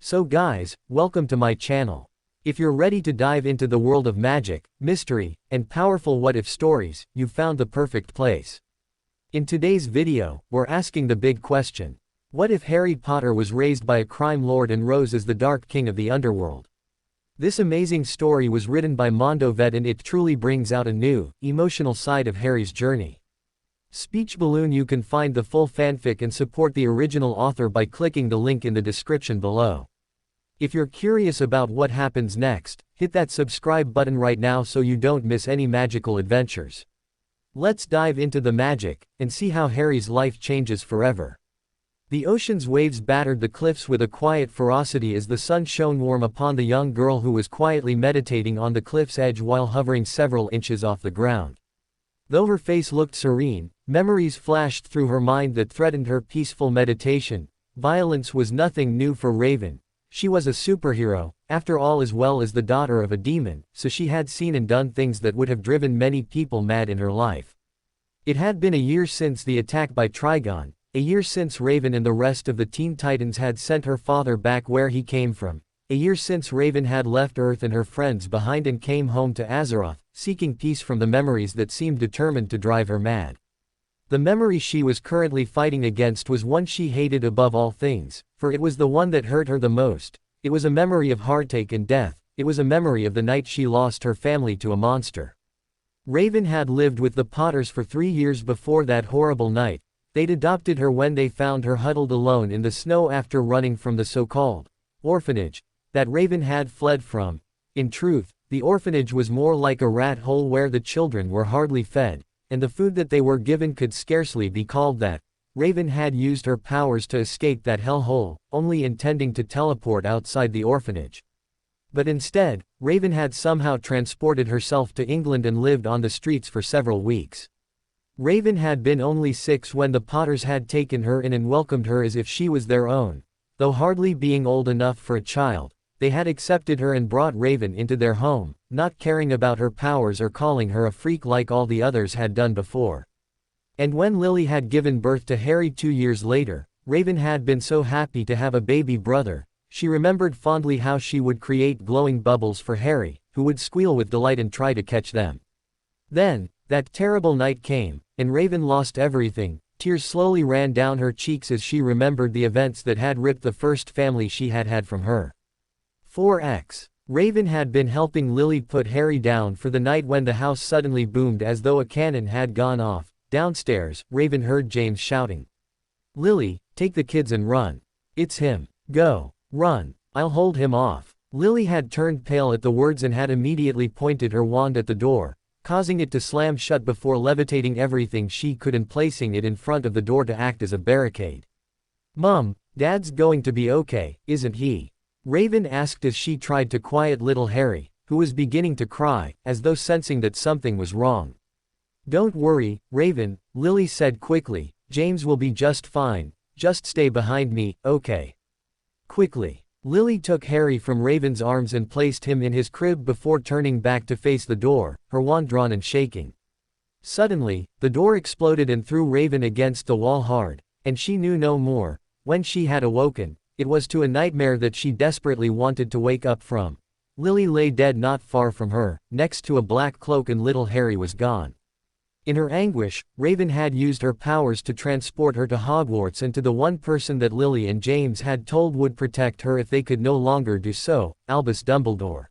So guys, welcome to my channel. If you're ready to dive into the world of magic, mystery, and powerful what-if stories, you've found the perfect place. In today's video, we're asking the big question. What if Harry Potter was raised by a crime lord and rose as the Dark King of the Underworld? This amazing story was written by Mondo Vet and it truly brings out a new, emotional side of Harry's journey. Speech Balloon. You can find the full fanfic and support the original author by clicking the link in the description below. If you're curious about what happens next, hit that subscribe button right now so you don't miss any magical adventures. Let's dive into the magic, and see how Harry's life changes forever. The ocean's waves battered the cliffs with a quiet ferocity as the sun shone warm upon the young girl who was quietly meditating on the cliff's edge while hovering several inches off the ground. Though her face looked serene, memories flashed through her mind that threatened her peaceful meditation. Violence was nothing new for Raven. She was a superhero, after all, as well as the daughter of a demon, so she had seen and done things that would have driven many people mad in her life. It had been a year since the attack by Trigon, a year since Raven and the rest of the Teen Titans had sent her father back where he came from, a year since Raven had left Earth and her friends behind and came home to Azeroth, seeking peace from the memories that seemed determined to drive her mad. The memory she was currently fighting against was one she hated above all things, for it was the one that hurt her the most. It was a memory of heartache and death. It was a memory of the night she lost her family to a monster. Raven had lived with the Potters for 3 years before that horrible night. They'd adopted her when they found her huddled alone in the snow after running from the so-called orphanage that Raven had fled from. In truth, the orphanage was more like a rat hole where the children were hardly fed, and the food that they were given could scarcely be called that. Raven had used her powers to escape that hellhole, only intending to teleport outside the orphanage. But instead, Raven had somehow transported herself to England and lived on the streets for several weeks. Raven had been only 6 when the Potters had taken her in and welcomed her as if she was their own. Though hardly being old enough for a child, they had accepted her and brought Raven into their home, not caring about her powers or calling her a freak like all the others had done before. And when Lily had given birth to Harry 2 years later, Raven had been so happy to have a baby brother. She remembered fondly how she would create glowing bubbles for Harry, who would squeal with delight and try to catch them. Then, that terrible night came, and Raven lost everything. Tears slowly ran down her cheeks as she remembered the events that had ripped the first family she had had from her. 4x. Raven had been helping Lily put Harry down for the night when the house suddenly boomed as though a cannon had gone off. Downstairs, Raven heard James shouting, "Lily, take the kids and run. It's him. Go. Run. I'll hold him off." Lily had turned pale at the words and had immediately pointed her wand at the door, causing it to slam shut before levitating everything she could and placing it in front of the door to act as a barricade. "Mum, Dad's going to be okay, isn't he?" Raven asked as she tried to quiet little Harry, who was beginning to cry, as though sensing that something was wrong. "Don't worry, Raven," Lily said quickly, "James will be just fine. Just stay behind me, okay?" Quickly, Lily took Harry from Raven's arms and placed him in his crib before turning back to face the door, her wand drawn and shaking. Suddenly, the door exploded and threw Raven against the wall hard, and she knew no more. When she had awoken, it was to a nightmare that she desperately wanted to wake up from. Lily lay dead not far from her, next to a black cloak, and little Harry was gone. In her anguish, Raven had used her powers to transport her to Hogwarts and to the one person that Lily and James had told would protect her if they could no longer do so, Albus Dumbledore.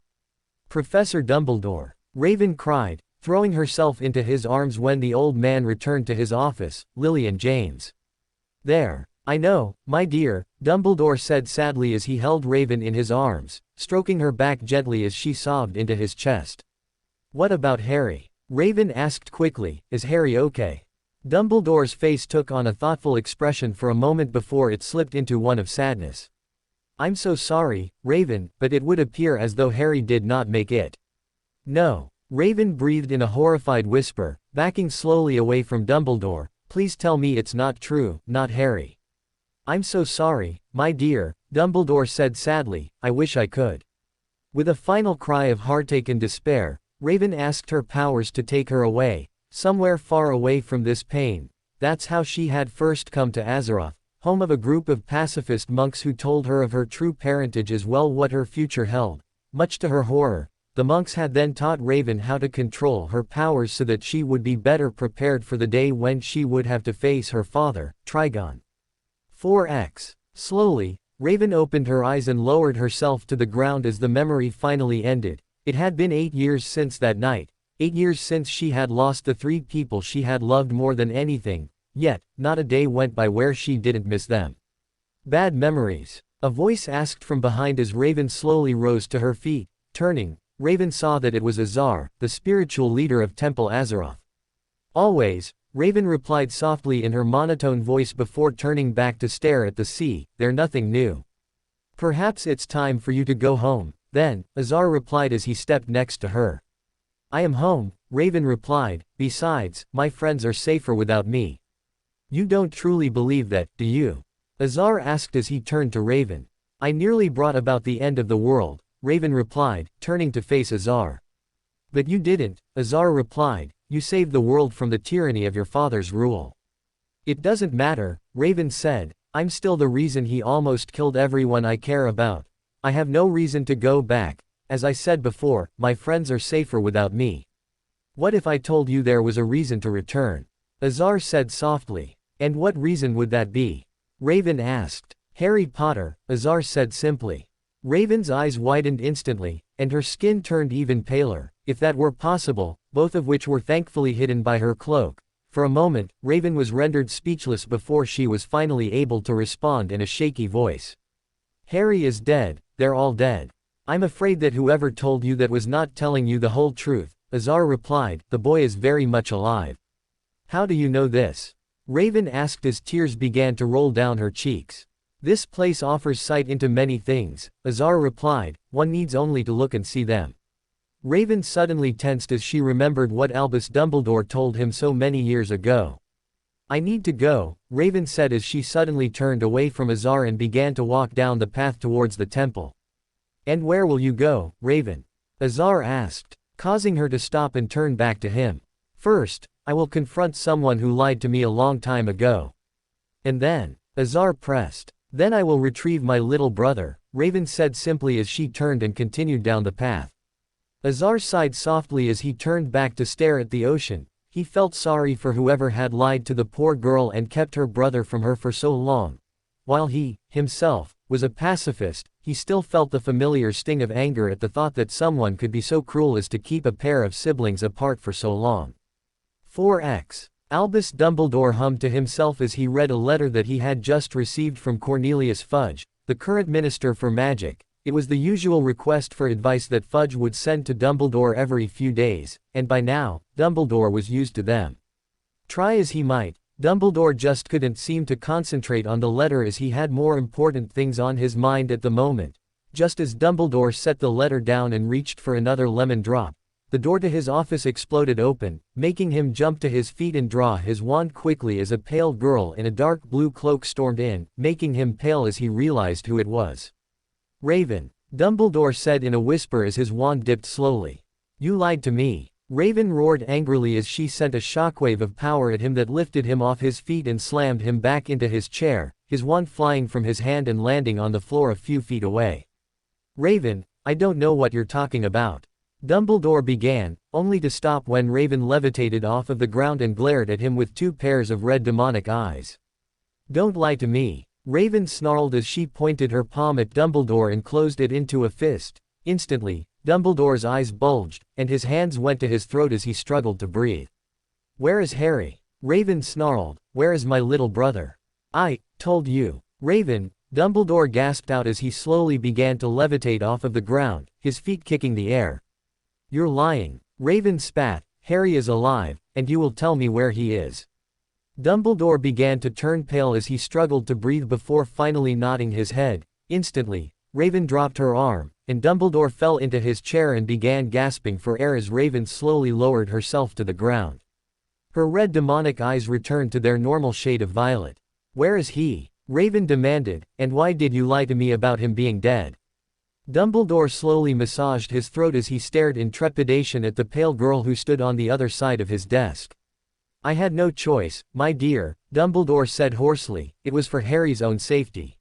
"Professor Dumbledore!" Raven cried, throwing herself into his arms when the old man returned to his office. "Lily and James." "There. I know, my dear," Dumbledore said sadly as he held Raven in his arms, stroking her back gently as she sobbed into his chest. "What about Harry?" Raven asked quickly, "Is Harry okay?" Dumbledore's face took on a thoughtful expression for a moment before it slipped into one of sadness. "I'm so sorry, Raven, but it would appear as though Harry did not make it." "No." Raven breathed in a horrified whisper, backing slowly away from Dumbledore. "Please tell me it's not true, not Harry." "I'm so sorry, my dear," Dumbledore said sadly, "I wish I could." With a final cry of heartache and despair, Raven asked her powers to take her away, somewhere far away from this pain. That's how she had first come to Azeroth, home of a group of pacifist monks who told her of her true parentage as well what her future held. Much to her horror, the monks had then taught Raven how to control her powers so that she would be better prepared for the day when she would have to face her father, Trigon. 4x. Slowly, Raven opened her eyes and lowered herself to the ground as the memory finally ended. It had been 8 years since that night, 8 years since she had lost the 3 people she had loved more than anything, yet, not a day went by where she didn't miss them. Bad memories. A voice asked from behind as Raven slowly rose to her feet. Turning, Raven saw that it was Azar, the spiritual leader of Temple Azeroth. Always, Raven replied softly in her monotone voice before turning back to stare at the sea. There's nothing new. Perhaps it's time for you to go home, then, Azar replied as he stepped next to her. I am home, Raven replied, besides, my friends are safer without me. You don't truly believe that, do you? Azar asked as he turned to Raven. I nearly brought about the end of the world, Raven replied, turning to face Azar. But you didn't, Azar replied, you saved the world from the tyranny of your father's rule. It doesn't matter, Raven said, I'm still the reason he almost killed everyone I care about. I have no reason to go back, as I said before, my friends are safer without me. What if I told you there was a reason to return? Azar said softly. And what reason would that be? Raven asked. Harry Potter, Azar said simply. Raven's eyes widened instantly, and her skin turned even paler, if that were possible, both of which were thankfully hidden by her cloak. For a moment, Raven was rendered speechless before she was finally able to respond in a shaky voice. Harry is dead, they're all dead. I'm afraid that whoever told you that was not telling you the whole truth, Azar replied, the boy is very much alive. How do you know this? Raven asked as tears began to roll down her cheeks. This place offers sight into many things, Azar replied, one needs only to look and see them. Raven suddenly tensed as she remembered what Albus Dumbledore told him so many years ago. I need to go, Raven said as she suddenly turned away from Azar and began to walk down the path towards the temple. And where will you go, Raven? Azar asked, causing her to stop and turn back to him. First, I will confront someone who lied to me a long time ago. And then, Azar pressed. Then I will retrieve my little brother, Raven said simply as she turned and continued down the path. Azar sighed softly as he turned back to stare at the ocean. He felt sorry for whoever had lied to the poor girl and kept her brother from her for so long. While he, himself, was a pacifist, he still felt the familiar sting of anger at the thought that someone could be so cruel as to keep a pair of siblings apart for so long. 4x. Albus Dumbledore hummed to himself as he read a letter that he had just received from Cornelius Fudge, the current Minister for Magic. It was the usual request for advice that Fudge would send to Dumbledore every few days, and by now, Dumbledore was used to them. Try as he might, Dumbledore just couldn't seem to concentrate on the letter as he had more important things on his mind at the moment. Just as Dumbledore set the letter down and reached for another lemon drop, the door to his office exploded open, making him jump to his feet and draw his wand quickly as a pale girl in a dark blue cloak stormed in, making him pale as he realized who it was. Raven, Dumbledore said in a whisper as his wand dipped slowly. You lied to me. Raven roared angrily as she sent a shockwave of power at him that lifted him off his feet and slammed him back into his chair, his wand flying from his hand and landing on the floor a few feet away. Raven, I don't know what you're talking about. Dumbledore began, only to stop when Raven levitated off of the ground and glared at him with 2 pairs of red demonic eyes. Don't lie to me. Raven snarled as she pointed her palm at Dumbledore and closed it into a fist. Instantly, Dumbledore's eyes bulged, and his hands went to his throat as he struggled to breathe. Where is Harry? Raven snarled. Where is my little brother? I told you. Raven, Dumbledore gasped out as he slowly began to levitate off of the ground, his feet kicking the air. You're lying. Raven spat. Harry is alive, and you will tell me where he is. Dumbledore began to turn pale as he struggled to breathe before finally nodding his head. Instantly, Raven dropped her arm, and Dumbledore fell into his chair and began gasping for air as Raven slowly lowered herself to the ground. Her red demonic eyes returned to their normal shade of violet. Where is he? Raven demanded, and why did you lie to me about him being dead? Dumbledore slowly massaged his throat as he stared in trepidation at the pale girl who stood on the other side of his desk. I had no choice, my dear, Dumbledore said hoarsely. It was for Harry's own safety.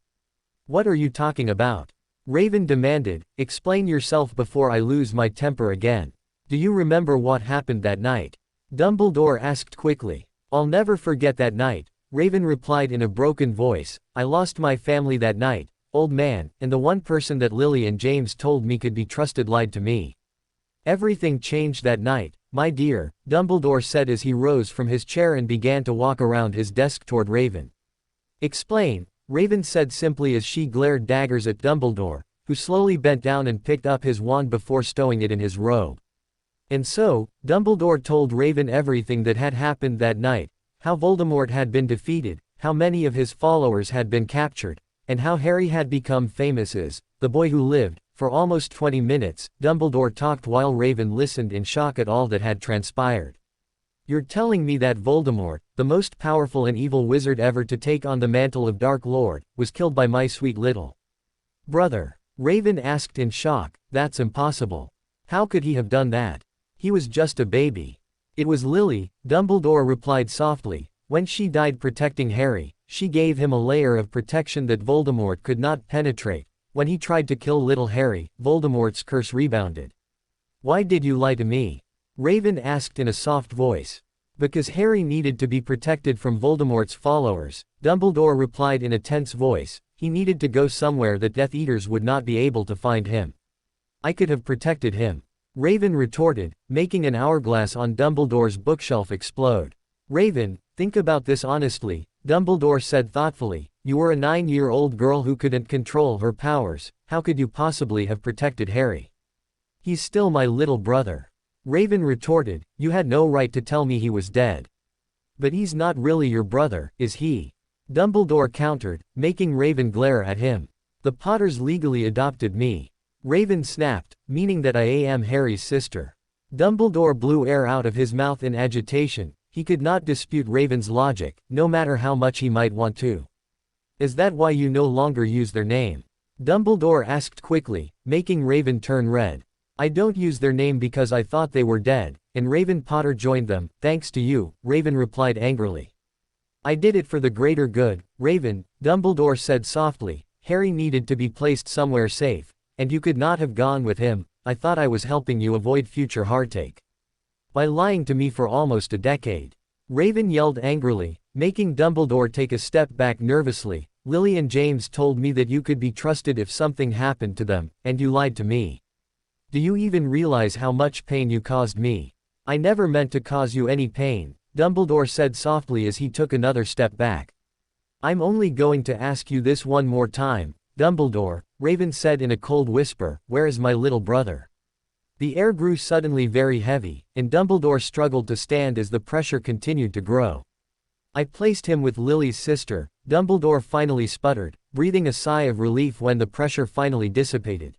What are you talking about? Raven demanded. Explain yourself before I lose my temper again. Do you remember what happened that night? Dumbledore asked quickly. I'll never forget that night, Raven replied in a broken voice. I lost my family that night, old man, and the one person that Lily and James told me could be trusted lied to me. Everything changed that night, my dear, Dumbledore said as he rose from his chair and began to walk around his desk toward Raven. Explain, Raven said simply as she glared daggers at Dumbledore, who slowly bent down and picked up his wand before stowing it in his robe. And so, Dumbledore told Raven everything that had happened that night, how Voldemort had been defeated, how many of his followers had been captured, and how Harry had become famous as the boy who lived. For almost 20 minutes, Dumbledore talked while Raven listened in shock at all that had transpired. You're telling me that Voldemort, the most powerful and evil wizard ever to take on the mantle of Dark Lord, was killed by my sweet little brother? Raven asked in shock. That's impossible. How could he have done that? He was just a baby. It was Lily, Dumbledore replied softly. When she died protecting Harry, she gave him a layer of protection that Voldemort could not penetrate. When he tried to kill little Harry, Voldemort's curse rebounded. Why did you lie to me? Raven asked in a soft voice. Because Harry needed to be protected from Voldemort's followers, Dumbledore replied in a tense voice. He needed to go somewhere that Death Eaters would not be able to find him. I could have protected him, Raven retorted, making an hourglass on Dumbledore's bookshelf explode. Raven, think about this honestly, Dumbledore said thoughtfully. You were a 9-year-old girl who couldn't control her powers. How could you possibly have protected Harry? He's still my little brother. Raven retorted. You had no right to tell me he was dead. But he's not really your brother, is he? Dumbledore countered, making Raven glare at him. The Potters legally adopted me. Raven snapped, meaning that I am Harry's sister. Dumbledore blew air out of his mouth in agitation. He could not dispute Raven's logic, no matter how much he might want to. Is that why you no longer use their name? Dumbledore asked quickly, making Raven turn red. I don't use their name because I thought they were dead, and Raven Potter joined them, thanks to you, Raven replied angrily. I did it for the greater good, Raven, Dumbledore said softly. Harry needed to be placed somewhere safe, and you could not have gone with him. I thought I was helping you avoid future heartache. By lying to me for almost a decade. Raven yelled angrily, making Dumbledore take a step back nervously. Lily and James told me that you could be trusted if something happened to them, and you lied to me. Do you even realize how much pain you caused me? I never meant to cause you any pain, Dumbledore said softly as he took another step back. I'm only going to ask you this one more time, Dumbledore, Raven said in a cold whisper. Where is my little brother? The air grew suddenly very heavy, and Dumbledore struggled to stand as the pressure continued to grow. I placed him with Lily's sister, Dumbledore finally sputtered, breathing a sigh of relief when the pressure finally dissipated.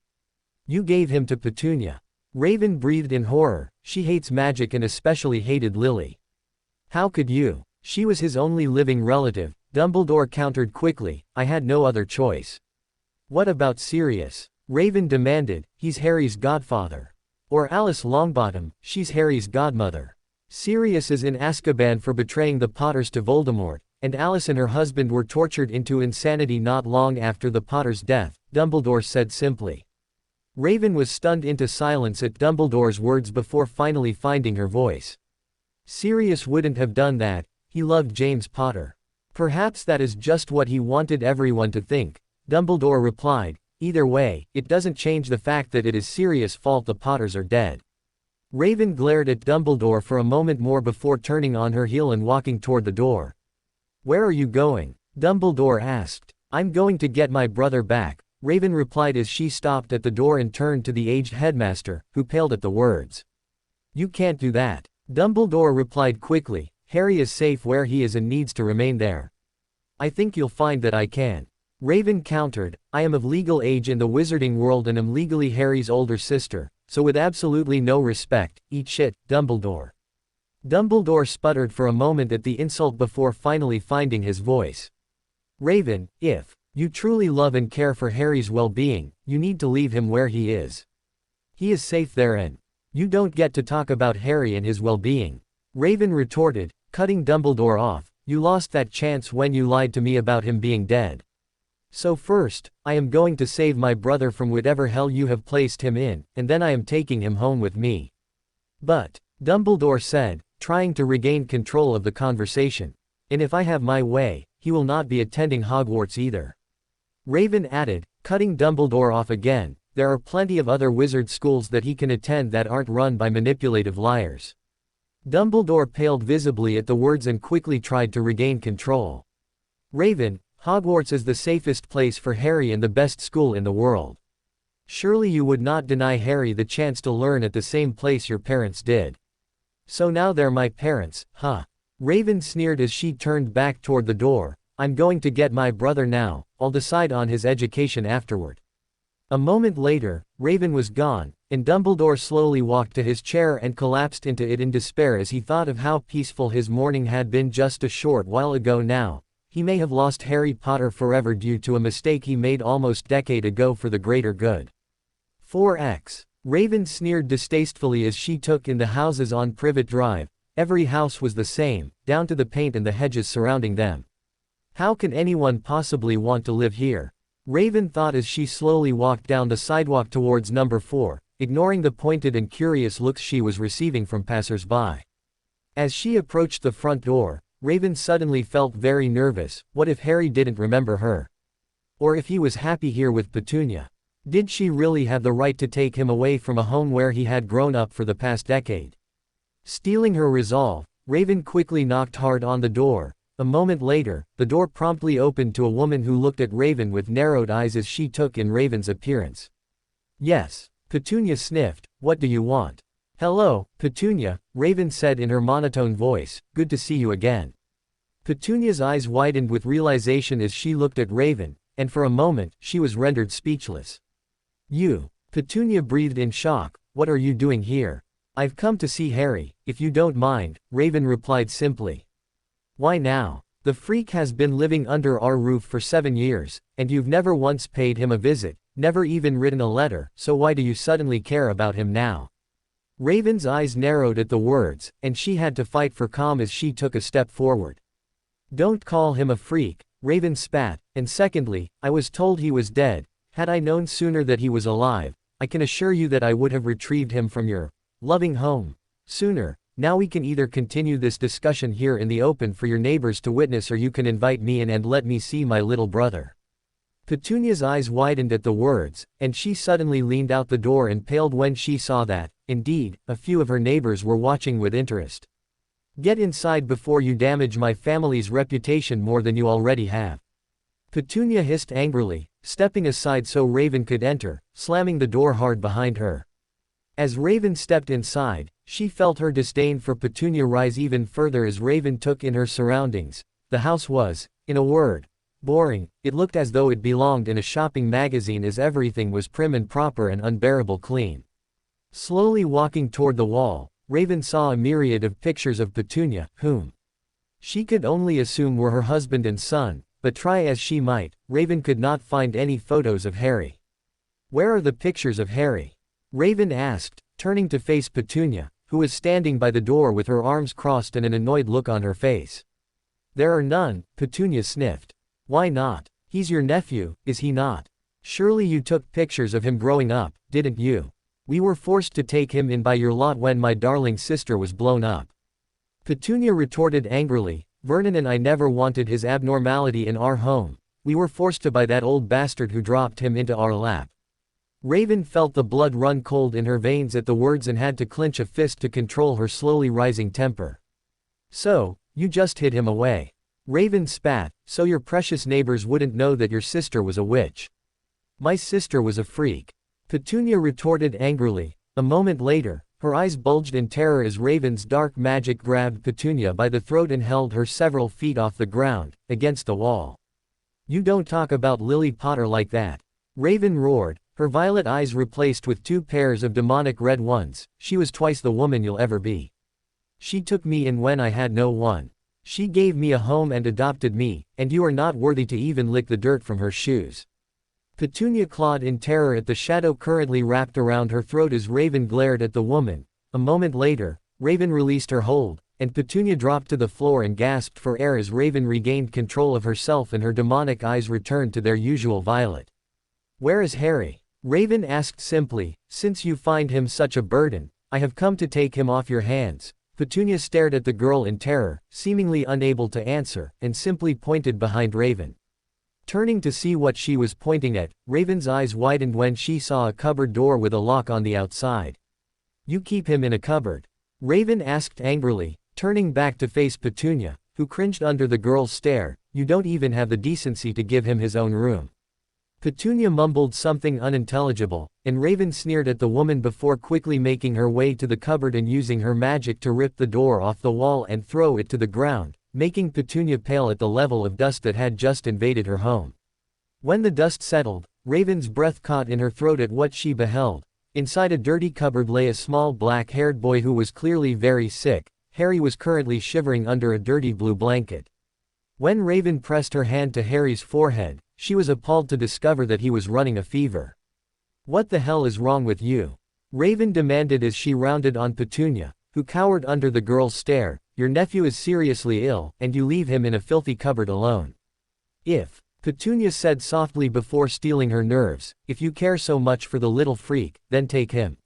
You gave him to Petunia. Raven breathed in horror. She hates magic and especially hated Lily. How could you? She was his only living relative, Dumbledore countered quickly. I had no other choice. What about Sirius? Raven demanded. He's Harry's godfather. Or Alice Longbottom, she's Harry's godmother. Sirius is in Azkaban for betraying the Potters to Voldemort, and Alice and her husband were tortured into insanity not long after the Potters' death, Dumbledore said simply. Raven was stunned into silence at Dumbledore's words before finally finding her voice. Sirius wouldn't have done that, he loved James Potter. Perhaps that is just what he wanted everyone to think, Dumbledore replied. Either way, it doesn't change the fact that it is Sirius' fault the Potters are dead. Raven glared at Dumbledore for a moment more before turning on her heel and walking toward the door. Where are you going? Dumbledore asked. I'm going to get my brother back, Raven replied as she stopped at the door and turned to the aged headmaster, who paled at the words. You can't do that, Dumbledore replied quickly. Harry is safe where he is and needs to remain there. I think you'll find that I can. Raven countered. I am of legal age in the wizarding world and am legally Harry's older sister. So with absolutely no respect, eat shit, Dumbledore. Dumbledore sputtered for a moment at the insult before finally finding his voice. Raven, if you truly love and care for Harry's well-being, you need to leave him where he is. He is safe there and you don't get to talk about Harry and his well-being. Raven retorted, cutting Dumbledore off. You lost that chance when you lied to me about him being dead. So first, I am going to save my brother from whatever hell you have placed him in, and then I am taking him home with me. But, Dumbledore said, trying to regain control of the conversation. And if I have my way, he will not be attending Hogwarts either. Raven added, cutting Dumbledore off again, there are plenty of other wizard schools that he can attend that aren't run by manipulative liars. Dumbledore paled visibly at the words and quickly tried to regain control. Raven, Hogwarts is the safest place for Harry and the best school in the world. Surely you would not deny Harry the chance to learn at the same place your parents did. So now they're my parents, huh? Raven sneered as she turned back toward the door. I'm going to get my brother now, I'll decide on his education afterward. A moment later, Raven was gone, and Dumbledore slowly walked to his chair and collapsed into it in despair as he thought of how peaceful his morning had been just a short while ago now. He may have lost Harry Potter forever due to a mistake he made almost a decade ago for the greater good. 4x. Raven sneered distastefully as she took in the houses on Privet Drive. Every house was the same, down to the paint and the hedges surrounding them. How can anyone possibly want to live here? Raven thought as she slowly walked down the sidewalk towards number 4, ignoring the pointed and curious looks she was receiving from passers-by. As she approached the front door, Raven suddenly felt very nervous. What if Harry didn't remember her? Or if he was happy here with Petunia? Did she really have the right to take him away from a home where he had grown up for the past decade? Stealing her resolve, Raven quickly knocked hard on the door. A moment later, the door promptly opened to a woman who looked at Raven with narrowed eyes as she took in Raven's appearance. Yes, Petunia sniffed. What do you want? Hello, Petunia, Raven said in her monotone voice, good to see you again. Petunia's eyes widened with realization as she looked at Raven, and for a moment, she was rendered speechless. You. Petunia breathed in shock, what are you doing here? I've come to see Harry, if you don't mind, Raven replied simply. Why now? The freak has been living under our roof for 7 years, and you've never once paid him a visit, never even written a letter, so why do you suddenly care about him now? Raven's eyes narrowed at the words, and she had to fight for calm as she took a step forward. Don't call him a freak, Raven spat, and secondly, I was told he was dead. Had I known sooner that he was alive, I can assure you that I would have retrieved him from your loving home sooner. Now we can either continue this discussion here in the open for your neighbors to witness, or you can invite me in and let me see my little brother. Petunia's eyes widened at the words, and she suddenly leaned out the door and paled when she saw that, indeed, a few of her neighbors were watching with interest. Get inside before you damage my family's reputation more than you already have. Petunia hissed angrily, stepping aside so Raven could enter, slamming the door hard behind her. As Raven stepped inside, she felt her disdain for Petunia rise even further as Raven took in her surroundings. The house was, in a word, boring. It looked as though it belonged in a shopping magazine as everything was prim and proper and unbearable clean. Slowly walking toward the wall, Raven saw a myriad of pictures of Petunia, whom she could only assume were her husband and son, but try as she might, Raven could not find any photos of Harry. Where are the pictures of Harry? Raven asked, turning to face Petunia, who was standing by the door with her arms crossed and an annoyed look on her face. There are none, Petunia sniffed. Why not? He's your nephew, is he not? Surely you took pictures of him growing up, didn't you? We were forced to take him in by your lot when my darling sister was blown up. Petunia retorted angrily, Vernon and I never wanted his abnormality in our home. We were forced to by that old bastard who dropped him into our lap. Raven felt the blood run cold in her veins at the words and had to clench a fist to control her slowly rising temper. So, you just hid him away. Raven spat, so your precious neighbors wouldn't know that your sister was a witch. My sister was a freak. Petunia retorted angrily. A moment later, her eyes bulged in terror as Raven's dark magic grabbed Petunia by the throat and held her several feet off the ground, against the wall. You don't talk about Lily Potter like that. Raven roared, her violet eyes replaced with 2 pairs of demonic red ones. She was twice the woman you'll ever be. She took me in when I had no one. She gave me a home and adopted me, and you are not worthy to even lick the dirt from her shoes. Petunia clawed in terror at the shadow currently wrapped around her throat as Raven glared at the woman. A moment later, Raven released her hold, and Petunia dropped to the floor and gasped for air as Raven regained control of herself and her demonic eyes returned to their usual violet. "Where is Harry?" Raven asked simply. "Since you find him such a burden, I have come to take him off your hands." Petunia stared at the girl in terror, seemingly unable to answer, and simply pointed behind Raven. Turning to see what she was pointing at, Raven's eyes widened when she saw a cupboard door with a lock on the outside. "You keep him in a cupboard?" Raven asked angrily, turning back to face Petunia, who cringed under the girl's stare. "You don't even have the decency to give him his own room." Petunia mumbled something unintelligible, and Raven sneered at the woman before quickly making her way to the cupboard and using her magic to rip the door off the wall and throw it to the ground, making Petunia pale at the level of dust that had just invaded her home. When the dust settled, Raven's breath caught in her throat at what she beheld. Inside a dirty cupboard lay a small black-haired boy who was clearly very sick. Harry was currently shivering under a dirty blue blanket. When Raven pressed her hand to Harry's forehead, she was appalled to discover that he was running a fever. "What the hell is wrong with you?" Raven demanded as she rounded on Petunia, who cowered under the girl's stare. "Your nephew is seriously ill, and you leave him in a filthy cupboard alone." "If," Petunia said softly before steeling her nerves, "if you care so much for the little freak, then take him."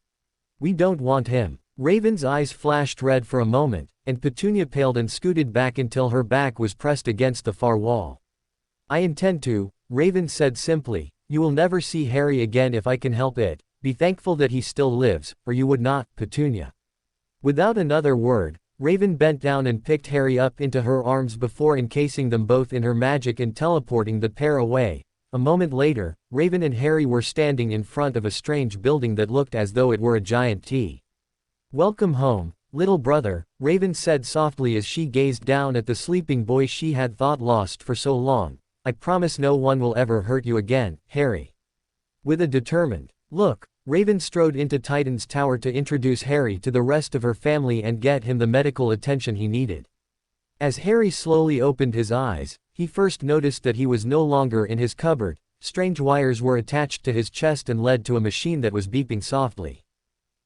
"We don't want him." Raven's eyes flashed red for a moment, and Petunia paled and scooted back until her back was pressed against the far wall. "I intend to," Raven said simply. "You will never see Harry again if I can help it. Be thankful that he still lives, or you would not, Petunia." Without another word, Raven bent down and picked Harry up into her arms before encasing them both in her magic and teleporting the pair away. A moment later, Raven and Harry were standing in front of a strange building that looked as though it were a giant T. "Welcome home, little brother," Raven said softly as she gazed down at the sleeping boy she had thought lost for so long. "I promise no one will ever hurt you again, Harry." With a determined look, Raven strode into Titan's tower to introduce Harry to the rest of her family and get him the medical attention he needed. As Harry slowly opened his eyes, he first noticed that he was no longer in his cupboard. Strange wires were attached to his chest and led to a machine that was beeping softly.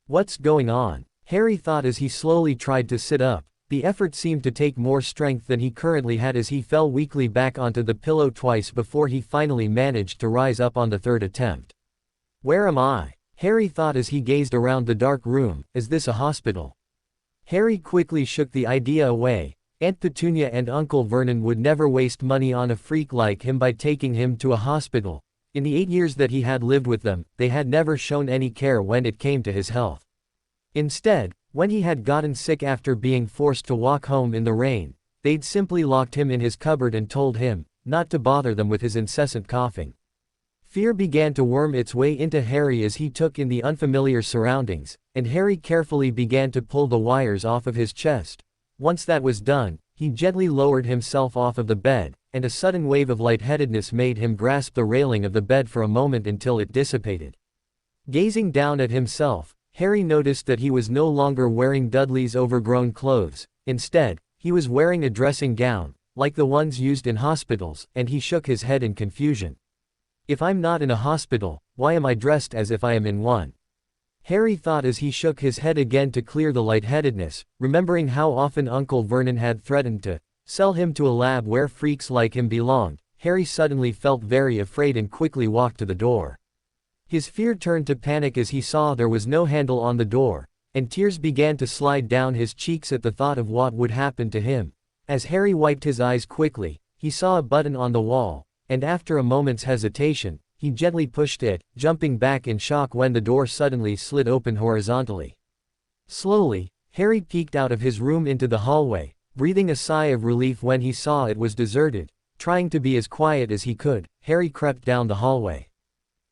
"What's going on?" Harry thought as he slowly tried to sit up. The effort seemed to take more strength than he currently had as he fell weakly back onto the pillow twice before he finally managed to rise up on the third attempt. "Where am I?" Harry thought as he gazed around the dark room. "Is this a hospital?" Harry quickly shook the idea away. Aunt Petunia and Uncle Vernon would never waste money on a freak like him by taking him to a hospital. In the 8 years that he had lived with them, they had never shown any care when it came to his health. Instead, when he had gotten sick after being forced to walk home in the rain, they'd simply locked him in his cupboard and told him not to bother them with his incessant coughing. Fear began to worm its way into Harry as he took in the unfamiliar surroundings, and Harry carefully began to pull the wires off of his chest. Once that was done, he gently lowered himself off of the bed, and a sudden wave of lightheadedness made him grasp the railing of the bed for a moment until it dissipated. Gazing down at himself, Harry noticed that he was no longer wearing Dudley's overgrown clothes. Instead, he was wearing a dressing gown, like the ones used in hospitals, and he shook his head in confusion. "If I'm not in a hospital, why am I dressed as if I am in one?" Harry thought as he shook his head again to clear the lightheadedness, remembering how often Uncle Vernon had threatened to sell him to a lab where freaks like him belonged. Harry suddenly felt very afraid and quickly walked to the door. His fear turned to panic as he saw there was no handle on the door, and tears began to slide down his cheeks at the thought of what would happen to him. As Harry wiped his eyes quickly, he saw a button on the wall, and after a moment's hesitation, he gently pushed it, jumping back in shock when the door suddenly slid open horizontally. Slowly, Harry peeked out of his room into the hallway, breathing a sigh of relief when he saw it was deserted. Trying to be as quiet as he could, Harry crept down the hallway.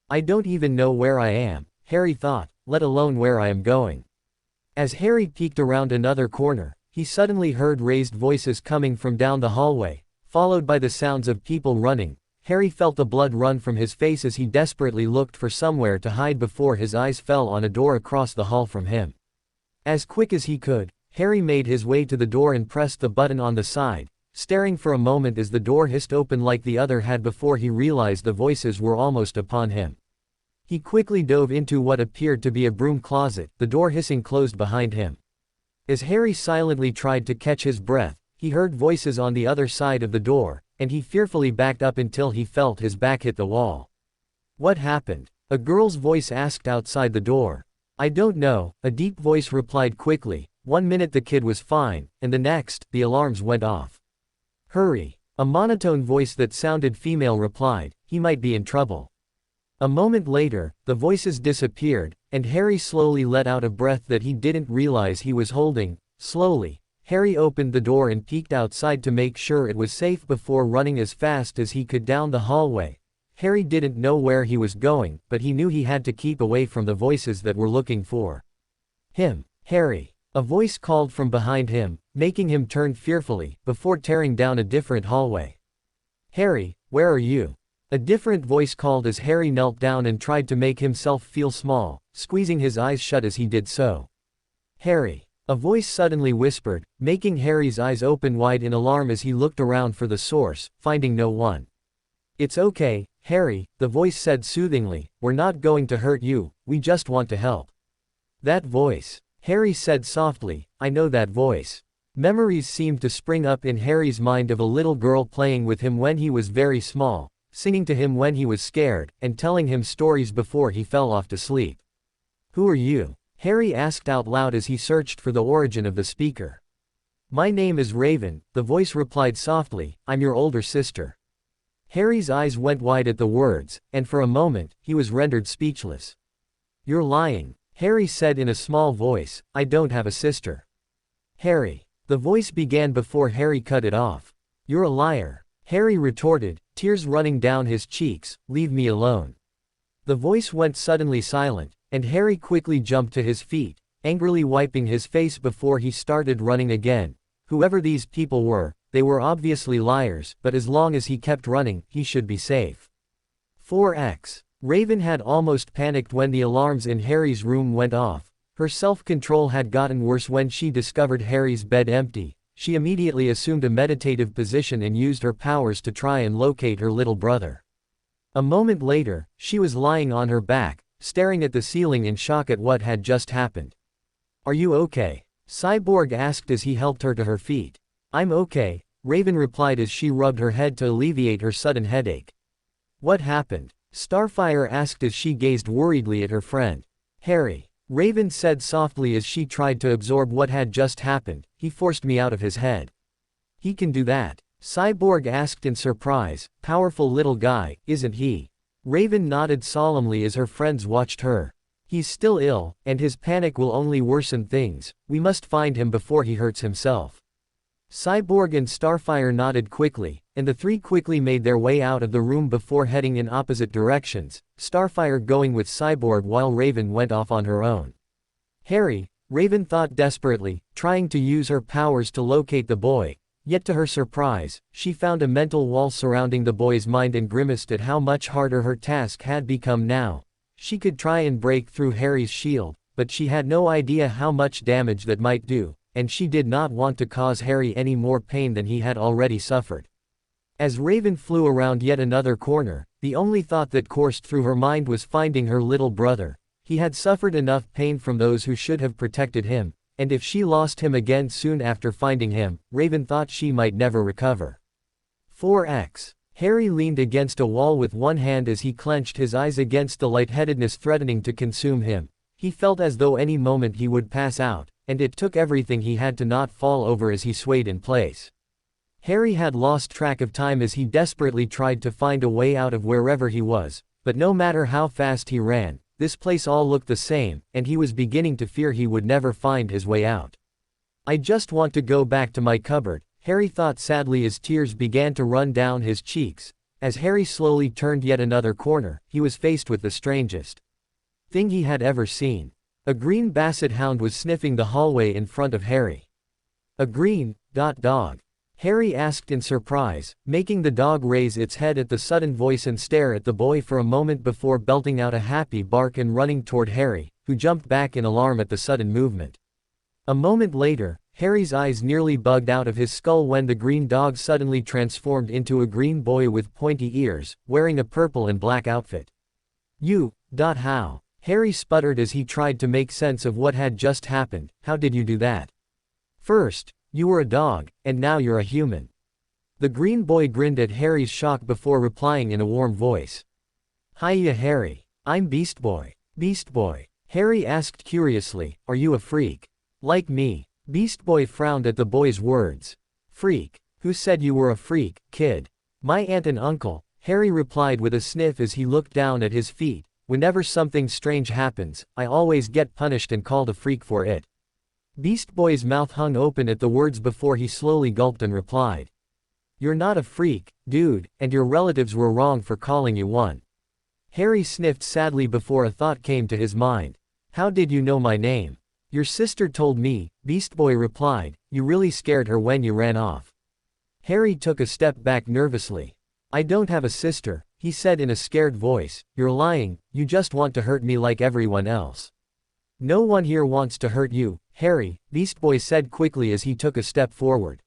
"I don't even know where I am," Harry thought, "let alone where I am going." As Harry peeked around another corner, he suddenly heard raised voices coming from down the hallway, followed by the sounds of people running. Harry felt the blood run from his face as he desperately looked for somewhere to hide before his eyes fell on a door across the hall from him. As quick as he could, Harry made his way to the door and pressed the button on the side, staring for a moment as the door hissed open like the other had before he realized the voices were almost upon him. He quickly dove into what appeared to be a broom closet, the door hissing closed behind him. As Harry silently tried to catch his breath, he heard voices on the other side of the door, and he fearfully backed up until he felt his back hit the wall. What happened? A girl's voice asked outside the door. I don't know, a deep voice replied quickly. 1 minute the kid was fine, and the next, the alarms went off. Hurry. A monotone voice that sounded female replied, he might be in trouble. A moment later, the voices disappeared, and Harry slowly let out a breath that he didn't realize he was holding. Slowly, Harry opened the door and peeked outside to make sure it was safe before running as fast as he could down the hallway. Harry didn't know where he was going, but he knew he had to keep away from the voices that were looking for him. Harry. A voice called from behind him, making him turn fearfully, before tearing down a different hallway. Harry, where are you? A different voice called as Harry knelt down and tried to make himself feel small, squeezing his eyes shut as he did so. Harry. A voice suddenly whispered, making Harry's eyes open wide in alarm as he looked around for the source, finding no one. It's okay, Harry, the voice said soothingly, we're not going to hurt you, we just want to help. That voice. Harry said softly, I know that voice. Memories seemed to spring up in Harry's mind of a little girl playing with him when he was very small, singing to him when he was scared, and telling him stories before he fell off to sleep. Who are you? Harry asked out loud as he searched for the origin of the speaker. My name is Raven, the voice replied softly, I'm your older sister. Harry's eyes went wide at the words, and for a moment, he was rendered speechless. You're lying. Harry said in a small voice, I don't have a sister. Harry. The voice began before Harry cut it off. You're a liar. Harry retorted, tears running down his cheeks, leave me alone. The voice went suddenly silent, and Harry quickly jumped to his feet, angrily wiping his face before he started running again. Whoever these people were, they were obviously liars, but as long as he kept running, he should be safe. 4x. Raven had almost panicked when the alarms in Harry's room went off. Her self-control had gotten worse when she discovered Harry's bed empty. She immediately assumed a meditative position and used her powers to try and locate her little brother. A moment later, she was lying on her back, staring at the ceiling in shock at what had just happened. Are you okay? Cyborg asked as he helped her to her feet. I'm okay, Raven replied as she rubbed her head to alleviate her sudden headache. What happened? Starfire asked as she gazed worriedly at her friend. Harry. Raven said softly as she tried to absorb what had just happened, he forced me out of his head. He can do that? Cyborg asked in surprise, powerful little guy, isn't he? Raven nodded solemnly as her friends watched her. He's still ill, and his panic will only worsen things, we must find him before he hurts himself. Cyborg and Starfire nodded quickly, and the three quickly made their way out of the room before heading in opposite directions, Starfire going with Cyborg while Raven went off on her own. Harry, Raven thought desperately, trying to use her powers to locate the boy, yet to her surprise, she found a mental wall surrounding the boy's mind and grimaced at how much harder her task had become now. She could try and break through Harry's shield, but she had no idea how much damage that might do, and she did not want to cause Harry any more pain than he had already suffered. As Raven flew around yet another corner, the only thought that coursed through her mind was finding her little brother. He had suffered enough pain from those who should have protected him, and if she lost him again soon after finding him, Raven thought she might never recover. 4x. Harry leaned against a wall with one hand as he clenched his eyes against the lightheadedness threatening to consume him. He felt as though any moment he would pass out, and it took everything he had to not fall over as he swayed in place. Harry had lost track of time as he desperately tried to find a way out of wherever he was, but no matter how fast he ran, this place all looked the same, and he was beginning to fear he would never find his way out. I just want to go back to my cupboard, Harry thought sadly as tears began to run down his cheeks. As Harry slowly turned yet another corner, he was faced with the strangest thing he had ever seen. A green basset hound was sniffing the hallway in front of Harry. A green dog? Harry asked in surprise, making the dog raise its head at the sudden voice and stare at the boy for a moment before belting out a happy bark and running toward Harry, who jumped back in alarm at the sudden movement. A moment later, Harry's eyes nearly bugged out of his skull when the green dog suddenly transformed into a green boy with pointy ears, wearing a purple and black outfit. How? Harry sputtered as he tried to make sense of what had just happened. How did you do that? First, you were a dog, and now you're a human. The green boy grinned at Harry's shock before replying in a warm voice. Hiya Harry. I'm Beast Boy. Beast Boy. Harry asked curiously, are you a freak? Like me. Beast Boy frowned at the boy's words. Freak? Who said you were a freak, kid? My aunt and uncle, Harry replied with a sniff as he looked down at his feet. Whenever something strange happens, I always get punished and called a freak for it. Beast Boy's mouth hung open at the words before he slowly gulped and replied. You're not a freak, dude, and your relatives were wrong for calling you one. Harry sniffed sadly before a thought came to his mind. How did you know my name? Your sister told me, Beast Boy replied. You really scared her when you ran off. Harry took a step back nervously. I don't have a sister, he said in a scared voice. You're lying, you just want to hurt me like everyone else. No one here wants to hurt you, Harry, Beast Boy said quickly as he took a step forward.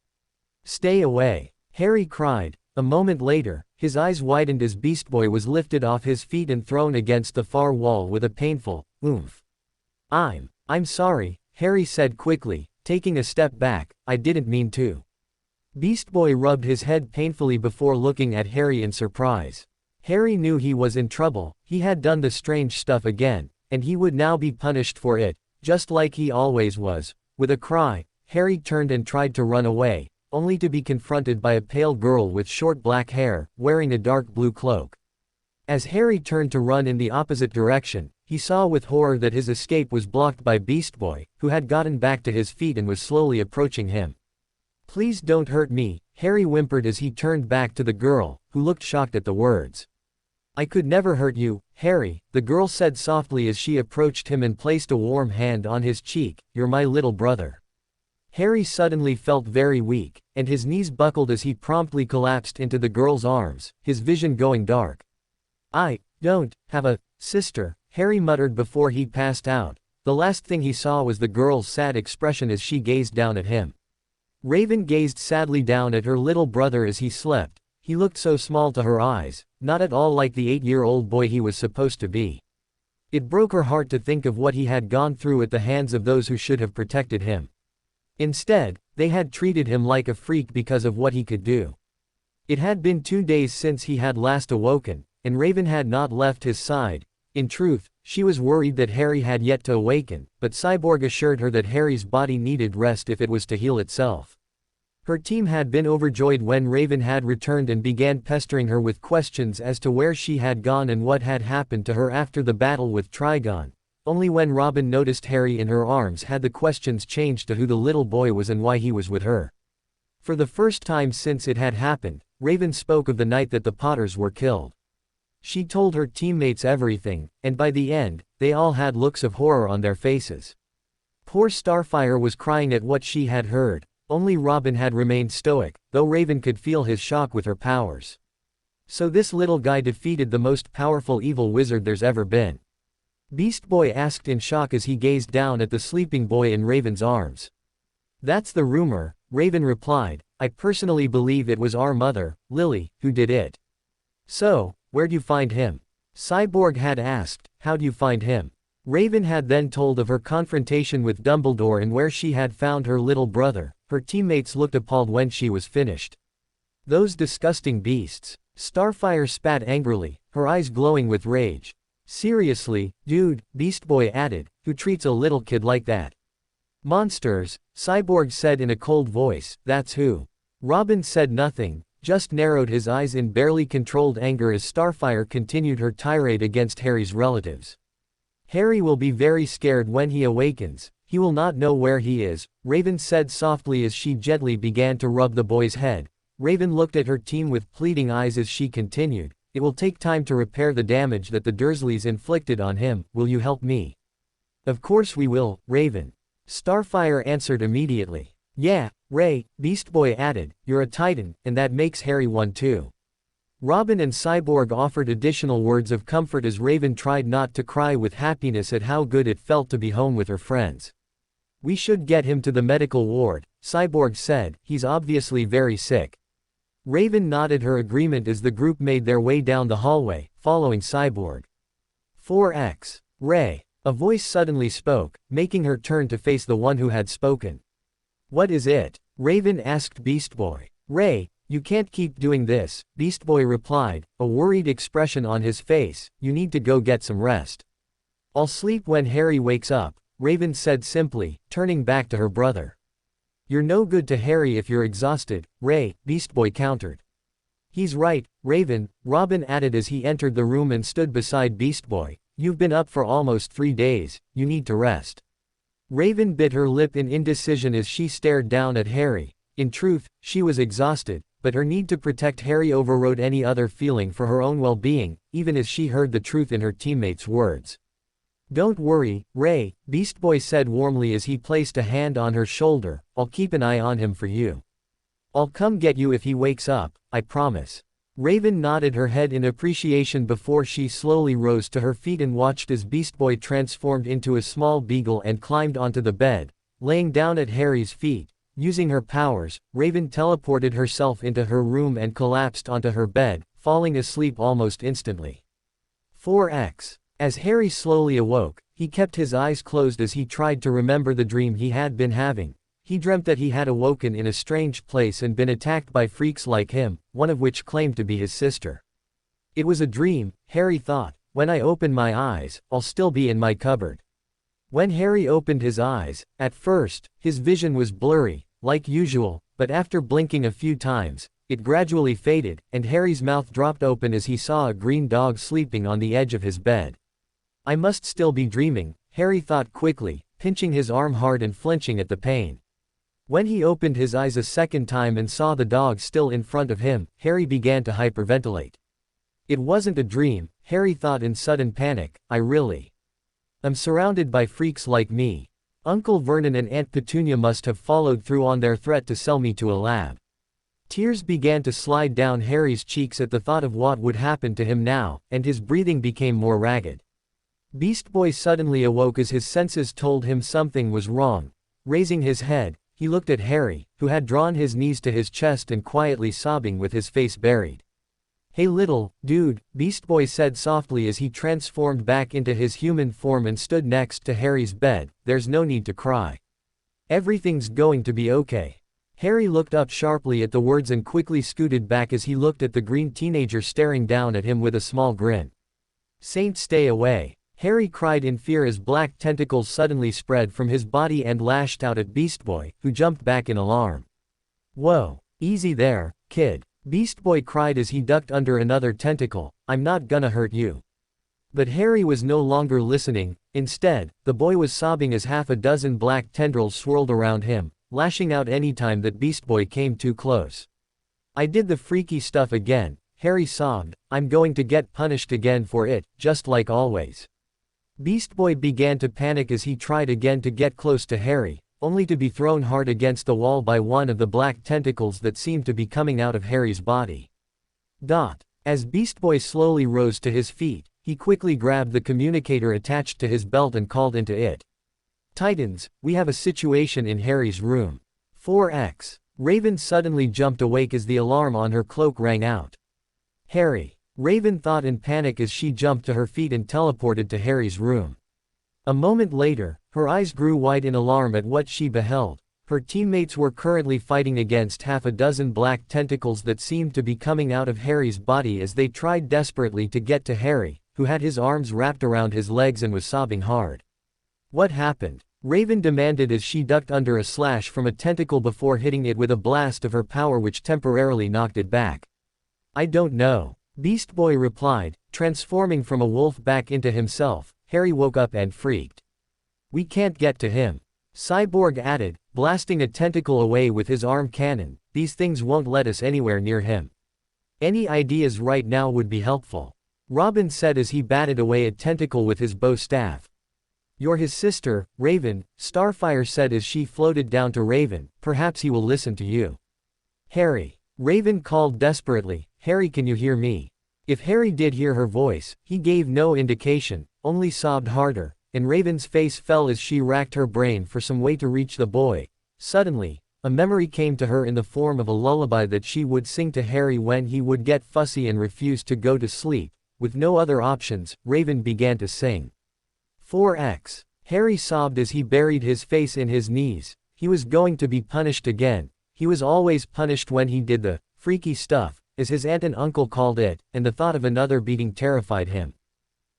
Stay away, Harry cried. A moment later, his eyes widened as Beast Boy was lifted off his feet and thrown against the far wall with a painful, oomph. I'm sorry, Harry said quickly, taking a step back, I didn't mean to. Beast Boy rubbed his head painfully before looking at Harry in surprise. Harry knew he was in trouble, he had done the strange stuff again, and he would now be punished for it, just like he always was. With a cry, Harry turned and tried to run away, only to be confronted by a pale girl with short black hair, wearing a dark blue cloak. As Harry turned to run in the opposite direction, he saw with horror that his escape was blocked by Beast Boy, who had gotten back to his feet and was slowly approaching him. Please don't hurt me, Harry whimpered as he turned back to the girl, who looked shocked at the words. I could never hurt you, Harry, the girl said softly as she approached him and placed a warm hand on his cheek. You're my little brother. Harry suddenly felt very weak, and his knees buckled as he promptly collapsed into the girl's arms, his vision going dark. I don't have a sister, Harry muttered before he passed out. The last thing he saw was the girl's sad expression as she gazed down at him. Raven gazed sadly down at her little brother as he slept. He looked so small to her eyes, not at all like the 8-year-old boy he was supposed to be. It broke her heart to think of what he had gone through at the hands of those who should have protected him. Instead, they had treated him like a freak because of what he could do. It had been 2 days since he had last awoken, and Raven had not left his side. In truth, she was worried that Harry had yet to awaken, but Cyborg assured her that Harry's body needed rest if it was to heal itself. Her team had been overjoyed when Raven had returned and began pestering her with questions as to where she had gone and what had happened to her after the battle with Trigon. Only when Robin noticed Harry in her arms had the questions changed to who the little boy was and why he was with her. For the first time since it had happened, Raven spoke of the night that the Potters were killed. She told her teammates everything, and by the end, they all had looks of horror on their faces. Poor Starfire was crying at what she had heard. Only Robin had remained stoic, though Raven could feel his shock with her powers. So this little guy defeated the most powerful evil wizard there's ever been? Beast Boy asked in shock as he gazed down at the sleeping boy in Raven's arms. That's the rumor, Raven replied. I personally believe it was our mother, Lily, who did it. So, where'd you find him? Cyborg had asked. How'd you find him? Raven had then told of her confrontation with Dumbledore and where she had found her little brother. Her teammates looked appalled when she was finished. Those disgusting beasts. Starfire spat angrily, her eyes glowing with rage. Seriously, dude, Beast Boy added, who treats a little kid like that? Monsters, Cyborg said in a cold voice. That's who. Robin said nothing, just narrowed his eyes in barely controlled anger as Starfire continued her tirade against Harry's relatives. Harry will be very scared when he awakens. He will not know where he is, Raven said softly as she gently began to rub the boy's head. Raven looked at her team with pleading eyes as she continued. It will take time to repair the damage that the Dursleys inflicted on him. Will you help me? Of course we will, Raven. Starfire answered immediately. Yeah, Ray, Beast Boy added. You're a Titan, and that makes Harry one too. Robin and Cyborg offered additional words of comfort as Raven tried not to cry with happiness at how good it felt to be home with her friends. We should get him to the medical ward, Cyborg said. He's obviously very sick. Raven nodded her agreement as the group made their way down the hallway, following Cyborg. 4x. Ray. A voice suddenly spoke, making her turn to face the one who had spoken. What is it? Raven asked Beast Boy. Ray, you can't keep doing this, Beast Boy replied, a worried expression on his face. You need to go get some rest. I'll sleep when Harry wakes up, Raven said simply, turning back to her brother. You're no good to Harry if you're exhausted, Ray, Beast Boy countered. He's right, Raven, Robin added as he entered the room and stood beside Beast Boy. You've been up for almost 3 days, you need to rest. Raven bit her lip in indecision as she stared down at Harry. In truth, she was exhausted, but her need to protect Harry overrode any other feeling for her own well-being, even as she heard the truth in her teammate's words. Don't worry, Ray, Beast Boy said warmly as he placed a hand on her shoulder. I'll keep an eye on him for you. I'll come get you if he wakes up, I promise. Raven nodded her head in appreciation before she slowly rose to her feet and watched as Beast Boy transformed into a small beagle and climbed onto the bed, laying down at Harry's feet. Using her powers, Raven teleported herself into her room and collapsed onto her bed, falling asleep almost instantly. 4x. As Harry slowly awoke, he kept his eyes closed as he tried to remember the dream he had been having. He dreamt that he had awoken in a strange place and been attacked by freaks like him, one of which claimed to be his sister. It was a dream, Harry thought. When I open my eyes, I'll still be in my cupboard. When Harry opened his eyes, at first, his vision was blurry, like usual, but after blinking a few times, it gradually faded, and Harry's mouth dropped open as he saw a green dog sleeping on the edge of his bed. I must still be dreaming, Harry thought quickly, pinching his arm hard and flinching at the pain. When he opened his eyes a second time and saw the dog still in front of him, Harry began to hyperventilate. It wasn't a dream, Harry thought in sudden panic. I'm surrounded by freaks like me. Uncle Vernon and Aunt Petunia must have followed through on their threat to sell me to a lab. Tears began to slide down Harry's cheeks at the thought of what would happen to him now, and his breathing became more ragged. Beast Boy suddenly awoke as his senses told him something was wrong. Raising his head, he looked at Harry, who had drawn his knees to his chest and quietly sobbing with his face buried. Hey little dude, Beast Boy said softly as he transformed back into his human form and stood next to Harry's bed. There's no need to cry. Everything's going to be okay. Harry looked up sharply at the words and quickly scooted back as he looked at the green teenager staring down at him with a small grin. Saint, stay away. Harry cried in fear as black tentacles suddenly spread from his body and lashed out at Beast Boy, who jumped back in alarm. Whoa, easy there, kid. Beast Boy cried as he ducked under another tentacle. I'm not gonna hurt you. But Harry was no longer listening. Instead, the boy was sobbing as half a dozen black tendrils swirled around him, lashing out anytime that Beast Boy came too close. I did the freaky stuff again, Harry sobbed. I'm going to get punished again for it, just like always. Beast Boy began to panic as he tried again to get close to Harry, only to be thrown hard against the wall by one of the black tentacles that seemed to be coming out of Harry's body. As Beast Boy slowly rose to his feet, he quickly grabbed the communicator attached to his belt and called into it. Titans, we have a situation in Harry's room. 4x. Raven suddenly jumped awake as the alarm on her cloak rang out. Harry. Raven thought in panic as she jumped to her feet and teleported to Harry's room. A moment later, her eyes grew wide in alarm at what she beheld. Her teammates were currently fighting against half a dozen black tentacles that seemed to be coming out of Harry's body as they tried desperately to get to Harry, who had his arms wrapped around his legs and was sobbing hard. What happened? Raven demanded as she ducked under a slash from a tentacle before hitting it with a blast of her power which temporarily knocked it back. I don't know. Beast Boy replied, transforming from a wolf back into himself. Harry woke up and freaked. We can't get to him. Cyborg added, blasting a tentacle away with his arm cannon. These things won't let us anywhere near him. Any ideas right now would be helpful. Robin said as he batted away a tentacle with his bow staff. You're his sister, Raven, Starfire said as she floated down to Raven. Perhaps he will listen to you. Harry. Raven called desperately. Harry, can you hear me? If Harry did hear her voice, he gave no indication, only sobbed harder, and Raven's face fell as she racked her brain for some way to reach the boy. Suddenly, a memory came to her in the form of a lullaby that she would sing to Harry when he would get fussy and refuse to go to sleep. With no other options, Raven began to sing. 4x. Harry sobbed as he buried his face in his knees. He was going to be punished again. He was always punished when he did the freaky stuff, as his aunt and uncle called it, and the thought of another beating terrified him.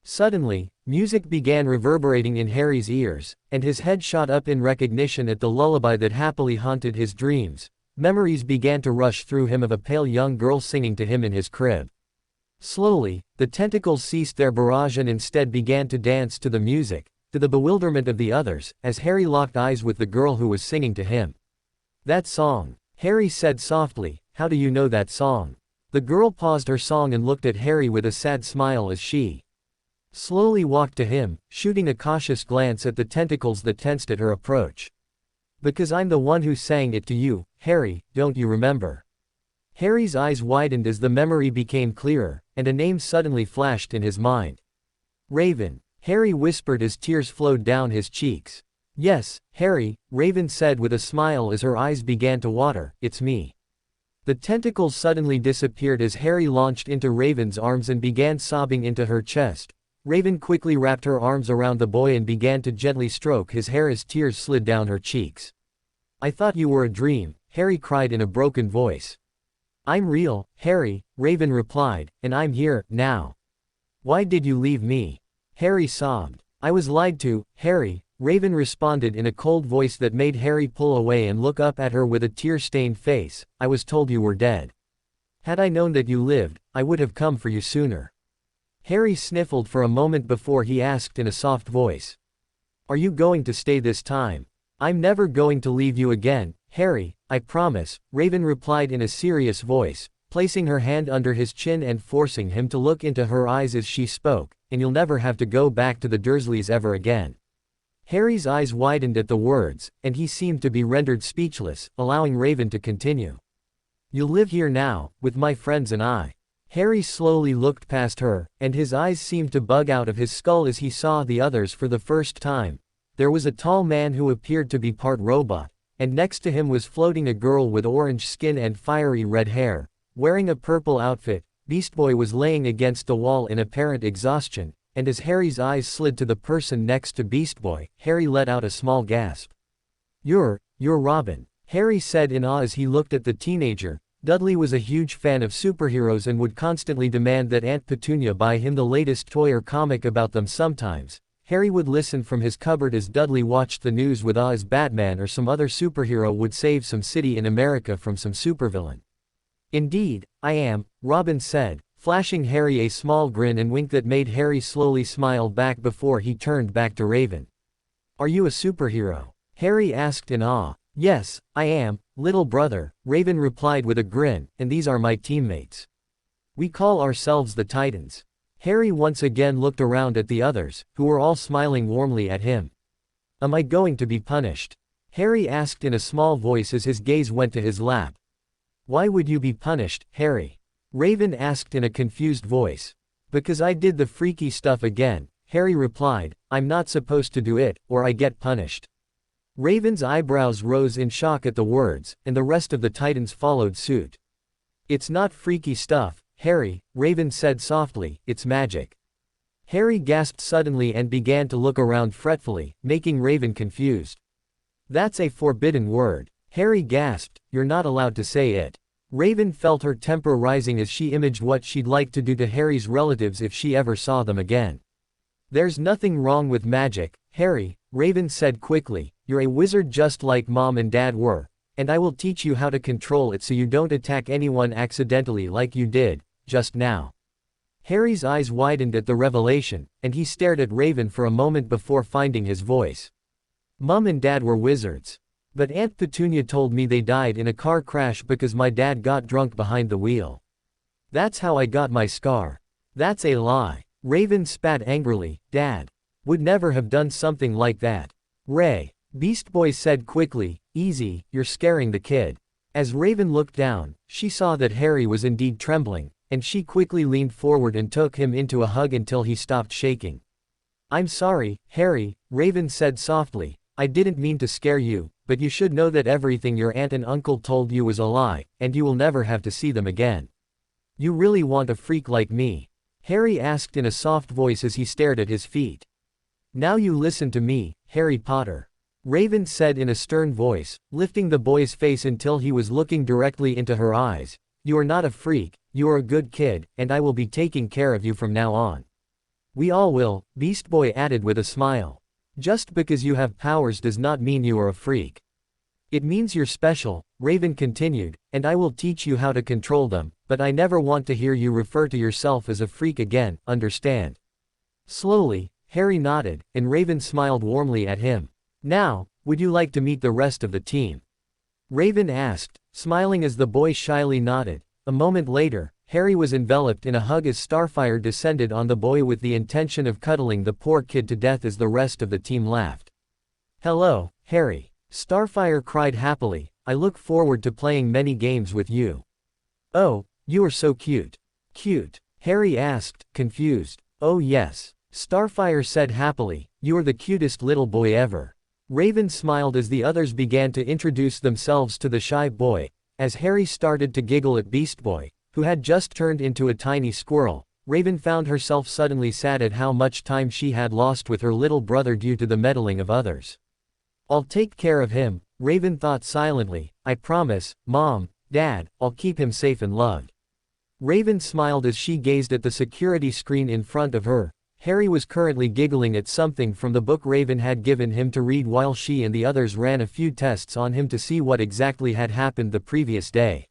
Suddenly, music began reverberating in Harry's ears, and his head shot up in recognition at the lullaby that happily haunted his dreams. Memories began to rush through him of a pale young girl singing to him in his crib. Slowly, the tentacles ceased their barrage and instead began to dance to the music, to the bewilderment of the others, as Harry locked eyes with the girl who was singing to him. "That song," Harry said softly, "how do you know that song?" The girl paused her song and looked at Harry with a sad smile as she slowly walked to him, shooting a cautious glance at the tentacles that tensed at her approach. "Because I'm the one who sang it to you, Harry, don't you remember?" Harry's eyes widened as the memory became clearer, and a name suddenly flashed in his mind. "Raven," Harry whispered as tears flowed down his cheeks. "Yes, Harry," Raven said with a smile as her eyes began to water, "it's me." The tentacles suddenly disappeared as Harry launched into Raven's arms and began sobbing into her chest. Raven quickly wrapped her arms around the boy and began to gently stroke his hair as tears slid down her cheeks. "I thought you were a dream," Harry cried in a broken voice. "I'm real, Harry," Raven replied, "and I'm here, now." "Why did you leave me?" Harry sobbed. "I was lied to, Harry," Raven responded in a cold voice that made Harry pull away and look up at her with a tear-stained face. "I was told you were dead. Had I known that you lived, I would have come for you sooner." Harry sniffled for a moment before he asked in a soft voice. "Are you going to stay this time?" "I'm never going to leave you again, Harry, I promise," Raven replied in a serious voice, placing her hand under his chin and forcing him to look into her eyes as she spoke, "and you'll never have to go back to the Dursleys ever again." Harry's eyes widened at the words, and he seemed to be rendered speechless, allowing Raven to continue. "You'll live here now, with my friends and I." Harry slowly looked past her, and his eyes seemed to bug out of his skull as he saw the others for the first time. There was a tall man who appeared to be part robot, and next to him was floating a girl with orange skin and fiery red hair. Wearing a purple outfit, Beast Boy was laying against the wall in apparent exhaustion, and as Harry's eyes slid to the person next to Beast Boy, Harry let out a small gasp. You're Robin," Harry said in awe as he looked at the teenager. Dudley was a huge fan of superheroes and would constantly demand that Aunt Petunia buy him the latest toy or comic about them. Sometimes, Harry would listen from his cupboard as Dudley watched the news with awe as Batman or some other superhero would save some city in America from some supervillain. "Indeed, I am," Robin said, flashing Harry a small grin and wink that made Harry slowly smile back before he turned back to Raven. "Are you a superhero?" Harry asked in awe. "Yes, I am, little brother," Raven replied with a grin, "and these are my teammates. We call ourselves the Titans." Harry once again looked around at the others, who were all smiling warmly at him. "Am I going to be punished?" Harry asked in a small voice as his gaze went to his lap. "Why would you be punished, Harry?" Raven asked in a confused voice. "Because I did the freaky stuff again," Harry replied. "I'm not supposed to do it, or I get punished." Raven's eyebrows rose in shock at the words, and the rest of the Titans followed suit. "It's not freaky stuff, Harry," Raven said softly, "it's magic." Harry gasped suddenly and began to look around fretfully, making Raven confused. "That's a forbidden word," Harry gasped, "you're not allowed to say it." Raven felt her temper rising as she imagined what she'd like to do to Harry's relatives if she ever saw them again. "There's nothing wrong with magic, Harry," Raven said quickly. "You're a wizard just like Mom and Dad were, and I will teach you how to control it so you don't attack anyone accidentally like you did, just now." Harry's eyes widened at the revelation, and he stared at Raven for a moment before finding his voice. "Mom and Dad were wizards. But Aunt Petunia told me they died in a car crash because my dad got drunk behind the wheel. That's how I got my scar." "That's a lie." Raven spat angrily. "Dad would never have done something like that." "Ray," Beast Boy said quickly, "easy, you're scaring the kid." As Raven looked down, she saw that Harry was indeed trembling, and she quickly leaned forward and took him into a hug until he stopped shaking. "I'm sorry, Harry," Raven said softly. "I didn't mean to scare you, but you should know that everything your aunt and uncle told you was a lie, and you will never have to see them again." "You really want a freak like me?" Harry asked in a soft voice as he stared at his feet. "Now you listen to me, Harry Potter. Raven said in a stern voice, lifting the boy's face until he was looking directly into her eyes. You are not a freak, you are a good kid, and I will be taking care of you from now on. We all will, Beast Boy added with a smile. Just because you have powers does not mean you are a freak. It means you're special, Raven continued, and I will teach you how to control them, but I never want to hear you refer to yourself as a freak again, understand? Slowly, Harry nodded, and Raven smiled warmly at him. Now, would you like to meet the rest of the team? Raven asked, smiling as the boy shyly nodded. A moment later, Harry was enveloped in a hug as Starfire descended on the boy with the intention of cuddling the poor kid to death as the rest of the team laughed. Hello, Harry. Starfire cried happily, I look forward to playing many games with you. Oh, you are so cute. Cute? Harry asked, confused. Oh yes. Starfire said happily, you are the cutest little boy ever. Raven smiled as the others began to introduce themselves to the shy boy. As Harry started to giggle at Beast Boy, who had just turned into a tiny squirrel, Raven found herself suddenly sad at how much time she had lost with her little brother due to the meddling of others. I'll take care of him, Raven thought silently, I promise, Mom, Dad, I'll keep him safe and loved. Raven smiled as she gazed at the security screen in front of her. Harry was currently giggling at something from the book Raven had given him to read while she and the others ran a few tests on him to see what exactly had happened the previous day.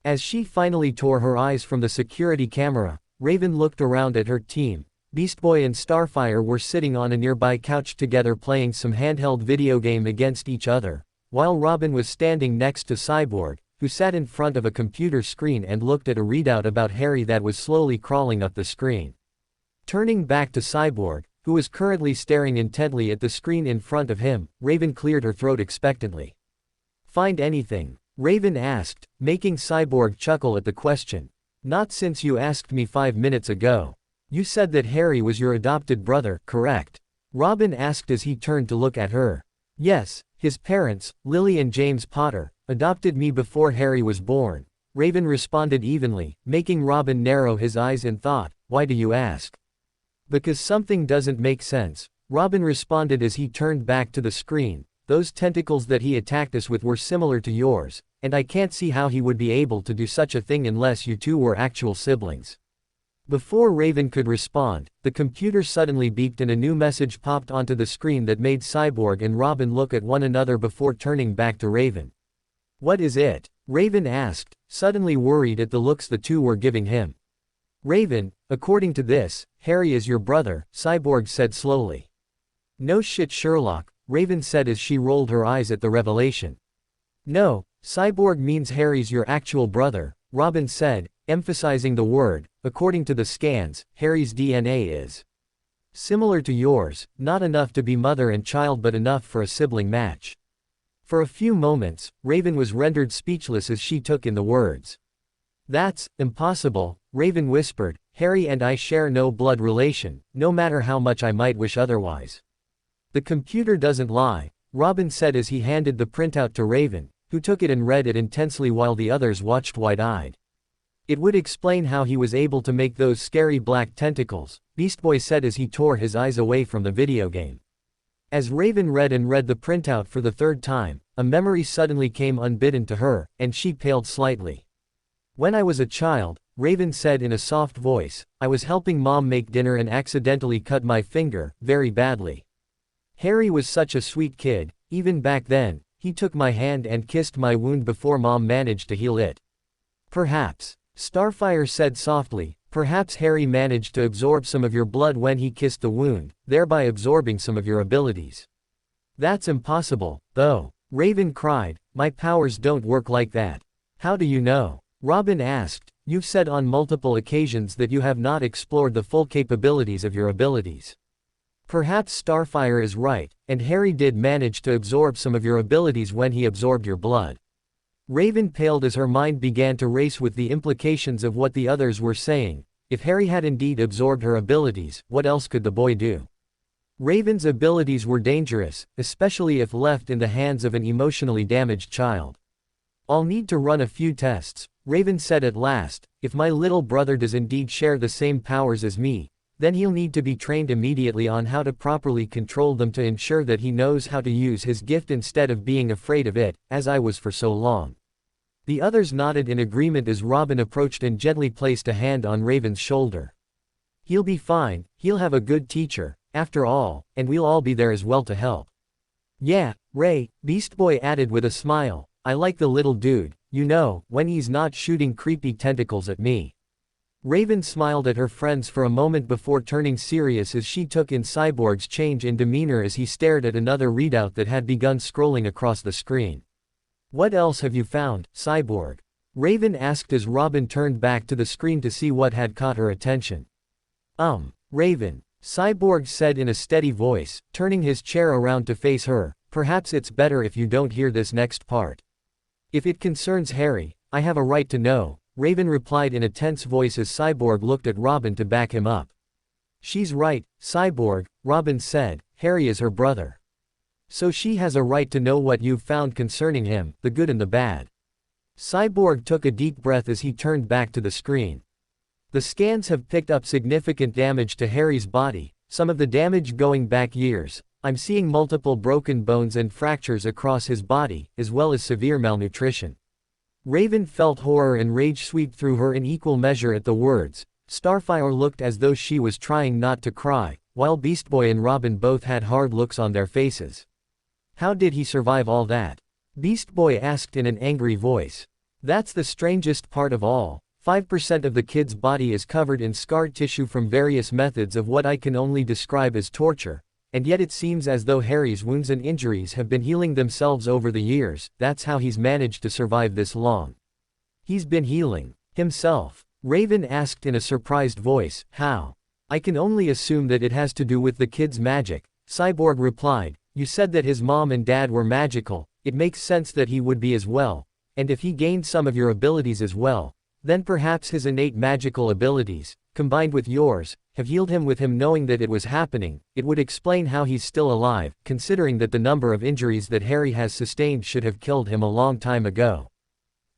As she finally tore her eyes from the security camera, Raven looked around at her team. Beast Boy and Starfire were sitting on a nearby couch together playing some handheld video game against each other, while Robin was standing next to Cyborg, who sat in front of a computer screen and looked at a readout about Harry that was slowly crawling up the screen. Turning back to Cyborg, who was currently staring intently at the screen in front of him, Raven cleared her throat expectantly. Find anything? Raven asked, making Cyborg chuckle at the question. Not since you asked me 5 minutes ago. You said that Harry was your adopted brother, correct? Robin asked as he turned to look at her. Yes, his parents, Lily and James Potter, adopted me before Harry was born, Raven responded evenly, making Robin narrow his eyes in thought. Why do you ask? Because something doesn't make sense, Robin responded as he turned back to the screen. Those tentacles that he attacked us with were similar to yours, and I can't see how he would be able to do such a thing unless you two were actual siblings. Before Raven could respond, the computer suddenly beeped and a new message popped onto the screen that made Cyborg and Robin look at one another before turning back to Raven. What is it? Raven asked, suddenly worried at the looks the two were giving him. Raven, according to this, Harry is your brother, Cyborg said slowly. No shit, Sherlock, Raven said as she rolled her eyes at the revelation. No, Cyborg means Harry's your actual brother, Robin said, emphasizing the word. According to the scans, Harry's DNA is similar to yours, not enough to be mother and child but enough for a sibling match. For a few moments, Raven was rendered speechless as she took in the words. That's impossible, Raven whispered. Harry and I share no blood relation, no matter how much I might wish otherwise. The computer doesn't lie, Robin said as he handed the printout to Raven, who took it and read it intensely while the others watched wide-eyed. It would explain how he was able to make those scary black tentacles, Beast Boy said as he tore his eyes away from the video game. As Raven read the printout for the third time, a memory suddenly came unbidden to her, and she paled slightly. When I was a child, Raven said in a soft voice, I was helping Mom make dinner and accidentally cut my finger, very badly. Harry was such a sweet kid, even back then, he took my hand and kissed my wound before Mom managed to heal it. Perhaps, Starfire said softly, perhaps Harry managed to absorb some of your blood when he kissed the wound, thereby absorbing some of your abilities. That's impossible, though, Raven cried, my powers don't work like that. How do you know? Robin asked, you've said on multiple occasions that you have not explored the full capabilities of your abilities. Perhaps Starfire is right, and Harry did manage to absorb some of your abilities when he absorbed your blood. Raven paled as her mind began to race with the implications of what the others were saying. If Harry had indeed absorbed her abilities, what else could the boy do? Raven's abilities were dangerous, especially if left in the hands of an emotionally damaged child. I'll need to run a few tests, Raven said at last. If my little brother does indeed share the same powers as me, Then he'll need to be trained immediately on how to properly control them to ensure that he knows how to use his gift instead of being afraid of it, as I was for so long." The others nodded in agreement as Robin approached and gently placed a hand on Raven's shoulder. "He'll be fine, he'll have a good teacher, after all, and we'll all be there as well to help." "Yeah, Ray," Beast Boy added with a smile, "I like the little dude, you know, when he's not shooting creepy tentacles at me." Raven smiled at her friends for a moment before turning serious as she took in Cyborg's change in demeanor as he stared at another readout that had begun scrolling across the screen. "What else have you found, Cyborg?" Raven asked as Robin turned back to the screen to see what had caught her attention. Raven," Cyborg said in a steady voice, turning his chair around to face her, "perhaps it's better if you don't hear this next part." "If it concerns Harry, I have a right to know," Raven replied in a tense voice as Cyborg looked at Robin to back him up. "She's right, Cyborg," Robin said, "Harry is her brother. So she has a right to know what you've found concerning him, the good and the bad." Cyborg took a deep breath as he turned back to the screen. "The scans have picked up significant damage to Harry's body, some of the damage going back years. I'm seeing multiple broken bones and fractures across his body, as well as severe malnutrition." Raven felt horror and rage sweep through her in equal measure at the words. Starfire looked as though she was trying not to cry, while Beast Boy and Robin both had hard looks on their faces. "How did he survive all that?" Beast Boy asked in an angry voice. "That's the strangest part of all. 5% of the kid's body is covered in scar tissue from various methods of what I can only describe as torture, and yet it seems as though Harry's wounds and injuries have been healing themselves over the years. That's how he's managed to survive this long." "He's been healing himself?" Raven asked in a surprised voice. "How?" "I can only assume that it has to do with the kid's magic," Cyborg replied. "You said that his mom and dad were magical, it makes sense that he would be as well, and if he gained some of your abilities as well, then perhaps his innate magical abilities, combined with yours, have healed him with him knowing that it was happening. It would explain how he's still alive, considering that the number of injuries that Harry has sustained should have killed him a long time ago."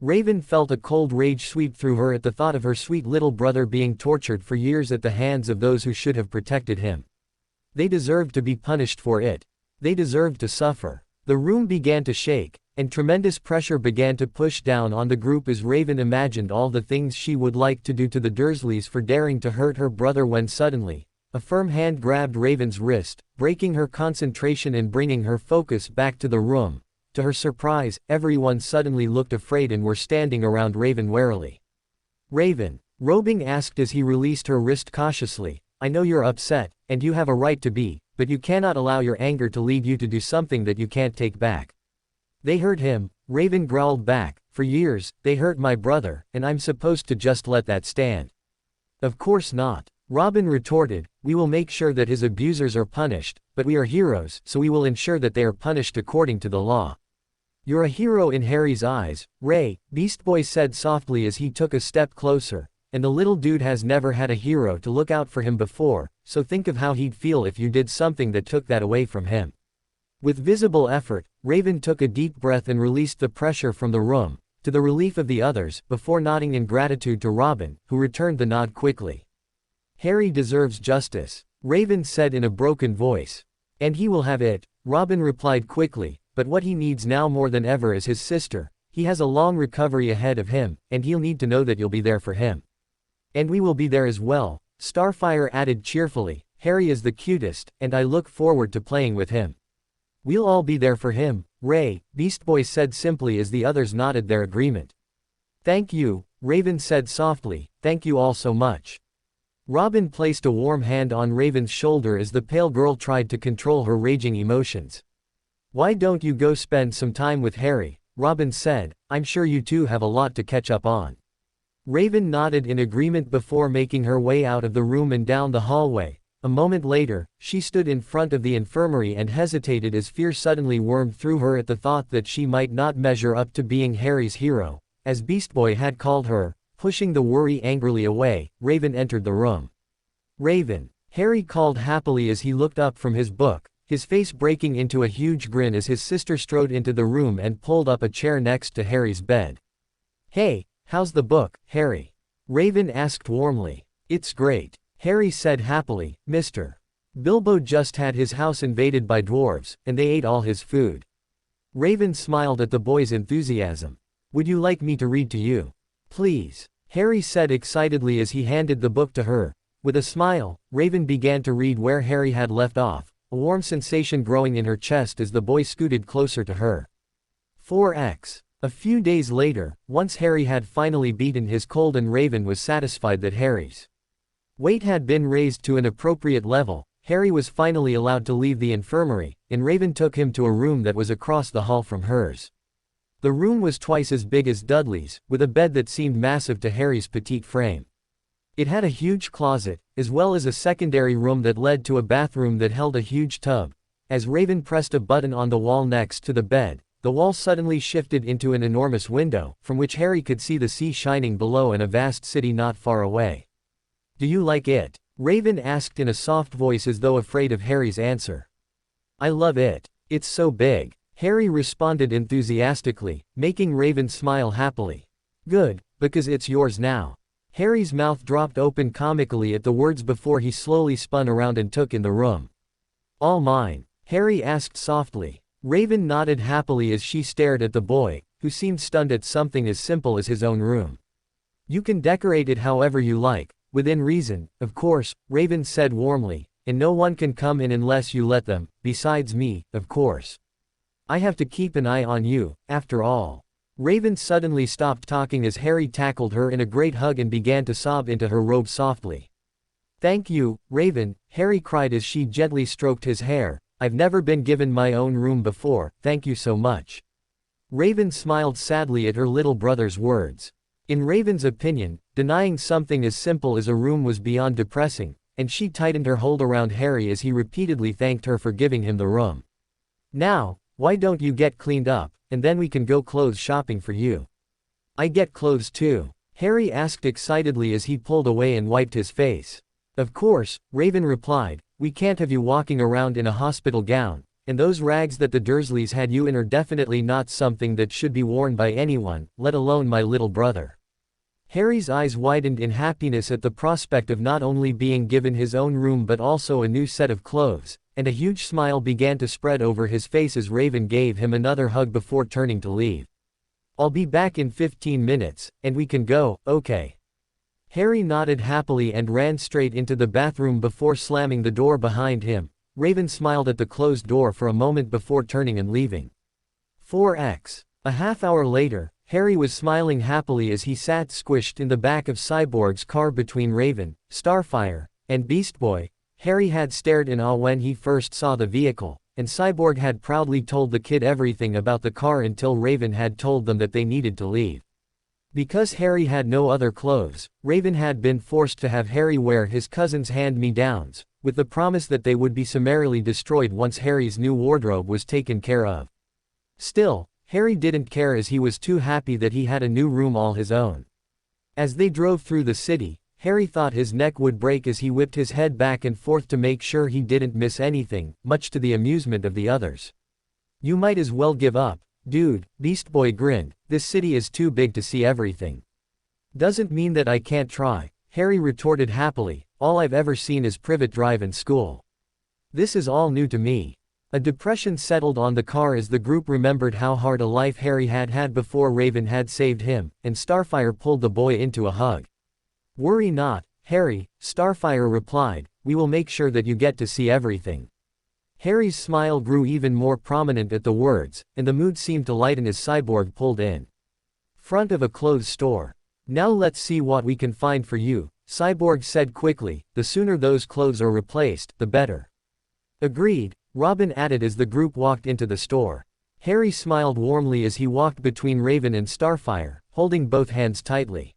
Raven felt a cold rage sweep through her at the thought of her sweet little brother being tortured for years at the hands of those who should have protected him. They deserved to be punished for it. They deserved to suffer. The room began to shake, and tremendous pressure began to push down on the group as Raven imagined all the things she would like to do to the Dursleys for daring to hurt her brother when suddenly, a firm hand grabbed Raven's wrist, breaking her concentration and bringing her focus back to the room. To her surprise, everyone suddenly looked afraid and were standing around Raven warily. "Raven," Robing asked as he released her wrist cautiously, "I know you're upset, and you have a right to be, but you cannot allow your anger to lead you to do something that you can't take back." "They hurt him," Raven growled back. "For years, they hurt my brother, and I'm supposed to just let that stand?" "Of course not," Robin retorted. "We will make sure that his abusers are punished, but we are heroes, so we will ensure that they are punished according to the law." "You're a hero in Harry's eyes, Ray," Beast Boy said softly as he took a step closer, "and the little dude has never had a hero to look out for him before, so think of how he'd feel if you did something that took that away from him." With visible effort, Raven took a deep breath and released the pressure from the room, to the relief of the others, before nodding in gratitude to Robin, who returned the nod quickly. "Harry deserves justice," Raven said in a broken voice. "And he will have it," Robin replied quickly, "but what he needs now more than ever is his sister. He has a long recovery ahead of him, and he'll need to know that you'll be there for him." "And we will be there as well," Starfire added cheerfully. "Harry is the cutest, and I look forward to playing with him." "We'll all be there for him, Ray," Beast Boy said simply as the others nodded their agreement. "Thank you," Raven said softly, "thank you all so much." Robin placed a warm hand on Raven's shoulder as the pale girl tried to control her raging emotions. "Why don't you go spend some time with Harry?" Robin said. "I'm sure you two have a lot to catch up on." Raven nodded in agreement before making her way out of the room and down the hallway. A moment later, she stood in front of the infirmary and hesitated as fear suddenly wormed through her at the thought that she might not measure up to being Harry's hero, as Beast Boy had called her. Pushing the worry angrily away, Raven entered the room. "Raven," Harry called happily as he looked up from his book, his face breaking into a huge grin as his sister strode into the room and pulled up a chair next to Harry's bed. "Hey, how's the book, Harry?" Raven asked warmly. "It's great," Harry said happily, Mr. Bilbo just had his house invaded by dwarves, and they ate all his food. Raven smiled at the boy's enthusiasm. Would you like me to read to you? Please. Harry said excitedly as he handed the book to her. With a smile, Raven began to read where Harry had left off, a warm sensation growing in her chest as the boy scooted closer to her. 4x. A few days later, once Harry had finally beaten his cold and Raven was satisfied that Harry's weight had been raised to an appropriate level, Harry was finally allowed to leave the infirmary, and Raven took him to a room that was across the hall from hers. The room was twice as big as Dudley's, with a bed that seemed massive to Harry's petite frame. It had a huge closet, as well as a secondary room that led to a bathroom that held a huge tub. As Raven pressed a button on the wall next to the bed, the wall suddenly shifted into an enormous window, from which Harry could see the sea shining below and a vast city not far away. Do you like it? Raven asked in a soft voice as though afraid of Harry's answer. I love it. It's so big. Harry responded enthusiastically, making Raven smile happily. Good, because it's yours now. Harry's mouth dropped open comically at the words before he slowly spun around and took in the room. All mine? Harry asked softly. Raven nodded happily as she stared at the boy, who seemed stunned at something as simple as his own room. You can decorate it however you like, within reason, of course, Raven said warmly, and no one can come in unless you let them, besides me, of course. I have to keep an eye on you, after all. Raven suddenly stopped talking as Harry tackled her in a great hug and began to sob into her robe softly. Thank you, Raven, Harry cried as she gently stroked his hair. I've never been given my own room before, thank you so much. Raven smiled sadly at her little brother's words. In Raven's opinion, denying something as simple as a room was beyond depressing, and she tightened her hold around Harry as he repeatedly thanked her for giving him the room. Now, why don't you get cleaned up, and then we can go clothes shopping for you. I get clothes too, Harry asked excitedly as he pulled away and wiped his face. Of course, Raven replied, we can't have you walking around in a hospital gown, and those rags that the Dursleys had you in are definitely not something that should be worn by anyone, let alone my little brother. Harry's eyes widened in happiness at the prospect of not only being given his own room but also a new set of clothes, and a huge smile began to spread over his face as Raven gave him another hug before turning to leave. I'll be back in 15 minutes, and we can go, okay? Harry nodded happily and ran straight into the bathroom before slamming the door behind him. Raven smiled at the closed door for a moment before turning and leaving. 4x. A half hour later, Harry was smiling happily as he sat squished in the back of Cyborg's car between Raven, Starfire, and Beast Boy. Harry had stared in awe when he first saw the vehicle, and Cyborg had proudly told the kid everything about the car until Raven had told them that they needed to leave. Because Harry had no other clothes, Raven had been forced to have Harry wear his cousin's hand-me-downs, with the promise that they would be summarily destroyed once Harry's new wardrobe was taken care of. Still, Harry didn't care as he was too happy that he had a new room all his own. As they drove through the city, Harry thought his neck would break as he whipped his head back and forth to make sure he didn't miss anything, much to the amusement of the others. You might as well give up, dude, Beast Boy grinned, this city is too big to see everything. Doesn't mean that I can't try, Harry retorted happily, all I've ever seen is Privet Drive in school. This is all new to me. A depression settled on the car as the group remembered how hard a life Harry had had before Raven had saved him, and Starfire pulled the boy into a hug. Worry not, Harry, Starfire replied, we will make sure that you get to see everything. Harry's smile grew even more prominent at the words, and the mood seemed to lighten as Cyborg pulled in front of a clothes store. Now let's see what we can find for you, Cyborg said quickly, the sooner those clothes are replaced, the better. Agreed, Robin added as the group walked into the store. Harry smiled warmly as he walked between Raven and Starfire, holding both hands tightly.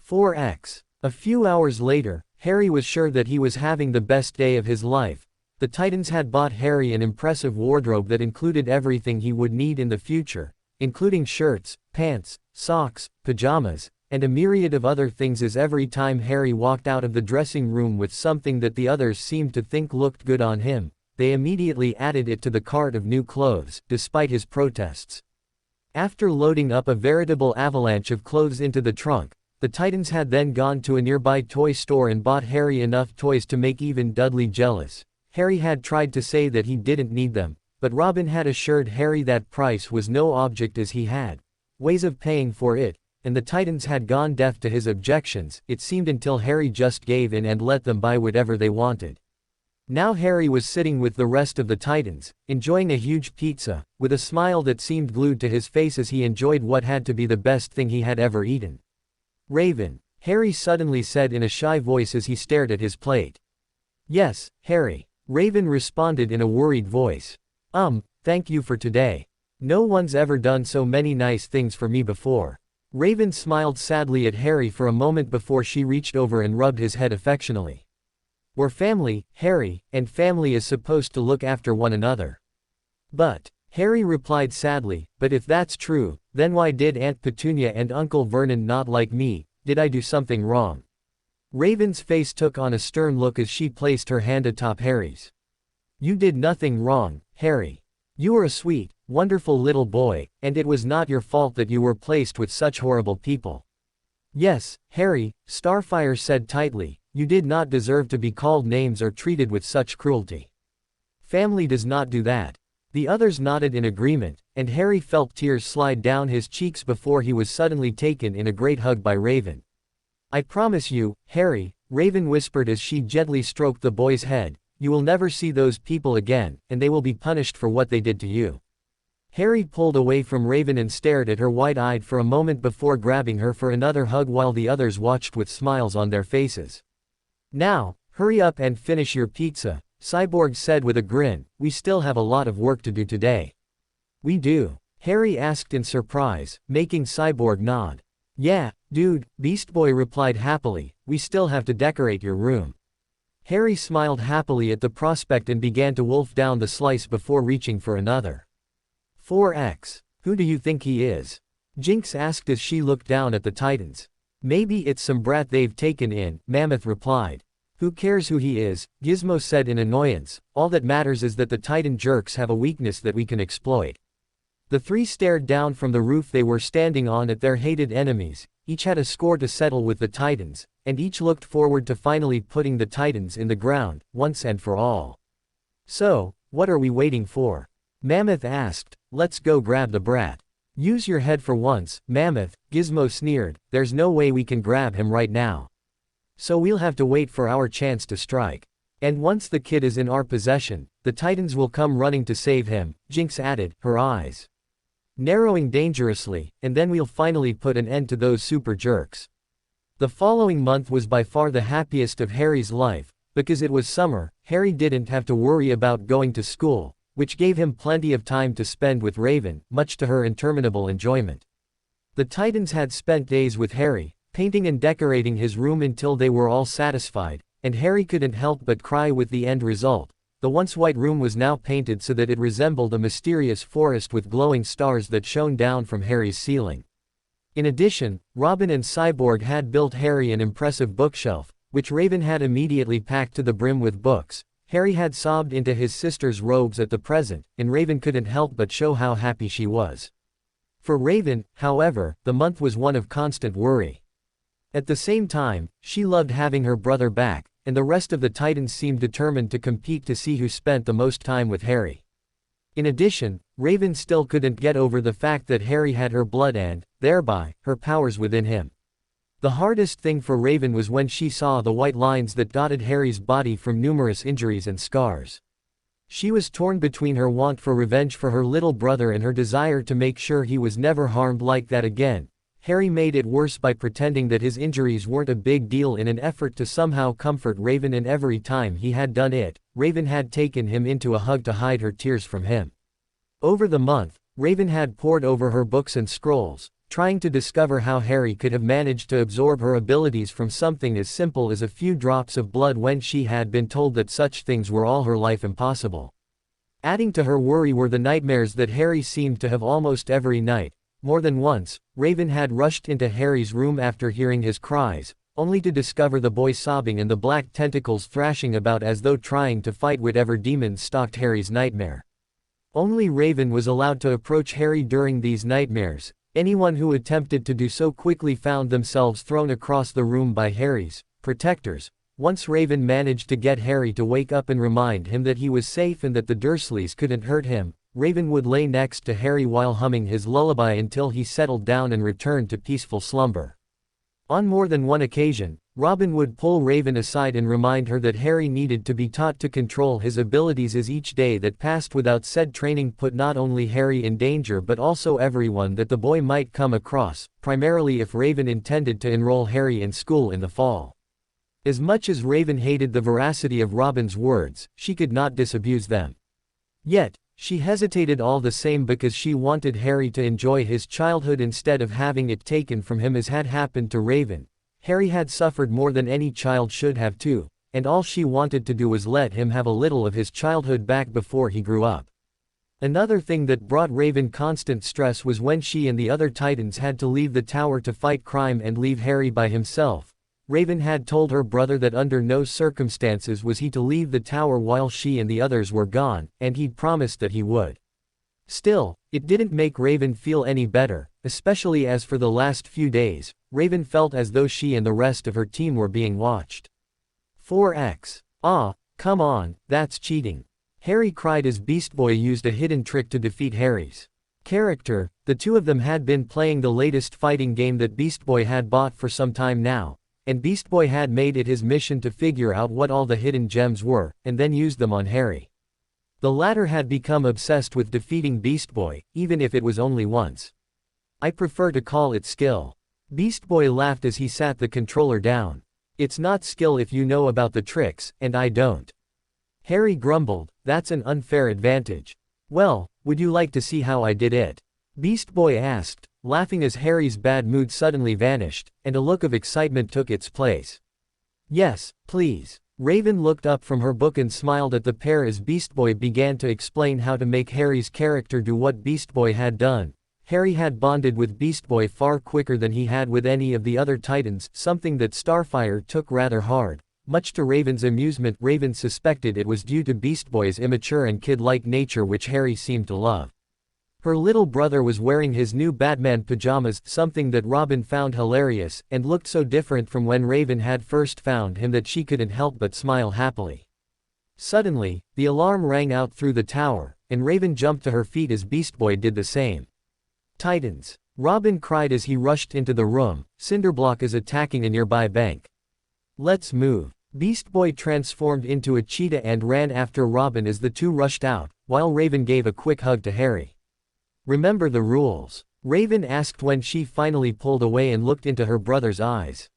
4x. A few hours later, Harry was sure that he was having the best day of his life. The Titans had bought Harry an impressive wardrobe that included everything he would need in the future, including shirts, pants, socks, pajamas, and a myriad of other things as every time Harry walked out of the dressing room with something that the others seemed to think looked good on him, they immediately added it to the cart of new clothes, despite his protests. After loading up a veritable avalanche of clothes into the trunk, The Titans had then gone to a nearby toy store and bought Harry enough toys to make even Dudley jealous. Harry had tried to say that he didn't need them, but Robin had assured Harry that price was no object as he had ways of paying for it, and the Titans had gone deaf to his objections, it seemed, until Harry just gave in and let them buy whatever they wanted. Now Harry was sitting with the rest of the Titans, enjoying a huge pizza, with a smile that seemed glued to his face as he enjoyed what had to be the best thing he had ever eaten. "Raven," Harry suddenly said in a shy voice as he stared at his plate. "Yes, Harry," Raven responded in a worried voice. Thank you for today. No one's ever done so many nice things for me before." Raven smiled sadly at Harry for a moment before she reached over and rubbed his head affectionately. "We're family, Harry, and family is supposed to look after one another." "But," Harry replied sadly, "but if that's true, then why did Aunt Petunia and Uncle Vernon not like me? Did I do something wrong?" Raven's face took on a stern look as she placed her hand atop Harry's. "You did nothing wrong, Harry. You were a sweet, wonderful little boy, and it was not your fault that you were placed with such horrible people." "Yes, Harry," Starfire said tightly, "you did not deserve to be called names or treated with such cruelty. Family does not do that." The others nodded in agreement, and Harry felt tears slide down his cheeks before he was suddenly taken in a great hug by Raven. "I promise you, Harry," Raven whispered as she gently stroked the boy's head, "you will never see those people again, and they will be punished for what they did to you." Harry pulled away from Raven and stared at her wide-eyed for a moment before grabbing her for another hug while the others watched with smiles on their faces. "Now, hurry up and finish your pizza," Cyborg said with a grin, "we still have a lot of work to do today." "We do?" Harry asked in surprise, making Cyborg nod. "Yeah, dude," Beast Boy replied happily, "we still have to decorate your room." Harry smiled happily at the prospect and began to wolf down the slice before reaching for another. 4x. Who do you think he is? Jinx asked as she looked down at the Titans. "Maybe it's some brat they've taken in," Mammoth replied. "Who cares who he is?" Gizmo said in annoyance, "all that matters is that the Titan jerks have a weakness that we can exploit." The three stared down from the roof they were standing on at their hated enemies, each had a score to settle with the Titans, and each looked forward to finally putting the Titans in the ground, once and for all. "So, what are we waiting for?" Mammoth asked. "Let's go grab the brat." "Use your head for once, Mammoth," Gizmo sneered, "there's no way we can grab him right now. So we'll have to wait for our chance to strike. And once the kid is in our possession, the Titans will come running to save him," Jinx added, her eyes narrowing dangerously, "and then we'll finally put an end to those super jerks." The following month was by far the happiest of Harry's life, because it was summer. Harry didn't have to worry about going to school, which gave him plenty of time to spend with Raven, much to her interminable enjoyment. The Titans had spent days with Harry, painting and decorating his room until they were all satisfied, and Harry couldn't help but cry with the end result. The once white room was now painted so that it resembled a mysterious forest with glowing stars that shone down from Harry's ceiling. In addition, Robin and Cyborg had built Harry an impressive bookshelf, which Raven had immediately packed to the brim with books. Harry had sobbed into his sister's robes at the present, and Raven couldn't help but show how happy she was. For Raven, however, the month was one of constant worry. At the same time, she loved having her brother back, and the rest of the Titans seemed determined to compete to see who spent the most time with Harry. In addition, Raven still couldn't get over the fact that Harry had her blood and, thereby, her powers within him. The hardest thing for Raven was when she saw the white lines that dotted Harry's body from numerous injuries and scars. She was torn between her want for revenge for her little brother and her desire to make sure he was never harmed like that again. Harry made it worse by pretending that his injuries weren't a big deal in an effort to somehow comfort Raven, and every time he had done it, Raven had taken him into a hug to hide her tears from him. Over the month, Raven had pored over her books and scrolls, trying to discover how Harry could have managed to absorb her abilities from something as simple as a few drops of blood when she had been told that such things were all her life impossible. Adding to her worry were the nightmares that Harry seemed to have almost every night. More than once, Raven had rushed into Harry's room after hearing his cries, only to discover the boy sobbing and the black tentacles thrashing about as though trying to fight whatever demons stalked Harry's nightmare. Only Raven was allowed to approach Harry during these nightmares, Anyone who attempted to do so quickly found themselves thrown across the room by Harry's protectors. Once Raven managed to get Harry to wake up and remind him that he was safe and that the Dursleys couldn't hurt him, Raven would lay next to Harry while humming his lullaby until he settled down and returned to peaceful slumber. On more than one occasion, Robin would pull Raven aside and remind her that Harry needed to be taught to control his abilities, as each day that passed without said training put not only Harry in danger but also everyone that the boy might come across, primarily if Raven intended to enroll Harry in school in the fall. As much as Raven hated the veracity of Robin's words, she could not disabuse them. Yet, she hesitated all the same because she wanted Harry to enjoy his childhood instead of having it taken from him as had happened to Raven. Harry had suffered more than any child should have too, and all she wanted to do was let him have a little of his childhood back before he grew up. Another thing that brought Raven constant stress was when she and the other Titans had to leave the tower to fight crime and leave Harry by himself. Raven had told her brother that under no circumstances was he to leave the tower while she and the others were gone, and he'd promised that he would. Still, it didn't make Raven feel any better, especially as for the last few days, Raven felt as though she and the rest of her team were being watched. 4x. Ah, come on, that's cheating. Harry cried as Beast Boy used a hidden trick to defeat Harry's character. The two of them had been playing the latest fighting game that Beast Boy had bought for some time now, and Beast Boy had made it his mission to figure out what all the hidden gems were, and then use them on Harry. The latter had become obsessed with defeating Beast Boy, even if it was only once. I prefer to call it skill. Beast Boy laughed as he sat the controller down. It's not skill if you know about the tricks, and I don't. Harry grumbled, that's an unfair advantage. Well, would you like to see how I did it? Beast Boy asked, laughing as Harry's bad mood suddenly vanished, and a look of excitement took its place. Yes, please. Raven looked up from her book and smiled at the pair as Beast Boy began to explain how to make Harry's character do what Beast Boy had done. Harry had bonded with Beast Boy far quicker than he had with any of the other Titans, something that Starfire took rather hard. Much to Raven's amusement, Raven suspected it was due to Beast Boy's immature and kid-like nature, which Harry seemed to love. Her little brother was wearing his new Batman pajamas, something that Robin found hilarious, and looked so different from when Raven had first found him that she couldn't help but smile happily. Suddenly, the alarm rang out through the tower, and Raven jumped to her feet as Beast Boy did the same. Titans! Robin cried as he rushed into the room. Cinderblock is attacking a nearby bank. Let's move. Beast Boy transformed into a cheetah and ran after Robin as the two rushed out, while Raven gave a quick hug to Harry. Remember the rules? Raven asked when she finally pulled away and looked into her brother's eyes.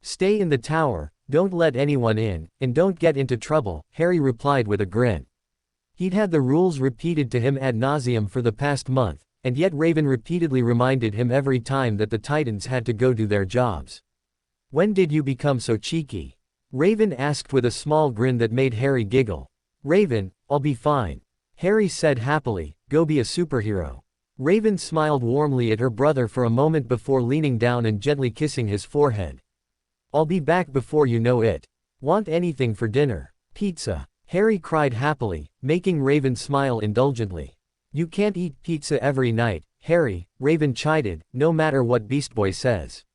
Stay in the tower, don't let anyone in, and don't get into trouble, Harry replied with a grin. He'd had the rules repeated to him ad nauseum for the past month, and yet Raven repeatedly reminded him every time that the Titans had to go do their jobs. When did you become so cheeky? Raven asked with a small grin that made Harry giggle. Raven, I'll be fine. Harry said happily, go be a superhero. Raven smiled warmly at her brother for a moment before leaning down and gently kissing his forehead. I'll be back before you know it. Want anything for dinner? Pizza. Harry cried happily, making Raven smile indulgently. You can't eat pizza every night, Harry, Raven chided, no matter what Beast Boy says.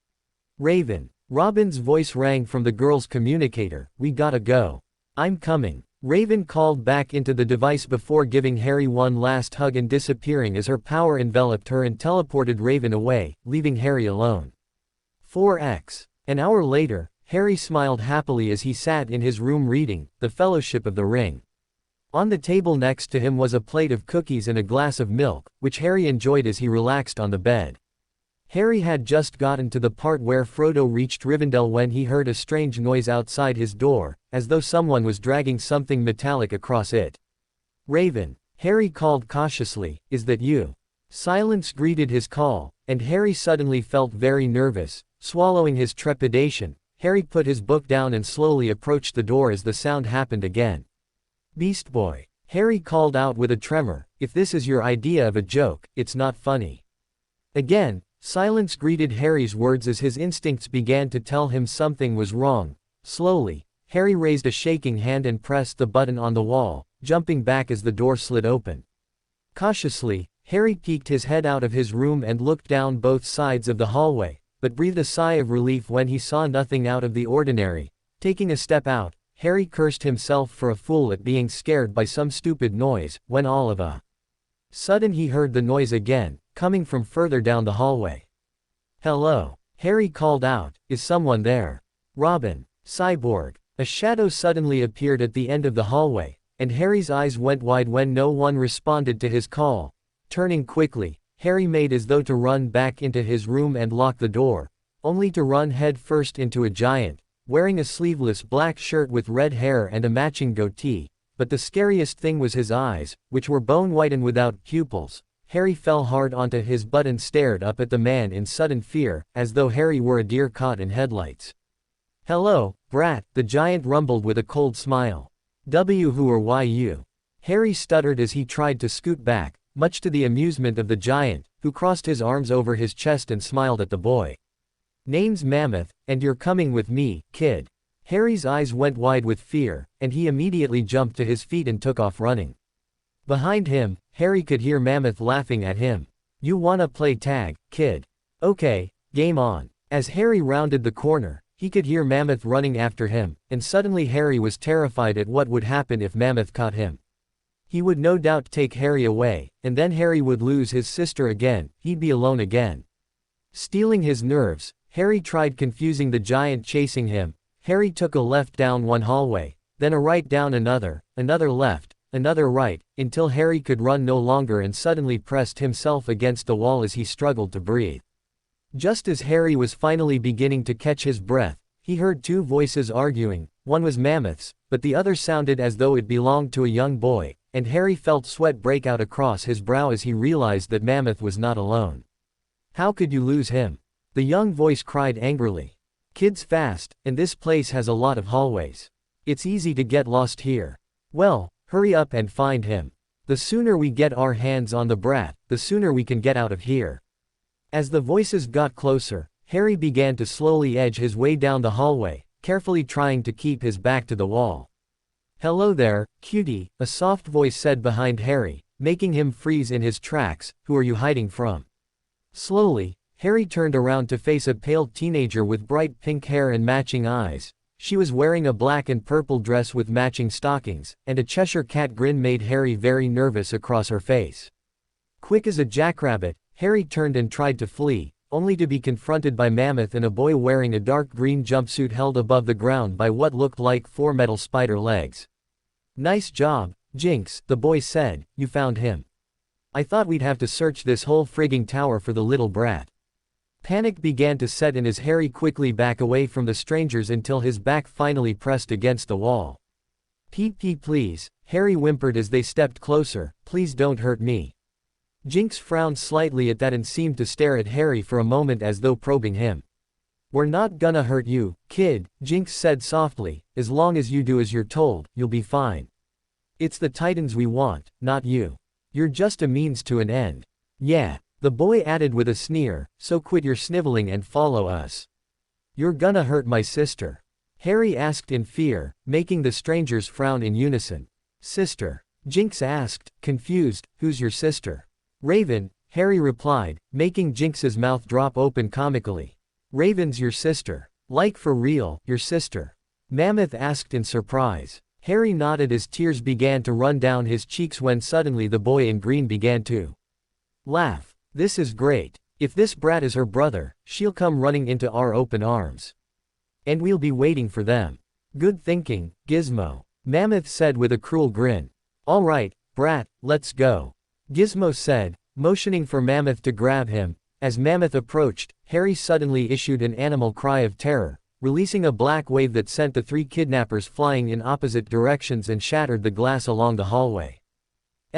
Raven. Robin's voice rang from the girl's communicator, we gotta go. I'm coming. Raven called back into the device before giving Harry one last hug and disappearing as her power enveloped her and teleported Raven away, leaving Harry alone. 4x. An hour later, Harry smiled happily as he sat in his room reading The Fellowship of the Ring. On the table next to him was a plate of cookies and a glass of milk, which Harry enjoyed as he relaxed on the bed. Harry had just gotten to the part where Frodo reached Rivendell when he heard a strange noise outside his door, as though someone was dragging something metallic across it. Raven. Harry called cautiously, is that you? Silence greeted his call, and Harry suddenly felt very nervous. Swallowing his trepidation, Harry put his book down and slowly approached the door as the sound happened again. Beast Boy. Harry called out with a tremor, if this is your idea of a joke, it's not funny. Again, silence greeted Harry's words as his instincts began to tell him something was wrong. Slowly, Harry raised a shaking hand and pressed the button on the wall, jumping back as the door slid open. Cautiously, Harry peeked his head out of his room and looked down both sides of the hallway, but breathed a sigh of relief when he saw nothing out of the ordinary. Taking a step out, Harry cursed himself for a fool at being scared by some stupid noise, when all of a sudden he heard the noise again, coming from further down the hallway. "Hello," Harry called out, "is someone there?" "Robin, Cyborg." A shadow suddenly appeared at the end of the hallway, and Harry's eyes went wide when no one responded to his call. Turning quickly, Harry made as though to run back into his room and lock the door, only to run head first into a giant, wearing a sleeveless black shirt with red hair and a matching goatee, but the scariest thing was his eyes, which were bone-white and without pupils. Harry fell hard onto his butt and stared up at the man in sudden fear, as though Harry were a deer caught in headlights. "Hello, brat," the giant rumbled with a cold smile. "Who or why you?" Harry stuttered as he tried to scoot back, much to the amusement of the giant, who crossed his arms over his chest and smiled at the boy. "Name's Mammoth, and you're coming with me, kid." Harry's eyes went wide with fear, and he immediately jumped to his feet and took off running. Behind him, Harry could hear Mammoth laughing at him. "You wanna play tag, kid? Okay, game on." As Harry rounded the corner, he could hear Mammoth running after him, and suddenly Harry was terrified at what would happen if Mammoth caught him. He would no doubt take Harry away, and then Harry would lose his sister again, he'd be alone again. Stealing his nerves, Harry tried confusing the giant chasing him. Harry took a left down one hallway, then a right down another left, another right, until Harry could run no longer and suddenly pressed himself against the wall as he struggled to breathe. Just as Harry was finally beginning to catch his breath, he heard two voices arguing. One was Mammoth's, but the other sounded as though it belonged to a young boy, and Harry felt sweat break out across his brow as he realized that Mammoth was not alone. "How could you lose him?" the young voice cried angrily. "Kid's fast, and this place has a lot of hallways. It's easy to get lost here. Well, hurry up and find him. The sooner we get our hands on the brat, the sooner we can get out of here." As the voices got closer, Harry began to slowly edge his way down the hallway, carefully trying to keep his back to the wall. "Hello there, cutie," a soft voice said behind Harry, making him freeze in his tracks. "Who are you hiding from?" Slowly, Harry turned around to face a pale teenager with bright pink hair and matching eyes. She was wearing a black and purple dress with matching stockings, and a Cheshire cat grin made Harry very nervous across her face. Quick as a jackrabbit, Harry turned and tried to flee, only to be confronted by Mammoth and a boy wearing a dark green jumpsuit held above the ground by what looked like 4 metal spider legs. "Nice job, Jinx," the boy said, "you found him. I thought we'd have to search this whole frigging tower for the little brat." Panic began to set in as Harry quickly back away from the strangers until his back finally pressed against the wall. "Pete, please," Harry whimpered as they stepped closer, "please don't hurt me." Jinx frowned slightly at that and seemed to stare at Harry for a moment as though probing him. "We're not gonna hurt you, kid," Jinx said softly, "as long as you do as you're told, you'll be fine. It's the Titans we want, not you. You're just a means to an end." "Yeah," the boy added with a sneer, "so quit your sniveling and follow us." "You're gonna hurt my sister?" Harry asked in fear, making the strangers frown in unison. "Sister?" Jinx asked, confused, "Who's your sister?" "Raven," Harry replied, making Jinx's mouth drop open comically. "Raven's your sister? Like for real, your sister?" Mammoth asked in surprise. Harry nodded as tears began to run down his cheeks when suddenly the boy in green began to laugh. "This is great. If this brat is her brother, she'll come running into our open arms. And we'll be waiting for them." "Good thinking, Gizmo," Mammoth said with a cruel grin. "All right, brat, let's go," Gizmo said, motioning for Mammoth to grab him. As Mammoth approached, Harry suddenly issued an animal cry of terror, releasing a black wave that sent the 3 kidnappers flying in opposite directions and shattered the glass along the hallway.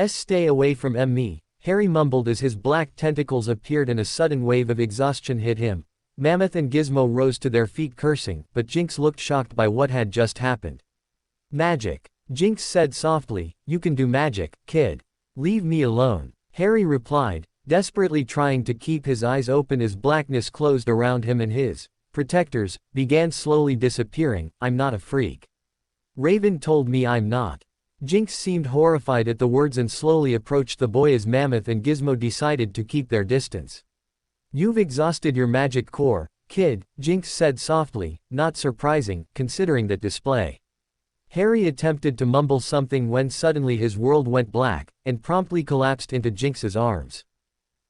"Stay away from me," Harry mumbled as his black tentacles appeared and a sudden wave of exhaustion hit him. Mammoth and Gizmo rose to their feet cursing, but Jinx looked shocked by what had just happened. "Magic," Jinx said softly, "you can do magic, kid. Leave me alone," Harry replied, desperately trying to keep his eyes open as blackness closed around him and his protectors began slowly disappearing. "I'm not a freak. Raven told me I'm not." Jinx seemed horrified at the words and slowly approached the boy as Mammoth and Gizmo decided to keep their distance. "You've exhausted your magic core, kid," Jinx said softly, not surprising, considering that display. Harry attempted to mumble something when suddenly his world went black, and promptly collapsed into Jinx's arms.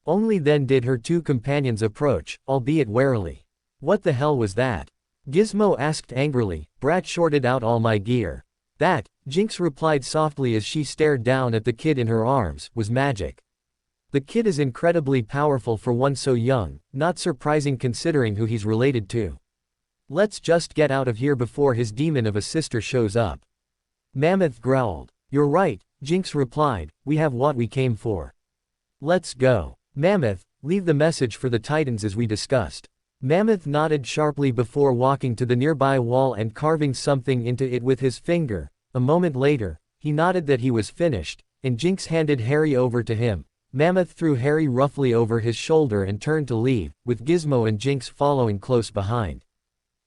Only then did her two companions approach, albeit warily. "What the hell was that?" Gizmo asked angrily. "Brat shorted out all my gear." "That," Jinx replied softly as she stared down at the kid in her arms, "was magic. The kid is incredibly powerful for one so young, not surprising considering who he's related to. Let's just get out of here before his demon of a sister shows up." Mammoth growled. "You're right," Jinx replied, "we have what we came for. Let's go." "Mammoth, leave the message for the Titans as we discussed." Mammoth nodded sharply before walking to the nearby wall and carving something into it with his finger. A moment later, he nodded that he was finished, and Jinx handed Harry over to him. Mammoth threw Harry roughly over his shoulder and turned to leave, with Gizmo and Jinx following close behind.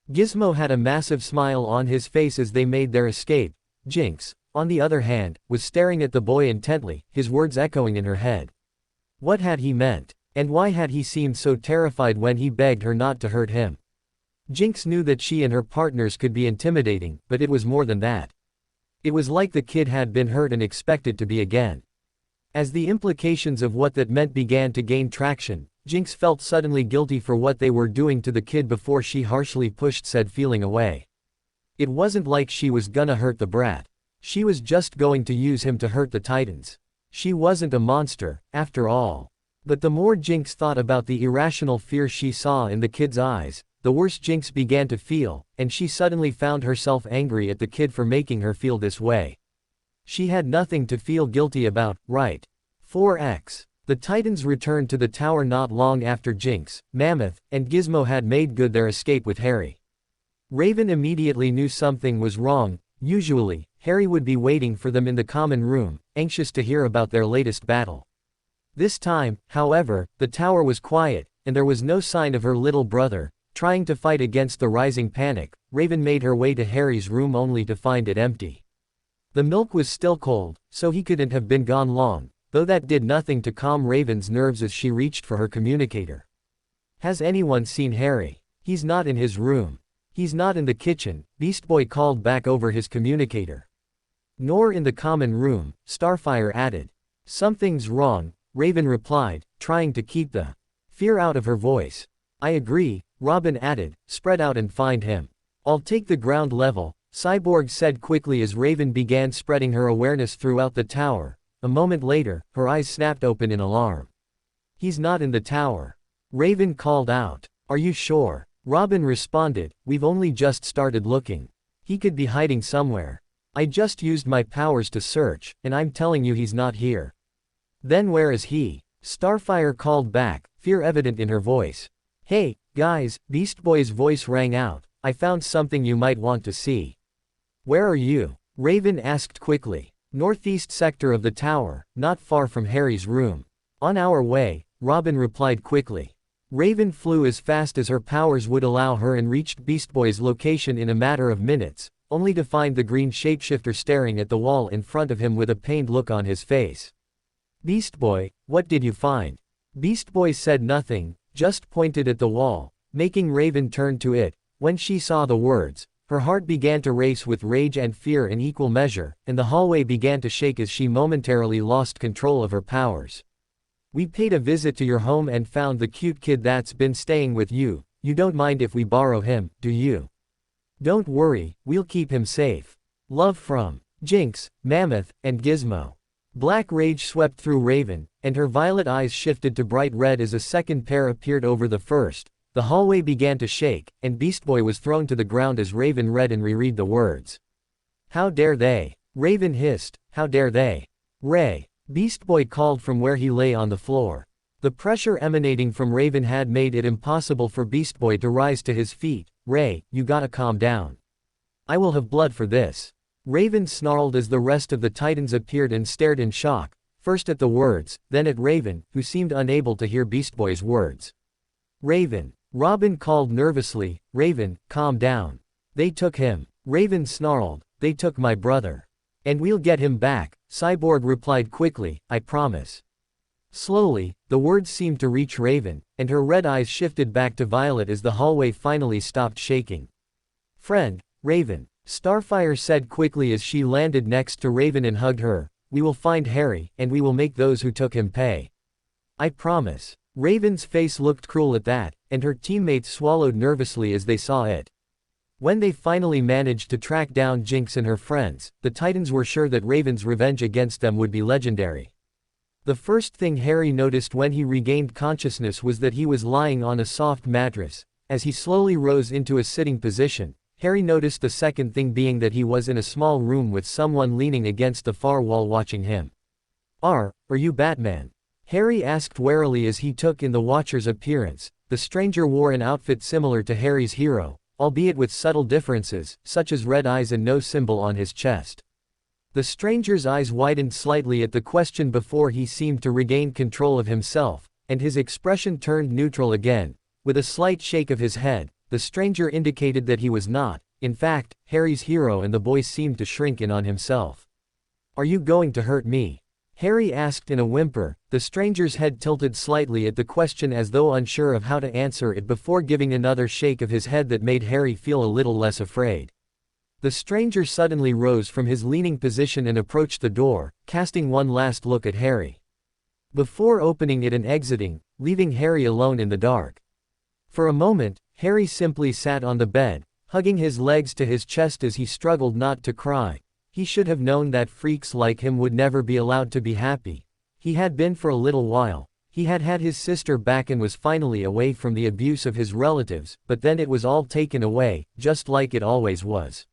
Gizmo had a massive smile on his face as they made their escape. Jinx, on the other hand, was staring at the boy intently, his words echoing in her head. What had he meant? And why had he seemed so terrified when he begged her not to hurt him? Jinx knew that she and her partners could be intimidating, but it was more than that. It was like the kid had been hurt and expected to be again. As the implications of what that meant began to gain traction, Jinx felt suddenly guilty for what they were doing to the kid before she harshly pushed said feeling away. It wasn't like she was gonna hurt the brat. She was just going to use him to hurt the Titans. She wasn't a monster, after all. But the more Jinx thought about the irrational fear she saw in the kid's eyes, the worse Jinx began to feel, and she suddenly found herself angry at the kid for making her feel this way. She had nothing to feel guilty about, right? 4x. The Titans returned to the tower not long after Jinx, Mammoth, and Gizmo had made good their escape with Harry. Raven immediately knew something was wrong. Usually, Harry would be waiting for them in the common room, anxious to hear about their latest battle. This time, however, the tower was quiet, and there was no sign of her little brother. Trying to fight against the rising panic, Raven made her way to Harry's room only to find it empty. The milk was still cold, so he couldn't have been gone long, though that did nothing to calm Raven's nerves as she reached for her communicator. "Has anyone seen Harry? He's not in his room. He's not in the kitchen," Beast Boy called back over his communicator. "Nor in the common room," Starfire added. "Something's wrong," Raven replied, trying to keep the fear out of her voice. "I agree," Robin added, "spread out and find him." "I'll take the ground level," Cyborg said quickly as Raven began spreading her awareness throughout the tower. A moment later, her eyes snapped open in alarm. "He's not in the tower," Raven called out. "Are you sure?" Robin responded, "We've only just started looking. He could be hiding somewhere. I just used my powers to search, and I'm telling you he's not here." "Then where is he?" Starfire called back, fear evident in her voice. "Hey, guys," Beast Boy's voice rang out, "I found something you might want to see." "Where are you?" Raven asked quickly. "Northeast sector of the tower, not far from Harry's room." "On our way," Robin replied quickly. Raven flew as fast as her powers would allow her and reached Beast Boy's location in a matter of minutes, only to find the green shapeshifter staring at the wall in front of him with a pained look on his face. "Beast Boy, what did you find?" Beast Boy said nothing, just pointed at the wall, making Raven turn to it. When she saw the words, her heart began to race with rage and fear in equal measure, and the hallway began to shake as she momentarily lost control of her powers. "We paid a visit to your home and found the cute kid that's been staying with you. You don't mind if we borrow him, do you?" "Don't worry, we'll keep him safe. Love from Jinx, Mammoth, and Gizmo." Black rage swept through Raven, and her violet eyes shifted to bright red as a second pair appeared over the first. The hallway began to shake, and Beast Boy was thrown to the ground as Raven read and reread the words. "How dare they?" Raven hissed, "How dare they?" "Ray!" Beast Boy called from where he lay on the floor. The pressure emanating from Raven had made it impossible for Beast Boy to rise to his feet. "Ray, you gotta calm down. I will have blood for this." Raven snarled as the rest of the Titans appeared and stared in shock, first at the words, then at Raven, who seemed unable to hear Beast Boy's words. "Raven!" Robin called nervously, "Raven, calm down. They took him." Raven snarled, "They took my brother. And we'll get him back, Cyborg replied quickly, I promise. Slowly, the words seemed to reach Raven, and her red eyes shifted back to Violet as the hallway finally stopped shaking. Friend, Raven, Starfire said quickly as she landed next to Raven and hugged her, we will find Harry, and we will make those who took him pay. I promise. Raven's face looked cruel at that, and her teammates swallowed nervously as they saw it. When they finally managed to track down Jinx and her friends, the Titans were sure that Raven's revenge against them would be legendary. The first thing Harry noticed when he regained consciousness was that he was lying on a soft mattress. As he slowly rose into a sitting position, Harry noticed the second thing being that he was in a small room with someone leaning against the far wall watching him. Are you Batman? Harry asked warily as he took in the Watcher's appearance. The stranger wore an outfit similar to Harry's hero, albeit with subtle differences, such as red eyes and no symbol on his chest. The stranger's eyes widened slightly at the question before he seemed to regain control of himself, and his expression turned neutral again. With a slight shake of his head, the stranger indicated that he was not, in fact, Harry's hero, and the boy seemed to shrink in on himself. Are you going to hurt me? Harry asked in a whimper. The stranger's head tilted slightly at the question as though unsure of how to answer it before giving another shake of his head that made Harry feel a little less afraid. The stranger suddenly rose from his leaning position and approached the door, casting one last look at Harry, before opening it and exiting, leaving Harry alone in the dark. For a moment, Harry simply sat on the bed, hugging his legs to his chest as he struggled not to cry. He should have known that freaks like him would never be allowed to be happy. He had been for a little while. He had had his sister back and was finally away from the abuse of his relatives, but then it was all taken away, just like it always was.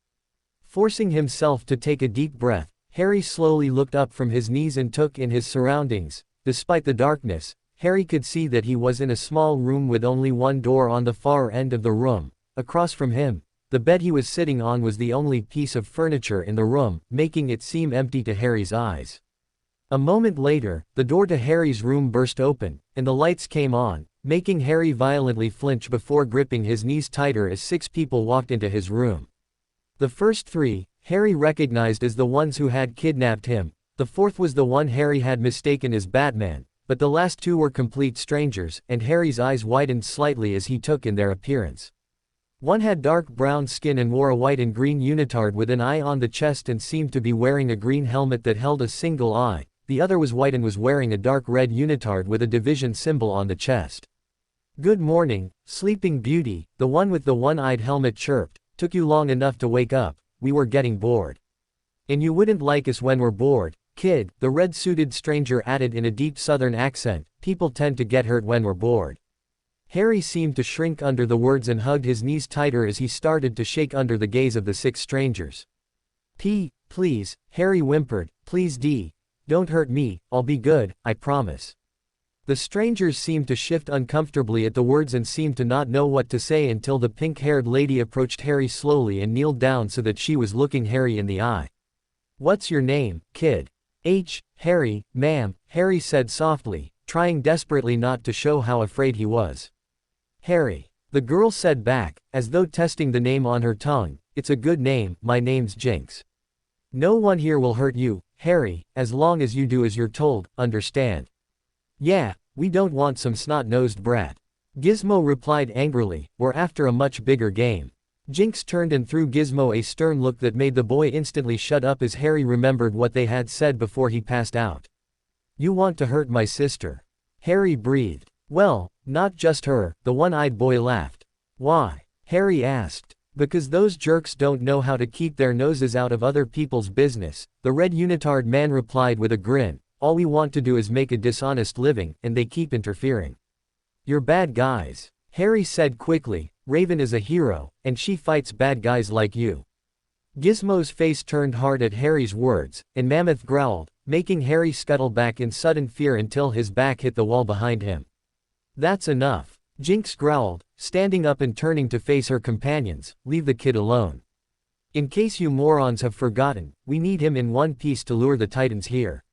Forcing himself to take a deep breath, Harry slowly looked up from his knees and took in his surroundings. Despite the darkness, Harry could see that he was in a small room with only one door on the far end of the room. Across from him, the bed he was sitting on was the only piece of furniture in the room, making it seem empty to Harry's eyes. A moment later, the door to Harry's room burst open, and the lights came on, making Harry violently flinch before gripping his knees tighter as 6 people walked into his room. The first 3, Harry recognized as the ones who had kidnapped him. The fourth was the one Harry had mistaken as Batman, but the last 2 were complete strangers, and Harry's eyes widened slightly as he took in their appearance. One had dark brown skin and wore a white and green unitard with an eye on the chest and seemed to be wearing a green helmet that held a single eye. The other was white and was wearing a dark red unitard with a division symbol on the chest. Good morning, Sleeping Beauty, the one with the one-eyed helmet chirped. Took you long enough to wake up, we were getting bored. And you wouldn't like us when we're bored, kid, the red-suited stranger added in a deep southern accent. People tend to get hurt when we're bored. Harry seemed to shrink under the words and hugged his knees tighter as he started to shake under the gaze of the 6 strangers. Please, Harry whimpered, please don't hurt me, I'll be good, I promise. The strangers seemed to shift uncomfortably at the words and seemed to not know what to say until the pink-haired lady approached Harry slowly and kneeled down so that she was looking Harry in the eye. What's your name, kid? Harry, ma'am, Harry said softly, trying desperately not to show how afraid he was. Harry, the girl said back, as though testing the name on her tongue. It's a good name, my name's Jinx. No one here will hurt you, Harry, as long as you do as you're told, understand? Yeah, we don't want some snot-nosed brat. Gizmo replied angrily, we're after a much bigger game. Jinx turned and threw Gizmo a stern look that made the boy instantly shut up as Harry remembered what they had said before he passed out. You want to hurt my sister? Harry breathed. Well, not just her, the one-eyed boy laughed. Why? Harry asked. Because those jerks don't know how to keep their noses out of other people's business, the red unitard man replied with a grin. All we want to do is make a dishonest living, and they keep interfering. You're bad guys. Harry said quickly, Raven is a hero, and she fights bad guys like you. Gizmo's face turned hard at Harry's words, and Mammoth growled, making Harry scuttle back in sudden fear until his back hit the wall behind him. That's enough. Jinx growled, standing up and turning to face her companions, leave the kid alone. In case you morons have forgotten, we need him in one piece to lure the Titans here.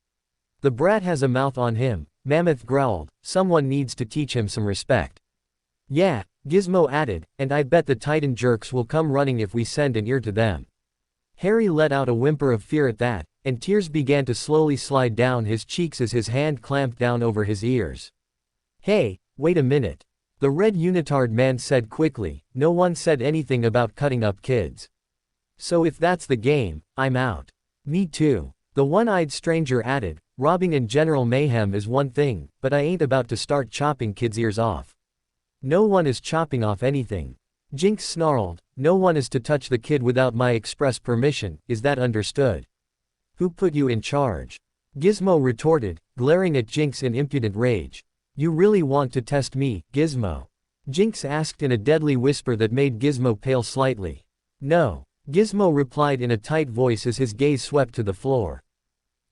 The brat has a mouth on him, Mammoth growled, someone needs to teach him some respect. Yeah, Gizmo added, and I bet the Titan jerks will come running if we send an ear to them. Harry let out a whimper of fear at that, and tears began to slowly slide down his cheeks as his hand clamped down over his ears. "Hey, wait a minute," the red unitard man said quickly. "No one said anything about cutting up kids. So if that's the game, I'm out." "Me too," the one-eyed stranger added. "Robbing and general mayhem is one thing, but I ain't about to start chopping kids' ears off." "No one is chopping off anything," Jinx snarled. "No one is to touch the kid without my express permission, is that understood?" "Who put you in charge?" Gizmo retorted, glaring at Jinx in impudent rage. "You really want to test me, Gizmo?" Jinx asked in a deadly whisper that made Gizmo pale slightly. "No," Gizmo replied in a tight voice as his gaze swept to the floor.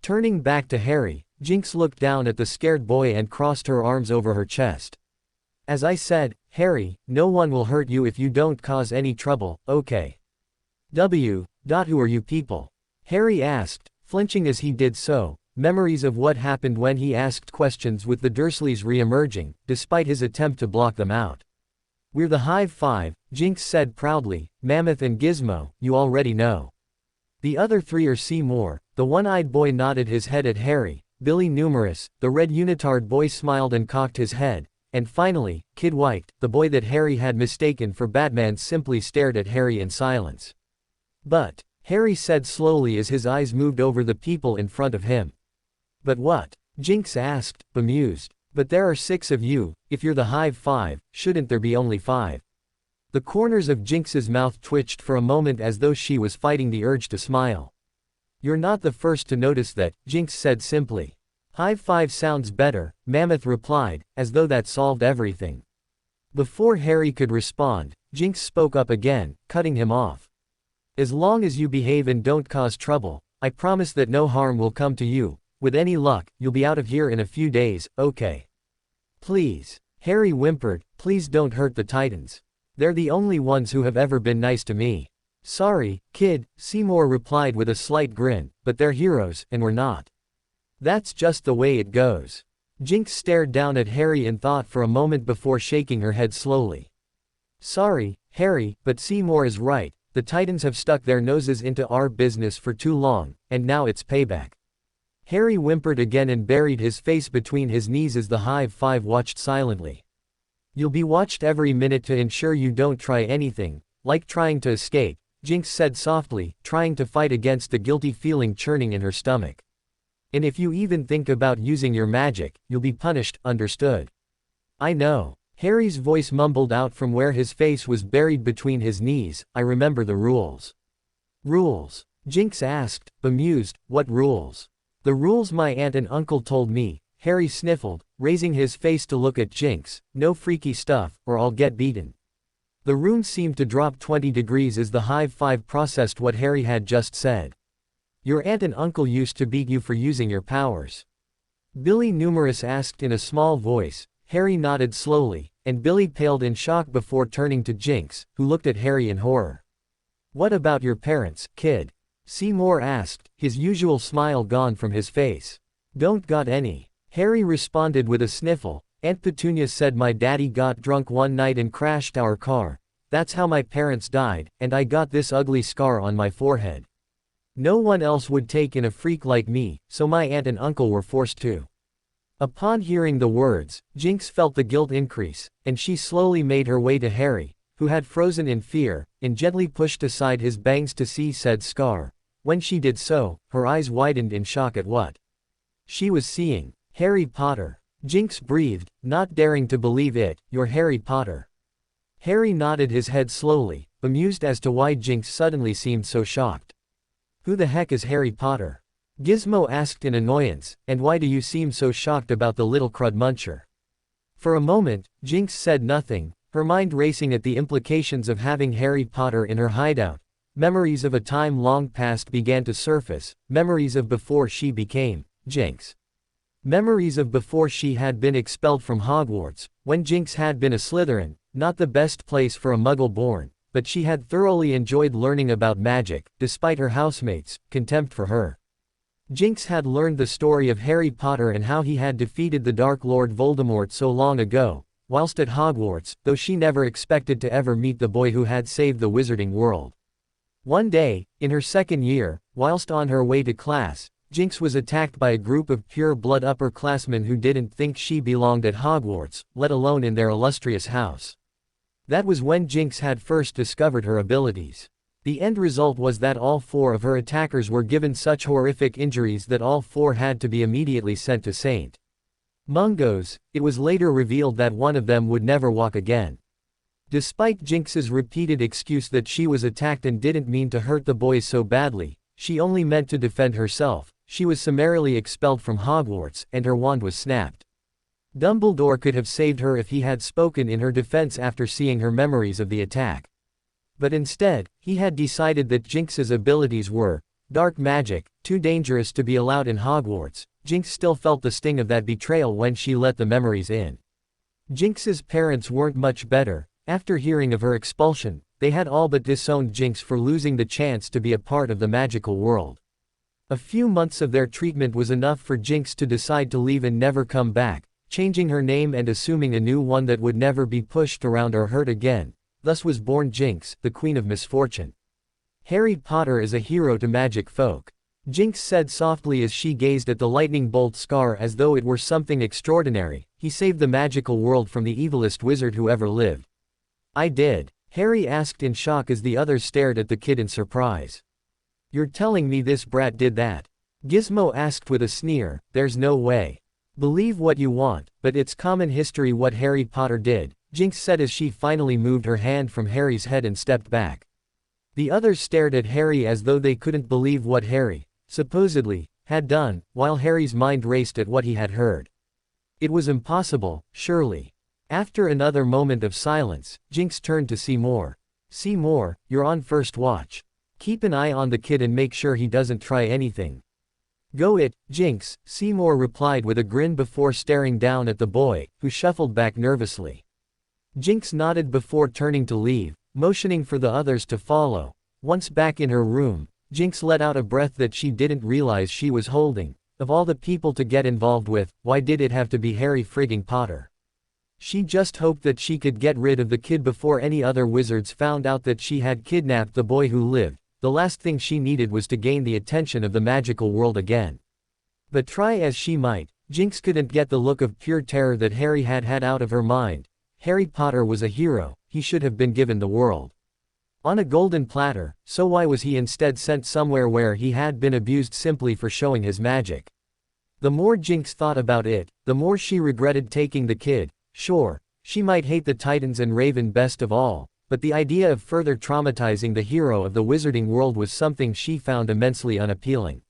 Turning back to Harry, Jinx looked down at the scared boy and crossed her arms over her chest. "As I said, Harry, no one will hurt you if you don't cause any trouble, okay?" Who are you people?" Harry asked, flinching as he did so, memories of what happened when he asked questions with the Dursleys re-emerging, despite his attempt to block them out. "We're the Hive Five," Jinx said proudly. "Mammoth and Gizmo, you already know. The other three are Seymour." The one-eyed boy nodded his head at Harry. Billy Numerous, the red unitard boy, smiled and cocked his head. And finally, Kid White, the boy that Harry had mistaken for Batman, simply stared at Harry in silence. "But," Harry said slowly as his eyes moved over the people in front of him. "But what?" Jinx asked, bemused. "But there are 6 of you. If you're the Hive Five, shouldn't there be only 5? The corners of Jinx's mouth twitched for a moment as though she was fighting the urge to smile. "You're not the first to notice that," Jinx said simply. "Hive Five sounds better," Mammoth replied, as though that solved everything. Before Harry could respond, Jinx spoke up again, cutting him off. "As long as you behave and don't cause trouble, I promise that no harm will come to you. With any luck, you'll be out of here in a few days, okay?" "Please," Harry whimpered, "please don't hurt the Titans. They're the only ones who have ever been nice to me." "Sorry, kid," Seymour replied with a slight grin, "but they're heroes, and we're not. That's just the way it goes." Jinx stared down at Harry in thought for a moment before shaking her head slowly. "Sorry, Harry, but Seymour is right. The Titans have stuck their noses into our business for too long, and now it's payback." Harry whimpered again and buried his face between his knees as the Hive Five watched silently. "You'll be watched every minute to ensure you don't try anything, like trying to escape," Jinx said softly, trying to fight against the guilty feeling churning in her stomach. "And if you even think about using your magic, you'll be punished, understood?" "I know." Harry's voice mumbled out from where his face was buried between his knees. "I remember the rules." "Rules?" Jinx asked, bemused. "What rules?" "The rules my aunt and uncle told me," Harry sniffled, raising his face to look at Jinx. "No freaky stuff, or I'll get beaten." The room seemed to drop 20 degrees as the Hive Five processed what Harry had just said. "Your aunt and uncle used to beat you for using your powers?" Billy Numerous asked in a small voice. Harry nodded slowly, and Billy paled in shock before turning to Jinx, who looked at Harry in horror. "What about your parents, kid?" Seymour asked, his usual smile gone from his face. "Don't got any." Harry responded with a sniffle. "Aunt Petunia said my daddy got drunk one night and crashed our car. That's how my parents died, and I got this ugly scar on my forehead. No one else would take in a freak like me, so my aunt and uncle were forced to." Upon hearing the words, Jinx felt the guilt increase, and she slowly made her way to Harry, who had frozen in fear, and gently pushed aside his bangs to see said scar. When she did so, her eyes widened in shock at what she was seeing. "Harry Potter." Jinx breathed, not daring to believe it. "You're Harry Potter." Harry nodded his head slowly, bemused as to why Jinx suddenly seemed so shocked. "Who the heck is Harry Potter?" Gizmo asked in annoyance, "and why do you seem so shocked about the little crud muncher?" For a moment, Jinx said nothing, her mind racing at the implications of having Harry Potter in her hideout. Memories of a time long past began to surface, memories of before she became Jinx. Memories of before she had been expelled from Hogwarts, when Jinx had been a Slytherin, not the best place for a Muggle born, but she had thoroughly enjoyed learning about magic, despite her housemates' contempt for her. Jinx had learned the story of Harry Potter and how he had defeated the Dark Lord Voldemort so long ago, whilst at Hogwarts, though she never expected to ever meet the boy who had saved the wizarding world. One day, in her second year, whilst on her way to class, Jinx was attacked by a group of pure-blood upperclassmen who didn't think she belonged at Hogwarts, let alone in their illustrious house. That was when Jinx had first discovered her abilities. The end result was that all 4 of her attackers were given such horrific injuries that all 4 had to be immediately sent to St. Mungo's. It was later revealed that one of them would never walk again. Despite Jinx's repeated excuse that she was attacked and didn't mean to hurt the boys so badly, she only meant to defend herself, she was summarily expelled from Hogwarts, and her wand was snapped. Dumbledore could have saved her if he had spoken in her defense after seeing her memories of the attack. But instead, he had decided that Jinx's abilities were dark magic, too dangerous to be allowed in Hogwarts. Jinx still felt the sting of that betrayal when she let the memories in. Jinx's parents weren't much better. After hearing of her expulsion, they had all but disowned Jinx for losing the chance to be a part of the magical world. A few months of their treatment was enough for Jinx to decide to leave and never come back, changing her name and assuming a new one that would never be pushed around or hurt again. Thus was born Jinx, the Queen of Misfortune. Harry Potter is a hero to magic folk. Jinx said softly as she gazed at the lightning bolt scar as though it were something extraordinary. He saved the magical world from the evilest wizard who ever lived. I did, Harry asked in shock as the others stared at the kid in surprise. You're telling me this brat did that? Gizmo asked with a sneer. There's no way. Believe what you want, but it's common history what Harry Potter did, Jinx said as she finally moved her hand from Harry's head and stepped back. The others stared at Harry as though they couldn't believe what Harry, supposedly, had done, while Harry's mind raced at what he had heard. It was impossible, surely. After another moment of silence, Jinx turned to Seymour. Seymour, you're on first watch. Keep an eye on the kid and make sure he doesn't try anything. Go it, Jinx, Seymour replied with a grin before staring down at the boy, who shuffled back nervously. Jinx nodded before turning to leave, motioning for the others to follow. Once back in her room, Jinx let out a breath that she didn't realize she was holding. Of all the people to get involved with, why did it have to be Harry frigging Potter? She just hoped that she could get rid of the kid before any other wizards found out that she had kidnapped the boy who lived. The last thing she needed was to gain the attention of the magical world again. But try as she might, Jinx couldn't get the look of pure terror that Harry had had out of her mind. Harry Potter was a hero, he should have been given the world on a golden platter, so why was he instead sent somewhere where he had been abused simply for showing his magic? The more Jinx thought about it, the more she regretted taking the kid. Sure, she might hate the Titans and Raven best of all, but the idea of further traumatizing the hero of the wizarding world was something she found immensely unappealing.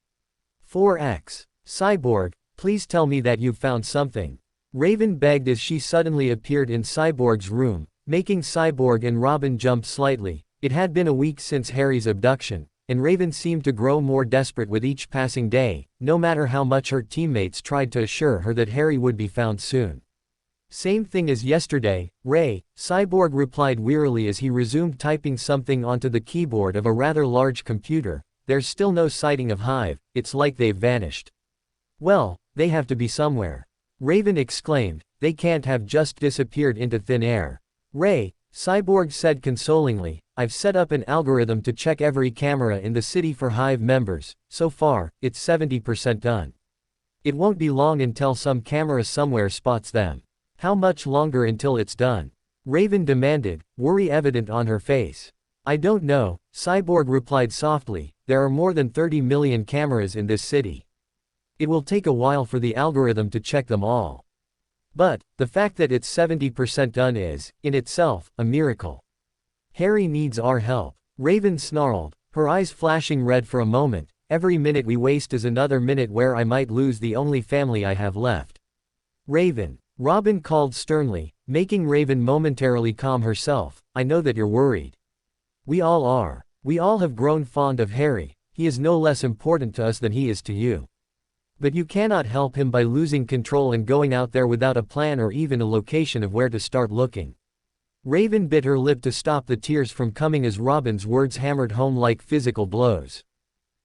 4x. Cyborg, please tell me that you've found something. Raven begged as she suddenly appeared in Cyborg's room, making Cyborg and Robin jump slightly. It had been a week since Harry's abduction, and Raven seemed to grow more desperate with each passing day, no matter how much her teammates tried to assure her that Harry would be found soon. Same thing as yesterday, Ray, Cyborg replied wearily as he resumed typing something onto the keyboard of a rather large computer. There's still no sighting of Hive, it's like they've vanished. Well, they have to be somewhere. Raven exclaimed, they can't have just disappeared into thin air. Ray, Cyborg said consolingly, I've set up an algorithm to check every camera in the city for Hive members. So far, it's 70% done. It won't be long until some camera somewhere spots them. How much longer until it's done? Raven demanded, worry evident on her face. I don't know, Cyborg replied softly, there are more than 30 million cameras in this city. It will take a while for the algorithm to check them all. But, the fact that it's 70% done is, in itself, a miracle. Harry needs our help. Raven snarled, her eyes flashing red for a moment. Every minute we waste is another minute where I might lose the only family I have left. Raven, Robin called sternly, making Raven momentarily calm herself. I know that you're worried. We all are. We all have grown fond of Harry. He is no less important to us than he is to you. But you cannot help him by losing control and going out there without a plan or even a location of where to start looking. Raven bit her lip to stop the tears from coming as Robin's words hammered home like physical blows.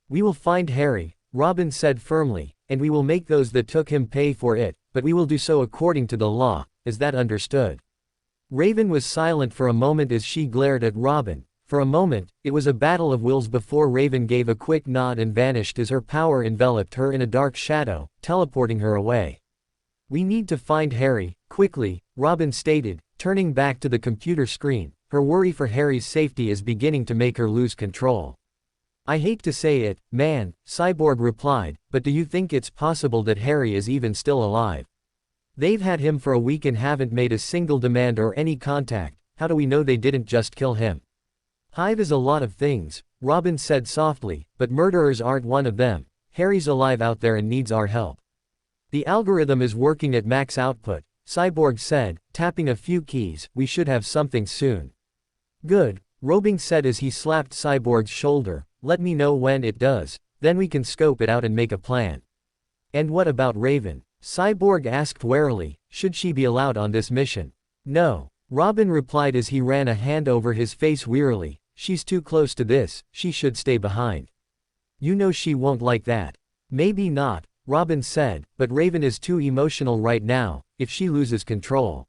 We will find Harry, Robin said firmly, and we will make those that took him pay for it, but we will do so according to the law. Is that understood? Raven was silent for a moment as she glared at Robin, For a moment, it was a battle of wills before Raven gave a quick nod and vanished as her power enveloped her in a dark shadow, teleporting her away. "We need to find Harry, quickly," Robin stated, turning back to the computer screen. Her worry for Harry's safety is beginning to make her lose control. "I hate to say it, man," Cyborg replied, "but do you think it's possible that Harry is even still alive? They've had him for a week and haven't made a single demand or any contact. How do we know they didn't just kill him?" "Hive is a lot of things," Robin said softly, "but murderers aren't one of them. Harry's alive out there and needs our help." "The algorithm is working at max output," Cyborg said, tapping a few keys. "We should have something soon." "Good," Robin said as he slapped Cyborg's shoulder. "Let me know when it does, then we can scope it out and make a plan." "And what about Raven?" Cyborg asked warily. "Should she be allowed on this mission?" "No," Robin replied as he ran a hand over his face wearily. "She's too close to this, she should stay behind." "You know she won't like that." "Maybe not," Robin said, "but Raven is too emotional right now, if she loses control."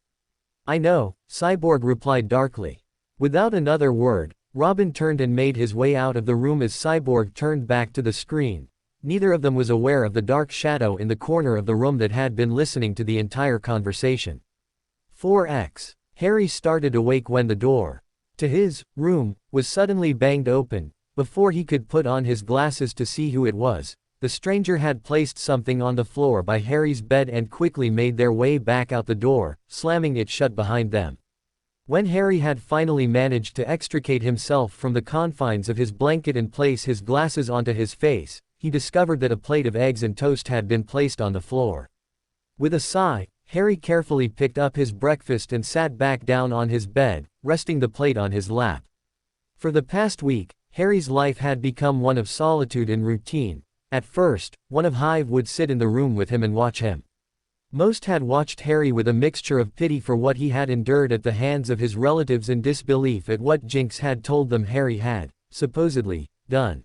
"I know," Cyborg replied darkly. Without another word, Robin turned and made his way out of the room as Cyborg turned back to the screen. Neither of them was aware of the dark shadow in the corner of the room that had been listening to the entire conversation. 4x. Harry started awake when the door to his room was suddenly banged open. Before he could put on his glasses to see who it was, the stranger had placed something on the floor by Harry's bed and quickly made their way back out the door, slamming it shut behind them. When Harry had finally managed to extricate himself from the confines of his blanket and place his glasses onto his face, he discovered that a plate of eggs and toast had been placed on the floor. With a sigh, Harry carefully picked up his breakfast and sat back down on his bed, resting the plate on his lap. For the past week, Harry's life had become one of solitude and routine. At first, one of Hive would sit in the room with him and watch him. Most had watched Harry with a mixture of pity for what he had endured at the hands of his relatives and disbelief at what Jinx had told them Harry had, supposedly, done.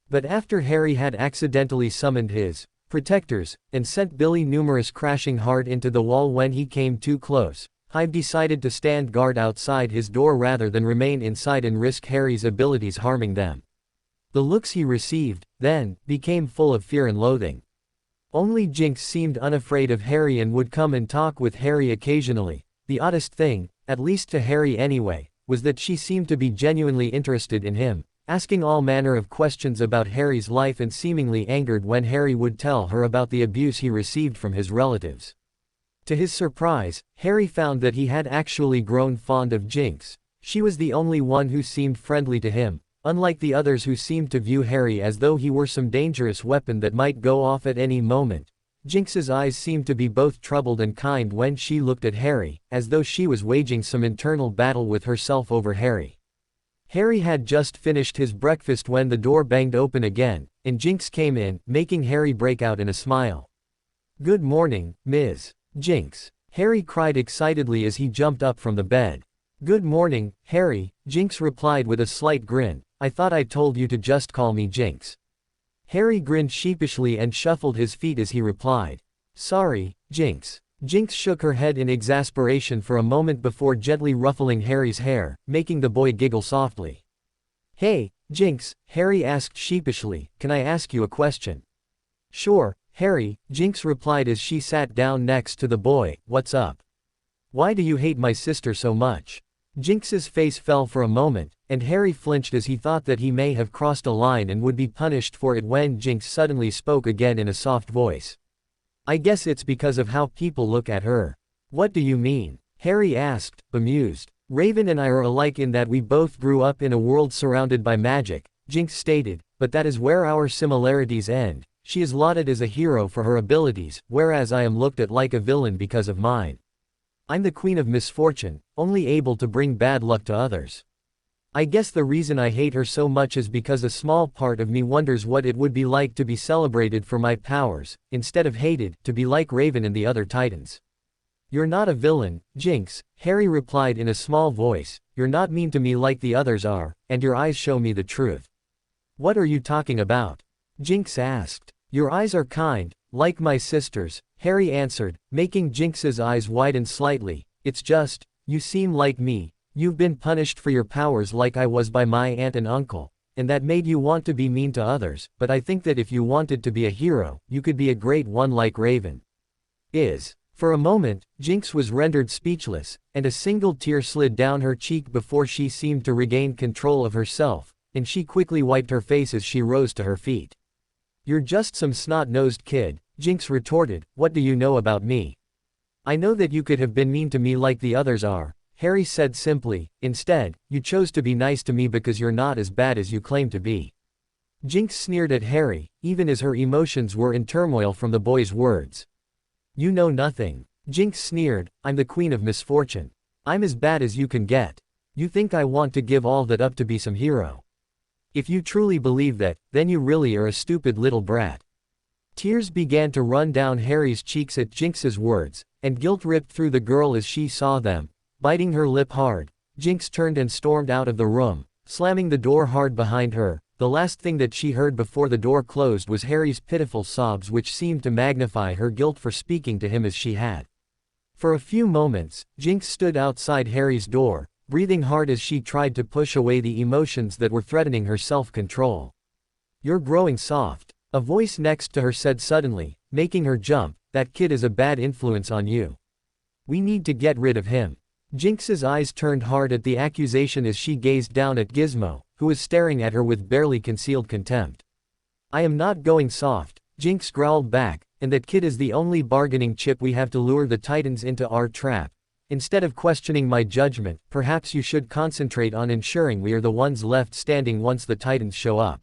But after Harry had accidentally summoned his protectors, and sent Billy Numerous crashing hard into the wall when he came too close, Hive decided to stand guard outside his door rather than remain inside and risk Harry's abilities harming them. The looks he received, then, became full of fear and loathing. Only Jinx seemed unafraid of Harry and would come and talk with Harry occasionally. The oddest thing, at least to Harry anyway, was that she seemed to be genuinely interested in him, asking all manner of questions about Harry's life and seemingly angered when Harry would tell her about the abuse he received from his relatives. To his surprise, Harry found that he had actually grown fond of Jinx. She was the only one who seemed friendly to him, unlike the others who seemed to view Harry as though he were some dangerous weapon that might go off at any moment. Jinx's eyes seemed to be both troubled and kind when she looked at Harry, as though she was waging some internal battle with herself over Harry. Harry had just finished his breakfast when the door banged open again, and Jinx came in, making Harry break out in a smile. "Good morning, Ms. Jinx," Harry cried excitedly as he jumped up from the bed. "Good morning, Harry," Jinx replied with a slight grin. "I thought I told you to just call me Jinx." Harry grinned sheepishly and shuffled his feet as he replied. "Sorry, Jinx." Jinx shook her head in exasperation for a moment before gently ruffling Harry's hair, making the boy giggle softly. "Hey, Jinx," Harry asked sheepishly, "can I ask you a question?" "Sure, Harry," Jinx replied as she sat down next to the boy. "What's up? Why do you hate my sister so much?" Jinx's face fell for a moment, and Harry flinched as he thought that he may have crossed a line and would be punished for it when Jinx suddenly spoke again in a soft voice. "I guess it's because of how people look at her." "What do you mean?" Harry asked, bemused. "Raven and I are alike in that we both grew up in a world surrounded by magic," Jinx stated, "but that is where our similarities end. She is lauded as a hero for her abilities, whereas I am looked at like a villain because of mine. I'm the queen of misfortune, only able to bring bad luck to others. I guess the reason I hate her so much is because a small part of me wonders what it would be like to be celebrated for my powers, instead of hated, to be like Raven and the other Titans." "You're not a villain, Jinx," Harry replied in a small voice. "You're not mean to me like the others are, and your eyes show me the truth." "What are you talking about?" Jinx asked. "Your eyes are kind, like my sister's," Harry answered, making Jinx's eyes widen slightly. "It's just, you seem like me, You've been punished for your powers like I was by my aunt and uncle, and that made you want to be mean to others, but I think that if you wanted to be a hero, you could be a great one like Raven is. For a moment, Jinx was rendered speechless, and a single tear slid down her cheek before she seemed to regain control of herself, and she quickly wiped her face as she rose to her feet. You're just some snot-nosed kid, Jinx retorted, what do you know about me? I know that you could have been mean to me like the others are, Harry said simply. Instead, you chose to be nice to me because you're not as bad as you claim to be. Jinx sneered at Harry, even as her emotions were in turmoil from the boy's words. You know nothing. Jinx sneered, I'm the queen of misfortune. I'm as bad as you can get. You think I want to give all that up to be some hero? If you truly believe that, then you really are a stupid little brat. Tears began to run down Harry's cheeks at Jinx's words, and guilt ripped through the girl as she saw them. Biting her lip hard, Jinx turned and stormed out of the room, slamming the door hard behind her. The last thing that she heard before the door closed was Harry's pitiful sobs, which seemed to magnify her guilt for speaking to him as she had. For a few moments, Jinx stood outside Harry's door, breathing hard as she tried to push away the emotions that were threatening her self-control. You're growing soft, a voice next to her said suddenly, making her jump. That kid is a bad influence on you. We need to get rid of him. Jinx's eyes turned hard at the accusation as she gazed down at Gizmo, who was staring at her with barely concealed contempt. I am not going soft, Jinx growled back, and that kid is the only bargaining chip we have to lure the Titans into our trap. Instead of questioning my judgment, perhaps you should concentrate on ensuring we are the ones left standing once the Titans show up.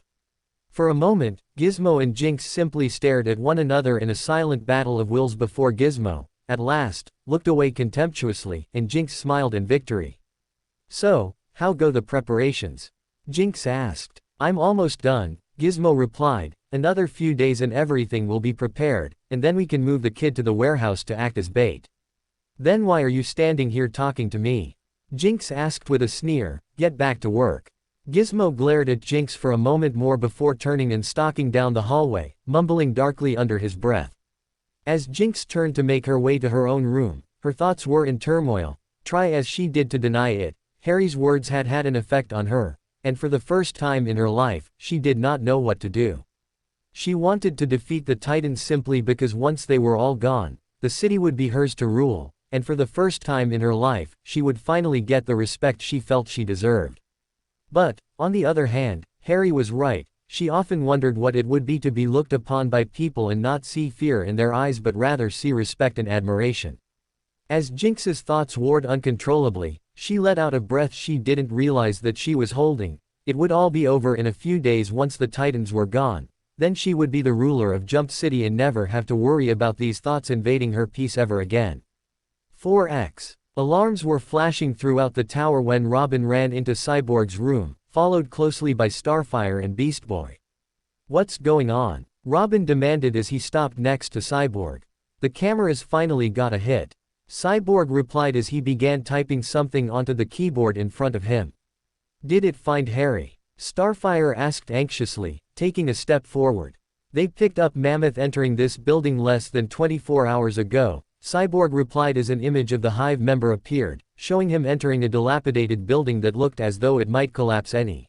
For a moment, Gizmo and Jinx simply stared at one another in a silent battle of wills before Gizmo, at last, looked away contemptuously, and Jinx smiled in victory. So, how go the preparations? Jinx asked. I'm almost done, Gizmo replied, another few days and everything will be prepared, and then we can move the kid to the warehouse to act as bait. Then why are you standing here talking to me? Jinx asked with a sneer, get back to work. Gizmo glared at Jinx for a moment more before turning and stalking down the hallway, mumbling darkly under his breath. As Jinx turned to make her way to her own room, her thoughts were in turmoil. Try as she did to deny it, Harry's words had had an effect on her, and for the first time in her life, she did not know what to do. She wanted to defeat the Titans simply because once they were all gone, the city would be hers to rule, and for the first time in her life, she would finally get the respect she felt she deserved. But, on the other hand, Harry was right. She often wondered what it would be to be looked upon by people and not see fear in their eyes but rather see respect and admiration. As Jinx's thoughts warred uncontrollably, she let out a breath she didn't realize that she was holding. It would all be over in a few days once the Titans were gone. Then she would be the ruler of Jump City and never have to worry about these thoughts invading her peace ever again. 4x. Alarms were flashing throughout the tower when Robin ran into Cyborg's room, followed closely by Starfire and Beast Boy. What's going on? Robin demanded as he stopped next to Cyborg. The cameras finally got a hit. Cyborg replied as he began typing something onto the keyboard in front of him. Did it find Harry? Starfire asked anxiously, taking a step forward. They picked up Mammoth entering this building less than 24 hours ago, Cyborg replied as an image of the Hive member appeared, showing him entering a dilapidated building that looked as though it might collapse any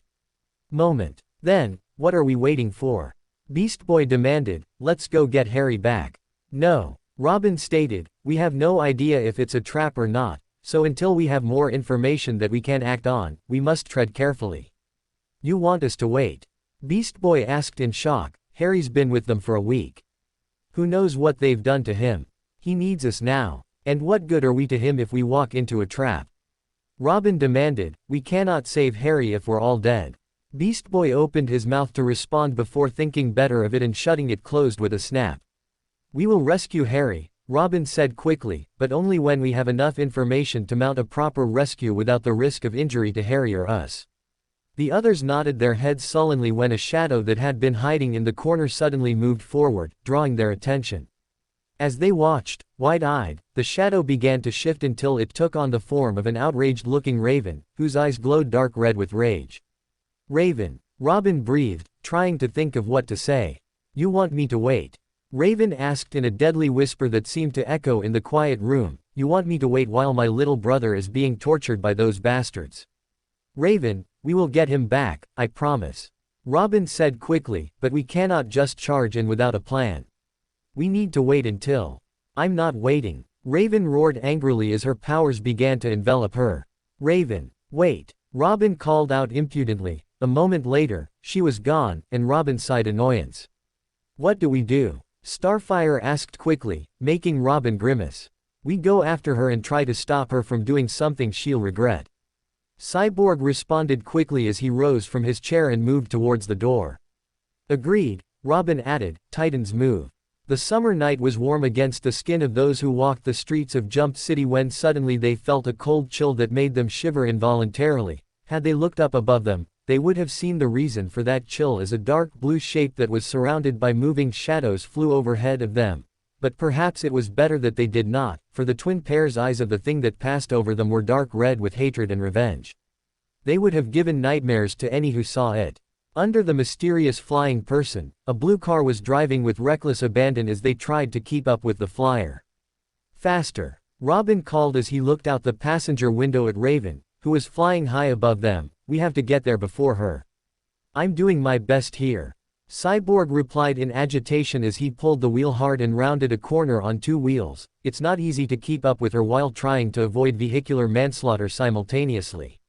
moment. Then, what are we waiting for? Beast Boy demanded, let's go get Harry back. No, Robin stated, we have no idea if it's a trap or not, so until we have more information that we can act on, we must tread carefully. You want us to wait? Beast Boy asked in shock, Harry's been with them for a week. Who knows what they've done to him? He needs us now. And what good are we to him if we walk into a trap? Robin demanded, we cannot save Harry if we're all dead. Beast Boy opened his mouth to respond before thinking better of it and shutting it closed with a snap. We will rescue Harry, Robin said quickly, but only when we have enough information to mount a proper rescue without the risk of injury to Harry or us. The others nodded their heads sullenly when a shadow that had been hiding in the corner suddenly moved forward, drawing their attention. As they watched, wide-eyed, the shadow began to shift until it took on the form of an outraged-looking raven, whose eyes glowed dark red with rage. Raven, Robin breathed, trying to think of what to say. You want me to wait? Raven asked in a deadly whisper that seemed to echo in the quiet room. you want me to wait while my little brother is being tortured by those bastards. Raven, we will get him back, I promise. Robin said quickly, but we cannot just charge in without a plan. We need to wait until. I'm not waiting. Raven roared angrily as her powers began to envelop her. Raven, wait. Robin called out impudently. A moment later, she was gone, and Robin sighed annoyance. What do we do? Starfire asked quickly, making Robin grimace. We go after her and try to stop her from doing something she'll regret. Cyborg responded quickly as he rose from his chair and moved towards the door. Agreed, Robin added, Titans move. The summer night was warm against the skin of those who walked the streets of Jump City when suddenly they felt a cold chill that made them shiver involuntarily. Had they looked up above them, they would have seen the reason for that chill as a dark blue shape that was surrounded by moving shadows flew overhead of them. But perhaps it was better that they did not, for the twin pairs' eyes of the thing that passed over them were dark red with hatred and revenge. They would have given nightmares to any who saw it. Under the mysterious flying person, a blue car was driving with reckless abandon as they tried to keep up with the flyer. Faster! Robin called as he looked out the passenger window at Raven, who was flying high above them. We have to get there before her. I'm doing my best here. Cyborg replied in agitation as he pulled the wheel hard and rounded a corner on two wheels. It's not easy to keep up with her while trying to avoid vehicular manslaughter simultaneously.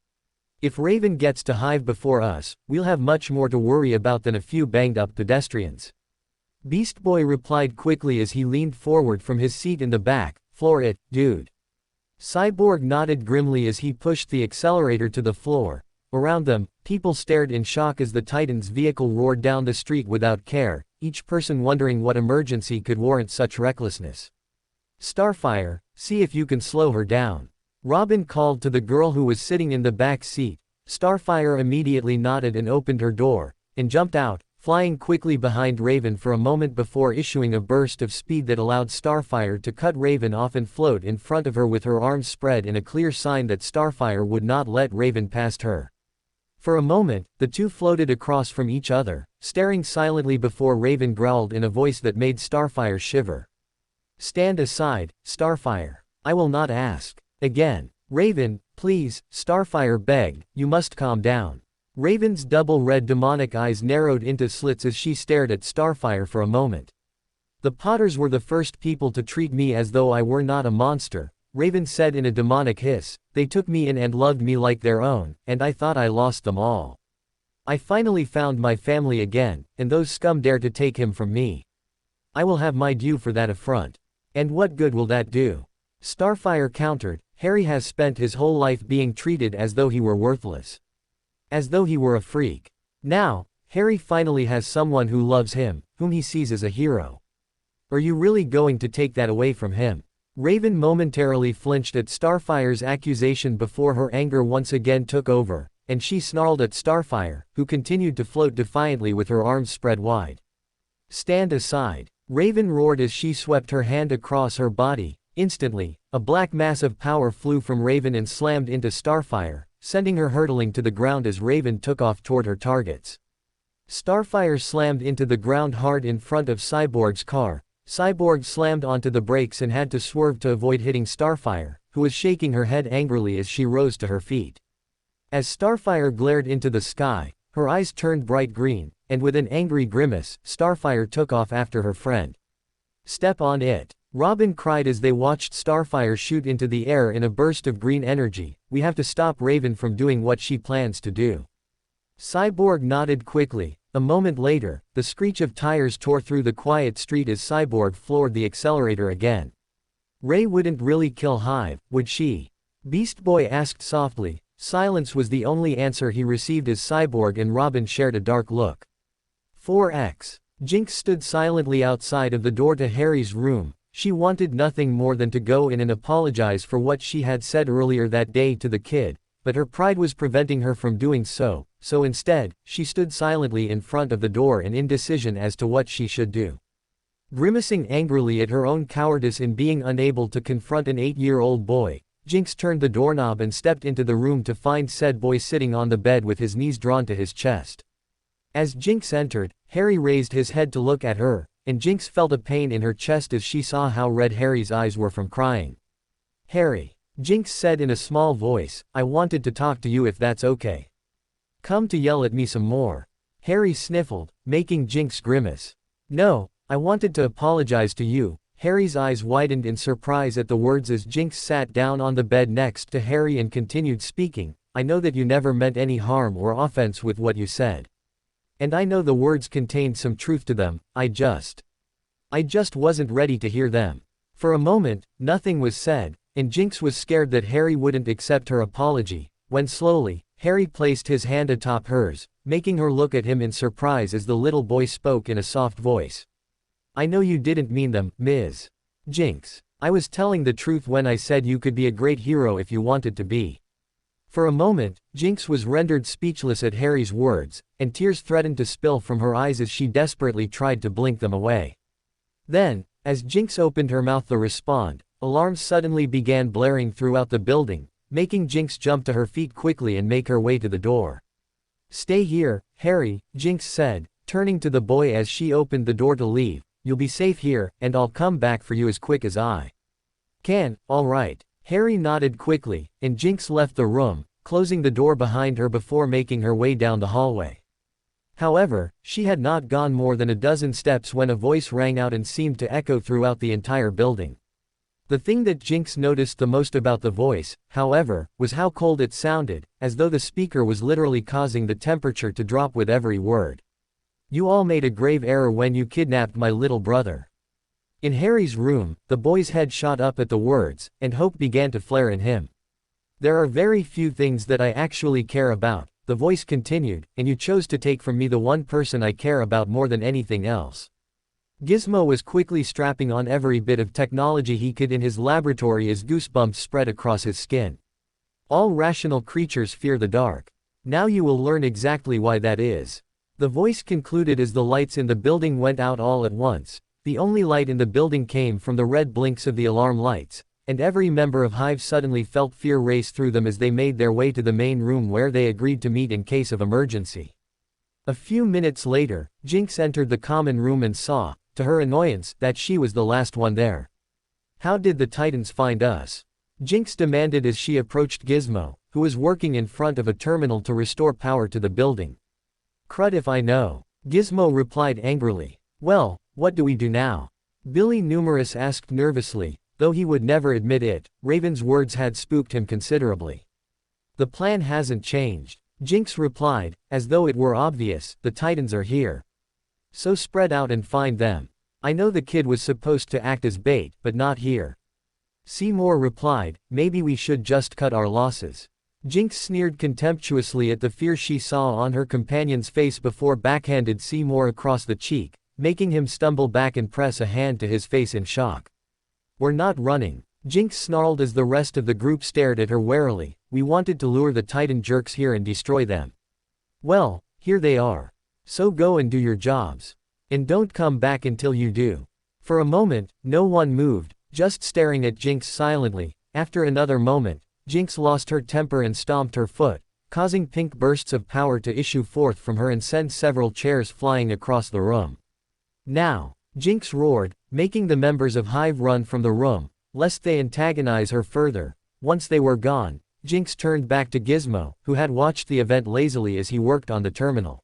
If Raven gets to Hive before us, we'll have much more to worry about than a few banged-up pedestrians. Beast Boy replied quickly as he leaned forward from his seat in the back. Floor it, dude. Cyborg nodded grimly as he pushed the accelerator to the floor. Around them, people stared in shock as the Titan's vehicle roared down the street without care, each person wondering what emergency could warrant such recklessness. Starfire, see if you can slow her down. Robin called to the girl who was sitting in the back seat. Starfire immediately nodded and opened her door, and jumped out, flying quickly behind Raven for a moment before issuing a burst of speed that allowed Starfire to cut Raven off and float in front of her with her arms spread in a clear sign that Starfire would not let Raven past her. For a moment, the two floated across from each other, staring silently before Raven growled in a voice that made Starfire shiver. Stand aside, Starfire. I will not ask. Again. Raven, please, Starfire begged, you must calm down. Raven's double red demonic eyes narrowed into slits as she stared at Starfire for a moment. The Potters were the first people to treat me as though I were not a monster, Raven said in a demonic hiss. They took me in and loved me like their own, and I thought I lost them all. I finally found my family again, and those scum dare to take him from me. I will have my due for that affront. And what good will that do? Starfire countered. Harry has spent his whole life being treated as though he were worthless. As though he were a freak. Now, Harry finally has someone who loves him, whom he sees as a hero. Are you really going to take that away from him? Raven momentarily flinched at Starfire's accusation before her anger once again took over, and she snarled at Starfire, who continued to float defiantly with her arms spread wide. Stand aside. Raven roared as she swept her hand across her body. Instantly, a black mass of power flew from Raven and slammed into Starfire, sending her hurtling to the ground as Raven took off toward her targets. Starfire slammed into the ground hard in front of Cyborg's car. Cyborg slammed onto the brakes and had to swerve to avoid hitting Starfire, who was shaking her head angrily as she rose to her feet. As Starfire glared into the sky, her eyes turned bright green, and with an angry grimace, Starfire took off after her friend. Step on it. Robin cried as they watched Starfire shoot into the air in a burst of green energy. We have to stop Raven from doing what she plans to do. Cyborg nodded quickly. A moment later, the screech of tires tore through the quiet street as Cyborg floored the accelerator again. Ray wouldn't really kill Hive, would she? Beast Boy asked softly. Silence was the only answer he received as Cyborg and Robin shared a dark look. 4x. Jinx stood silently outside of the door to Harry's room. She wanted nothing more than to go in and apologize for what she had said earlier that day to the kid, but her pride was preventing her from doing so, so instead, she stood silently in front of the door in indecision as to what she should do. Grimacing angrily at her own cowardice in being unable to confront an 8-year-old boy, Jinx turned the doorknob and stepped into the room to find said boy sitting on the bed with his knees drawn to his chest. As Jinx entered, Harry raised his head to look at her, and Jinx felt a pain in her chest as she saw how red Harry's eyes were from crying. Harry. Jinx said in a small voice, I wanted to talk to you if that's okay. Come to yell at me some more. Harry sniffled, making Jinx grimace. No, I wanted to apologize to you. Harry's eyes widened in surprise at the words as Jinx sat down on the bed next to Harry and continued speaking. I know that you never meant any harm or offense with what you said. And I know the words contained some truth to them, I just wasn't ready to hear them. For a moment, nothing was said, and Jinx was scared that Harry wouldn't accept her apology, when slowly, Harry placed his hand atop hers, making her look at him in surprise as the little boy spoke in a soft voice. I know you didn't mean them, Ms. Jinx. I was telling the truth when I said you could be a great hero if you wanted to be. For a moment, Jinx was rendered speechless at Harry's words, and tears threatened to spill from her eyes as she desperately tried to blink them away. Then, as Jinx opened her mouth to respond, alarms suddenly began blaring throughout the building, making Jinx jump to her feet quickly and make her way to the door. Stay here, Harry, Jinx said, turning to the boy as she opened the door to leave. You'll be safe here, and I'll come back for you as quick as I can. All right. Harry nodded quickly, and Jinx left the room, closing the door behind her before making her way down the hallway. However, she had not gone more than a dozen steps when a voice rang out and seemed to echo throughout the entire building. The thing that Jinx noticed the most about the voice, however, was how cold it sounded, as though the speaker was literally causing the temperature to drop with every word. You all made a grave error when you kidnapped my little brother. In Harry's room, the boy's head shot up at the words, and hope began to flare in him. There are very few things that I actually care about, the voice continued, and you chose to take from me the one person I care about more than anything else. Gizmo was quickly strapping on every bit of technology he could in his laboratory as goosebumps spread across his skin. All rational creatures fear the dark. Now you will learn exactly why that is. The voice concluded as the lights in the building went out all at once. The only light in the building came from the red blinks of the alarm lights, and every member of Hive suddenly felt fear race through them as they made their way to the main room where they agreed to meet in case of emergency. A few minutes later, Jinx entered the common room and saw, to her annoyance, that she was the last one there. How did the Titans find us? Jinx demanded as she approached Gizmo, who was working in front of a terminal to restore power to the building. Crud if I know. Gizmo replied angrily. Well, what do we do now? Billy Numerous asked nervously, though he would never admit it. Raven's words had spooked him considerably. The plan hasn't changed. Jinx replied, as though it were obvious, the Titans are here. So spread out and find them. I know the kid was supposed to act as bait, but not here. Seymour replied, maybe we should just cut our losses. Jinx sneered contemptuously at the fear she saw on her companion's face before backhanded Seymour across the cheek, making him stumble back and press a hand to his face in shock. We're not running. Jinx snarled as the rest of the group stared at her warily. We wanted to lure the Titan jerks here and destroy them. Well, here they are. So go and do your jobs. And don't come back until you do. For a moment, no one moved, just staring at Jinx silently. After another moment, Jinx lost her temper and stomped her foot, causing pink bursts of power to issue forth from her and send several chairs flying across the room. Now, Jinx roared, making the members of Hive run from the room, lest they antagonize her further. Once they were gone, Jinx turned back to Gizmo, who had watched the event lazily as he worked on the terminal.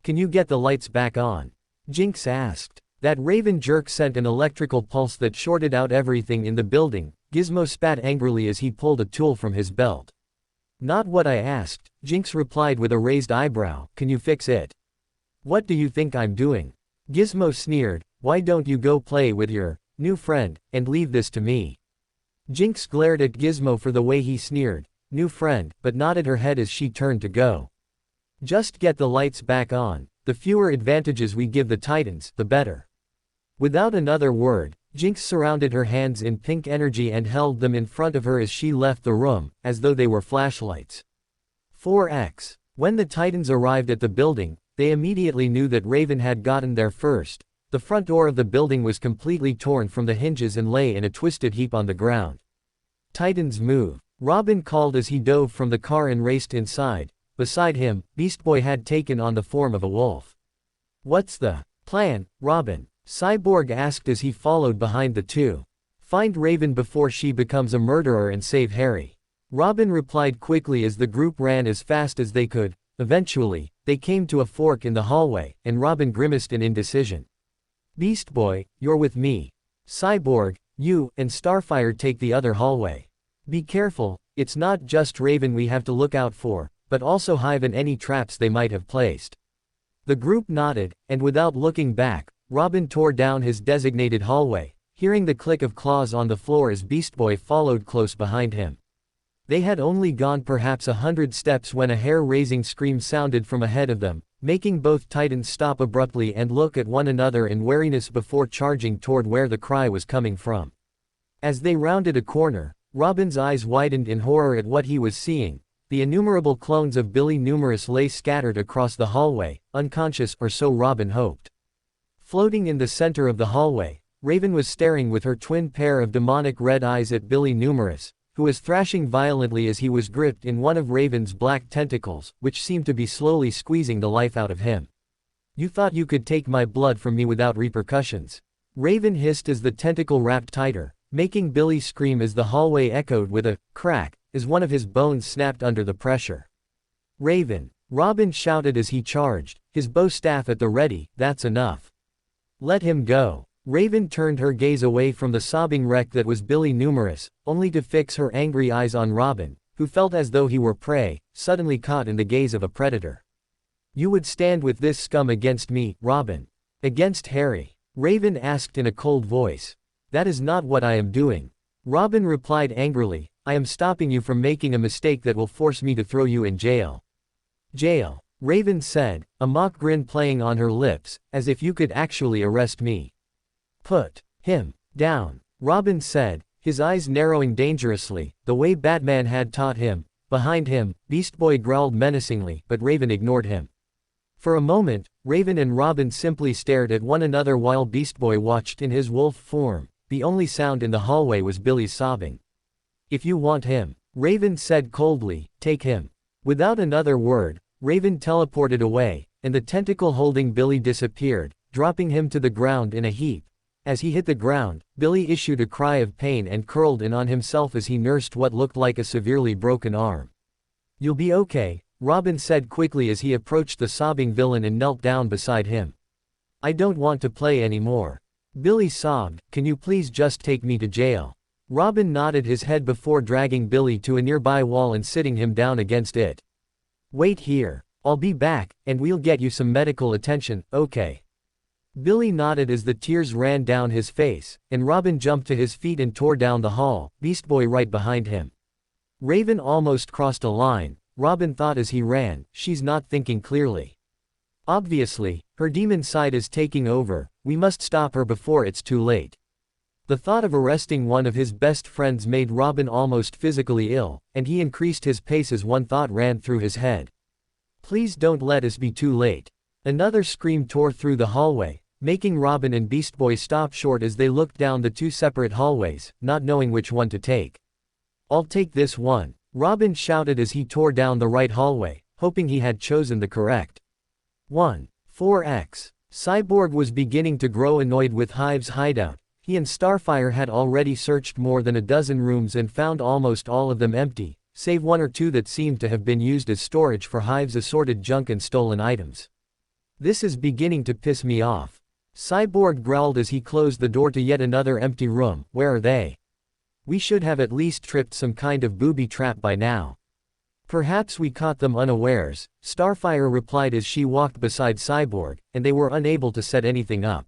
Can you get the lights back on? Jinx asked. That Raven jerk sent an electrical pulse that shorted out everything in the building. Gizmo spat angrily as he pulled a tool from his belt. Not what I asked, Jinx replied with a raised eyebrow. Can you fix it? What do you think I'm doing? Gizmo sneered. Why don't you go play with your new friend, and leave this to me? Jinx glared at Gizmo for the way he sneered, new friend, but nodded her head as she turned to go. Just get the lights back on. The fewer advantages we give the Titans, the better. Without another word, Jinx surrounded her hands in pink energy and held them in front of her as she left the room, as though they were flashlights. 4x. When the Titans arrived at the building, they immediately knew that Raven had gotten there first. The front door of the building was completely torn from the hinges and lay in a twisted heap on the ground. Titans move. Robin called as he dove from the car and raced inside. Beside him, Beast Boy had taken on the form of a wolf. What's the plan, Robin? Cyborg asked as he followed behind the two. Find Raven before she becomes a murderer and save Harry. Robin replied quickly as the group ran as fast as they could. Eventually, they came to a fork in the hallway, and Robin grimaced in indecision. Beast Boy, you're with me. Cyborg, you and Starfire take the other hallway. Be careful, it's not just Raven we have to look out for, but also Hive and any traps they might have placed. The group nodded, and without looking back, Robin tore down his designated hallway, hearing the click of claws on the floor as Beast Boy followed close behind him. They had only gone perhaps 100 steps when a hair-raising scream sounded from ahead of them, making both Titans stop abruptly and look at one another in wariness before charging toward where the cry was coming from. As they rounded a corner, Robin's eyes widened in horror at what he was seeing. The innumerable clones of Billy Numerous lay scattered across the hallway, unconscious, or so Robin hoped. Floating in the center of the hallway, Raven was staring with her twin pair of demonic red eyes at Billy Numerous, who was thrashing violently as he was gripped in one of Raven's black tentacles, which seemed to be slowly squeezing the life out of him. You thought you could take my blood from me without repercussions. Raven hissed as the tentacle wrapped tighter, making Billy scream as the hallway echoed with a crack, as one of his bones snapped under the pressure. Raven! Robin shouted as he charged, his bow staff at the ready. That's enough. Let him go. Raven turned her gaze away from the sobbing wreck that was Billy Numerous, only to fix her angry eyes on Robin, who felt as though he were prey, suddenly caught in the gaze of a predator. You would stand with this scum against me, Robin? Against Harry? Raven asked in a cold voice. That is not what I am doing. Robin replied angrily, I am stopping you from making a mistake that will force me to throw you in jail. Jail, Raven said, a mock grin playing on her lips, as if you could actually arrest me. Put him down, Robin said, his eyes narrowing dangerously, the way Batman had taught him. Behind him, Beast Boy growled menacingly, but Raven ignored him. For a moment, Raven and Robin simply stared at one another while Beast Boy watched in his wolf form. The only sound in the hallway was Billy's sobbing. If you want him, Raven said coldly, take him. Without another word, Raven teleported away, and the tentacle holding Billy disappeared, dropping him to the ground in a heap. As he hit the ground, Billy issued a cry of pain and curled in on himself as he nursed what looked like a severely broken arm. You'll be okay, Robin said quickly as he approached the sobbing villain and knelt down beside him. I don't want to play anymore. Billy sobbed, can you please just take me to jail? Robin nodded his head before dragging Billy to a nearby wall and sitting him down against it. Wait here. I'll be back, and we'll get you some medical attention, okay? Billy nodded as the tears ran down his face, and Robin jumped to his feet and tore down the hall, Beast Boy right behind him. Raven almost crossed a line, Robin thought as he ran, she's not thinking clearly. Obviously, her demon side is taking over, we must stop her before it's too late. The thought of arresting one of his best friends made Robin almost physically ill, and he increased his pace as one thought ran through his head. Please don't let us be too late. Another scream tore through the hallway, making Robin and Beast Boy stop short as they looked down the two separate hallways, not knowing which one to take. I'll take this one, Robin shouted as he tore down the right hallway, hoping he had chosen the correct one. 4x. Cyborg was beginning to grow annoyed with Hive's hideout. He and Starfire had already searched more than a dozen rooms and found almost all of them empty, save one or two that seemed to have been used as storage for Hive's assorted junk and stolen items. This is beginning to piss me off. Cyborg growled as he closed the door to yet another empty room. Where are they? We should have at least tripped some kind of booby trap by now. Perhaps we caught them unawares, Starfire replied as she walked beside Cyborg, and they were unable to set anything up.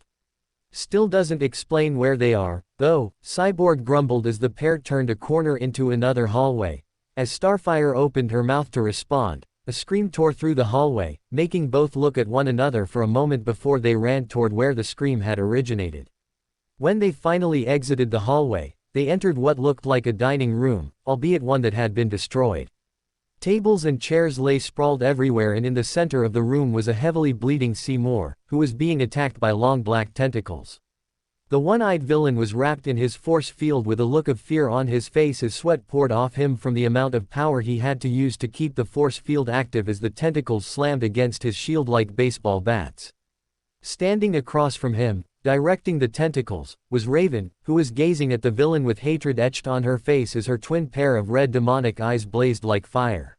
Still doesn't explain where they are, though, Cyborg grumbled as the pair turned a corner into another hallway. As Starfire opened her mouth to respond, a scream tore through the hallway, making both look at one another for a moment before they ran toward where the scream had originated. When they finally exited the hallway, they entered what looked like a dining room, albeit one that had been destroyed. Tables and chairs lay sprawled everywhere, and in the center of the room was a heavily bleeding Seymour, who was being attacked by long black tentacles. The one-eyed villain was wrapped in his force field with a look of fear on his face as sweat poured off him from the amount of power he had to use to keep the force field active as the tentacles slammed against his shield like baseball bats. Standing across from him, directing the tentacles, was Raven, who was gazing at the villain with hatred etched on her face as her twin pair of red demonic eyes blazed like fire.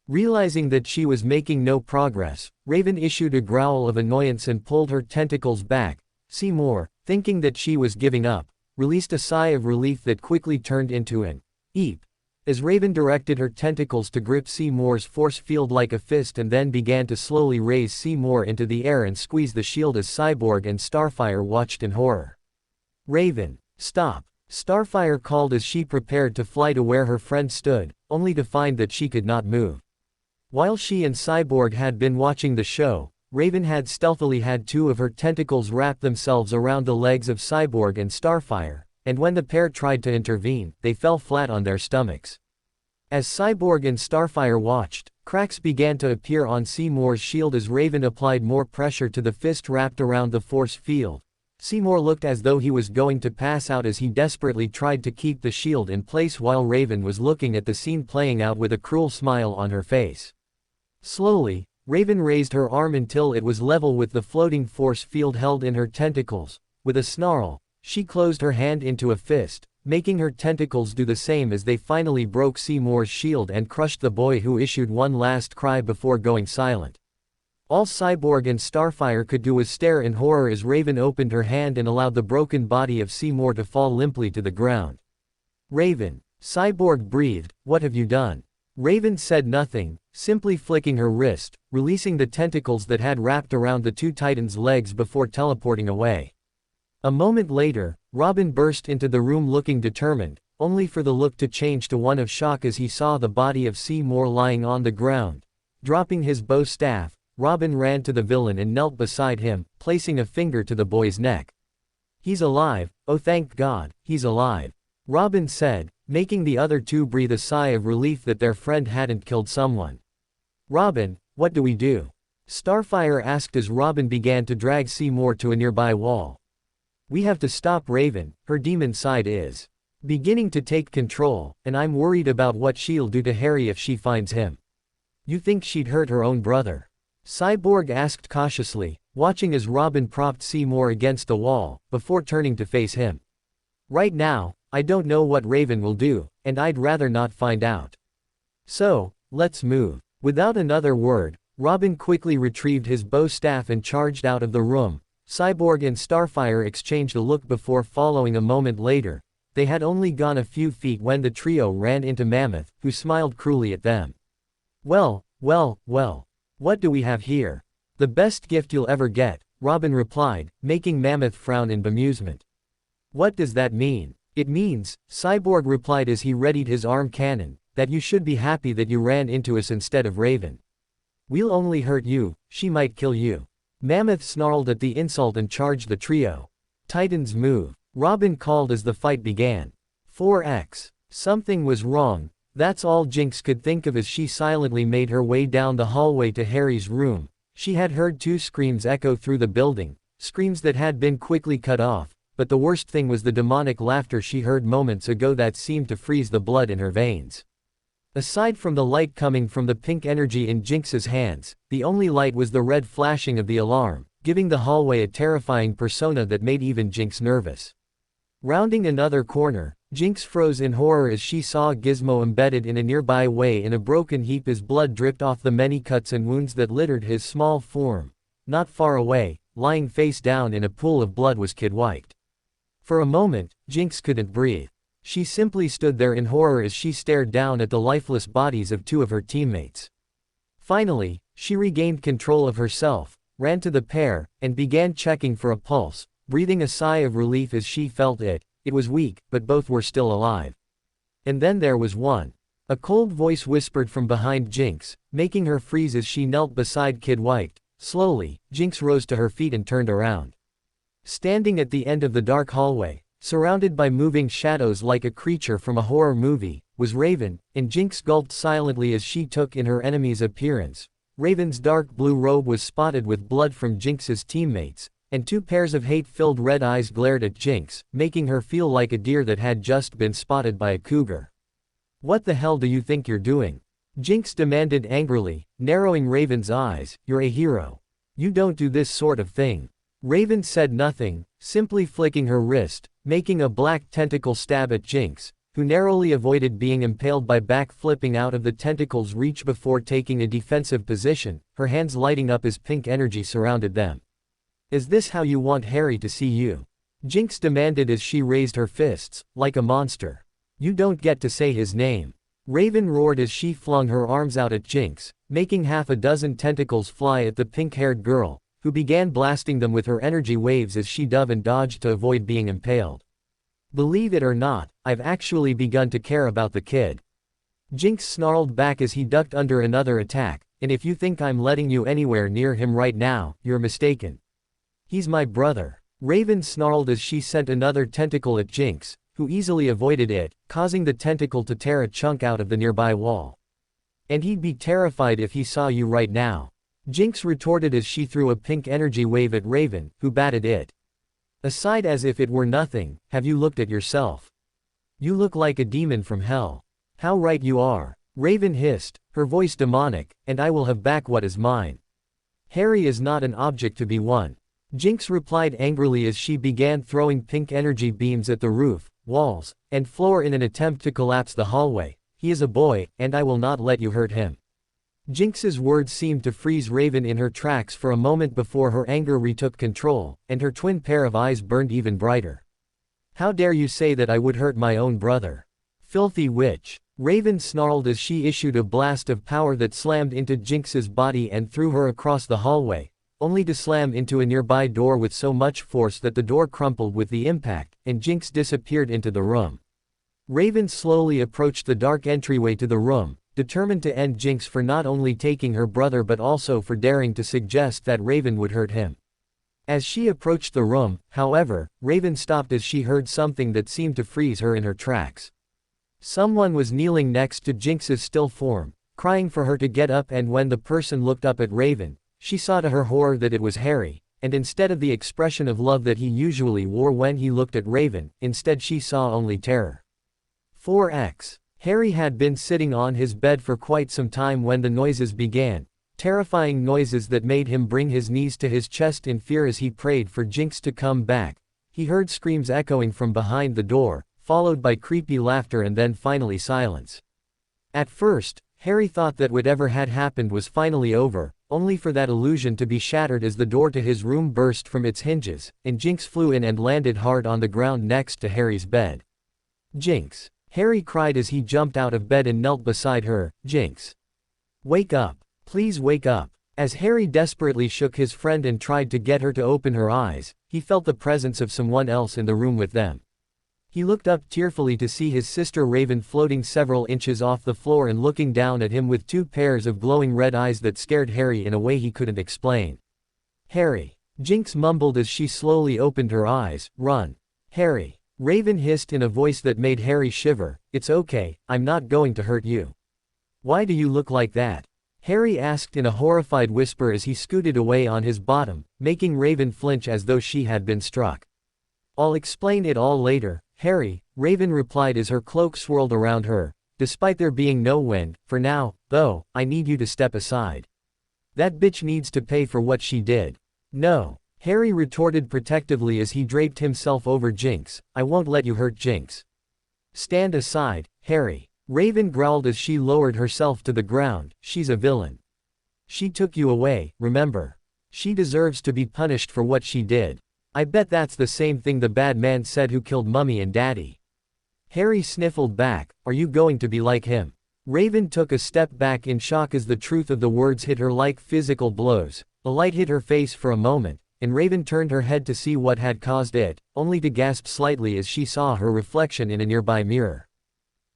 Realizing that she was making no progress, Raven issued a growl of annoyance and pulled her tentacles back. Seymour, thinking that she was giving up, released a sigh of relief that quickly turned into an eep, as Raven directed her tentacles to grip Seymour's force field like a fist and then began to slowly raise Seymour into the air and squeeze the shield as Cyborg and Starfire watched in horror. "Raven, stop!" Starfire called as she prepared to fly to where her friend stood, only to find that she could not move. While she and Cyborg had been watching the show, Raven had stealthily had two of her tentacles wrap themselves around the legs of Cyborg and Starfire, and when the pair tried to intervene, they fell flat on their stomachs. As Cyborg and Starfire watched, cracks began to appear on Seymour's shield as Raven applied more pressure to the fist wrapped around the force field. Seymour looked as though he was going to pass out as he desperately tried to keep the shield in place while Raven was looking at the scene playing out with a cruel smile on her face. Slowly, Raven raised her arm until it was level with the floating force field held in her tentacles. With a snarl, she closed her hand into a fist, making her tentacles do the same as they finally broke Seymour's shield and crushed the boy, who issued one last cry before going silent. All Cyborg and Starfire could do was stare in horror as Raven opened her hand and allowed the broken body of Seymour to fall limply to the ground. "Raven," Cyborg breathed, "what have you done?" Raven said nothing, simply flicking her wrist, releasing the tentacles that had wrapped around the two titans' legs before teleporting away. A moment later, Robin burst into the room looking determined, only for the look to change to one of shock as he saw the body of Seymour lying on the ground. Dropping his bow staff, Robin ran to the villain and knelt beside him, placing a finger to the boy's neck. "He's alive, oh thank God, he's alive," Robin said, making the other two breathe a sigh of relief that their friend hadn't killed someone. "Robin, what do we do?" Starfire asked as Robin began to drag Seymour to a nearby wall. "We have to stop Raven, her demon side is beginning to take control, and I'm worried about what she'll do to Harry if she finds him." "You think she'd hurt her own brother?" Cyborg asked cautiously, watching as Robin propped Seymour against the wall, before turning to face him. "Right now, I don't know what Raven will do, and I'd rather not find out. So, let's move." Without another word, Robin quickly retrieved his bow staff and charged out of the room. Cyborg and Starfire exchanged a look before following a moment later. They had only gone a few feet when the trio ran into Mammoth, who smiled cruelly at them. Well, what do we have here?" "The best gift you'll ever get," Robin replied, making Mammoth frown in bemusement. "What does that mean?" "It means," Cyborg replied as he readied his arm cannon, "that you should be happy that you ran into us instead of Raven. We'll only hurt you, she might kill you." Mammoth snarled at the insult and charged the trio. "Titans move," Robin called as the fight began. 4x. Something was wrong, that's all Jinx could think of as she silently made her way down the hallway to Harry's room. She had heard two screams echo through the building, screams that had been quickly cut off. But the worst thing was the demonic laughter she heard moments ago that seemed to freeze the blood in her veins. Aside from the light coming from the pink energy in Jinx's hands, the only light was the red flashing of the alarm, giving the hallway a terrifying persona that made even Jinx nervous. Rounding another corner, Jinx froze in horror as she saw Gizmo embedded in a nearby way in a broken heap as blood dripped off the many cuts and wounds that littered his small form. Not far away, lying face down in a pool of blood, was Kidwike. For a moment, Jinx couldn't breathe. She simply stood there in horror as she stared down at the lifeless bodies of two of her teammates. Finally, she regained control of herself, ran to the pair, and began checking for a pulse, breathing a sigh of relief as she felt it. It was weak, but both were still alive. And then there was one. A cold voice whispered from behind Jinx, making her freeze as she knelt beside Kidwike. Slowly, Jinx rose to her feet and turned around. Standing at the end of the dark hallway, surrounded by moving shadows like a creature from a horror movie, was Raven, and Jinx gulped silently as she took in her enemy's appearance. Raven's dark blue robe was spotted with blood from Jinx's teammates, and two pairs of hate-filled red eyes glared at Jinx, making her feel like a deer that had just been spotted by a cougar. "What the hell do you think you're doing?" Jinx demanded angrily, narrowing Raven's eyes. "You're a hero. You don't do this sort of thing." Raven said nothing, simply flicking her wrist, making a black tentacle stab at Jinx, who narrowly avoided being impaled by back-flipping out of the tentacle's reach before taking a defensive position, her hands lighting up as pink energy surrounded them. "Is this how you want Harry to see you?" Jinx demanded as she raised her fists, like a monster. "You don't get to say his name." Raven roared as she flung her arms out at Jinx, making half a dozen tentacles fly at the pink-haired girl, who began blasting them with her energy waves as she dove and dodged to avoid being impaled. "Believe it or not, I've actually begun to care about the kid." Jinx snarled back as he ducked under another attack, "And if you think I'm letting you anywhere near him right now, you're mistaken. He's my brother." Raven snarled as she sent another tentacle at Jinx, who easily avoided it, causing the tentacle to tear a chunk out of the nearby wall. "And he'd be terrified if he saw you right now," Jinx retorted as she threw a pink energy wave at Raven, who batted it aside as if it were nothing. "Have you looked at yourself? You look like a demon from hell." "How right you are," Raven hissed, her voice demonic, "and I will have back what is mine." "Harry is not an object to be won," Jinx replied angrily as she began throwing pink energy beams at the roof, walls, and floor in an attempt to collapse the hallway. "He is a boy, and I will not let you hurt him." Jinx's words seemed to freeze Raven in her tracks for a moment before her anger retook control, and her twin pair of eyes burned even brighter. "How dare you say that I would hurt my own brother? Filthy witch!" Raven snarled as she issued a blast of power that slammed into Jinx's body and threw her across the hallway, only to slam into a nearby door with so much force that the door crumpled with the impact, and Jinx disappeared into the room. Raven slowly approached the dark entryway to the room, determined to end Jinx for not only taking her brother but also for daring to suggest that Raven would hurt him. As she approached the room, however, Raven stopped as she heard something that seemed to freeze her in her tracks. Someone was kneeling next to Jinx's still form, crying for her to get up, and when the person looked up at Raven, she saw to her horror that it was Harry, and instead of the expression of love that he usually wore when he looked at Raven, instead she saw only terror. 4x. Harry had been sitting on his bed for quite some time when the noises began, terrifying noises that made him bring his knees to his chest in fear as he prayed for Jinx to come back. He heard screams echoing from behind the door, followed by creepy laughter and then finally silence. At first, Harry thought that whatever had happened was finally over, only for that illusion to be shattered as the door to his room burst from its hinges, and Jinx flew in and landed hard on the ground next to Harry's bed. "Jinx!" Harry cried as he jumped out of bed and knelt beside her. "Jinx! Wake up! Please wake up!" As Harry desperately shook his friend and tried to get her to open her eyes, he felt the presence of someone else in the room with them. He looked up tearfully to see his sister Raven floating several inches off the floor and looking down at him with two pairs of glowing red eyes that scared Harry in a way he couldn't explain. "Harry!" Jinx mumbled as she slowly opened her eyes. "Run! Harry!" Raven hissed in a voice that made Harry shiver. "It's okay, I'm not going to hurt you." "Why do you look like that?" Harry asked in a horrified whisper as he scooted away on his bottom, making Raven flinch as though she had been struck. "I'll explain it all later, Harry," Raven replied as her cloak swirled around her. "Despite there being no wind, for now, though, I need you to step aside. That bitch needs to pay for what she did." "No," Harry retorted protectively as he draped himself over Jinx. "I won't let you hurt Jinx." "Stand aside, Harry," Raven growled as she lowered herself to the ground. "She's a villain. She took you away, remember? She deserves to be punished for what she did. I bet that's the same thing the bad man said who killed Mummy and Daddy." Harry sniffled back. "Are you going to be like him?" Raven took a step back in shock as the truth of the words hit her like physical blows. A light hit her face for a moment, and Raven turned her head to see what had caused it, only to gasp slightly as she saw her reflection in a nearby mirror.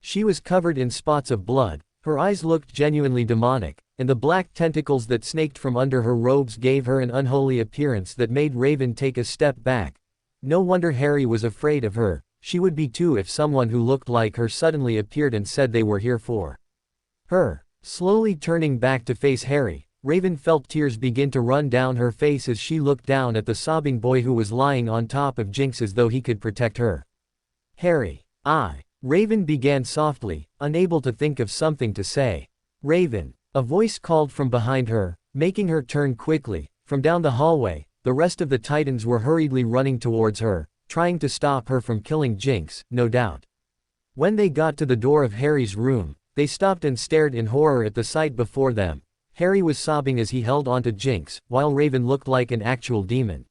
She was covered in spots of blood, her eyes looked genuinely demonic, and the black tentacles that snaked from under her robes gave her an unholy appearance that made Raven take a step back. No wonder Harry was afraid of her. She would be too if someone who looked like her suddenly appeared and said they were here for her. Slowly turning back to face Harry, Raven felt tears begin to run down her face as she looked down at the sobbing boy who was lying on top of Jinx as though he could protect her. "Harry, Raven began softly, unable to think of something to say. "Raven," a voice called from behind her, making her turn quickly. From down the hallway, the rest of the Titans were hurriedly running towards her, trying to stop her from killing Jinx, no doubt. When they got to the door of Harry's room, they stopped and stared in horror at the sight before them. Harry was sobbing as he held onto Jinx, while Raven looked like an actual demon.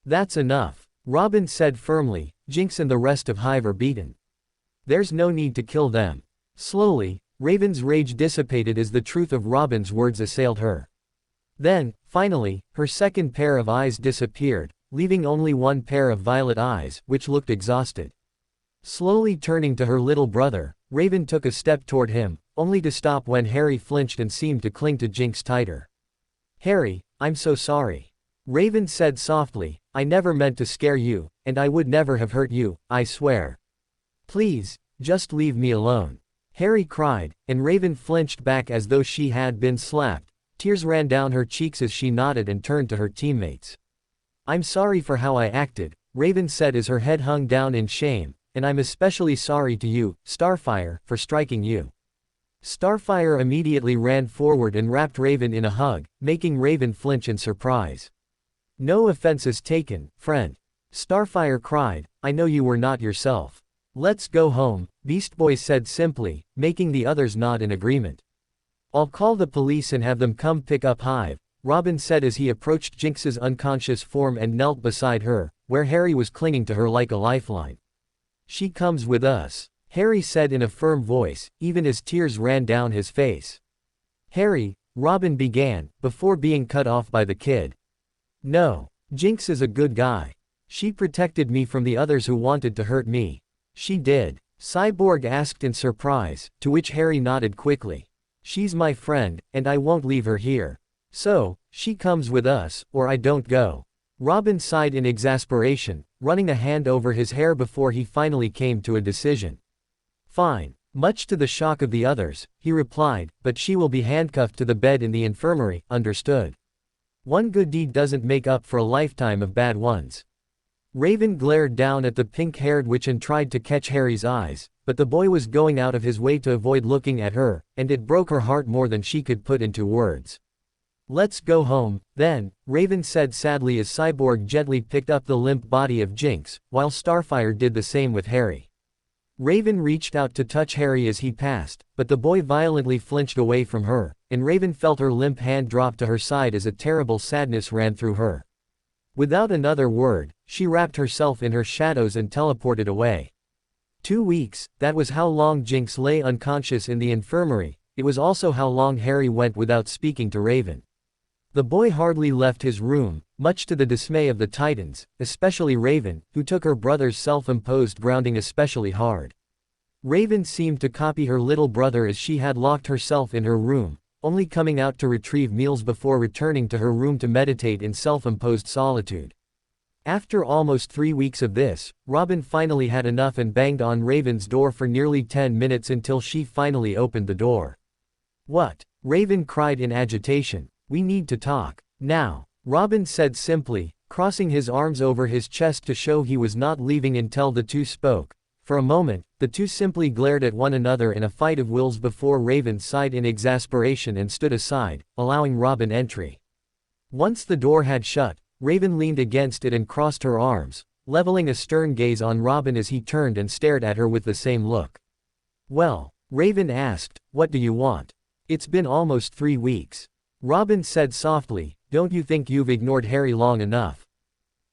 "That's enough," Robin said firmly. "Jinx and the rest of Hive are beaten. There's no need to kill them." Slowly, Raven's rage dissipated as the truth of Robin's words assailed her. Then, finally, her second pair of eyes disappeared, leaving only one pair of violet eyes, which looked exhausted. Slowly turning to her little brother, Raven took a step toward him, only to stop when Harry flinched and seemed to cling to Jinx tighter. "Harry, I'm so sorry," Raven said softly. "I never meant to scare you, and I would never have hurt you, I swear. Please, just leave me alone," Harry cried, and Raven flinched back as though she had been slapped. Tears ran down her cheeks as she nodded and turned to her teammates. "I'm sorry for how I acted," Raven said as her head hung down in shame, "and I'm especially sorry to you, Starfire, for striking you." Starfire immediately ran forward and wrapped Raven in a hug, making Raven flinch in surprise. "No offenses taken, friend," Starfire cried. "I know you were not yourself. Let's go home," Beast Boy said simply, making the others nod in agreement. "I'll call the police and have them come pick up Hive," Robin said as he approached Jinx's unconscious form and knelt beside her, where Harry was clinging to her like a lifeline. "She comes with us," Harry said in a firm voice, even as tears ran down his face. "Harry," Robin began, before being cut off by the kid. "No. Jinx is a good guy. She protected me from the others who wanted to hurt me." "She did?" Cyborg asked in surprise, to which Harry nodded quickly. "She's my friend, and I won't leave her here. So, she comes with us, or I don't go." Robin sighed in exasperation, running a hand over his hair before he finally came to a decision. "Fine." Much to the shock of the others, he replied, "but she will be handcuffed to the bed in the infirmary, understood? One good deed doesn't make up for a lifetime of bad ones." Raven glared down at the pink-haired witch and tried to catch Harry's eyes, but the boy was going out of his way to avoid looking at her, and it broke her heart more than she could put into words. "Let's go home, then," Raven said sadly as Cyborg gently picked up the limp body of Jinx, while Starfire did the same with Harry. Raven reached out to touch Harry as he passed, but the boy violently flinched away from her, and Raven felt her limp hand drop to her side as a terrible sadness ran through her. Without another word, she wrapped herself in her shadows and teleported away. 2 weeks, that was how long Jinx lay unconscious in the infirmary. It was also how long Harry went without speaking to Raven. The boy hardly left his room, much to the dismay of the Titans, especially Raven, who took her brother's self-imposed grounding especially hard. Raven seemed to copy her little brother as she had locked herself in her room, only coming out to retrieve meals before returning to her room to meditate in self-imposed solitude. After almost 3 weeks of this, Robin finally had enough and banged on Raven's door for nearly 10 minutes until she finally opened the door. "What?" Raven cried in agitation. "We need to talk. Now," Robin said simply, crossing his arms over his chest to show he was not leaving until the two spoke. For a moment, the two simply glared at one another in a fight of wills before Raven sighed in exasperation and stood aside, allowing Robin entry. Once the door had shut, Raven leaned against it and crossed her arms, leveling a stern gaze on Robin as he turned and stared at her with the same look. "Well," Raven asked, "what do you want? It's been almost 3 weeks. Robin said softly, "Don't you think you've ignored Harry long enough?"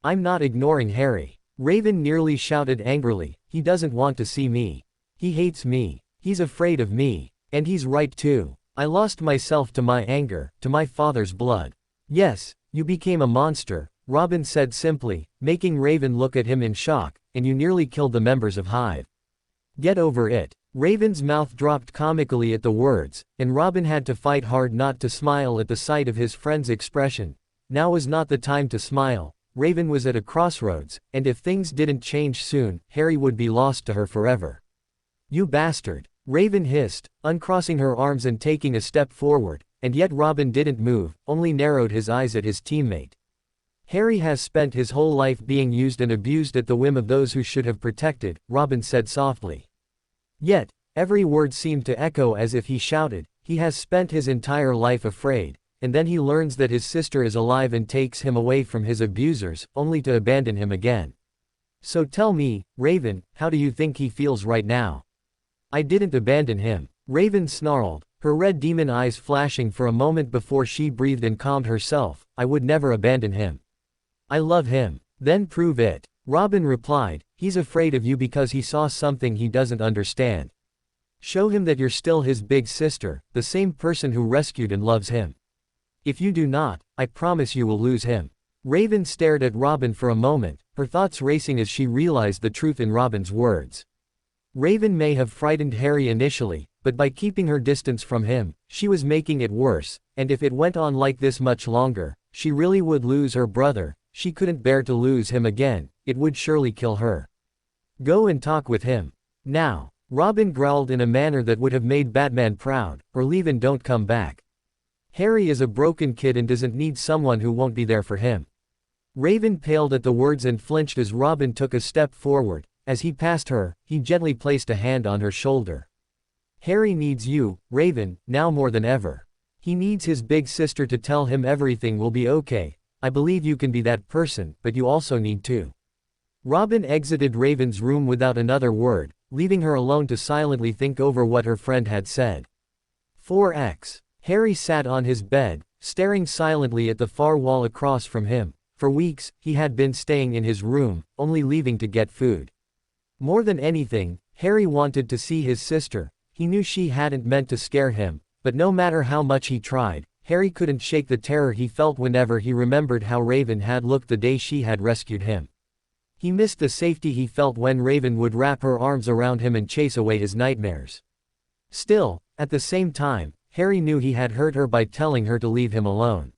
"I'm not ignoring Harry," Raven nearly shouted angrily. "He doesn't want to see me. He hates me. He's afraid of me. And he's right too. I lost myself to my anger, to my father's blood." "Yes, you became a monster," Robin said simply, making Raven look at him in shock, "and you nearly killed the members of Hive. Get over it." Raven's mouth dropped comically at the words, and Robin had to fight hard not to smile at the sight of his friend's expression. Now was not the time to smile. Raven was at a crossroads, and if things didn't change soon, Harry would be lost to her forever. "You bastard," Raven hissed, uncrossing her arms and taking a step forward, and yet Robin didn't move, only narrowed his eyes at his teammate. "Harry has spent his whole life being used and abused at the whim of those who should have protected," Robin said softly. Yet, every word seemed to echo as if he shouted, "He has spent his entire life afraid, and then he learns that his sister is alive and takes him away from his abusers, only to abandon him again. So tell me, Raven, how do you think he feels right now? I didn't abandon him. Raven snarled, her red demon eyes flashing for a moment before she breathed and calmed herself. I would never abandon him. I love him. Then prove it. Robin replied, he's afraid of you because he saw something he doesn't understand. Show him that you're still his big sister, the same person who rescued and loves him. If you do not, I promise you will lose him. Raven stared at Robin for a moment, her thoughts racing as she realized the truth in Robin's words. Raven may have frightened Harry initially, but by keeping her distance from him, she was making it worse, and if it went on like this much longer, she really would lose her brother. She couldn't bear to lose him again, it would surely kill her. Go and talk with him. Now. Robin growled in a manner that would have made Batman proud, or leave and don't come back. Harry is a broken kid and doesn't need someone who won't be there for him. Raven paled at the words and flinched as Robin took a step forward. As he passed her, he gently placed a hand on her shoulder. Harry needs you, Raven, now more than ever. He needs his big sister to tell him everything will be okay. I believe you can be that person, but you also need to. Robin exited Raven's room without another word, leaving her alone to silently think over what her friend had said. 4x. Harry sat on his bed, staring silently at the far wall across from him. For weeks, he had been staying in his room, only leaving to get food. More than anything, Harry wanted to see his sister. He knew she hadn't meant to scare him, but no matter how much he tried, Harry couldn't shake the terror he felt whenever he remembered how Raven had looked the day she had rescued him. He missed the safety he felt when Raven would wrap her arms around him and chase away his nightmares. Still, at the same time, Harry knew he had hurt her by telling her to leave him alone.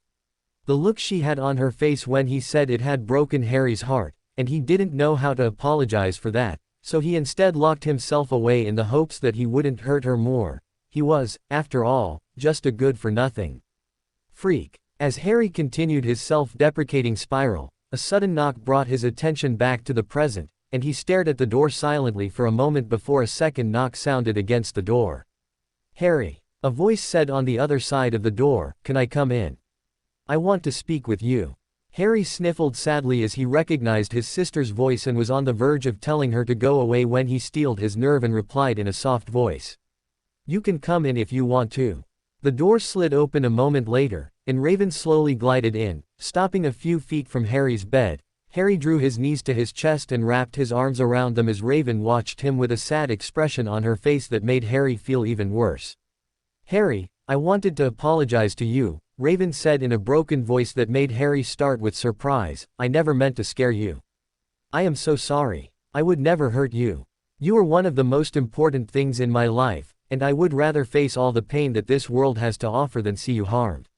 The look she had on her face when he said it had broken Harry's heart, and he didn't know how to apologize for that, so he instead locked himself away in the hopes that he wouldn't hurt her more. He was, after all, just a good-for-nothing freak. As Harry continued his self-deprecating spiral, a sudden knock brought his attention back to the present, and he stared at the door silently for a moment before a second knock sounded against the door. Harry, a voice said on the other side of the door, can I come in? I want to speak with you. Harry sniffled sadly as he recognized his sister's voice and was on the verge of telling her to go away when he steeled his nerve and replied in a soft voice. You can come in if you want to. The door slid open a moment later, and Raven slowly glided in, stopping a few feet from Harry's bed. Harry drew his knees to his chest and wrapped his arms around them as Raven watched him with a sad expression on her face that made Harry feel even worse. Harry, I wanted to apologize to you, Raven said in a broken voice that made Harry start with surprise. I never meant to scare you. I am so sorry. I would never hurt you. You are one of the most important things in my life, and I would rather face all the pain that this world has to offer than see you harmed.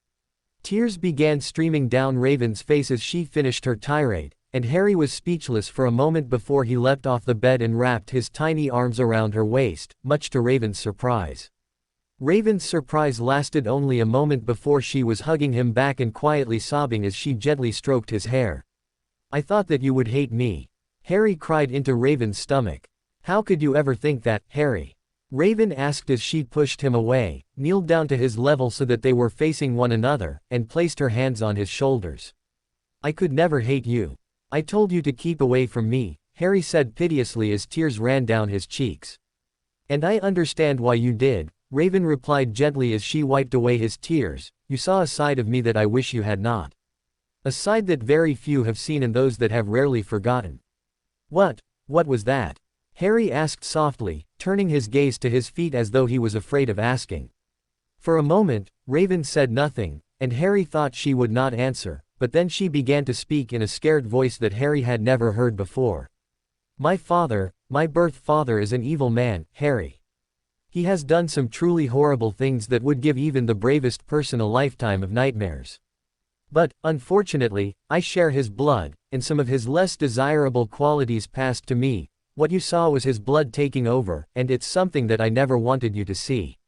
Tears began streaming down Raven's face as she finished her tirade, and Harry was speechless for a moment before he leapt off the bed and wrapped his tiny arms around her waist, much to Raven's surprise. Raven's surprise lasted only a moment before she was hugging him back and quietly sobbing as she gently stroked his hair. I thought that you would hate me. Harry cried into Raven's stomach. How could you ever think that, Harry? Raven asked as she pushed him away, kneeled down to his level so that they were facing one another, and placed her hands on his shoulders. I could never hate you. I told you to keep away from me, Harry said piteously as tears ran down his cheeks. And I understand why you did, Raven replied gently as she wiped away his tears. You saw a side of me that I wish you had not. A side that very few have seen and those that have rarely forgotten. What was that? Harry asked softly, turning his gaze to his feet as though he was afraid of asking. For a moment, Raven said nothing, and Harry thought she would not answer, but then she began to speak in a scared voice that Harry had never heard before. My father, my birth father is an evil man, Harry. He has done some truly horrible things that would give even the bravest person a lifetime of nightmares. But, unfortunately, I share his blood, and some of his less desirable qualities passed to me. What you saw was his blood taking over, and it's something that I never wanted you to see.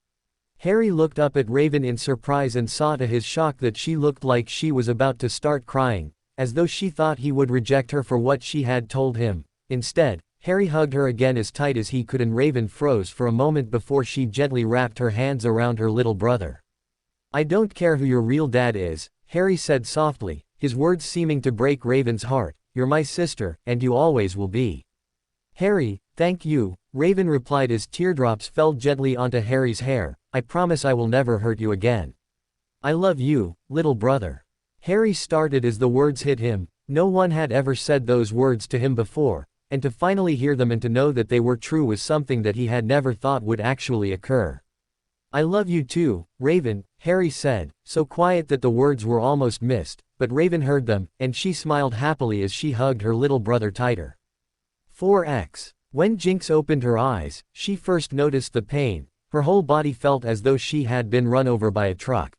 Harry looked up at Raven in surprise and saw to his shock that she looked like she was about to start crying, as though she thought he would reject her for what she had told him. Instead, Harry hugged her again as tight as he could and Raven froze for a moment before she gently wrapped her hands around her little brother. I don't care who your real dad is, Harry said softly, his words seeming to break Raven's heart. You're my sister, and you always will be. Harry, thank you, Raven replied as teardrops fell gently onto Harry's hair. I promise I will never hurt you again. I love you, little brother. Harry started as the words hit him. No one had ever said those words to him before, and to finally hear them and to know that they were true was something that he had never thought would actually occur. I love you too, Raven, Harry said, so quiet that the words were almost missed, but Raven heard them, and she smiled happily as she hugged her little brother tighter. 4x. When Jinx opened her eyes, she first noticed the pain. Her whole body felt as though she had been run over by a truck.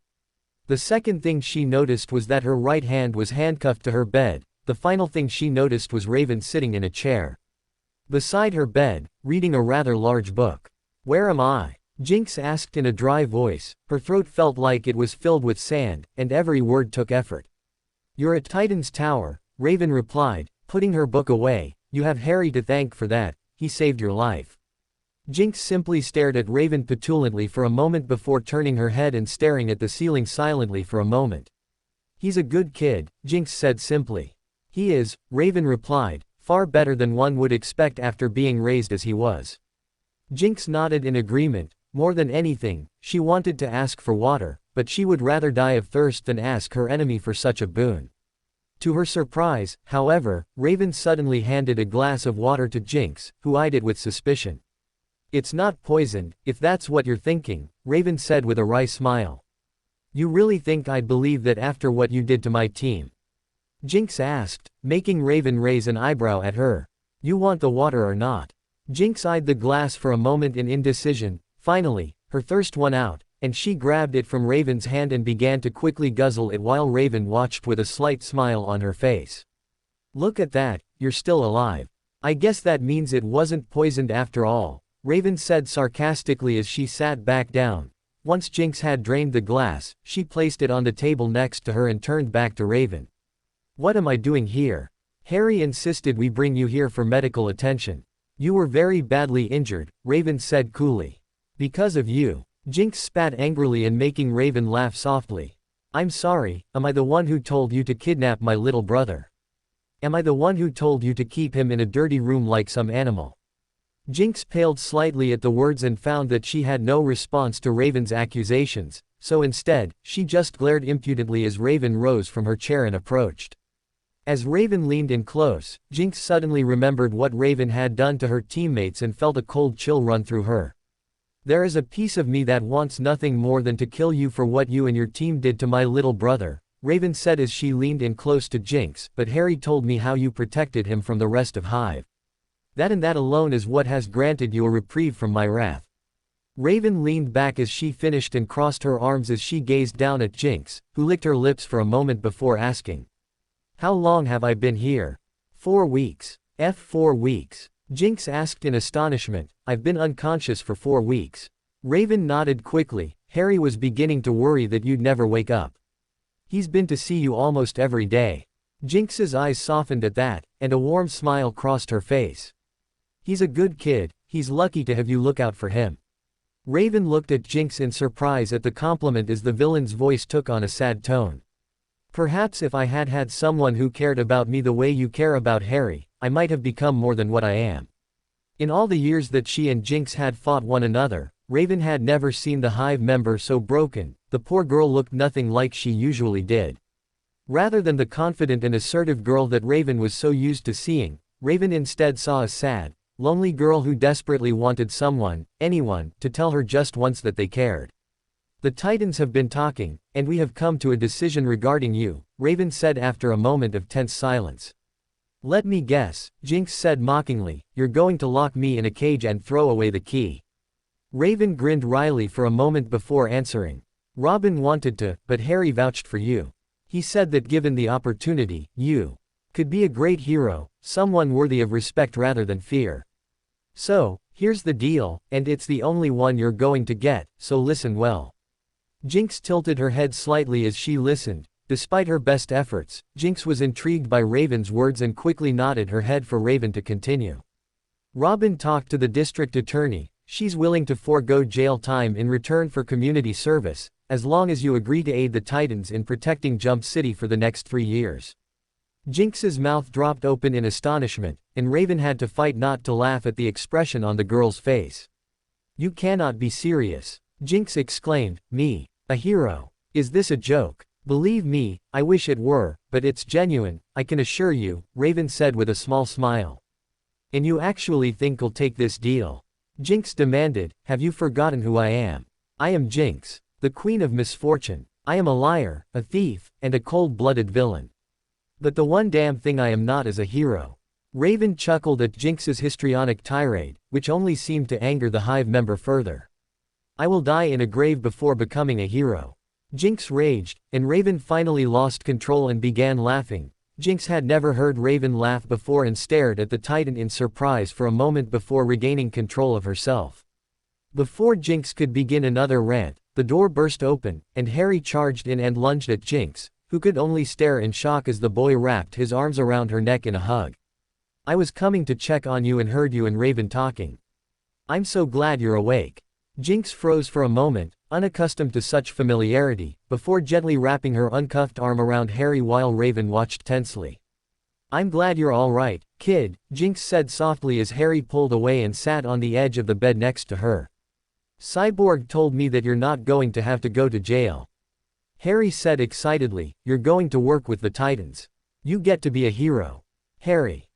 The second thing she noticed was that her right hand was handcuffed to her bed. The final thing she noticed was Raven sitting in a chair beside her bed, reading a rather large book. Where am I? Jinx asked in a dry voice. Her throat felt like it was filled with sand, and every word took effort. You're at Titan's Tower, Raven replied, putting her book away. You have Harry to thank for that, he saved your life. Jinx simply stared at Raven petulantly for a moment before turning her head and staring at the ceiling silently for a moment. He's a good kid, Jinx said simply. He is, Raven replied, far better than one would expect after being raised as he was. Jinx nodded in agreement. More than anything, she wanted to ask for water, but she would rather die of thirst than ask her enemy for such a boon. To her surprise, however, Raven suddenly handed a glass of water to Jinx, who eyed it with suspicion. It's not poisoned, if that's what you're thinking, Raven said with a wry smile. You really think I'd believe that after what you did to my team? Jinx asked, making Raven raise an eyebrow at her. You want the water or not? Jinx eyed the glass for a moment in indecision. Finally, her thirst won out, and she grabbed it from Raven's hand and began to quickly guzzle it while Raven watched with a slight smile on her face. Look at that, you're still alive. I guess that means it wasn't poisoned after all, Raven said sarcastically as she sat back down. Once Jinx had drained the glass, she placed it on the table next to her and turned back to Raven. What am I doing here? Harry insisted we bring you here for medical attention. You were very badly injured, Raven said coolly. Because of you. Jinx spat angrily and making Raven laugh softly. I'm sorry, am I the one who told you to kidnap my little brother? Am I the one who told you to keep him in a dirty room like some animal? Jinx paled slightly at the words and found that she had no response to Raven's accusations, so instead, she just glared impudently as Raven rose from her chair and approached. As Raven leaned in close, Jinx suddenly remembered what Raven had done to her teammates and felt a cold chill run through her. There is a piece of me that wants nothing more than to kill you for what you and your team did to my little brother, Raven said as she leaned in close to Jinx, but Harry told me how you protected him from the rest of Hive. That and that alone is what has granted you a reprieve from my wrath. Raven leaned back as she finished and crossed her arms as she gazed down at Jinx, who licked her lips for a moment before asking. How long have I been here? 4 weeks. 4 weeks. Jinx asked in astonishment. I've been unconscious for 4 weeks. Raven nodded quickly. Harry was beginning to worry that you'd never wake up. He's been to see you almost every day. Jinx's eyes softened at that, and a warm smile crossed her face. He's a good kid, he's lucky to have you look out for him. Raven looked at Jinx in surprise at the compliment as the villain's voice took on a sad tone. Perhaps if I had had someone who cared about me the way you care about Harry, I might have become more than what I am. In all the years that she and Jinx had fought one another, Raven had never seen the Hive member so broken. The poor girl looked nothing like she usually did. Rather than the confident and assertive girl that Raven was so used to seeing, Raven instead saw a sad, lonely girl who desperately wanted someone, anyone, to tell her just once that they cared. The Titans have been talking, and we have come to a decision regarding you, Raven said after a moment of tense silence. Let me guess, Jinx said mockingly, you're going to lock me in a cage and throw away the key. Raven grinned wryly for a moment before answering. Robin wanted to, but Harry vouched for you. He said that given the opportunity, you could be a great hero, someone worthy of respect rather than fear. So, here's the deal, and it's the only one you're going to get, so listen well. Jinx tilted her head slightly as she listened. Despite her best efforts, Jinx was intrigued by Raven's words and quickly nodded her head for Raven to continue. Robin talked to the district attorney. She's willing to forego jail time in return for community service, as long as you agree to aid the Titans in protecting Jump City for the next 3 years. Jinx's mouth dropped open in astonishment, and Raven had to fight not to laugh at the expression on the girl's face. You cannot be serious. Jinx exclaimed, me, a hero. Is this a joke? Believe me, I wish it were, but it's genuine, I can assure you, Raven said with a small smile. And you actually think I'll take this deal? Jinx demanded, have you forgotten who I am? I am Jinx, the queen of misfortune. I am a liar, a thief, and a cold-blooded villain. But the one damn thing I am not is a hero. Raven chuckled at Jinx's histrionic tirade, which only seemed to anger the Hive member further. I will die in a grave before becoming a hero. Jinx raged, and Raven finally lost control and began laughing. Jinx had never heard Raven laugh before and stared at the Titan in surprise for a moment before regaining control of herself. Before Jinx could begin another rant, the door burst open, and Harry charged in and lunged at Jinx, who could only stare in shock as the boy wrapped his arms around her neck in a hug. I was coming to check on you and heard you and Raven talking. I'm so glad you're awake. Jinx froze for a moment, unaccustomed to such familiarity, before gently wrapping her uncuffed arm around Harry while Raven watched tensely. I'm glad you're all right, kid, Jinx said softly as Harry pulled away and sat on the edge of the bed next to her. Cyborg told me that you're not going to have to go to jail. Harry said excitedly, you're going to work with the Titans. You get to be a hero. Harry.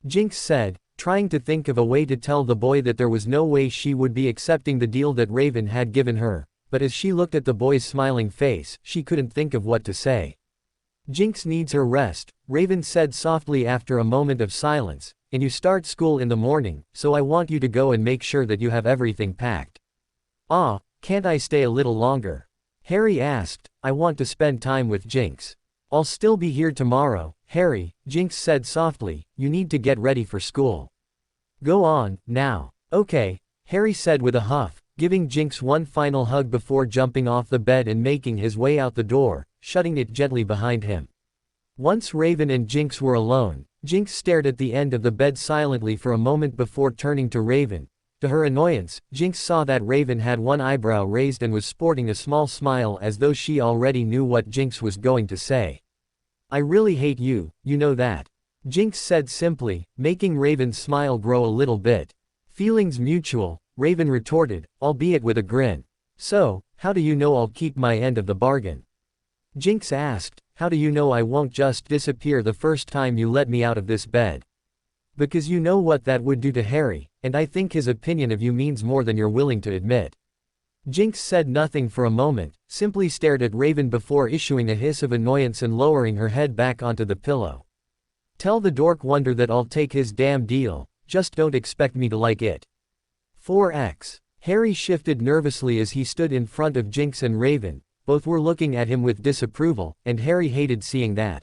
Jinx said, trying to think of a way to tell the boy that there was no way she would be accepting the deal that Raven had given her, but as she looked at the boy's smiling face, she couldn't think of what to say. Jinx needs her rest, Raven said softly after a moment of silence, and you start school in the morning, so I want you to go and make sure that you have everything packed. Can't I stay a little longer? Harry asked, I want to spend time with Jinx. I'll still be here tomorrow, Harry, Jinx said softly, you need to get ready for school. Go on, now. Okay, Harry said with a huff, giving Jinx one final hug before jumping off the bed and making his way out the door, shutting it gently behind him. Once Raven and Jinx were alone, Jinx stared at the end of the bed silently for a moment before turning to Raven. To her annoyance, Jinx saw that Raven had one eyebrow raised and was sporting a small smile as though she already knew what Jinx was going to say. I really hate you, you know that. Jinx said simply, making Raven's smile grow a little bit. Feelings mutual, Raven retorted, albeit with a grin. So, how do you know I'll keep my end of the bargain? Jinx asked, how do you know I won't just disappear the first time you let me out of this bed? Because you know what that would do to Harry, and I think his opinion of you means more than you're willing to admit. Jinx said nothing for a moment, simply stared at Raven before issuing a hiss of annoyance and lowering her head back onto the pillow. Tell the dork wonder that I'll take his damn deal, just don't expect me to like it. 4x. Harry shifted nervously as he stood in front of Jinx and Raven, both were looking at him with disapproval, and Harry hated seeing that.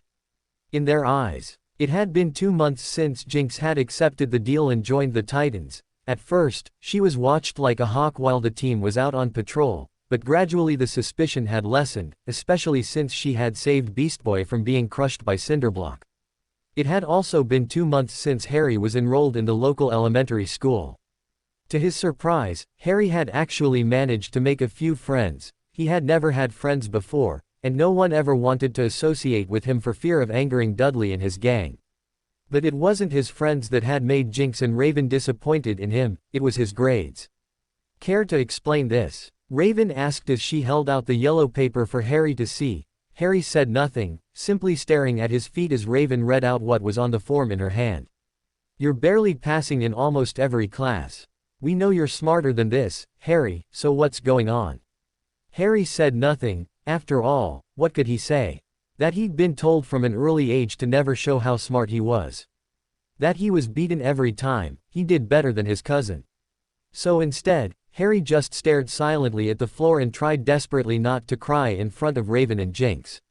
In their eyes. It had been 2 months since Jinx had accepted the deal and joined the Titans. At first, she was watched like a hawk while the team was out on patrol, but gradually the suspicion had lessened, especially since she had saved Beast Boy from being crushed by Cinderblock. It had also been 2 months since Harry was enrolled in the local elementary school. To his surprise, Harry had actually managed to make a few friends. He had never had friends before, and no one ever wanted to associate with him for fear of angering Dudley and his gang. But it wasn't his friends that had made Jinx and Raven disappointed in him, it was his grades. Care to explain this? Raven asked as she held out the yellow paper for Harry to see. Harry said nothing, simply staring at his feet as Raven read out what was on the form in her hand. You're barely passing in almost every class. We know you're smarter than this, Harry, so what's going on? Harry said nothing. After all, what could he say? That he'd been told from an early age to never show how smart he was. That he was beaten every time, he did better than his cousin. So instead, Harry just stared silently at the floor and tried desperately not to cry in front of Raven and Jinx.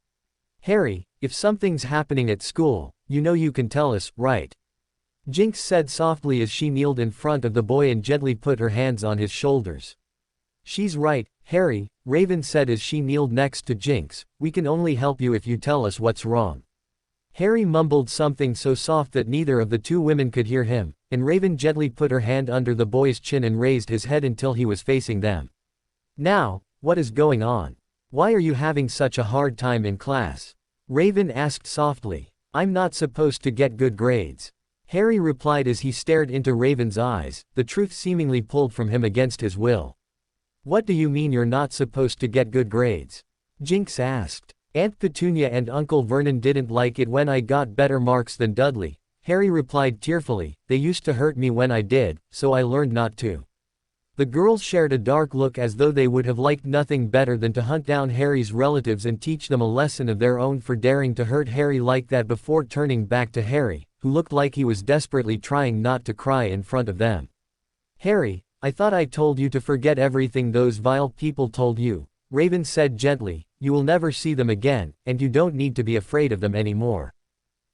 Harry, if something's happening at school, you know you can tell us, right? Jinx said softly as she kneeled in front of the boy and gently put her hands on his shoulders. She's right, Harry, Raven said as she kneeled next to Jinx, we can only help you if you tell us what's wrong. Harry mumbled something so soft that neither of the two women could hear him, and Raven gently put her hand under the boy's chin and raised his head until he was facing them. Now, what is going on? Why are you having such a hard time in class? Raven asked softly. I'm not supposed to get good grades. Harry replied as he stared into Raven's eyes, the truth seemingly pulled from him against his will. What do you mean you're not supposed to get good grades? Jinx asked. Aunt Petunia and Uncle Vernon didn't like it when I got better marks than Dudley, Harry replied tearfully. They used to hurt me when I did, so I learned not to. The girls shared a dark look as though they would have liked nothing better than to hunt down Harry's relatives and teach them a lesson of their own for daring to hurt Harry like that before turning back to Harry, who looked like he was desperately trying not to cry in front of them. Harry, I thought I told you to forget everything those vile people told you, Raven said gently. You will never see them again, and you don't need to be afraid of them anymore.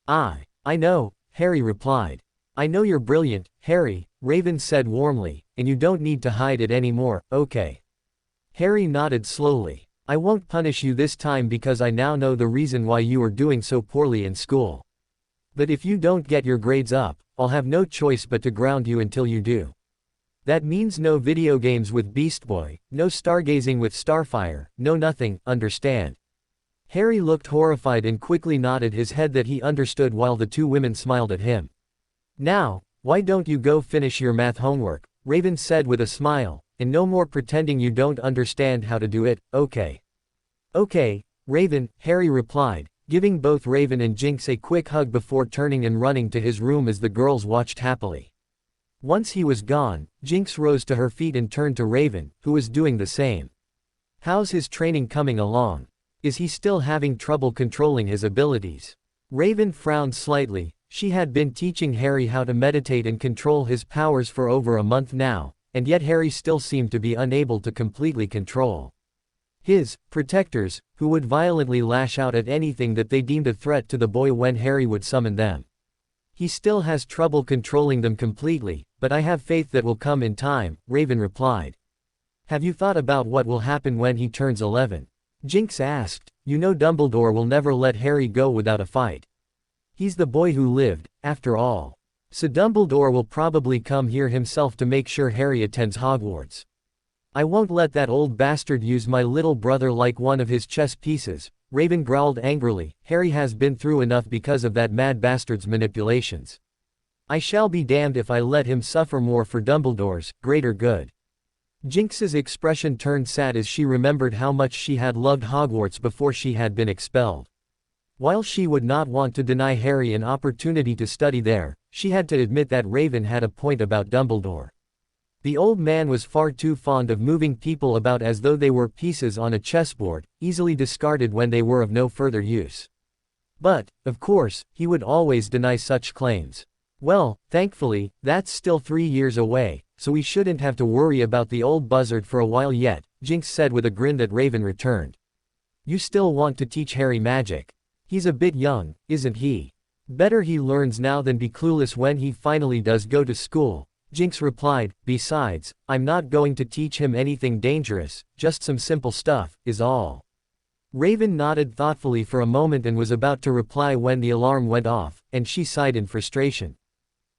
I know, Harry replied. I know you're brilliant, Harry, Raven said warmly, and you don't need to hide it anymore, okay? Harry nodded slowly. I won't punish you this time because I now know the reason why you are doing so poorly in school. But if you don't get your grades up, I'll have no choice but to ground you until you do. That means no video games with Beast Boy, no stargazing with Starfire, no nothing, understand? Harry looked horrified and quickly nodded his head that he understood while the two women smiled at him. Now, why don't you go finish your math homework, Raven said with a smile, and no more pretending you don't understand how to do it, okay? Okay, Raven, Harry replied, giving both Raven and Jinx a quick hug before turning and running to his room as the girls watched happily. Once he was gone, Jinx rose to her feet and turned to Raven, who was doing the same. How's his training coming along? Is he still having trouble controlling his abilities? Raven frowned slightly. She had been teaching Harry how to meditate and control his powers for over a month now, and yet Harry still seemed to be unable to completely control his protectors, who would violently lash out at anything that they deemed a threat to the boy when Harry would summon them. He still has trouble controlling them completely, but I have faith that will come in time, Raven replied. Have you thought about what will happen when he turns 11? Jinx asked. You know Dumbledore will never let Harry go without a fight. He's the boy who lived, after all. So Dumbledore will probably come here himself to make sure Harry attends Hogwarts. I won't let that old bastard use my little brother like one of his chess pieces, Raven growled angrily. Harry has been through enough because of that mad bastard's manipulations. I shall be damned if I let him suffer more for Dumbledore's greater good. Jinx's expression turned sad as she remembered how much she had loved Hogwarts before she had been expelled. While she would not want to deny Harry an opportunity to study there, she had to admit that Raven had a point about Dumbledore. The old man was far too fond of moving people about as though they were pieces on a chessboard, easily discarded when they were of no further use. But, of course, he would always deny such claims. Well, thankfully, that's still 3 years away, so we shouldn't have to worry about the old buzzard for a while yet, Jinx said with a grin that Raven returned. You still want to teach Harry magic? He's a bit young, isn't he? Better he learns now than be clueless when he finally does go to school, Jinx replied. Besides, I'm not going to teach him anything dangerous, just some simple stuff, is all. Raven nodded thoughtfully for a moment and was about to reply when the alarm went off, and she sighed in frustration.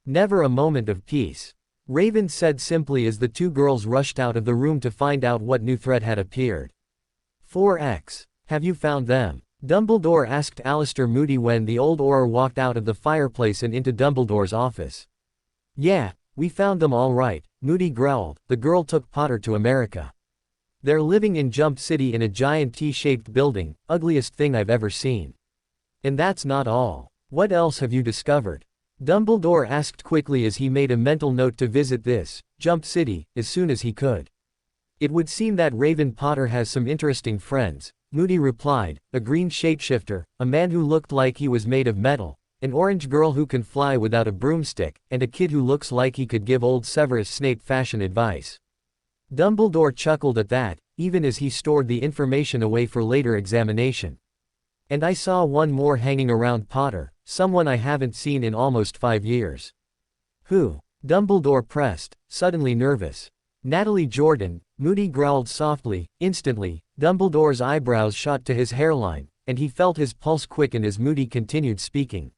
Never a moment of peace, Raven said simply as the two girls rushed out of the room to find out what new threat had appeared. 4x. Have you found them? Dumbledore asked Alistair Moody when the old Auror walked out of the fireplace and into Dumbledore's office. Yeah, we found them all right, Moody growled. The girl took Potter to America. They're living in Jump City in a giant T-shaped building, ugliest thing I've ever seen. And that's not all. What else have you discovered? Dumbledore asked quickly as he made a mental note to visit this, Jump City, as soon as he could. It would seem that Raven Potter has some interesting friends, Moody replied, a green shapeshifter, a man who looked like he was made of metal, an orange girl who can fly without a broomstick, and a kid who looks like he could give old Severus Snape fashion advice. Dumbledore chuckled at that, even as he stored the information away for later examination. And I saw one more hanging around Potter, someone I haven't seen in almost 5 years. Who? Dumbledore pressed, suddenly nervous. Natalie Jordan, Moody growled softly. Instantly, Dumbledore's eyebrows shot to his hairline, and he felt his pulse quicken as Moody continued speaking.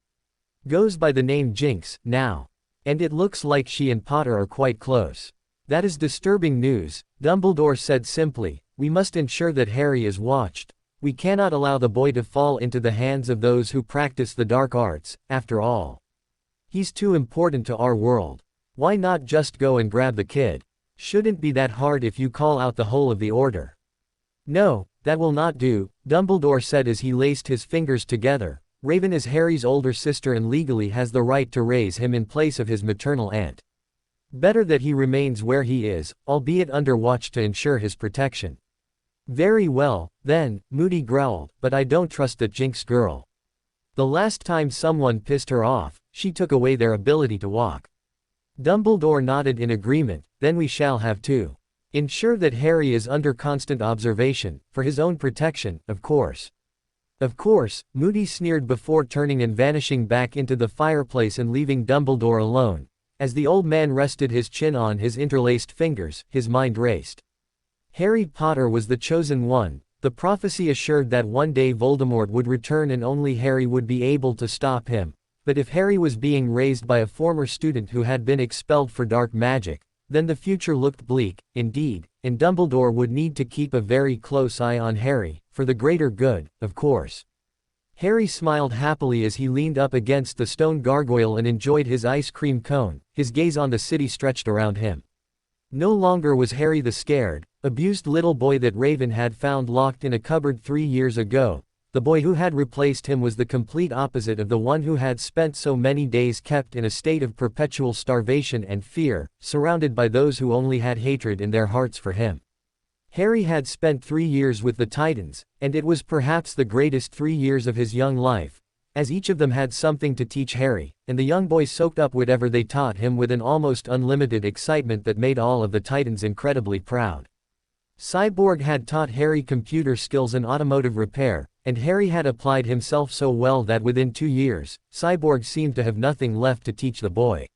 Goes by the name Jinx, now. And it looks like she and Potter are quite close. That is disturbing news, Dumbledore said simply. We must ensure that Harry is watched. We cannot allow the boy to fall into the hands of those who practice the dark arts, after all. He's too important to our world. Why not just go and grab the kid? Shouldn't be that hard if you call out the whole of the order. No, that will not do, Dumbledore said as he laced his fingers together. Raven is Harry's older sister and legally has the right to raise him in place of his maternal aunt. Better that he remains where he is, albeit under watch to ensure his protection. Very well, then, Moody growled, but I don't trust that Jinx girl. The last time someone pissed her off, she took away their ability to walk. Dumbledore nodded in agreement. Then we shall have to ensure that Harry is under constant observation, for his own protection, of course. Of course, Moody sneered before turning and vanishing back into the fireplace and leaving Dumbledore alone. As the old man rested his chin on his interlaced fingers, his mind raced. Harry Potter was the chosen one. The prophecy assured that one day Voldemort would return and only Harry would be able to stop him. But if Harry was being raised by a former student who had been expelled for dark magic, then the future looked bleak, indeed, and Dumbledore would need to keep a very close eye on Harry, for the greater good, of course. Harry smiled happily as he leaned up against the stone gargoyle and enjoyed his ice cream cone, his gaze on the city stretched around him. No longer was Harry the scared, abused little boy that Raven had found locked in a cupboard 3 years ago. The boy who had replaced him was the complete opposite of the one who had spent so many days kept in a state of perpetual starvation and fear, surrounded by those who only had hatred in their hearts for him. Harry had spent 3 years with the Titans, and it was perhaps the greatest 3 years of his young life, as each of them had something to teach Harry, and the young boy soaked up whatever they taught him with an almost unlimited excitement that made all of the Titans incredibly proud. Cyborg had taught Harry computer skills and automotive repair, and Harry had applied himself so well that within 2 years, Cyborg seemed to have nothing left to teach the boy.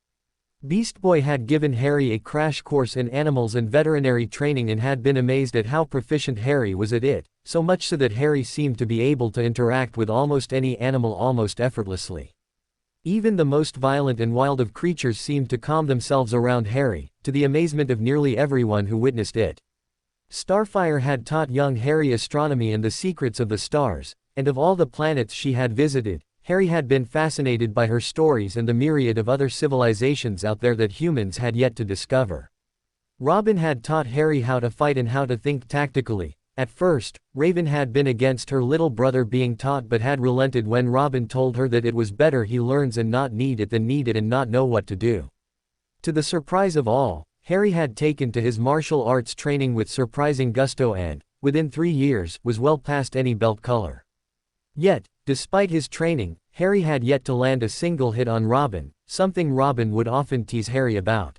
Beast Boy had given Harry a crash course in animals and veterinary training and had been amazed at how proficient Harry was at it, so much so that Harry seemed to be able to interact with almost any animal almost effortlessly. Even the most violent and wild of creatures seemed to calm themselves around Harry, to the amazement of nearly everyone who witnessed it. Starfire had taught young Harry astronomy and the secrets of the stars, and of all the planets she had visited, Harry had been fascinated by her stories and the myriad of other civilizations out there that humans had yet to discover. Robin had taught Harry how to fight and how to think tactically. At first, Raven had been against her little brother being taught but had relented when Robin told her that it was better he learns and not need it than need it and not know what to do. To the surprise of all, Harry had taken to his martial arts training with surprising gusto and, within 3 years, was well past any belt color. Yet, despite his training, Harry had yet to land a single hit on Robin, something Robin would often tease Harry about.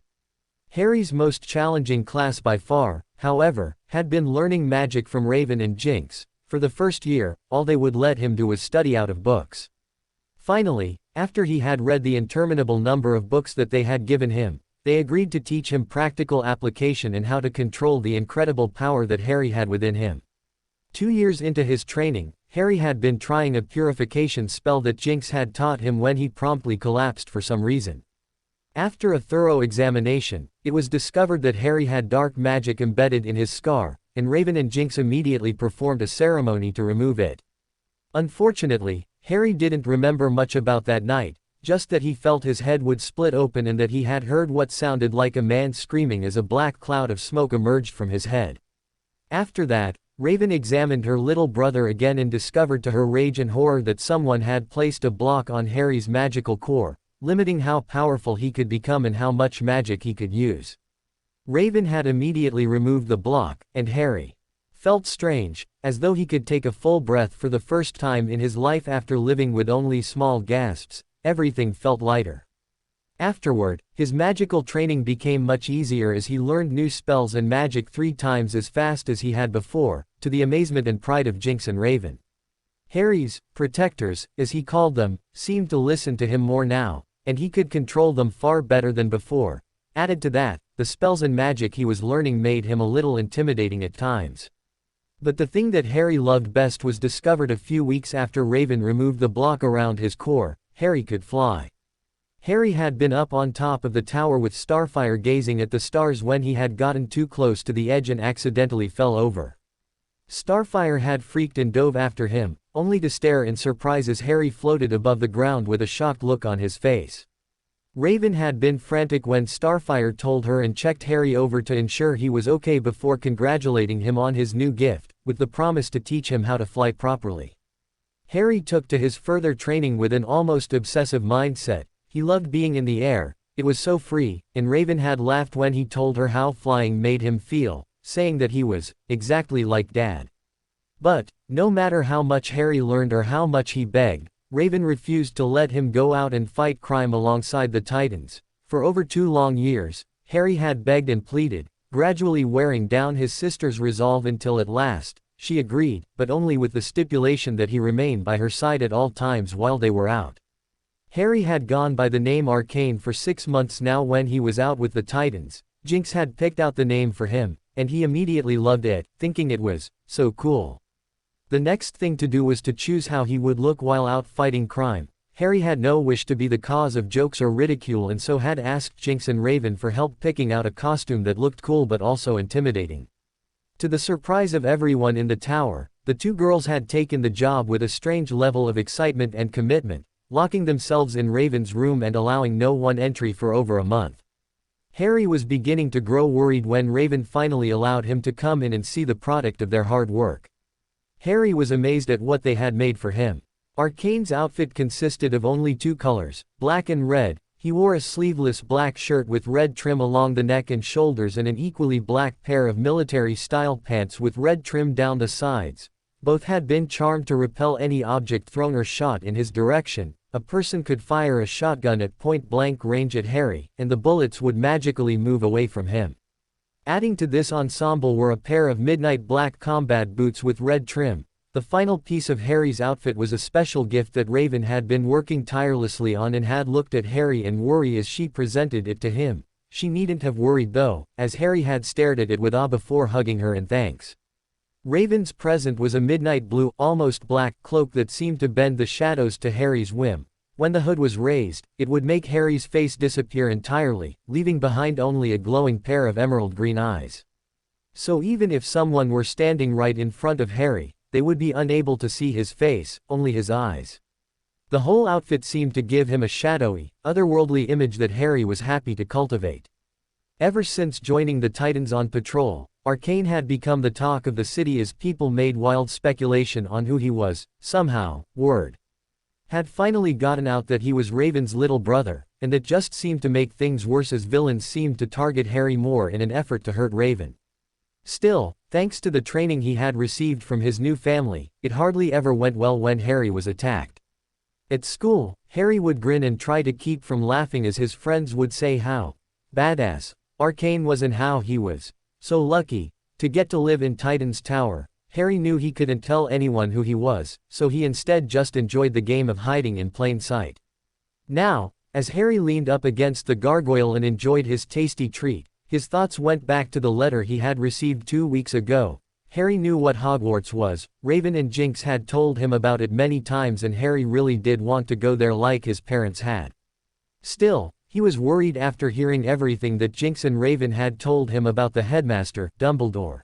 Harry's most challenging class by far, however, had been learning magic from Raven and Jinx. For the first year, all they would let him do was study out of books. Finally, after he had read the interminable number of books that they had given him, they agreed to teach him practical application and how to control the incredible power that Harry had within him. 2 years into his training, Harry had been trying a purification spell that Jinx had taught him when he promptly collapsed for some reason. After a thorough examination, it was discovered that Harry had dark magic embedded in his scar, and Raven and Jinx immediately performed a ceremony to remove it. Unfortunately, Harry didn't remember much about that night, just that he felt his head would split open and that he had heard what sounded like a man screaming as a black cloud of smoke emerged from his head. After that, Raven examined her little brother again and discovered to her rage and horror that someone had placed a block on Harry's magical core, limiting how powerful he could become and how much magic he could use. Raven had immediately removed the block, and Harry felt strange, as though he could take a full breath for the first time in his life after living with only small gasps. Everything felt lighter. Afterward, his magical training became much easier as he learned new spells and magic 3 times as fast as he had before, to the amazement and pride of Jinx and Raven. Harry's protectors, as he called them, seemed to listen to him more now, and he could control them far better than before. Added to that, the spells and magic he was learning made him a little intimidating at times. But the thing that Harry loved best was discovered a few weeks after Raven removed the block around his core: Harry could fly. Harry had been up on top of the tower with Starfire gazing at the stars when he had gotten too close to the edge and accidentally fell over. Starfire had freaked and dove after him, only to stare in surprise as Harry floated above the ground with a shocked look on his face. Raven had been frantic when Starfire told her and checked Harry over to ensure he was okay before congratulating him on his new gift, with the promise to teach him how to fly properly. Harry took to his further training with an almost obsessive mindset. He loved being in the air, it was so free, and Raven had laughed when he told her how flying made him feel, saying that he was exactly like Dad. But, no matter how much Harry learned or how much he begged, Raven refused to let him go out and fight crime alongside the Titans. For over 2 long years, Harry had begged and pleaded, gradually wearing down his sister's resolve until at last, she agreed, but only with the stipulation that he remain by her side at all times while they were out. Harry had gone by the name Arcane for 6 months now. When he was out with the Titans, Jinx had picked out the name for him, and he immediately loved it, thinking it was so cool. The next thing to do was to choose how he would look while out fighting crime. Harry had no wish to be the cause of jokes or ridicule and so had asked Jinx and Raven for help picking out a costume that looked cool but also intimidating. To the surprise of everyone in the tower, the 2 girls had taken the job with a strange level of excitement and commitment, locking themselves in Raven's room and allowing no one entry for over a month. Harry was beginning to grow worried when Raven finally allowed him to come in and see the product of their hard work. Harry was amazed at what they had made for him. Arcane's outfit consisted of only 2 colors, black and red. He wore a sleeveless black shirt with red trim along the neck and shoulders and an equally black pair of military-style pants with red trim down the sides. Both had been charmed to repel any object thrown or shot in his direction. A person could fire a shotgun at point-blank range at Harry, and the bullets would magically move away from him. Adding to this ensemble were a pair of midnight black combat boots with red trim. The final piece of Harry's outfit was a special gift that Raven had been working tirelessly on and had looked at Harry in worry as she presented it to him. She needn't have worried though, as Harry had stared at it with awe before hugging her in thanks. Raven's present was a midnight blue, almost black, cloak that seemed to bend the shadows to Harry's whim. When the hood was raised, it would make Harry's face disappear entirely, leaving behind only a glowing pair of emerald green eyes. So even if someone were standing right in front of Harry, they would be unable to see his face, only his eyes. The whole outfit seemed to give him a shadowy, otherworldly image that Harry was happy to cultivate. Ever since joining the Titans on patrol, Arcane had become the talk of the city as people made wild speculation on who he was. Somehow, word had finally gotten out that he was Raven's little brother, and that just seemed to make things worse as villains seemed to target Harry more in an effort to hurt Raven. Still, thanks to the training he had received from his new family, it hardly ever went well when Harry was attacked. At school, Harry would grin and try to keep from laughing as his friends would say how badass Arcane was and how he was so lucky to get to live in Titan's Tower. Harry knew he couldn't tell anyone who he was, so he instead just enjoyed the game of hiding in plain sight. Now, as Harry leaned up against the gargoyle and enjoyed his tasty treat, his thoughts went back to the letter he had received 2 weeks ago. Harry knew what Hogwarts was. Raven and Jinx had told him about it many times and Harry really did want to go there like his parents had. Still, he was worried after hearing everything that Jinx and Raven had told him about the headmaster, Dumbledore.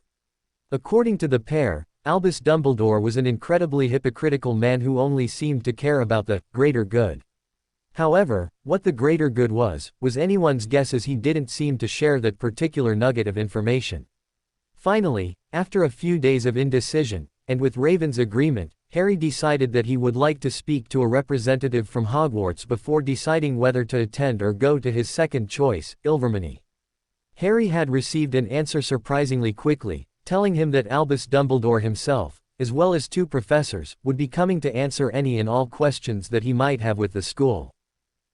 According to the pair, Albus Dumbledore was an incredibly hypocritical man who only seemed to care about the greater good. However, what the greater good was anyone's guess as he didn't seem to share that particular nugget of information. Finally, after a few days of indecision, and with Raven's agreement, Harry decided that he would like to speak to a representative from Hogwarts before deciding whether to attend or go to his second choice, Ilvermorny. Harry had received an answer surprisingly quickly, telling him that Albus Dumbledore himself, as well as 2 professors, would be coming to answer any and all questions that he might have with the school.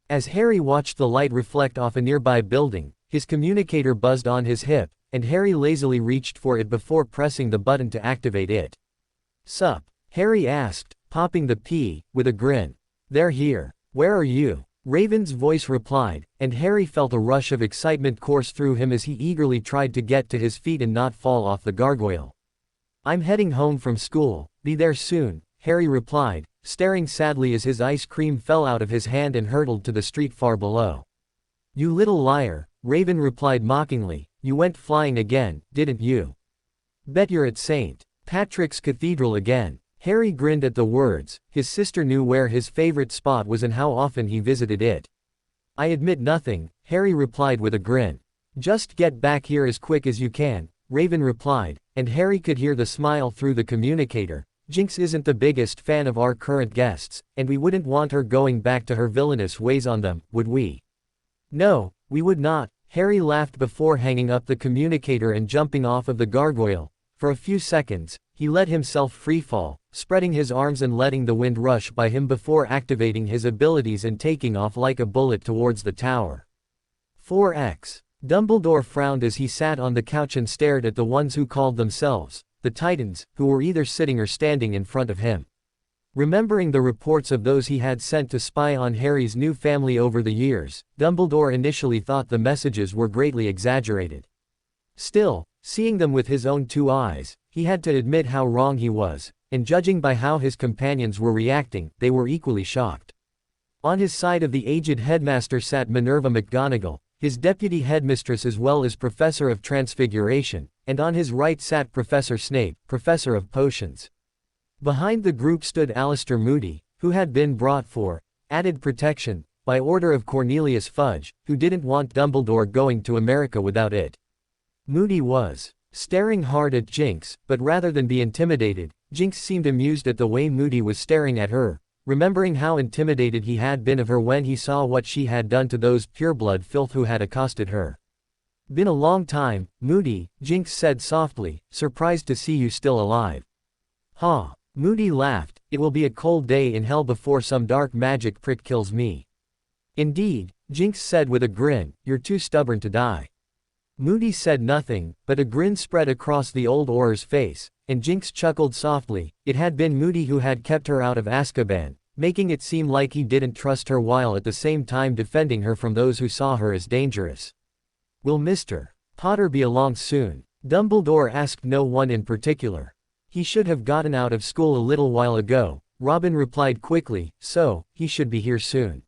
As Harry watched the light reflect off a nearby building, his communicator buzzed on his hip, and Harry lazily reached for it before pressing the button to activate it. "Sup?" Harry asked, popping the P, with a grin. "They're here. Where are you?" Raven's voice replied, and Harry felt a rush of excitement course through him as he eagerly tried to get to his feet and not fall off the gargoyle. I'm heading home from school, be there soon, Harry replied, staring sadly as his ice cream fell out of his hand and hurtled to the street far below. You little liar, Raven replied mockingly, you went flying again, didn't you? Bet you're at St. Patrick's Cathedral again. Harry grinned at the words. His sister knew where his favorite spot was and how often he visited it. I admit nothing, Harry replied with a grin. Just get back here as quick as you can, Raven replied, and Harry could hear the smile through the communicator. Jinx isn't the biggest fan of our current guests, and we wouldn't want her going back to her villainous ways on them, would we? No, we would not, Harry laughed before hanging up the communicator and jumping off of the gargoyle. For a few seconds, he let himself freefall, spreading his arms and letting the wind rush by him before activating his abilities and taking off like a bullet towards the tower. 4x. Dumbledore frowned as he sat on the couch and stared at the ones who called themselves the Titans, who were either sitting or standing in front of him. Remembering the reports of those he had sent to spy on Harry's new family over the years, Dumbledore initially thought the messages were greatly exaggerated. Still, seeing them with his own two eyes, he had to admit how wrong he was, and judging by how his companions were reacting, they were equally shocked. On his side of the aged headmaster sat Minerva McGonagall, his deputy headmistress as well as Professor of Transfiguration, and on his right sat Professor Snape, Professor of Potions. Behind the group stood Alistair Moody, who had been brought for added protection by order of Cornelius Fudge, who didn't want Dumbledore going to America without it. Moody was staring hard at Jinx, but rather than be intimidated, Jinx seemed amused at the way Moody was staring at her, remembering how intimidated he had been of her when he saw what she had done to those pureblood filth who had accosted her. Been a long time, Moody, Jinx said softly, surprised to see you still alive. Ha! Moody laughed, it will be a cold day in hell before some dark magic prick kills me. Indeed, Jinx said with a grin, you're too stubborn to die. Moody said nothing, but a grin spread across the old Auror's face, and Jinx chuckled softly. It had been Moody who had kept her out of Azkaban, making it seem like he didn't trust her while at the same time defending her from those who saw her as dangerous. Will Mr. Potter be along soon? Dumbledore asked no one in particular. He should have gotten out of school a little while ago, Robin replied quickly, so, he should be here soon.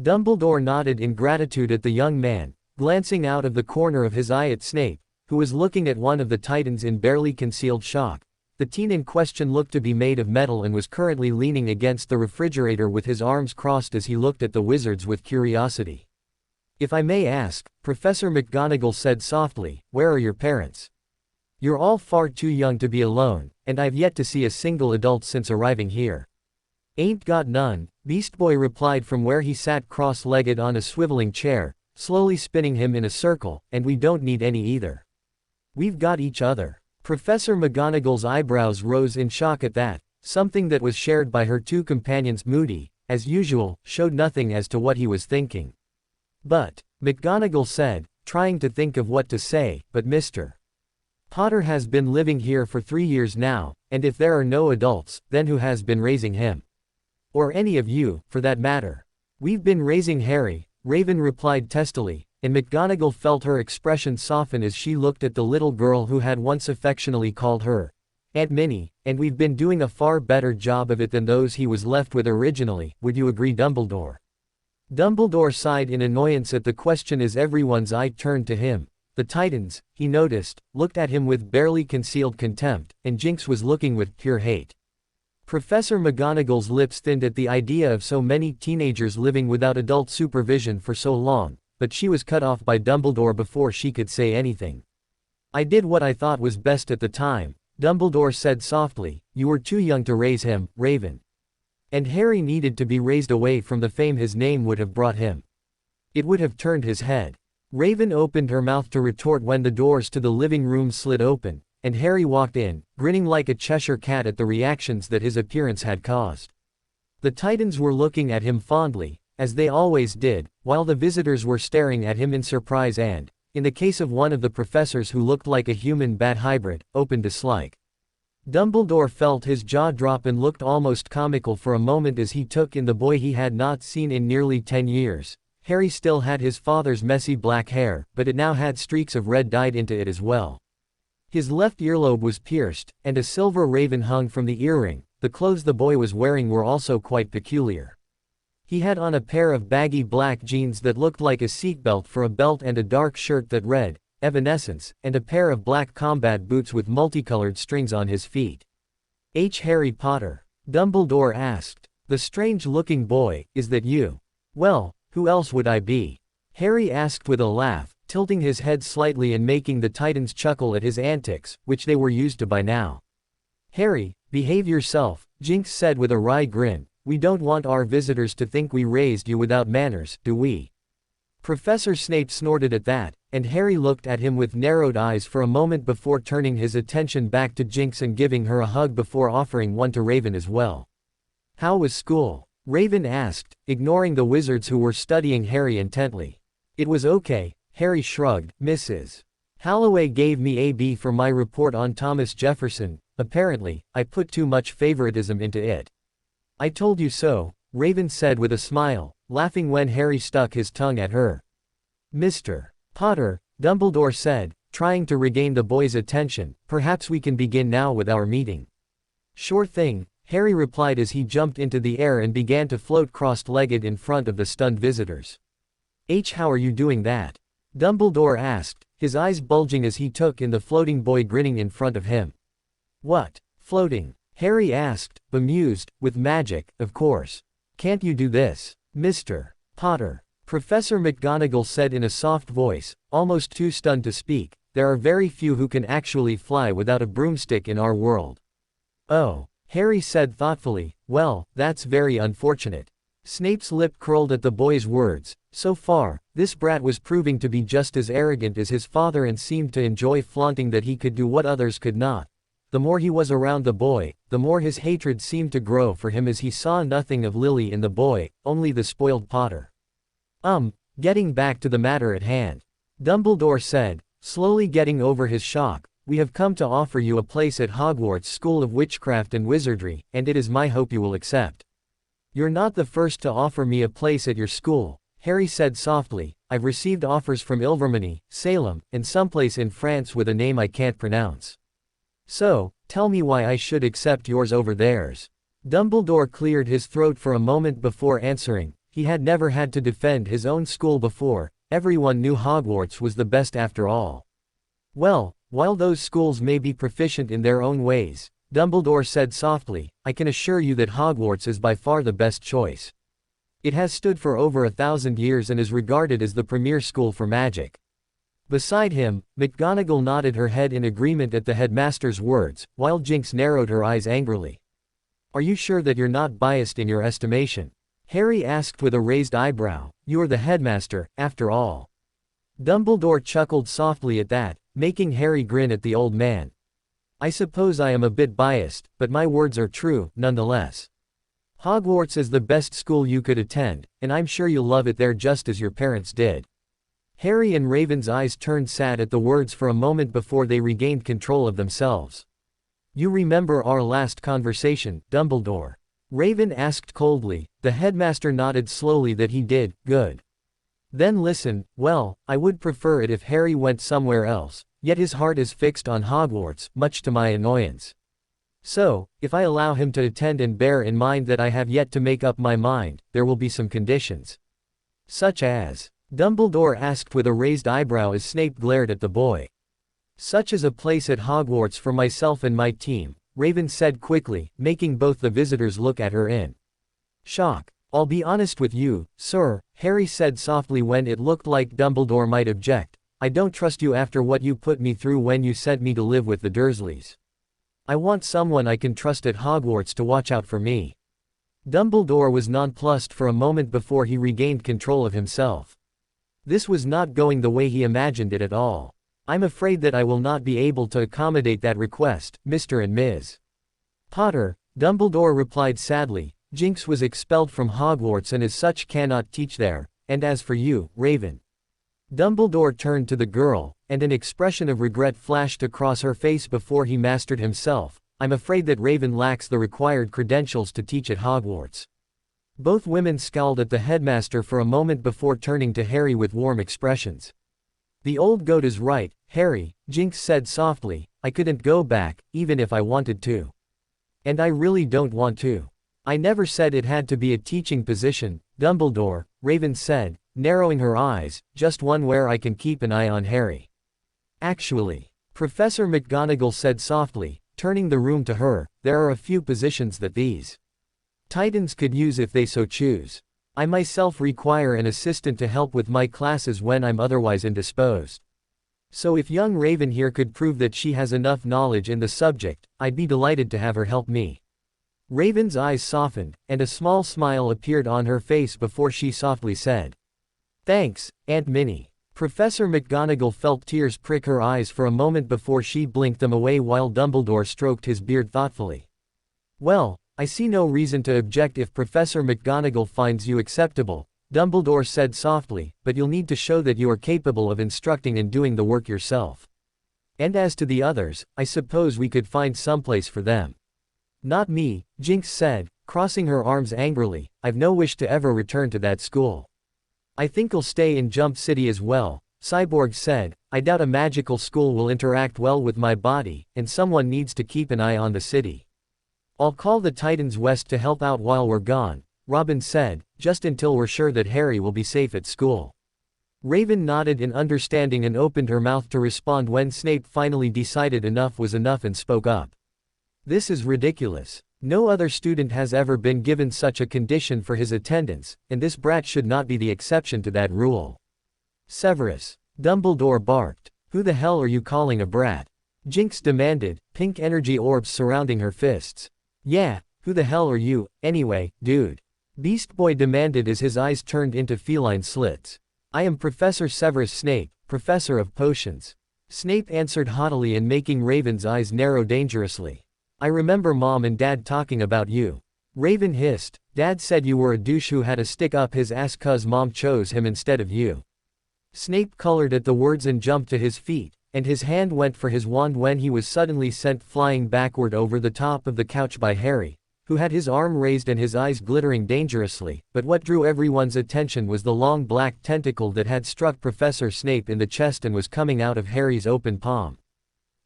Dumbledore nodded in gratitude at the young man, glancing out of the corner of his eye at Snape, who was looking at one of the Titans in barely concealed shock. The teen in question looked to be made of metal and was currently leaning against the refrigerator with his arms crossed as he looked at the wizards with curiosity. If I may ask, Professor McGonagall said softly, where are your parents? You're all far too young to be alone, and I've yet to see a single adult since arriving here. Ain't got none, Beast Boy replied from where he sat cross-legged on a swiveling chair, slowly spinning him in a circle, and we don't need any either. We've got each other. Professor McGonagall's eyebrows rose in shock at that, something that was shared by her two companions. Moody, as usual, showed nothing as to what he was thinking. But, McGonagall said, trying to think of what to say, but Mr. Potter has been living here for 3 years now, and if there are no adults, then who has been raising him? Or any of you, for that matter. We've been raising Harry, Raven replied testily, and McGonagall felt her expression soften as she looked at the little girl who had once affectionately called her Aunt Minnie, and we've been doing a far better job of it than those he was left with originally, would you agree, Dumbledore? Dumbledore sighed in annoyance at the question as everyone's eye turned to him. The Titans, he noticed, looked at him with barely concealed contempt, and Jinx was looking with pure hate. Professor McGonagall's lips thinned at the idea of so many teenagers living without adult supervision for so long, but she was cut off by Dumbledore before she could say anything. I did what I thought was best at the time, Dumbledore said softly. You were too young to raise him, Raven. And Harry needed to be raised away from the fame his name would have brought him. It would have turned his head. Raven opened her mouth to retort when the doors to the living room slid open, and Harry walked in, grinning like a Cheshire cat at the reactions that his appearance had caused. The Titans were looking at him fondly, as they always did, while the visitors were staring at him in surprise and, in the case of one of the professors who looked like a human-bat hybrid, open dislike. Dumbledore felt his jaw drop and looked almost comical for a moment as he took in the boy he had not seen in nearly 10 years. Harry still had his father's messy black hair, but it now had streaks of red dyed into it as well. His left earlobe was pierced, and a silver raven hung from the earring. The clothes the boy was wearing were also quite peculiar. He had on a pair of baggy black jeans that looked like a seatbelt for a belt and a dark shirt that read, Evanescence, and a pair of black combat boots with multicolored strings on his feet. Harry Potter? Dumbledore asked. The strange-looking boy, is that you? Well, who else would I be? Harry asked with a laugh, tilting his head slightly and making the Titans chuckle at his antics, which they were used to by now. Harry, behave yourself, Jinx said with a wry grin. We don't want our visitors to think we raised you without manners, do we? Professor Snape snorted at that, and Harry looked at him with narrowed eyes for a moment before turning his attention back to Jinx and giving her a hug before offering one to Raven as well. How was school? Raven asked, ignoring the wizards who were studying Harry intently. It was okay, Harry shrugged. Mrs. Holloway gave me a B for my report on Thomas Jefferson. Apparently, I put too much favoritism into it. I told you so, Raven said with a smile, laughing when Harry stuck his tongue at her. Mr. Potter, Dumbledore said, trying to regain the boy's attention, perhaps we can begin now with our meeting. Sure thing, Harry replied as he jumped into the air and began to float cross-legged in front of the stunned visitors. How are you doing that? Dumbledore asked, his eyes bulging as he took in the floating boy grinning in front of him. What? Floating? Harry asked, bemused, with magic, of course. Can't you do this, Mr. Potter? Professor McGonagall said in a soft voice, almost too stunned to speak. There are very few who can actually fly without a broomstick in our world. Oh, Harry said thoughtfully, well, that's very unfortunate. Snape's lip curled at the boy's words. So far, this brat was proving to be just as arrogant as his father and seemed to enjoy flaunting that he could do what others could not. The more he was around the boy, the more his hatred seemed to grow for him as he saw nothing of Lily in the boy, only the spoiled Potter. Getting back to the matter at hand. Dumbledore said, slowly getting over his shock, we have come to offer you a place at Hogwarts School of Witchcraft and Wizardry, and it is my hope you will accept. You're not the first to offer me a place at your school, Harry said softly. I've received offers from Ilvermorny, Salem, and someplace in France with a name I can't pronounce. So, tell me why I should accept yours over theirs. Dumbledore cleared his throat for a moment before answering. He had never had to defend his own school before. Everyone knew Hogwarts was the best after all. Well, while those schools may be proficient in their own ways, Dumbledore said softly, I can assure you that Hogwarts is by far the best choice. It has stood for over 1,000 years and is regarded as the premier school for magic. Beside him, McGonagall nodded her head in agreement at the headmaster's words, while Jinx narrowed her eyes angrily. Are you sure that you're not biased in your estimation? Harry asked with a raised eyebrow. You're the headmaster, after all. Dumbledore chuckled softly at that, making Harry grin at the old man. I suppose I am a bit biased, but my words are true, nonetheless. Hogwarts is the best school you could attend, and I'm sure you'll love it there just as your parents did. Harry and Raven's eyes turned sad at the words for a moment before they regained control of themselves. You remember our last conversation, Dumbledore? Raven asked coldly. The headmaster nodded slowly that he did. Good. Then listen, well, I would prefer it if Harry went somewhere else, yet his heart is fixed on Hogwarts, much to my annoyance. So, if I allow him to attend and bear in mind that I have yet to make up my mind, there will be some conditions. Such as? Dumbledore asked with a raised eyebrow as Snape glared at the boy. Such as a place at Hogwarts for myself and my team, Raven said quickly, making both the visitors look at her in shock. I'll be honest with you, sir, Harry said softly when it looked like Dumbledore might object. I don't trust you after what you put me through when you sent me to live with the Dursleys. I want someone I can trust at Hogwarts to watch out for me. Dumbledore was nonplussed for a moment before he regained control of himself. This was not going the way he imagined it at all. I'm afraid that I will not be able to accommodate that request, Mr. and Ms. Potter, Dumbledore replied sadly. Jinx was expelled from Hogwarts and as such cannot teach there, and as for you, Raven. Dumbledore turned to the girl, and an expression of regret flashed across her face before he mastered himself. I'm afraid that Raven lacks the required credentials to teach at Hogwarts. Both women scowled at the headmaster for a moment before turning to Harry with warm expressions. The old goat is right, Harry, Jinx said softly. I couldn't go back, even if I wanted to. And I really don't want to. I never said it had to be a teaching position, Dumbledore, Raven said, narrowing her eyes, just one where I can keep an eye on Harry. Actually, Professor McGonagall said softly, turning the room to her, there are a few positions that these Titans could use if they so choose. I myself require an assistant to help with my classes when I'm otherwise indisposed. So if young Raven here could prove that she has enough knowledge in the subject, I'd be delighted to have her help me. Raven's eyes softened, and a small smile appeared on her face before she softly said, "Thanks, Aunt Minnie." Professor McGonagall felt tears prick her eyes for a moment before she blinked them away while Dumbledore stroked his beard thoughtfully. "Well, I see no reason to object if Professor McGonagall finds you acceptable," Dumbledore said softly, "but you'll need to show that you are capable of instructing and doing the work yourself. And as to the others, I suppose we could find someplace for them." "Not me," Jinx said, crossing her arms angrily, "I've no wish to ever return to that school." "I think I'll stay in Jump City as well," Cyborg said, "I doubt a magical school will interact well with my body, and someone needs to keep an eye on the city." "I'll call the Titans West to help out while we're gone," Robin said, "just until we're sure that Harry will be safe at school." Raven nodded in understanding and opened her mouth to respond when Snape finally decided enough was enough and spoke up. "This is ridiculous. No other student has ever been given such a condition for his attendance, and this brat should not be the exception to that rule." "Severus," Dumbledore barked, "who the hell are you calling a brat?" Jinx demanded, pink energy orbs surrounding her fists. "Yeah, who the hell are you, anyway, dude?" Beast Boy demanded as his eyes turned into feline slits. "I am Professor Severus Snape, Professor of Potions." Snape answered haughtily and making Raven's eyes narrow dangerously. "I remember Mom and Dad talking about you." Raven hissed, "Dad said you were a douche who had to stick up his ass 'cause Mom chose him instead of you." Snape colored at the words and jumped to his feet, and his hand went for his wand when he was suddenly sent flying backward over the top of the couch by Harry, who had his arm raised and his eyes glittering dangerously, but what drew everyone's attention was the long black tentacle that had struck Professor Snape in the chest and was coming out of Harry's open palm.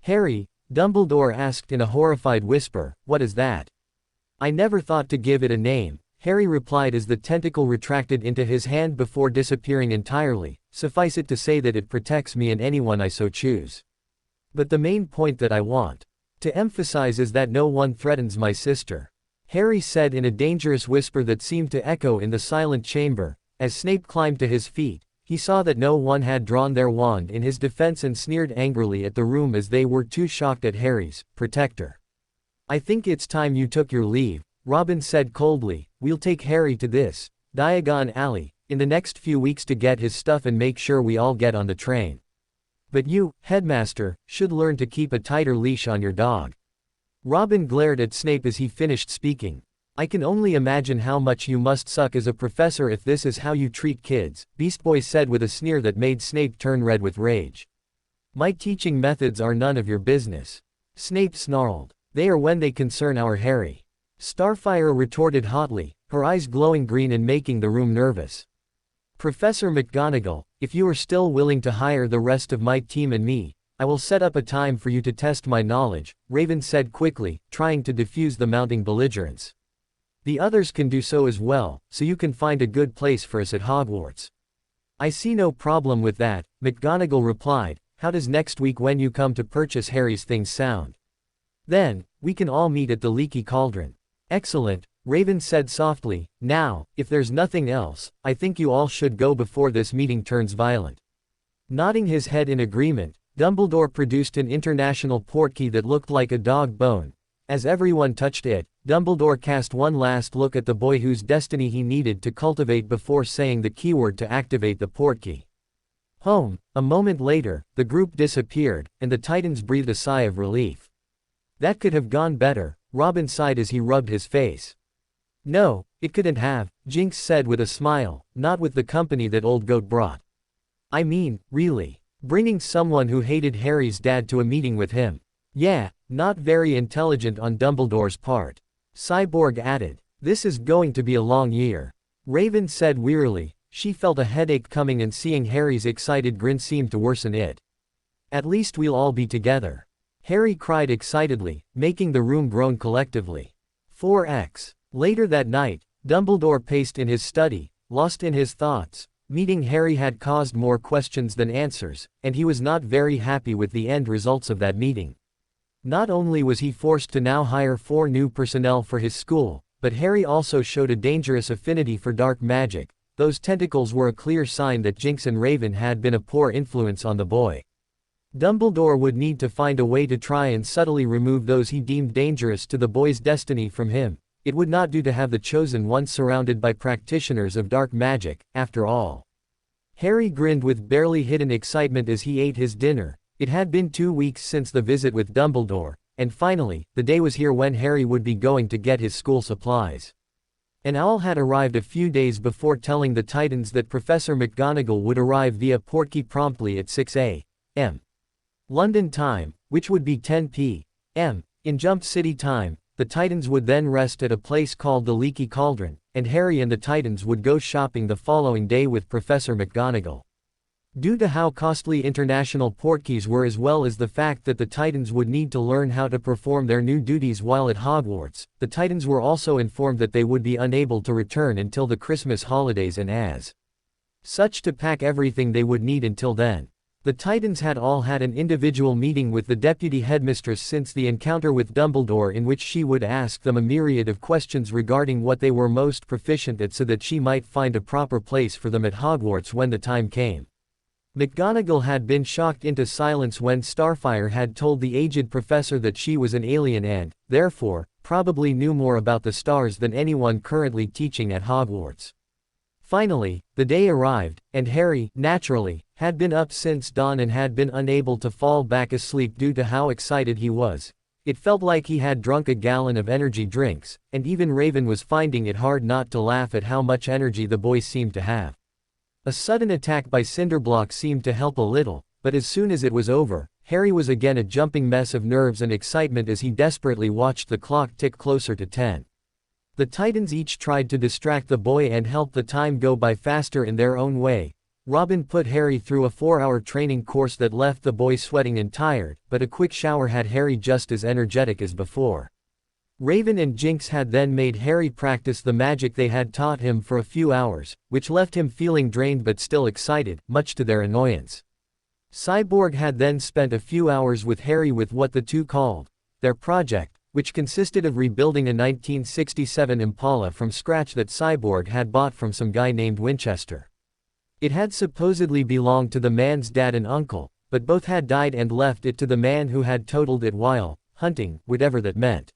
"Harry," Dumbledore asked in a horrified whisper, "what is that?" "I never thought to give it a name," Harry replied as the tentacle retracted into his hand before disappearing entirely. "Suffice it to say that it protects me and anyone I so choose. But the main point that I want to emphasize is that no one threatens my sister," Harry said in a dangerous whisper that seemed to echo in the silent chamber. As Snape climbed to his feet, he saw that no one had drawn their wand in his defense and sneered angrily at the room as they were too shocked at Harry's protector. "I think it's time you took your leave," Robin said coldly. "We'll take Harry to this Diagon Alley in the next few weeks to get his stuff and make sure we all get on the train. But you, Headmaster, should learn to keep a tighter leash on your dog." Robin glared at Snape as he finished speaking. "I can only imagine how much you must suck as a professor if this is how you treat kids," Beast Boy said with a sneer that made Snape turn red with rage. "My teaching methods are none of your business," Snape snarled. "They are when they concern our Harry," Starfire retorted hotly, her eyes glowing green and making the room nervous. "Professor McGonagall, if you are still willing to hire the rest of my team and me, I will set up a time for you to test my knowledge," Raven said quickly, trying to diffuse the mounting belligerence. "The others can do so as well, so you can find a good place for us at Hogwarts." "I see no problem with that," McGonagall replied. "How does next week when you come to purchase Harry's things sound? Then, we can all meet at the Leaky Cauldron." "Excellent," Raven said softly. "Now, if there's nothing else, I think you all should go before this meeting turns violent." Nodding his head in agreement, Dumbledore produced an international portkey that looked like a dog bone. As everyone touched it, Dumbledore cast one last look at the boy whose destiny he needed to cultivate before saying the keyword to activate the portkey. Home. A moment later, the group disappeared, and the Titans breathed a sigh of relief. "That could have gone better," Robin sighed as he rubbed his face. "No, it couldn't have," Jinx said with a smile, "not with the company that old goat brought. I mean, really. Bringing someone who hated Harry's dad to a meeting with him. Yeah, not very intelligent on Dumbledore's part." Cyborg added. "This is going to be a long year," Raven said wearily. She felt a headache coming and seeing Harry's excited grin seemed to worsen it. "At least we'll all be together." Harry cried excitedly, making the room groan collectively. 4x. Later that night, Dumbledore paced in his study, lost in his thoughts. Meeting Harry had caused more questions than answers, and he was not very happy with the end results of that meeting. Not only was he forced to now hire 4 new personnel for his school, but Harry also showed a dangerous affinity for dark magic. Those tentacles were a clear sign that Jinx and Raven had been a poor influence on the boy. Dumbledore would need to find a way to try and subtly remove those he deemed dangerous to the boy's destiny from him. It would not do to have the chosen one surrounded by practitioners of dark magic, after all. Harry grinned with barely hidden excitement as he ate his dinner. It had been 2 weeks since the visit with Dumbledore, and finally, the day was here when Harry would be going to get his school supplies. An owl had arrived a few days before telling the Titans that Professor McGonagall would arrive via portkey promptly at 6 a.m. London time, which would be 10 p.m. in Jump City time. The Titans would then rest at a place called the Leaky Cauldron, and Harry and the Titans would go shopping the following day with Professor McGonagall. Due to how costly international portkeys were as well as the fact that the Titans would need to learn how to perform their new duties while at Hogwarts, the Titans were also informed that they would be unable to return until the Christmas holidays and as such to pack everything they would need until then. The Titans had all had an individual meeting with the deputy headmistress since the encounter with Dumbledore, in which she would ask them a myriad of questions regarding what they were most proficient at so that she might find a proper place for them at Hogwarts when the time came. McGonagall had been shocked into silence when Starfire had told the aged professor that she was an alien and, therefore, probably knew more about the stars than anyone currently teaching at Hogwarts. Finally, the day arrived, and Harry, naturally, had been up since dawn and had been unable to fall back asleep due to how excited he was. It felt like he had drunk a gallon of energy drinks, and even Raven was finding it hard not to laugh at how much energy the boy seemed to have. A sudden attack by Cinderblock seemed to help a little, but as soon as it was over, Harry was again a jumping mess of nerves and excitement as he desperately watched the clock tick closer to 10. The Titans each tried to distract the boy and help the time go by faster in their own way. Robin put Harry through a 4-hour training course that left the boy sweating and tired, but a quick shower had Harry just as energetic as before. Raven and Jinx had then made Harry practice the magic they had taught him for a few hours, which left him feeling drained but still excited, much to their annoyance. Cyborg had then spent a few hours with Harry with what the two called their project, which consisted of rebuilding a 1967 Impala from scratch that Cyborg had bought from some guy named Winchester. It had supposedly belonged to the man's dad and uncle, but both had died and left it to the man who had totaled it while hunting, whatever that meant.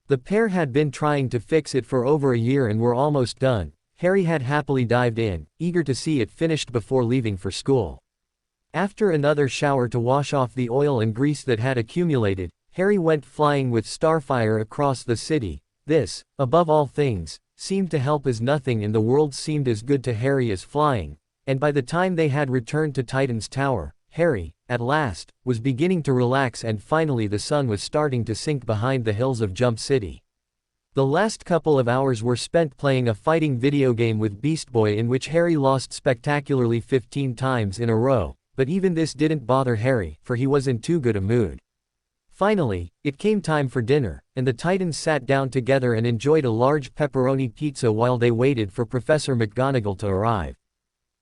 The pair had been trying to fix it for over a year and were almost done. Harry had happily dived in, eager to see it finished before leaving for school. After another shower to wash off the oil and grease that had accumulated, Harry went flying with Starfire across the city. This, above all things, seemed to help, as nothing in the world seemed as good to Harry as flying, and by the time they had returned to Titan's Tower, Harry, at last, was beginning to relax and finally the sun was starting to sink behind the hills of Jump City. The last couple of hours were spent playing a fighting video game with Beast Boy in which Harry lost spectacularly 15 times in a row, but even this didn't bother Harry, for he was in too good a mood. Finally, it came time for dinner, and the Titans sat down together and enjoyed a large pepperoni pizza while they waited for Professor McGonagall to arrive.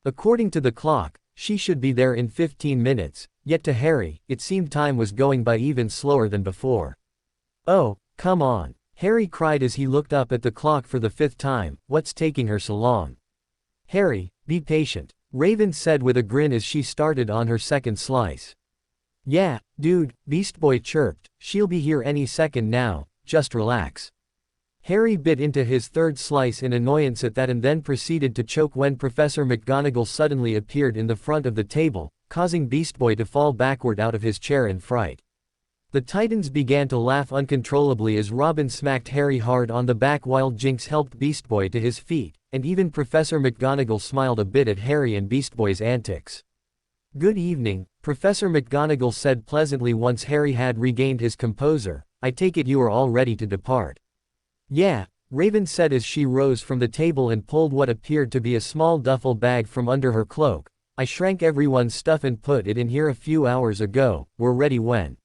According to the clock, she should be there in 15 minutes, yet to Harry, it seemed time was going by even slower than before. "Oh, come on," Harry cried as he looked up at the clock for the 5th time. "What's taking her so long?" "Harry, be patient," Raven said with a grin as she started on her second slice. "Yeah, dude," Beast Boy chirped, "she'll be here any second now, just relax." Harry bit into his 3rd slice in annoyance at that and then proceeded to choke when Professor McGonagall suddenly appeared in the front of the table, causing Beast Boy to fall backward out of his chair in fright. The Titans began to laugh uncontrollably as Robin smacked Harry hard on the back while Jinx helped Beast Boy to his feet, and even Professor McGonagall smiled a bit at Harry and Beast Boy's antics. "Good evening," Professor McGonagall said pleasantly once Harry had regained his composure. "I take it you are all ready to depart." "Yeah," Raven said as she rose from the table and pulled what appeared to be a small duffel bag from under her cloak. "I shrank everyone's stuff and put it in here a few hours ago. We're ready when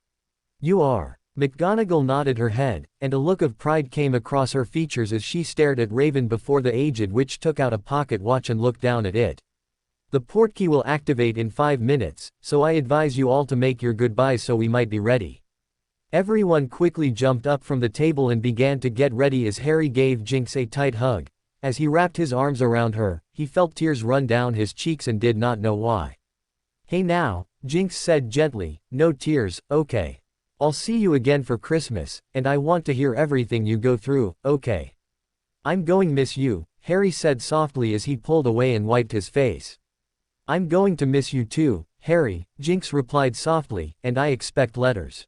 You are. McGonagall nodded her head, and a look of pride came across her features as she stared at Raven before the Aged Witch took out a pocket watch and looked down at it. The portkey will activate in 5 minutes, so I advise you all to make your goodbyes so we might be ready. Everyone quickly jumped up from the table and began to get ready as Harry gave Jinx a tight hug. As he wrapped his arms around her, he felt tears run down his cheeks and did not know why. Hey now, Jinx said gently, no tears, okay. I'll see you again for Christmas, and I want to hear everything you go through, okay? I'm going miss you, Harry said softly as he pulled away and wiped his face. I'm going to miss you too, Harry, Jinx replied softly, and I expect letters.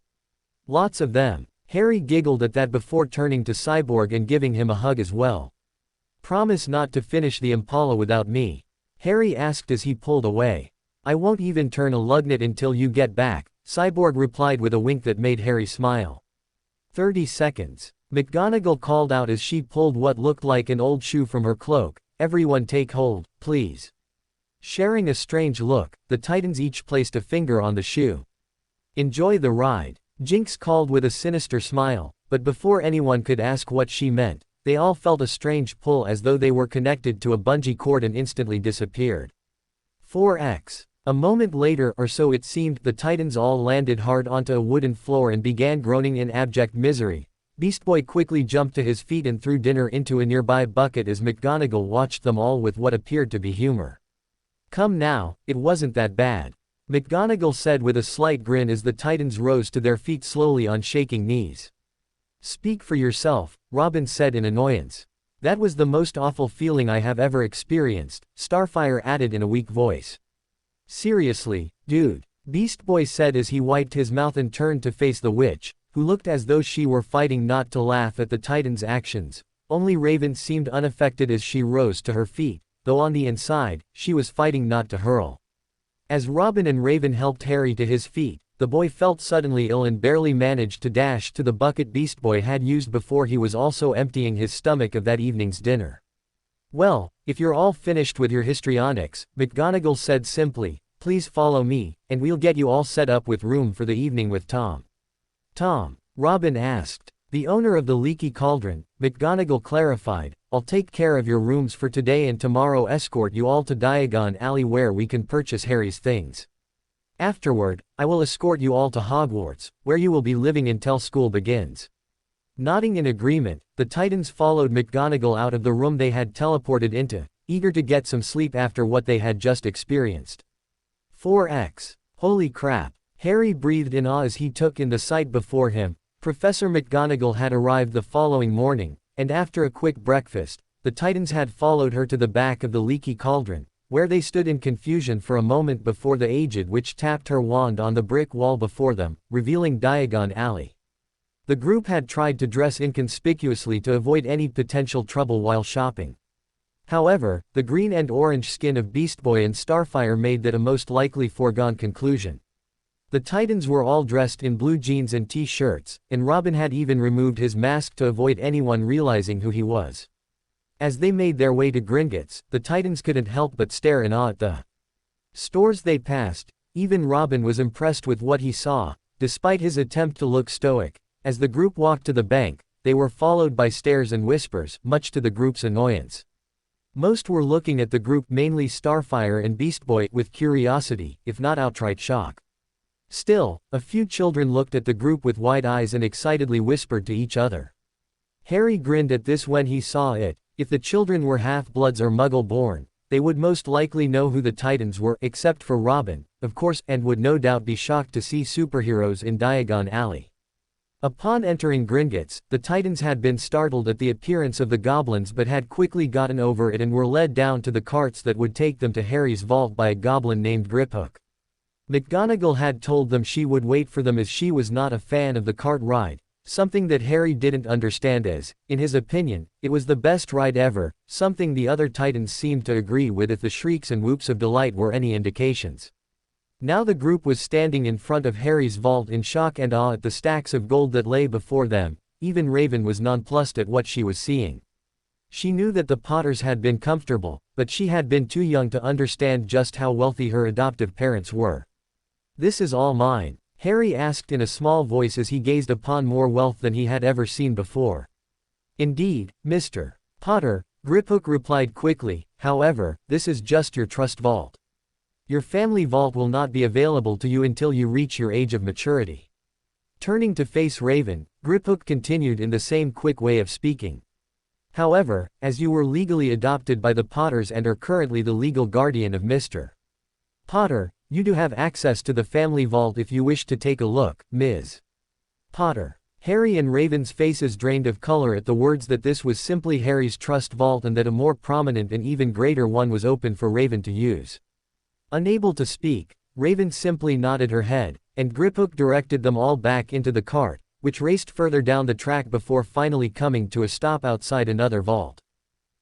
Lots of them. Harry giggled at that before turning to Cyborg and giving him a hug as well. Promise not to finish the Impala without me, Harry asked as he pulled away. I won't even turn a lugnet until you get back, Cyborg replied with a wink that made Harry smile. 30 seconds. McGonagall called out as she pulled what looked like an old shoe from her cloak. Everyone take hold, please. Sharing a strange look, the Titans each placed a finger on the shoe. Enjoy the ride, Jinx called with a sinister smile, but before anyone could ask what she meant, they all felt a strange pull as though they were connected to a bungee cord and instantly disappeared. 4x. A moment later or so it seemed, the Titans all landed hard onto a wooden floor and began groaning in abject misery. Beast Boy quickly jumped to his feet and threw dinner into a nearby bucket as McGonagall watched them all with what appeared to be humor. Come now, it wasn't that bad, McGonagall said with a slight grin as the Titans rose to their feet slowly on shaking knees. Speak for yourself, Robin said in annoyance. That was the most awful feeling I have ever experienced, Starfire added in a weak voice. Seriously, dude, Beast Boy said as he wiped his mouth and turned to face the witch, who looked as though she were fighting not to laugh at the Titans' actions. Only Raven seemed unaffected as she rose to her feet, though on the inside, she was fighting not to hurl. As Robin and Raven helped Harry to his feet, the boy felt suddenly ill and barely managed to dash to the bucket Beast Boy had used before he was also emptying his stomach of that evening's dinner. Well, if you're all finished with your histrionics, McGonagall said simply, please follow me, and we'll get you all set up with room for the evening with Tom. Tom? Robin asked. The owner of the Leaky Cauldron, McGonagall clarified, I'll take care of your rooms for today and tomorrow escort you all to Diagon Alley where we can purchase Harry's things. Afterward, I will escort you all to Hogwarts, where you will be living until school begins. Nodding in agreement, the Titans followed McGonagall out of the room they had teleported into, eager to get some sleep after what they had just experienced. 4x. Holy crap. Harry breathed in awe as he took in the sight before him. Professor McGonagall had arrived the following morning, and after a quick breakfast, the Titans had followed her to the back of the Leaky Cauldron, where they stood in confusion for a moment before the Aged Witch tapped her wand on the brick wall before them, revealing Diagon Alley. The group had tried to dress inconspicuously to avoid any potential trouble while shopping. However, the green and orange skin of Beast Boy and Starfire made that a most likely foregone conclusion. The Titans were all dressed in blue jeans and t-shirts, and Robin had even removed his mask to avoid anyone realizing who he was. As they made their way to Gringotts, the Titans couldn't help but stare in awe at the stores they passed. Even Robin was impressed with what he saw, despite his attempt to look stoic. As the group walked to the bank, they were followed by stares and whispers, much to the group's annoyance. Most were looking at the group, mainly Starfire and Beast Boy, with curiosity, if not outright shock. Still, a few children looked at the group with wide eyes and excitedly whispered to each other. Harry grinned at this when he saw it. If the children were half-bloods or Muggle-born, they would most likely know who the Titans were, except for Robin, of course, and would no doubt be shocked to see superheroes in Diagon Alley. Upon entering Gringotts, the Titans had been startled at the appearance of the goblins but had quickly gotten over it and were led down to the carts that would take them to Harry's vault by a goblin named Griphook. McGonagall had told them she would wait for them as she was not a fan of the cart ride, something that Harry didn't understand as, in his opinion, it was the best ride ever, something the other Titans seemed to agree with if the shrieks and whoops of delight were any indications. Now the group was standing in front of Harry's vault in shock and awe at the stacks of gold that lay before them. Even Raven was nonplussed at what she was seeing. She knew that the Potters had been comfortable, but she had been too young to understand just how wealthy her adoptive parents were. This is all mine, Harry asked in a small voice as he gazed upon more wealth than he had ever seen before. Indeed, Mr. Potter, Griphook replied quickly, however, this is just your trust vault. Your family vault will not be available to you until you reach your age of maturity. Turning to face Raven, Griphook continued in the same quick way of speaking. However, as you were legally adopted by the Potters and are currently the legal guardian of Mr. Potter, you do have access to the family vault if you wish to take a look, Ms. Potter. Harry and Raven's faces drained of color at the words that this was simply Harry's trust vault and that a more prominent and even greater one was open for Raven to use. Unable to speak, Raven simply nodded her head, and Griphook directed them all back into the cart, which raced further down the track before finally coming to a stop outside another vault.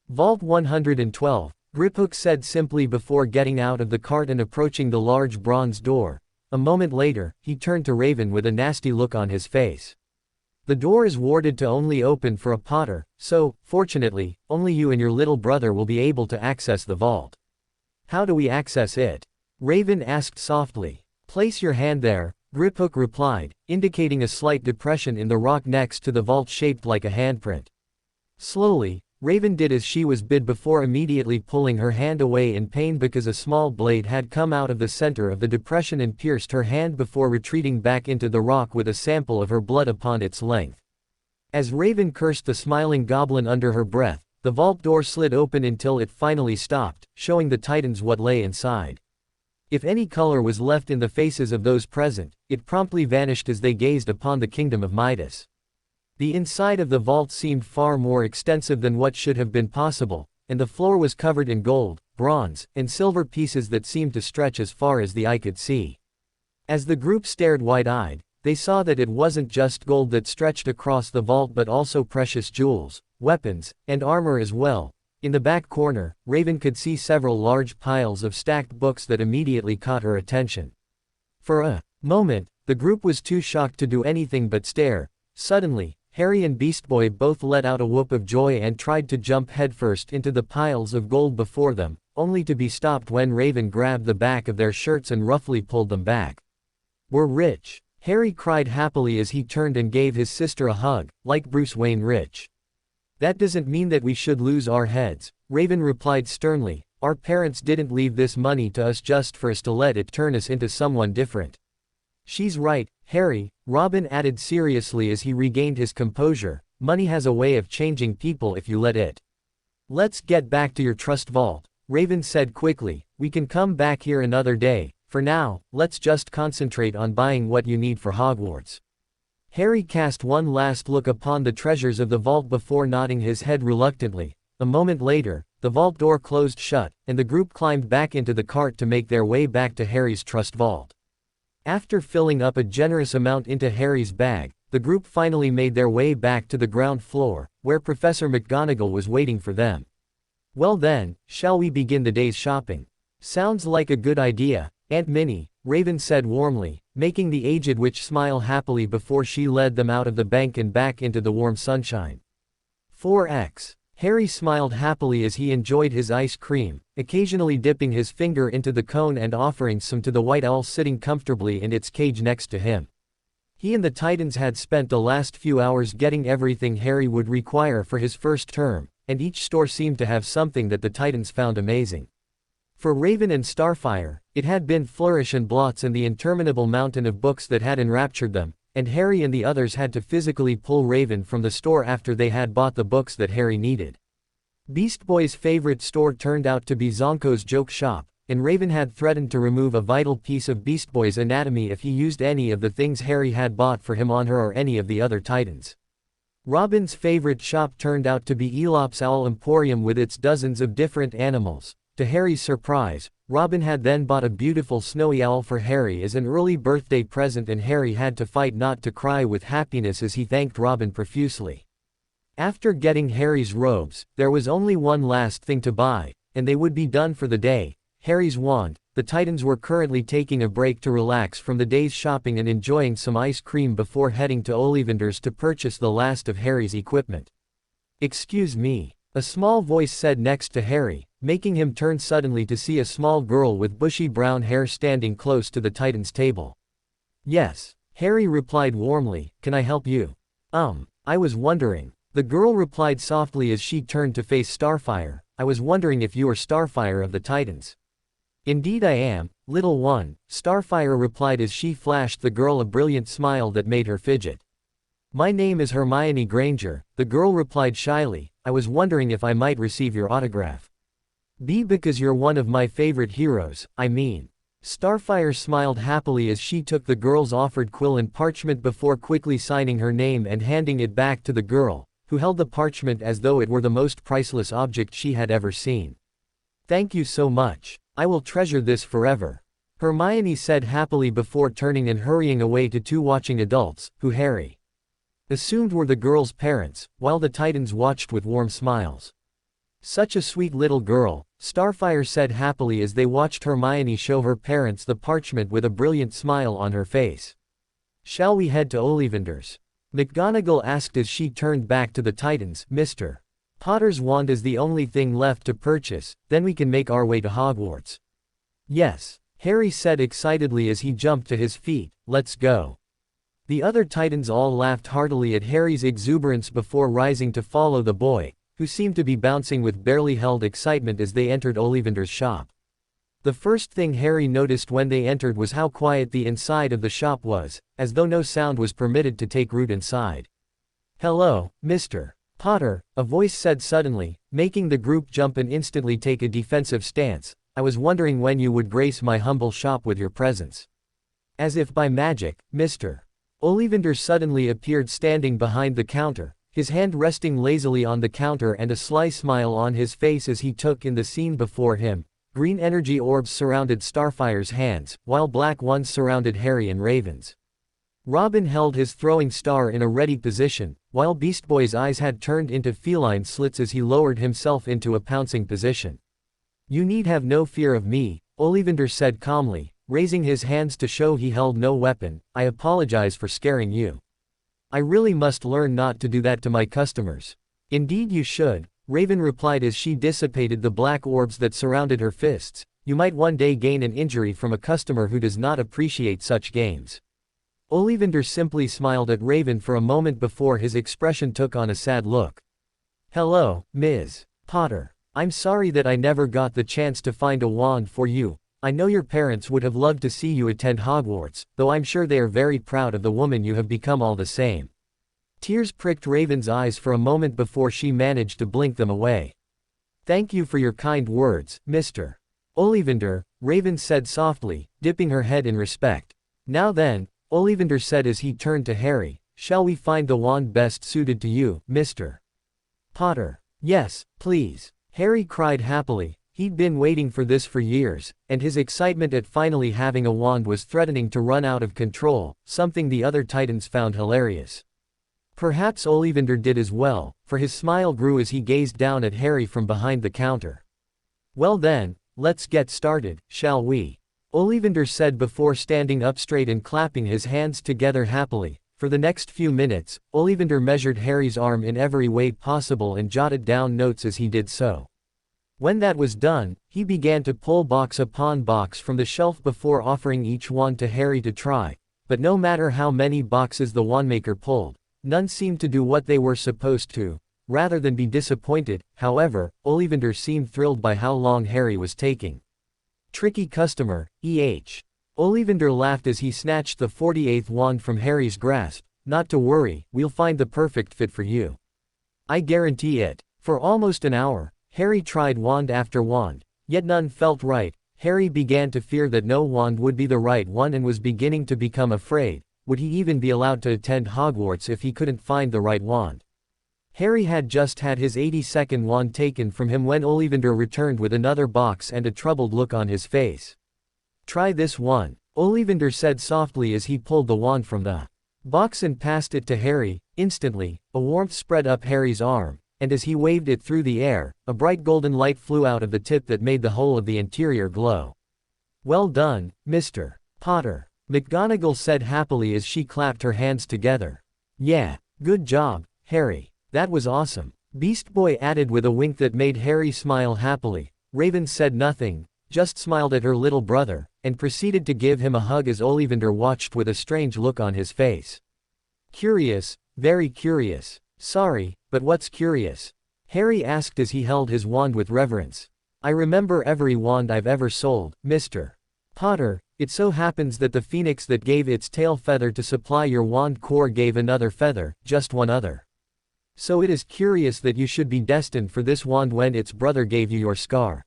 Vault 112, Griphook said simply before getting out of the cart and approaching the large bronze door. A moment later, he turned to Raven with a nasty look on his face. The door is warded to only open for a Potter, so, fortunately, only you and your little brother will be able to access the vault. How do we access it? Raven asked softly. Place your hand there, Griphook replied, indicating a slight depression in the rock next to the vault shaped like a handprint. Slowly, Raven did as she was bid before immediately pulling her hand away in pain because a small blade had come out of the center of the depression and pierced her hand before retreating back into the rock with a sample of her blood upon its length. As Raven cursed the smiling goblin under her breath, the vault door slid open until it finally stopped, showing the Titans what lay inside. If any color was left in the faces of those present, it promptly vanished as they gazed upon the kingdom of Midas. The inside of the vault seemed far more extensive than what should have been possible, and the floor was covered in gold, bronze, and silver pieces that seemed to stretch as far as the eye could see. As the group stared wide-eyed, they saw that it wasn't just gold that stretched across the vault but also precious jewels, weapons, and armor as well. In the back corner, Raven could see several large piles of stacked books that immediately caught her attention. For a moment, the group was too shocked to do anything but stare. Suddenly, Harry and Beast Boy both let out a whoop of joy and tried to jump headfirst into the piles of gold before them, only to be stopped when Raven grabbed the back of their shirts and roughly pulled them back. "We're rich," Harry cried happily as he turned and gave his sister a hug, like Bruce Wayne rich. "That doesn't mean that we should lose our heads," Raven replied sternly. "Our parents didn't leave this money to us just for us to let it turn us into someone different." "She's right, Harry," Robin added seriously as he regained his composure. "Money has a way of changing people if you let it." "Let's get back to your trust vault," Raven said quickly. "We can come back here another day. For now, let's just concentrate on buying what you need for Hogwarts." Harry cast one last look upon the treasures of the vault before nodding his head reluctantly. A moment later, the vault door closed shut, and the group climbed back into the cart to make their way back to Harry's trust vault. After filling up a generous amount into Harry's bag, the group finally made their way back to the ground floor, where Professor McGonagall was waiting for them. "Well then, shall we begin the day's shopping?" "Sounds like a good idea, Aunt Minnie," Raven said warmly, making the aged witch smile happily before she led them out of the bank and back into the warm sunshine. 4x. Harry smiled happily as he enjoyed his ice cream, occasionally dipping his finger into the cone and offering some to the white owl sitting comfortably in its cage next to him. He and the Titans had spent the last few hours getting everything Harry would require for his first term, and each store seemed to have something that the Titans found amazing. For Raven and Starfire, it had been Flourish and Blots and the interminable mountain of books that had enraptured them, and Harry and the others had to physically pull Raven from the store after they had bought the books that Harry needed. Beast Boy's favorite store turned out to be Zonko's joke shop, and Raven had threatened to remove a vital piece of Beast Boy's anatomy if he used any of the things Harry had bought for him on her or any of the other Titans. Robin's favorite shop turned out to be Elop's Owl Emporium with its dozens of different animals. To Harry's surprise, Robin had then bought a beautiful snowy owl for Harry as an early birthday present, and Harry had to fight not to cry with happiness as he thanked Robin profusely. After getting Harry's robes, there was only one last thing to buy, and they would be done for the day: Harry's wand. The Titans were currently taking a break to relax from the day's shopping and enjoying some ice cream before heading to Ollivander's to purchase the last of Harry's equipment. "Excuse me," a small voice said next to Harry, making him turn suddenly to see a small girl with bushy brown hair standing close to the Titan's table. Yes. Harry replied warmly, can I help you? I was wondering. The girl replied softly as she turned to face Starfire, I was wondering if you are Starfire of the Titans. Indeed I am, little one, Starfire replied as she flashed the girl a brilliant smile that made her fidget. My name is Hermione Granger, the girl replied shyly, I was wondering if I might receive your autograph. Because you're one of my favorite heroes, I mean. Starfire smiled happily as she took the girl's offered quill and parchment before quickly signing her name and handing it back to the girl, who held the parchment as though it were the most priceless object she had ever seen. Thank you so much. I will treasure this forever. Hermione said happily before turning and hurrying away to two watching adults, who Harry assumed were the girl's parents, while the Titans watched with warm smiles. Such a sweet little girl, Starfire said happily as they watched Hermione show her parents the parchment with a brilliant smile on her face. Shall we head to Ollivander's? McGonagall asked as she turned back to the Titans. Mr. Potter's wand is the only thing left to purchase, then we can make our way to Hogwarts. Yes, Harry said excitedly as he jumped to his feet, let's go. The other Titans all laughed heartily at Harry's exuberance before rising to follow the boy, who seemed to be bouncing with barely held excitement as they entered Ollivander's shop. The first thing Harry noticed when they entered was how quiet the inside of the shop was, as though no sound was permitted to take root inside. Hello, Mr. Potter, a voice said suddenly, making the group jump and instantly take a defensive stance. I was wondering when you would grace my humble shop with your presence. As if by magic, Mr. Ollivander suddenly appeared standing behind the counter, his hand resting lazily on the counter and a sly smile on his face as he took in the scene before him. Green energy orbs surrounded Starfire's hands, while black ones surrounded Harry and Raven's. Robin held his throwing star in a ready position, while Beast Boy's eyes had turned into feline slits as he lowered himself into a pouncing position. You need have no fear of me, Ollivander said calmly, raising his hands to show he held no weapon. I apologize for scaring you. I really must learn not to do that to my customers. Indeed you should, Raven replied as she dissipated the black orbs that surrounded her fists. You might one day gain an injury from a customer who does not appreciate such games. Ollivander simply smiled at Raven for a moment before his expression took on a sad look. Hello, Ms. Potter. I'm sorry that I never got the chance to find a wand for you. I know your parents would have loved to see you attend Hogwarts, though I'm sure they are very proud of the woman you have become all the same. Tears pricked Raven's eyes for a moment before she managed to blink them away. Thank you for your kind words, Mr. Ollivander, Raven said softly, dipping her head in respect. Now then, Ollivander said as he turned to Harry, shall we find the wand best suited to you, Mr. Potter? Yes, please. Harry cried happily. He'd been waiting for this for years, and his excitement at finally having a wand was threatening to run out of control, something the other Titans found hilarious. Perhaps Ollivander did as well, for his smile grew as he gazed down at Harry from behind the counter. Well then, let's get started, shall we? Ollivander said before standing up straight and clapping his hands together happily. For the next few minutes, Ollivander measured Harry's arm in every way possible and jotted down notes as he did so. When that was done, he began to pull box upon box from the shelf before offering each wand to Harry to try, but no matter how many boxes the wandmaker pulled, none seemed to do what they were supposed to. Rather than be disappointed, however, Ollivander seemed thrilled by how long Harry was taking. Tricky customer, eh? Ollivander laughed as he snatched the 48th wand from Harry's grasp. Not to worry, we'll find the perfect fit for you. I guarantee it. For almost an hour, Harry tried wand after wand, yet none felt right. Harry began to fear that no wand would be the right one and was beginning to become afraid. Would he even be allowed to attend Hogwarts if he couldn't find the right wand? Harry had just had his 82nd wand taken from him when Ollivander returned with another box and a troubled look on his face. Try this one, Ollivander said softly as he pulled the wand from the box and passed it to Harry. Instantly, a warmth spread up Harry's arm, and as he waved it through the air, a bright golden light flew out of the tip that made the whole of the interior glow. Well done, Mr. Potter, McGonagall said happily as she clapped her hands together. Yeah, good job, Harry. That was awesome. Beast Boy added with a wink that made Harry smile happily. Raven said nothing, just smiled at her little brother, and proceeded to give him a hug as Ollivander watched with a strange look on his face. Curious, very curious. Sorry, but what's curious? Harry asked as he held his wand with reverence. I remember every wand I've ever sold, Mr. Potter. It so happens that the phoenix that gave its tail feather to supply your wand core gave another feather, just one other. So it is curious that you should be destined for this wand when its brother gave you your scar.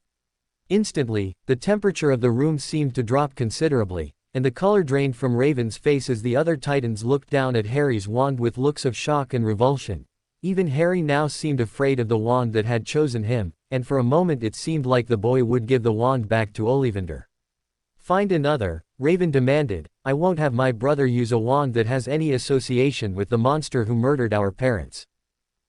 Instantly, the temperature of the room seemed to drop considerably, and the color drained from Raven's face as the other Titans looked down at Harry's wand with looks of shock and revulsion. Even Harry now seemed afraid of the wand that had chosen him, and for a moment it seemed like the boy would give the wand back to Ollivander. Find another, Raven demanded. I won't have my brother use a wand that has any association with the monster who murdered our parents.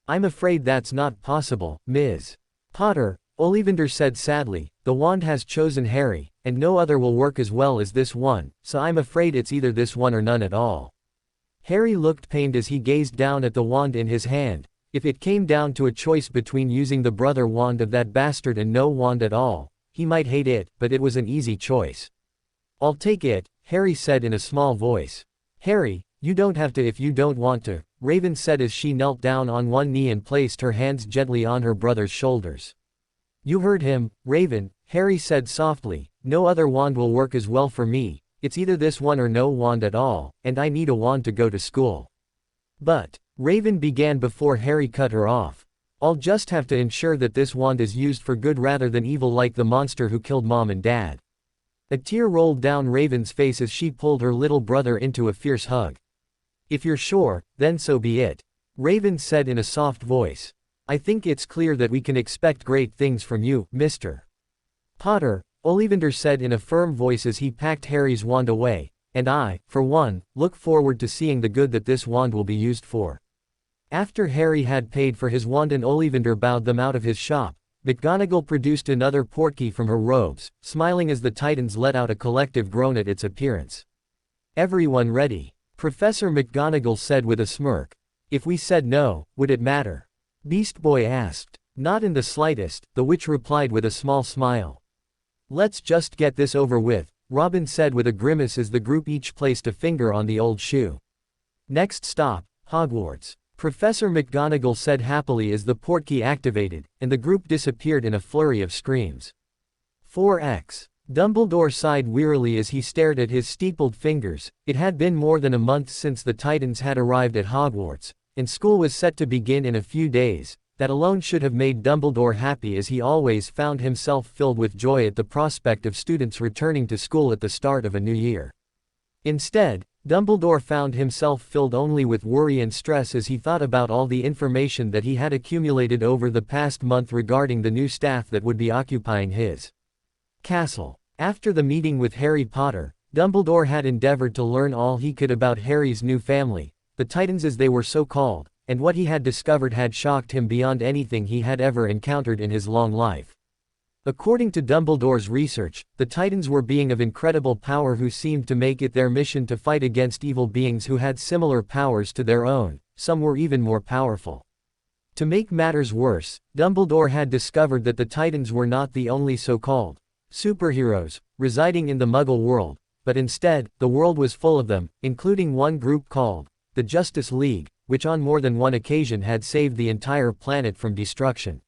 I'm afraid that's not possible, Ms. Potter, Ollivander said sadly. The wand has chosen Harry, and no other will work as well as this one, so I'm afraid it's either this one or none at all. Harry looked pained as he gazed down at the wand in his hand. If it came down to a choice between using the brother wand of that bastard and no wand at all, he might hate it, but it was an easy choice. I'll take it, Harry said in a small voice. Harry, you don't have to if you don't want to, Raven said as she knelt down on one knee and placed her hands gently on her brother's shoulders. You heard him, Raven, Harry said softly. No other wand will work as well for me. It's either this one or no wand at all, and I need a wand to go to school. But, Raven began before Harry cut her off. I'll just have to ensure that this wand is used for good rather than evil like the monster who killed Mom and Dad. A tear rolled down Raven's face as she pulled her little brother into a fierce hug. If you're sure, then so be it, Raven said in a soft voice. I think it's clear that we can expect great things from you, Mr. Potter, Ollivander said in a firm voice as he packed Harry's wand away, and I, for one, look forward to seeing the good that this wand will be used for. After Harry had paid for his wand and Ollivander bowed them out of his shop, McGonagall produced another portkey from her robes, smiling as the Titans let out a collective groan at its appearance. Everyone ready? Professor McGonagall said with a smirk. If we said no, would it matter? Beast Boy asked. Not in the slightest, the witch replied with a small smile. Let's just get this over with, Robin said with a grimace as the group each placed a finger on the old shoe. Next stop, Hogwarts, Professor McGonagall said happily as the portkey activated, and the group disappeared in a flurry of screams. 4x. Dumbledore sighed wearily as he stared at his steepled fingers. It had been more than a month since the Titans had arrived at Hogwarts, and school was set to begin in a few days. That alone should have made Dumbledore happy as he always found himself filled with joy at the prospect of students returning to school at the start of a new year. Instead, Dumbledore found himself filled only with worry and stress as he thought about all the information that he had accumulated over the past month regarding the new staff that would be occupying his castle. After the meeting with Harry Potter, Dumbledore had endeavored to learn all he could about Harry's new family, the Titans as they were so called, and what he had discovered had shocked him beyond anything he had ever encountered in his long life. According to Dumbledore's research, the Titans were beings of incredible power who seemed to make it their mission to fight against evil beings who had similar powers to their own. Some were even more powerful. To make matters worse, Dumbledore had discovered that the Titans were not the only so-called superheroes residing in the Muggle world, but instead, the world was full of them, including one group called the Justice League, which on more than one occasion had saved the entire planet from destruction.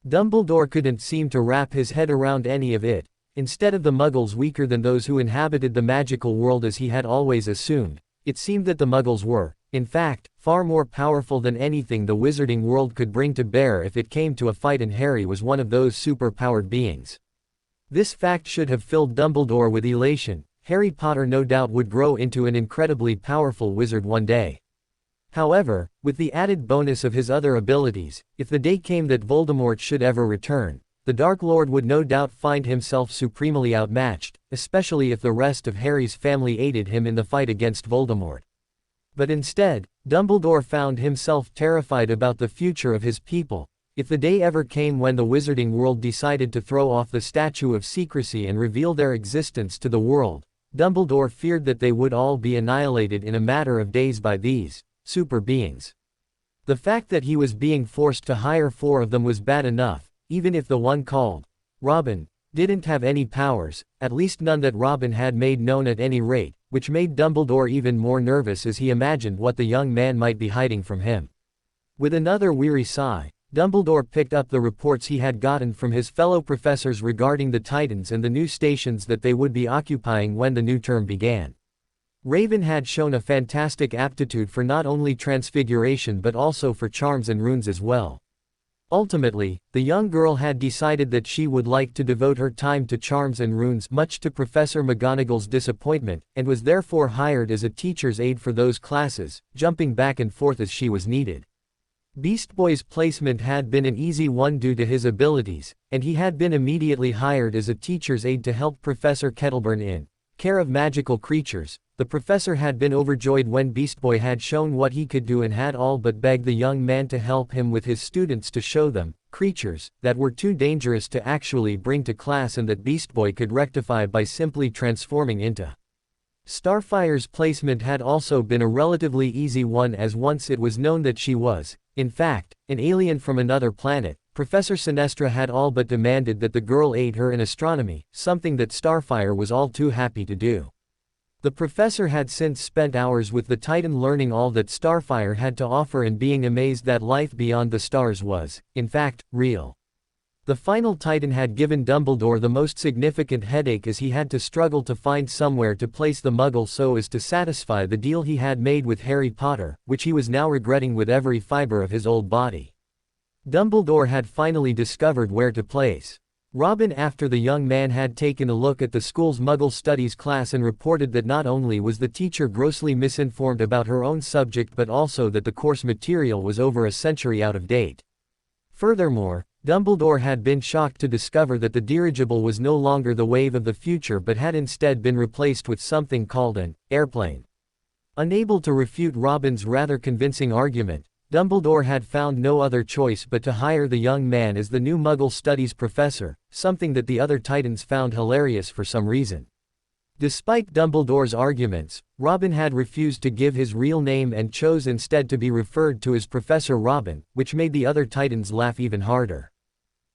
Dumbledore couldn't seem to wrap his head around any of it. Instead of the Muggles weaker than those who inhabited the magical world as he had always assumed, it seemed that the Muggles were, in fact, far more powerful than anything the wizarding world could bring to bear if it came to a fight, and Harry was one of those super-powered beings. This fact should have filled Dumbledore with elation. Harry Potter no doubt would grow into an incredibly powerful wizard one day. However, with the added bonus of his other abilities, if the day came that Voldemort should ever return, the Dark Lord would no doubt find himself supremely outmatched, especially if the rest of Harry's family aided him in the fight against Voldemort. But instead, Dumbledore found himself terrified about the future of his people. If the day ever came when the wizarding world decided to throw off the statue of secrecy and reveal their existence to the world, Dumbledore feared that they would all be annihilated in a matter of days by these super beings. The fact that he was being forced to hire 4 of them was bad enough, even if the one called Robin didn't have any powers, at least none that Robin had made known at any rate, which made Dumbledore even more nervous as he imagined what the young man might be hiding from him. With another weary sigh, Dumbledore picked up the reports he had gotten from his fellow professors regarding the Titans and the new stations that they would be occupying when the new term began. Raven had shown a fantastic aptitude for not only transfiguration but also for charms and runes as well. Ultimately, the young girl had decided that she would like to devote her time to charms and runes, much to Professor McGonagall's disappointment, and was therefore hired as a teacher's aide for those classes, jumping back and forth as she was needed. Beast Boy's placement had been an easy one due to his abilities, and he had been immediately hired as a teacher's aide to help Professor Kettleburn in care of magical creatures. The professor had been overjoyed when Beast Boy had shown what he could do and had all but begged the young man to help him with his students to show them creatures that were too dangerous to actually bring to class and that Beast Boy could rectify by simply transforming into. Starfire's placement had also been a relatively easy one, as once it was known that she was, in fact, an alien from another planet. Professor Sinestra had all but demanded that the girl aid her in astronomy, something that Starfire was all too happy to do. The professor had since spent hours with the Titan learning all that Starfire had to offer and being amazed that life beyond the stars was, in fact, real. The final Titan had given Dumbledore the most significant headache as he had to struggle to find somewhere to place the Muggle so as to satisfy the deal he had made with Harry Potter, which he was now regretting with every fiber of his old body. Dumbledore had finally discovered where to place Robin after the young man had taken a look at the school's Muggle Studies class and reported that not only was the teacher grossly misinformed about her own subject but also that the course material was over a century out of date. Furthermore, Dumbledore had been shocked to discover that the dirigible was no longer the wave of the future but had instead been replaced with something called an airplane. Unable to refute Robin's rather convincing argument, Dumbledore had found no other choice but to hire the young man as the new Muggle Studies professor, something that the other Titans found hilarious for some reason. Despite Dumbledore's arguments, Robin had refused to give his real name and chose instead to be referred to as Professor Robin, which made the other Titans laugh even harder.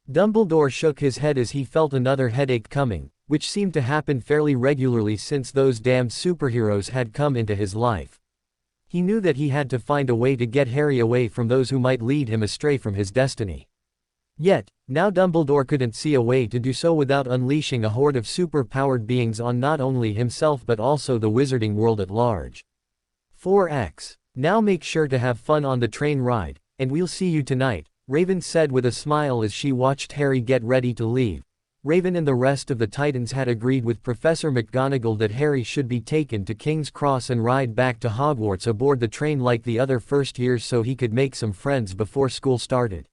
Dumbledore shook his head as he felt another headache coming, which seemed to happen fairly regularly since those damned superheroes had come into his life. He knew that he had to find a way to get Harry away from those who might lead him astray from his destiny. Yet, now Dumbledore couldn't see a way to do so without unleashing a horde of super-powered beings on not only himself but also the wizarding world at large. 4x. Now make sure to have fun on the train ride, and we'll see you tonight, Raven said with a smile as she watched Harry get ready to leave. Raven and the rest of the Titans had agreed with Professor McGonagall that Harry should be taken to King's Cross and ride back to Hogwarts aboard the train like the other first years so he could make some friends before school started.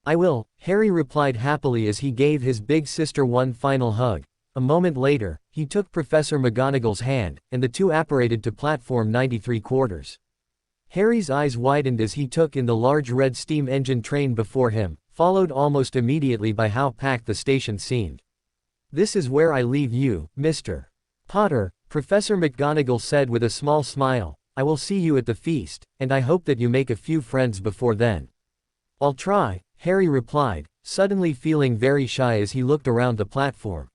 I will, Harry replied happily as he gave his big sister one final hug. A moment later, he took Professor McGonagall's hand, and the two apparated to platform 93/4. Harry's eyes widened as he took in the large red steam engine train before him, followed almost immediately by how packed the station seemed. This is where I leave you, Mr. Potter, Professor McGonagall said with a small smile. I will see you at the feast, and I hope that you make a few friends before then. I'll try, Harry replied, suddenly feeling very shy as he looked around the platform.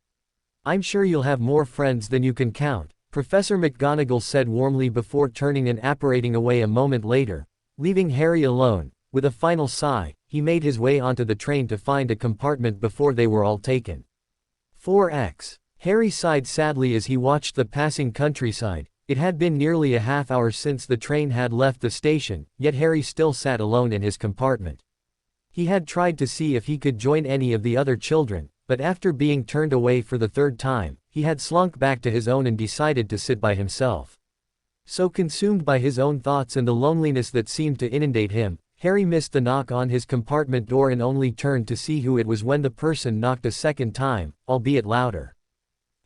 I'm sure you'll have more friends than you can count, Professor McGonagall said warmly before turning and apparating away a moment later, leaving Harry alone. With a final sigh, he made his way onto the train to find a compartment before they were all taken. 4x. Harry sighed sadly as he watched the passing countryside. It had been nearly a half hour since the train had left the station, yet Harry still sat alone in his compartment. He had tried to see if he could join any of the other children, but after being turned away for the third time, he had slunk back to his own and decided to sit by himself. So consumed by his own thoughts and the loneliness that seemed to inundate him, Harry missed the knock on his compartment door and only turned to see who it was when the person knocked a second time, albeit louder.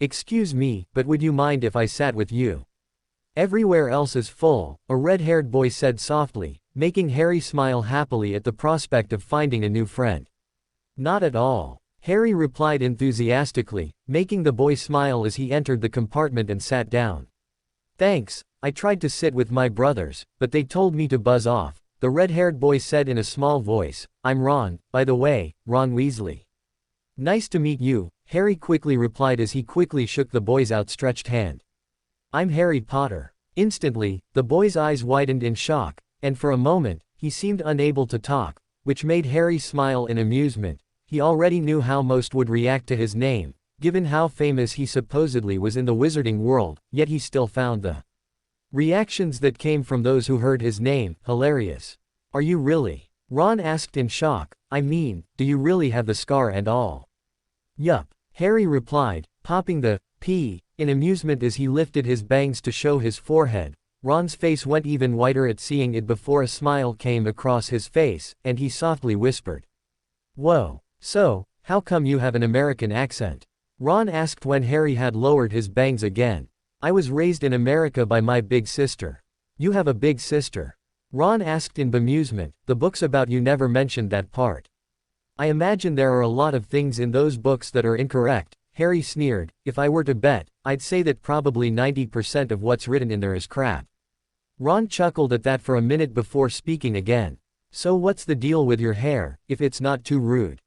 Excuse me, but would you mind if I sat with you? Everywhere else is full, a red-haired boy said softly, making Harry smile happily at the prospect of finding a new friend. Not at all, Harry replied enthusiastically, making the boy smile as he entered the compartment and sat down. Thanks, I tried to sit with my brothers, but they told me to buzz off. The red-haired boy said in a small voice. I'm Ron, by the way, Ron Weasley. Nice to meet you, Harry quickly replied as he quickly shook the boy's outstretched hand. I'm Harry Potter. Instantly, the boy's eyes widened in shock, and for a moment, he seemed unable to talk, which made Harry smile in amusement. He already knew how most would react to his name, given how famous he supposedly was in the wizarding world, yet he still found the reactions that came from those who heard his name hilarious. Are you really? Ron asked in shock. I mean, do you really have the scar and all? Yup, Harry replied, popping the P in amusement as he lifted his bangs to show his forehead. Ron's face went even whiter at seeing it before a smile came across his face, and he softly whispered. Whoa, so, how come you have an American accent? Ron asked when Harry had lowered his bangs again. I was raised in America by my big sister. You have a big sister? Ron asked in bemusement. The books about you never mentioned that part. I imagine there are a lot of things in those books that are incorrect, Harry sneered. If I were to bet, I'd say that probably 90% of what's written in there is crap. Ron chuckled at that for a minute before speaking again. So what's the deal with your hair, if it's not too rude?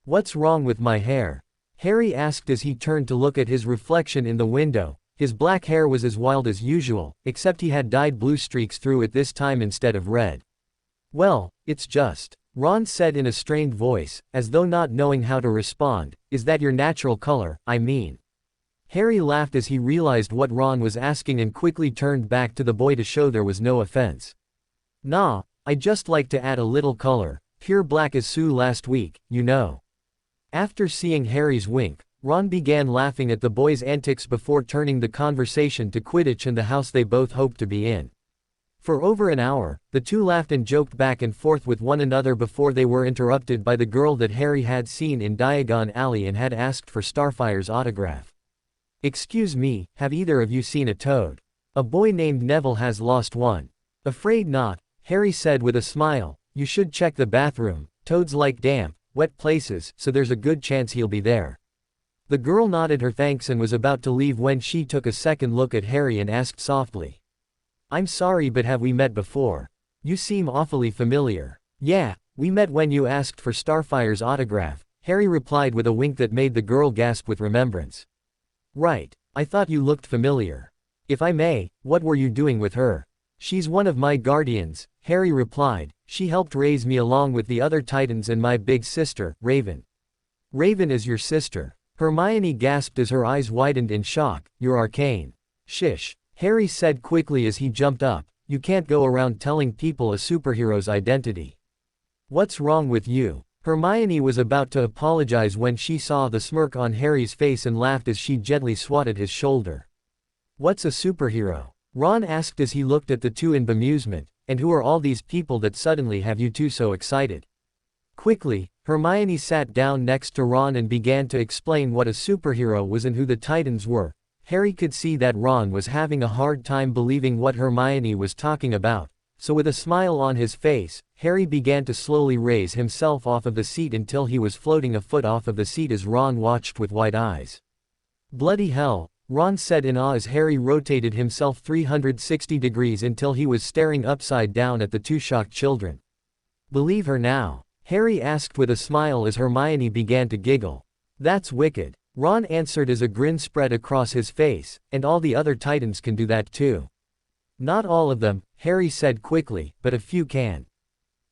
What's wrong with my hair? Harry asked as he turned to look at his reflection in the window. His black hair was as wild as usual, except he had dyed blue streaks through it this time instead of red. Well, it's just, Ron said in a strained voice, as though not knowing how to respond. Is that your natural color, I mean? Harry laughed as he realized what Ron was asking and quickly turned back to the boy to show there was no offense. Nah, I just like to add a little color, pure black as Sue last week, you know. After seeing Harry's wink, Ron began laughing at the boy's antics before turning the conversation to Quidditch and the house they both hoped to be in. For over an hour, the two laughed and joked back and forth with one another before they were interrupted by the girl that Harry had seen in Diagon Alley and had asked for Starfire's autograph. Excuse me, have either of you seen a toad? A boy named Neville has lost one. Afraid not, Harry said with a smile. You should check the bathroom. Toads like damp, wet places, so there's a good chance he'll be there. The girl nodded her thanks and was about to leave when she took a second look at Harry and asked softly. I'm sorry, but have we met before? You seem awfully familiar. Yeah, we met when you asked for Starfire's autograph, Harry replied with a wink that made the girl gasp with remembrance. Right, I thought you looked familiar. If I may, what were you doing with her? She's one of my guardians, Harry replied. She helped raise me along with the other Titans and my big sister, Raven. Raven is your sister? Hermione gasped as her eyes widened in shock. You're arcane. Shish, Harry said quickly as he jumped up. You can't go around telling people a superhero's identity. What's wrong with you? Hermione was about to apologize when she saw the smirk on Harry's face and laughed as she gently swatted his shoulder. What's a superhero? Ron asked as he looked at the two in bemusement. And who are all these people that suddenly have you two so excited? Quickly, Hermione sat down next to Ron and began to explain what a superhero was and who the Titans were. Harry could see that Ron was having a hard time believing what Hermione was talking about, so with a smile on his face, Harry began to slowly raise himself off of the seat until he was floating a foot off of the seat as Ron watched with wide eyes. Bloody hell, Ron said in awe as Harry rotated himself 360 degrees until he was staring upside down at the two shocked children. Believe her now? Harry asked with a smile as Hermione began to giggle. That's wicked. Ron answered as a grin spread across his face, and all the other Titans can do that too. Not all of them, Harry said quickly, but a few can.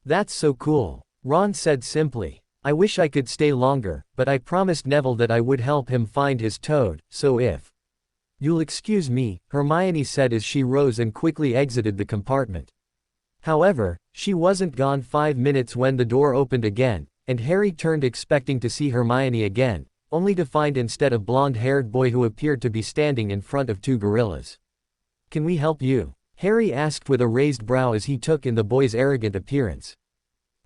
That's so cool. Ron said simply. I wish I could stay longer, but I promised Neville that I would help him find his toad, so if you'll excuse me, Hermione said as she rose and quickly exited the compartment. However, she wasn't gone 5 minutes when the door opened again, and Harry turned expecting to see Hermione again, only to find instead a blonde-haired boy who appeared to be standing in front of two gorillas. Can we help you? Harry asked with a raised brow as he took in the boy's arrogant appearance.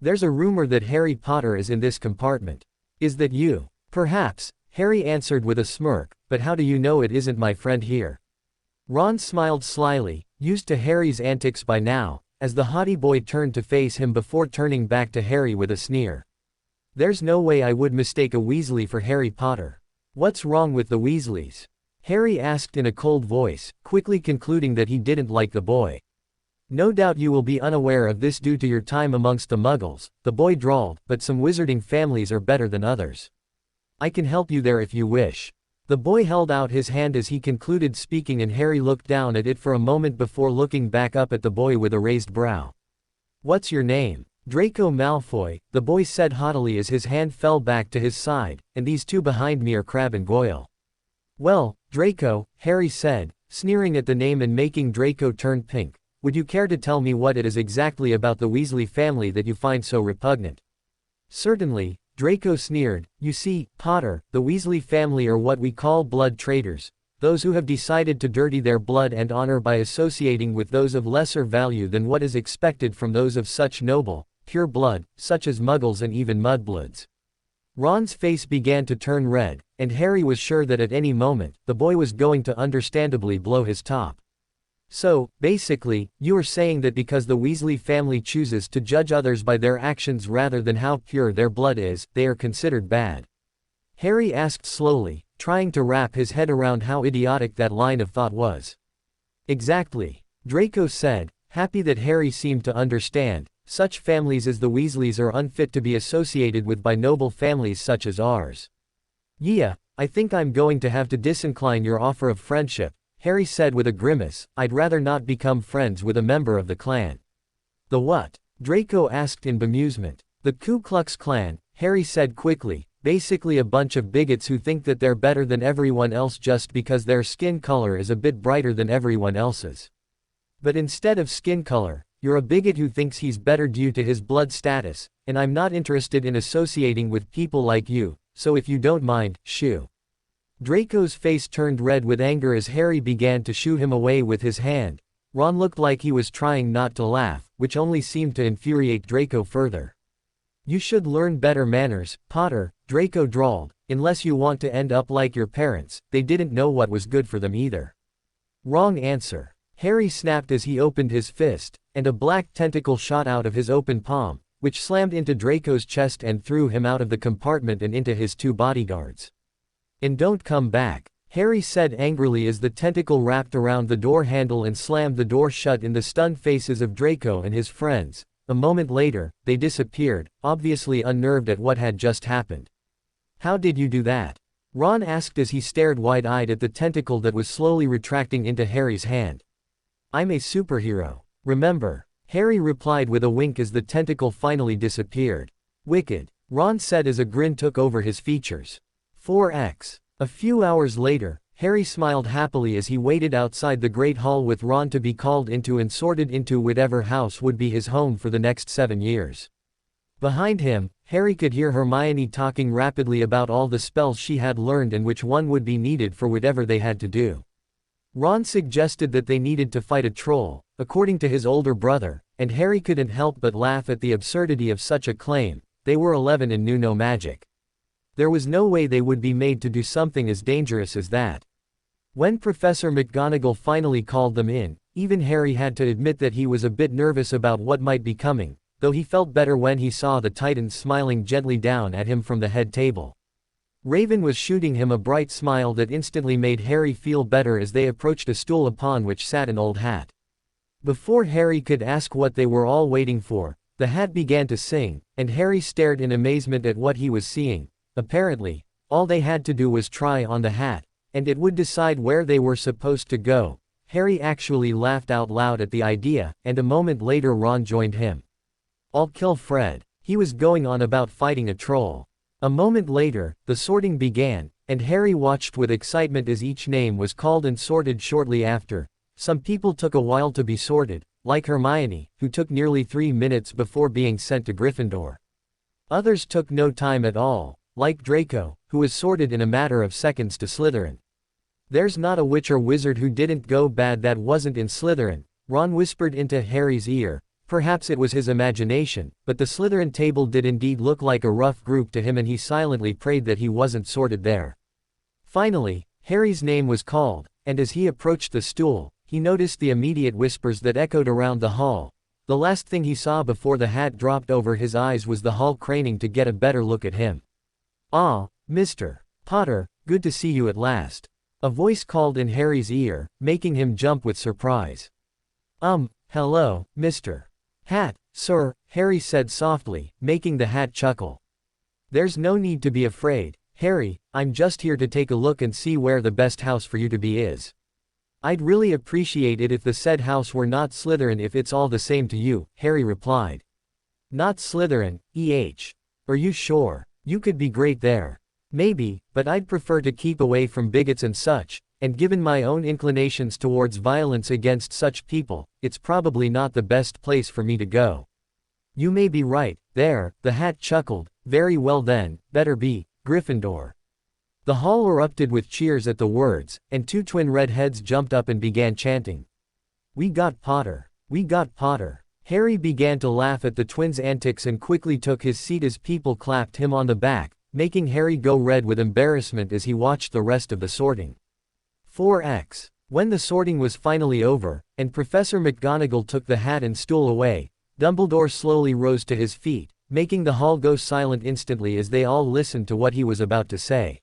There's a rumor that Harry Potter is in this compartment. Is that you? Perhaps, Harry answered with a smirk, but how do you know it isn't my friend here? Ron smiled slyly, used to Harry's antics by now, as the haughty boy turned to face him before turning back to Harry with a sneer. There's no way I would mistake a Weasley for Harry Potter. What's wrong with the Weasleys? Harry asked in a cold voice, quickly concluding that he didn't like the boy. No doubt you will be unaware of this due to your time amongst the Muggles, the boy drawled, but some wizarding families are better than others. I can help you there if you wish. The boy held out his hand as he concluded speaking, and Harry looked down at it for a moment before looking back up at the boy with a raised brow. What's your name? Draco Malfoy, the boy said haughtily as his hand fell back to his side, and these two behind me are Crabbe and Goyle. Well, Draco, Harry said, sneering at the name and making Draco turn pink, would you care to tell me what it is exactly about the Weasley family that you find so repugnant? Certainly, Draco sneered. You see, Potter, the Weasley family are what we call blood traitors, those who have decided to dirty their blood and honor by associating with those of lesser value than what is expected from those of such noble, pure blood, such as Muggles and even mudbloods. Ron's face began to turn red, and Harry was sure that at any moment, the boy was going to understandably blow his top. So, basically, you are saying that because the Weasley family chooses to judge others by their actions rather than how pure their blood is, they are considered bad? Harry asked slowly, trying to wrap his head around how idiotic that line of thought was. Exactly, Draco said, happy that Harry seemed to understand. Such families as the Weasleys are unfit to be associated with by noble families such as ours. Yeah, I think I'm going to have to disincline your offer of friendship, Harry said with a grimace. I'd rather not become friends with a member of the clan. The what? Draco asked in bemusement. The Ku Klux Klan, Harry said quickly, basically a bunch of bigots who think that they're better than everyone else just because their skin color is a bit brighter than everyone else's. But instead of skin color, you're a bigot who thinks he's better due to his blood status, and I'm not interested in associating with people like you, so if you don't mind, shoo. Draco's face turned red with anger as Harry began to shoo him away with his hand. Ron looked like he was trying not to laugh, which only seemed to infuriate Draco further. You should learn better manners, Potter, Draco drawled, unless you want to end up like your parents. They didn't know what was good for them either. Wrong answer. Harry snapped as he opened his fist, and a black tentacle shot out of his open palm, which slammed into Draco's chest and threw him out of the compartment and into his two bodyguards. And don't come back, Harry said angrily as the tentacle wrapped around the door handle and slammed the door shut in the stunned faces of Draco and his friends. A moment later, they disappeared, obviously unnerved at what had just happened. How did you do that? Ron asked as he stared wide-eyed at the tentacle that was slowly retracting into Harry's hand. I'm a superhero, remember, Harry replied with a wink as the tentacle finally disappeared. Wicked, Ron said as a grin took over his features. 4x. A few hours later, Harry smiled happily as he waited outside the Great Hall with Ron to be called into and sorted into whatever house would be his home for the next 7 years. Behind him, Harry could hear Hermione talking rapidly about all the spells she had learned and which one would be needed for whatever they had to do. Ron suggested that they needed to fight a troll, according to his older brother, and Harry couldn't help but laugh at the absurdity of such a claim. They were 11 and knew no magic. There was no way they would be made to do something as dangerous as that. When Professor McGonagall finally called them in, even Harry had to admit that he was a bit nervous about what might be coming, though he felt better when he saw the Titans smiling gently down at him from the head table. Raven was shooting him a bright smile that instantly made Harry feel better as they approached a stool upon which sat an old hat. Before Harry could ask what they were all waiting for, the hat began to sing, and Harry stared in amazement at what he was seeing. Apparently, all they had to do was try on the hat, and it would decide where they were supposed to go. Harry actually laughed out loud at the idea, and a moment later Ron joined him. I'll kill Fred. He was going on about fighting a troll. A moment later, the sorting began, and Harry watched with excitement as each name was called and sorted shortly after. Some people took a while to be sorted, like Hermione, who took nearly 3 minutes before being sent to Gryffindor. Others took no time at all, like Draco, who was sorted in a matter of seconds to Slytherin. There's not a witch or wizard who didn't go bad that wasn't in Slytherin, Ron whispered into Harry's ear. Perhaps it was his imagination, but the Slytherin table did indeed look like a rough group to him, and he silently prayed that he wasn't sorted there. Finally, Harry's name was called, and as he approached the stool, he noticed the immediate whispers that echoed around the hall. The last thing he saw before the hat dropped over his eyes was the hall craning to get a better look at him. "Ah, Mr. Potter, good to see you at last," a voice called in Harry's ear, making him jump with surprise. Hello, Mr. Hat, sir," Harry said softly, making the hat chuckle. "There's no need to be afraid," "Harry, I'm just here to take a look and see where the best house for you to be is. I'd really appreciate it if the said house were not Slytherin if it's all the same to you," Harry replied. "Not Slytherin, Are you sure? You could be great there." "Maybe, but I'd prefer to keep away from bigots and such, and given my own inclinations towards violence against such people, it's probably not the best place for me to go." "You may be right, there," the Hat chuckled. "Very well then, better be, Gryffindor." The hall erupted with cheers at the words, and two twin red heads jumped up and began chanting. "We got Potter! We got Potter!" Harry began to laugh at the twins' antics and quickly took his seat as people clapped him on the back, making Harry go red with embarrassment as he watched the rest of the sorting. 4x. When the sorting was finally over, and Professor McGonagall took the hat and stool away, Dumbledore slowly rose to his feet, making the hall go silent instantly as they all listened to what he was about to say.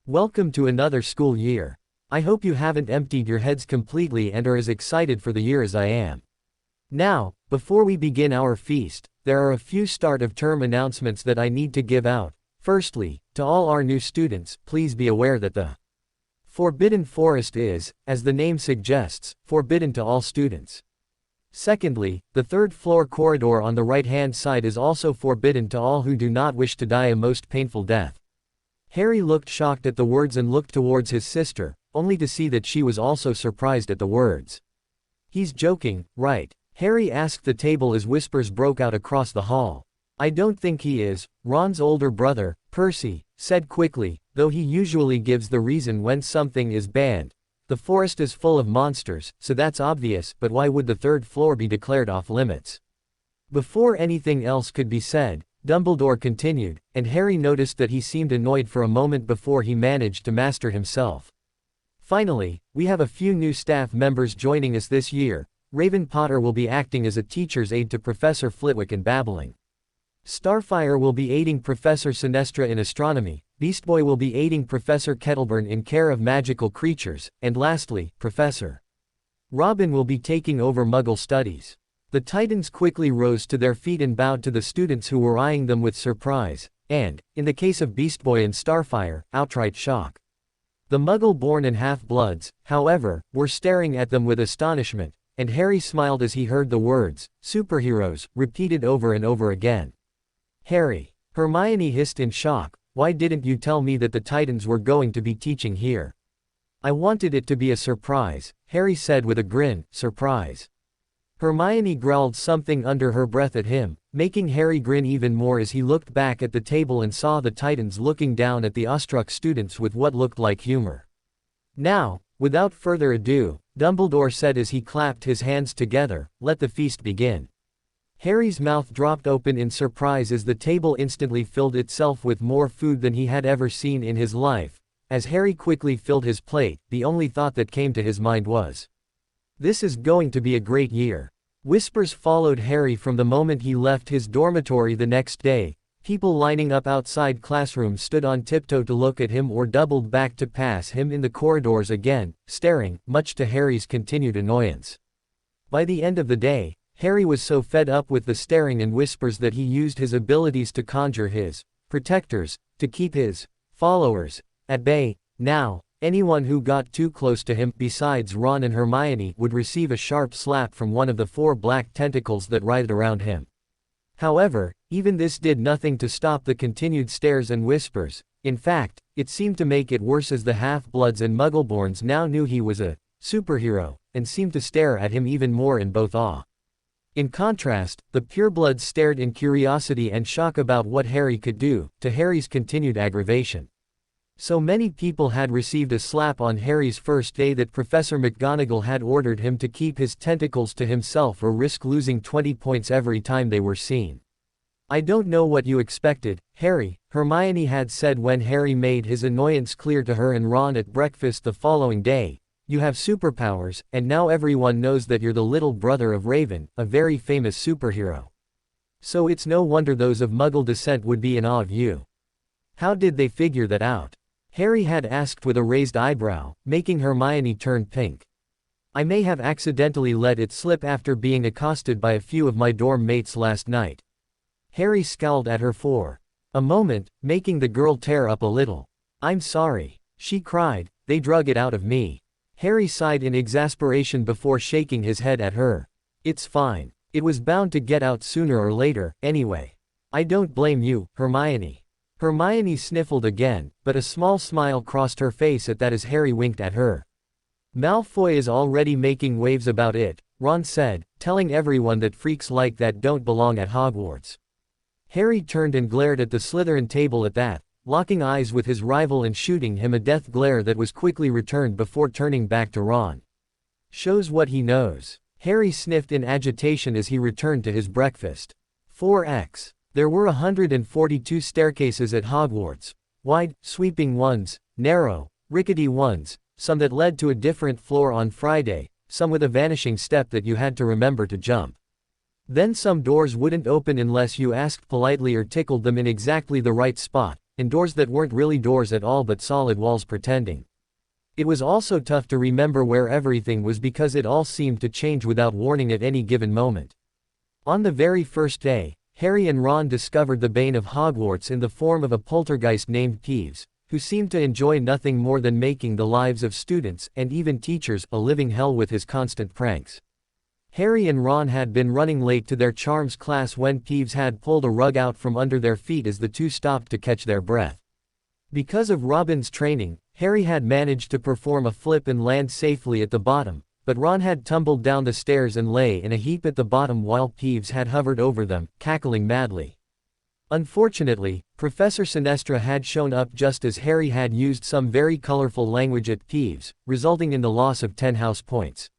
"Welcome to another school year. I hope you haven't emptied your heads completely and are as excited for the year as I am. Now, before we begin our feast, there are a few start of term announcements that I need to give out. Firstly, to all our new students, please be aware that the Forbidden Forest is, as the name suggests, forbidden to all students. Secondly, the third floor corridor on the right-hand side is also forbidden to all who do not wish to die a most painful death." Harry looked shocked at the words and looked towards his sister, only to see that she was also surprised at the words. "He's joking, right?" Harry asked the table as whispers broke out across the hall. "I don't think he is," Ron's older brother, Percy, said quickly, though he usually gives the reason when something is banned. "The forest is full of monsters, so that's obvious, but why would the third floor be declared off limits?" Before anything else could be said, Dumbledore continued, and Harry noticed that he seemed annoyed for a moment before he managed to master himself. "Finally, we have a few new staff members joining us this year. Raven Potter will be acting as a teacher's aide to Professor Flitwick in babbling. Starfire will be aiding Professor Sinestra in astronomy, Beastboy will be aiding Professor Kettleburn in care of magical creatures, and lastly, Professor Robin will be taking over Muggle studies." The Titans quickly rose to their feet and bowed to the students who were eyeing them with surprise, and, in the case of Beastboy and Starfire, outright shock. The Muggle-born and half-bloods, however, were staring at them with astonishment, and Harry smiled as he heard the words, "superheroes," repeated over and over again. "Harry," Hermione hissed in shock, "why didn't you tell me that the Titans were going to be teaching here?" "I wanted it to be a surprise," Harry said with a grin. "Surprise?" Hermione growled something under her breath at him, making Harry grin even more as he looked back at the table and saw the Titans looking down at the awestruck students with what looked like humor. "Now, without further ado," Dumbledore said as he clapped his hands together, "let the feast begin." Harry's mouth dropped open in surprise as the table instantly filled itself with more food than he had ever seen in his life. As Harry quickly filled his plate, the only thought that came to his mind was, "This is going to be a great year." Whispers followed Harry from the moment he left his dormitory the next day. People lining up outside classrooms stood on tiptoe to look at him or doubled back to pass him in the corridors again, staring, much to Harry's continued annoyance. By the end of the day, Harry was so fed up with the staring and whispers that he used his abilities to conjure his protectors to keep his followers at bay. Now, anyone who got too close to him, besides Ron and Hermione, would receive a sharp slap from one of the 4 black tentacles that writhed around him. However, even this did nothing to stop the continued stares and whispers. In fact, it seemed to make it worse as the half-bloods and Muggleborns now knew he was a superhero, and seemed to stare at him even more in both awe. In contrast, the purebloods stared in curiosity and shock about what Harry could do, to Harry's continued aggravation. So many people had received a slap on Harry's first day that Professor McGonagall had ordered him to keep his tentacles to himself or risk losing 20 points every time they were seen. "I don't know what you expected, Harry," Hermione had said when Harry made his annoyance clear to her and Ron at breakfast the following day. "You have superpowers, and now everyone knows that you're the little brother of Raven, a very famous superhero. So it's no wonder those of Muggle descent would be in awe of you." "How did they figure that out?" Harry had asked with a raised eyebrow, making Hermione turn pink. "I may have accidentally let it slip after being accosted by a few of my dorm mates last night." Harry scowled at her for A moment, making the girl tear up a little. "I'm sorry," she cried, "they drug it out of me." Harry sighed in exasperation before shaking his head at her. "It's fine. It was bound to get out sooner or later, anyway. I don't blame you, Hermione." Hermione sniffled again, but a small smile crossed her face at that as Harry winked at her. "Malfoy is already making waves about it," Ron said, telling everyone that freaks like that don't belong at Hogwarts. Harry turned and glared at the Slytherin table at that, locking eyes with his rival and shooting him a death glare that was quickly returned before turning back to Ron. "Shows what he knows." Harry sniffed in agitation as he returned to his breakfast. 4x. There were 142 staircases at Hogwarts. Wide, sweeping ones, narrow, rickety ones, some that led to a different floor on Friday, some with a vanishing step that you had to remember to jump. Then some doors wouldn't open unless you asked politely or tickled them in exactly the right spot, and doors that weren't really doors at all but solid walls pretending. It was also tough to remember where everything was because it all seemed to change without warning at any given moment. On the very first day, Harry and Ron discovered the bane of Hogwarts in the form of a poltergeist named Peeves, who seemed to enjoy nothing more than making the lives of students, and even teachers, a living hell with his constant pranks. Harry and Ron had been running late to their charms class when Peeves had pulled a rug out from under their feet as the two stopped to catch their breath. Because of Robin's training, Harry had managed to perform a flip and land safely at the bottom, but Ron had tumbled down the stairs and lay in a heap at the bottom while Peeves had hovered over them, cackling madly. Unfortunately, Professor Sinestra had shown up just as Harry had used some very colorful language at Peeves, resulting in the loss of 10 house points.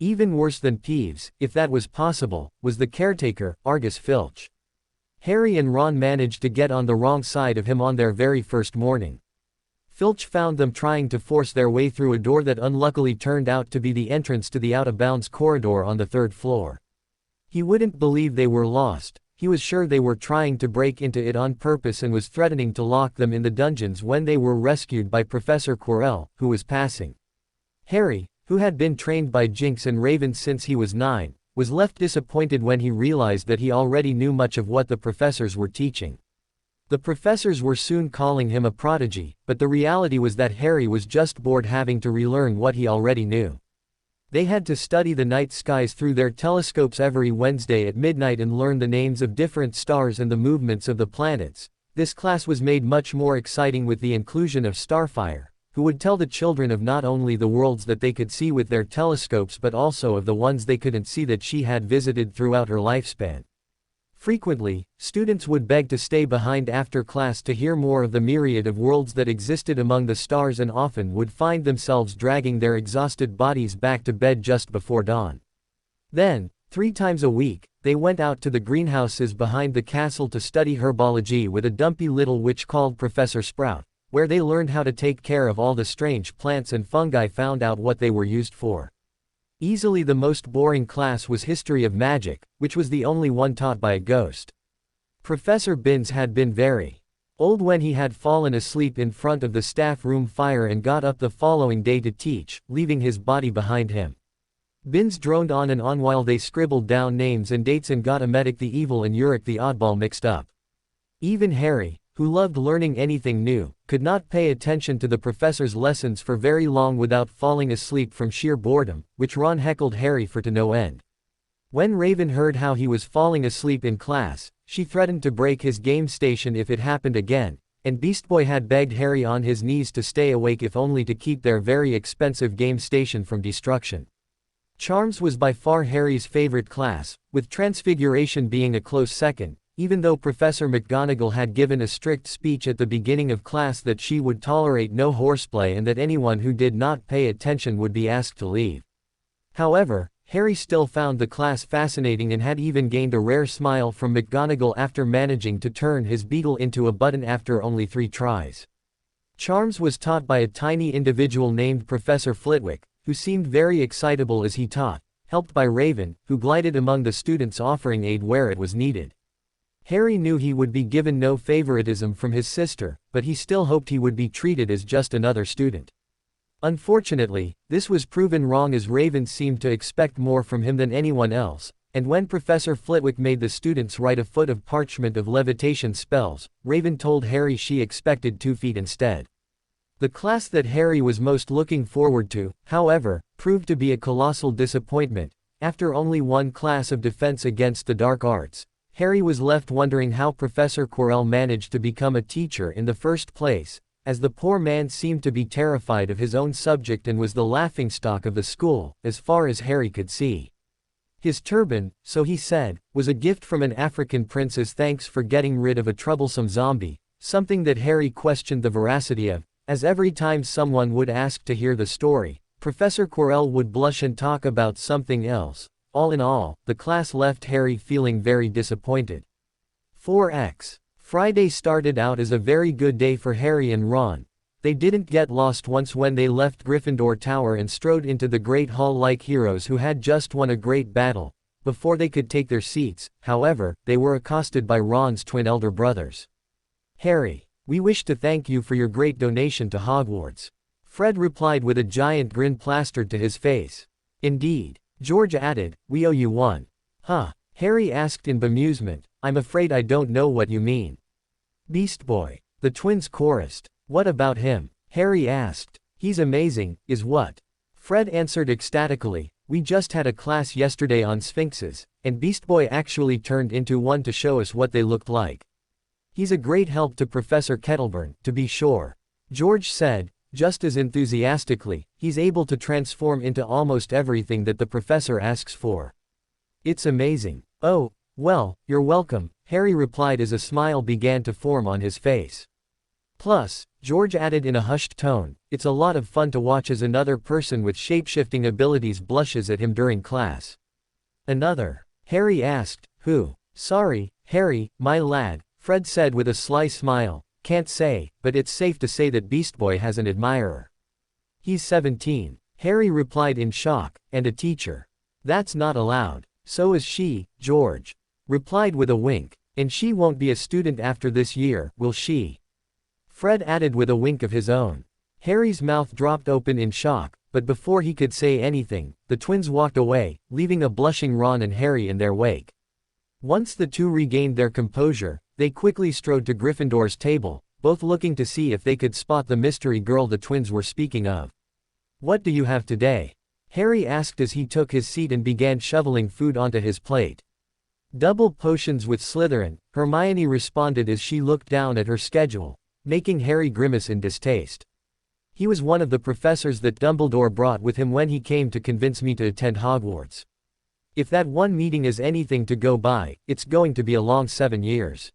Even worse than Peeves, if that was possible, was the caretaker, Argus Filch. Harry and Ron managed to get on the wrong side of him on their very first morning. Filch found them trying to force their way through a door that unluckily turned out to be the entrance to the out-of-bounds corridor on the 3rd floor. He wouldn't believe they were lost. He was sure they were trying to break into it on purpose and was threatening to lock them in the dungeons when they were rescued by Professor Corell, who was passing. Harry, who had been trained by Jinx and Raven since he was 9, was left disappointed when he realized that he already knew much of what the professors were teaching. The professors were soon calling him a prodigy, but the reality was that Harry was just bored having to relearn what he already knew. They had to study the night skies through their telescopes every Wednesday at midnight and learn the names of different stars and the movements of the planets. This class was made much more exciting with the inclusion of Starfire, who would tell the children of not only the worlds that they could see with their telescopes but also of the ones they couldn't see that she had visited throughout her lifespan. Frequently, students would beg to stay behind after class to hear more of the myriad of worlds that existed among the stars and often would find themselves dragging their exhausted bodies back to bed just before dawn. Then, 3 times a week, they went out to the greenhouses behind the castle to study herbology with a dumpy little witch called Professor Sprout, where they learned how to take care of all the strange plants and fungi, found out what they were used for. Easily the most boring class was History of Magic, which was the only one taught by a ghost. Professor Binns had been very old when he had fallen asleep in front of the staff room fire and got up the following day to teach, leaving his body behind him. Binns droned on and on while they scribbled down names and dates and got Emetic the Evil and Uric the Oddball mixed up. Even Harry, who loved learning anything new, could not pay attention to the professor's lessons for very long without falling asleep from sheer boredom, which Ron heckled Harry for to no end. When Raven heard how he was falling asleep in class, she threatened to break his game station if it happened again, and Beast Boy had begged Harry on his knees to stay awake if only to keep their very expensive game station from destruction. Charms was by far Harry's favorite class, with Transfiguration being a close second, even though Professor McGonagall had given a strict speech at the beginning of class that she would tolerate no horseplay and that anyone who did not pay attention would be asked to leave. However, Harry still found the class fascinating and had even gained a rare smile from McGonagall after managing to turn his beetle into a button after only 3 tries. Charms was taught by a tiny individual named Professor Flitwick, who seemed very excitable as he taught, helped by Raven, who glided among the students offering aid where it was needed. Harry knew he would be given no favoritism from his sister, but he still hoped he would be treated as just another student. Unfortunately, this was proven wrong as Raven seemed to expect more from him than anyone else, And when Professor Flitwick made the students write a foot of parchment of levitation spells, Raven told Harry she expected 2 feet instead. The class that Harry was most looking forward to, however, proved to be a colossal disappointment. After only one class of defense against the dark arts, Harry was left wondering how Professor Corell managed to become a teacher in the first place, as the poor man seemed to be terrified of his own subject and was the laughingstock of the school, as far as Harry could see. His turban, so he said, was a gift from an African princess, thanks for getting rid of a troublesome zombie, something that Harry questioned the veracity of, as every time someone would ask to hear the story, Professor Corell would blush and talk about something else. All in all, the class left Harry feeling very disappointed. 4x. Friday started out as a very good day for Harry and Ron. They didn't get lost once when they left Gryffindor Tower and strode into the Great Hall like heroes who had just won a great battle. Before they could take their seats, however, they were accosted by Ron's twin elder brothers. "Harry, we wish to thank you for your great donation to Hogwarts," Fred replied with a giant grin plastered to his face. "Indeed," George added, "we owe you one." "Huh?" Harry asked in bemusement. "I'm afraid I don't know what you mean." "Beast Boy," the twins chorused. "What about him?" Harry asked. "He's amazing, is what?" Fred answered ecstatically. "We just had a class yesterday on sphinxes, and Beast Boy actually turned into one to show us what they looked like. He's a great help to Professor Kettleburn, to be sure," George said, just as enthusiastically. "He's able to transform into almost everything that the professor asks for. It's amazing." "Oh, well, you're welcome," Harry replied as a smile began to form on his face. "Plus," George added in a hushed tone, "it's a lot of fun to watch as another person with shape-shifting abilities blushes at him during class." "Another?" Harry asked. "Who?" "Sorry, Harry, my lad," Fred said with a sly smile. "Can't say, but it's safe to say that Beast Boy has an admirer." "He's 17, Harry replied in shock, "and a teacher." "That's not allowed." "So is she," George replied with a wink. "And she won't be a student after this year, will she?" Fred added with a wink of his own. Harry's mouth dropped open in shock, but before he could say anything, the twins walked away, leaving a blushing Ron and Harry in their wake. Once the two regained their composure, they quickly strode to Gryffindor's table, both looking to see if they could spot the mystery girl the twins were speaking of. "What do you have today?" Harry asked as he took his seat and began shoveling food onto his plate. "Double potions with Slytherin," Hermione responded as she looked down at her schedule, making Harry grimace in distaste. "He was one of the professors that Dumbledore brought with him when he came to convince me to attend Hogwarts. If that one meeting is anything to go by, it's going to be a long 7 years.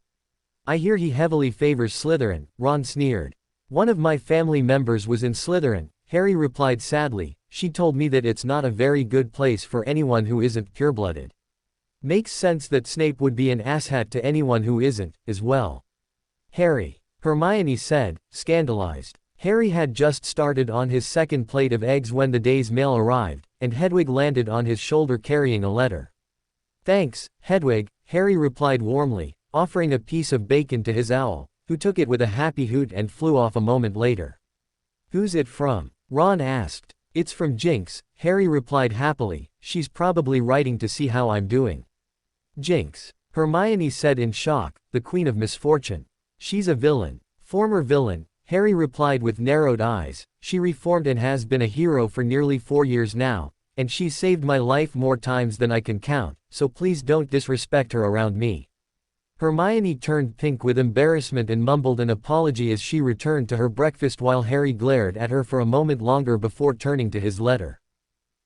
I hear he heavily favors Slytherin," Ron sneered. "One of my family members was in Slytherin," Harry replied sadly. "She told me that it's not a very good place for anyone who isn't pureblooded. Makes sense that Snape would be an asshat to anyone who isn't, as well." "Harry," Hermione said, scandalized. Harry had just started on his second plate of eggs when the day's mail arrived, and Hedwig landed on his shoulder carrying a letter. "Thanks, Hedwig," Harry replied warmly, offering a piece of bacon to his owl, who took it with a happy hoot and flew off a moment later. "Who's it from?" Ron asked. "It's from Jinx," Harry replied happily. "She's probably writing to see how I'm doing." "Jinx," Hermione said in shock, "the Queen of Misfortune. She's a villain." "Former villain," Harry replied with narrowed eyes. "She reformed and has been a hero for nearly 4 years now, and she's saved my life more times than I can count, so please don't disrespect her around me." Hermione turned pink with embarrassment and mumbled an apology as she returned to her breakfast while Harry glared at her for a moment longer before turning to his letter.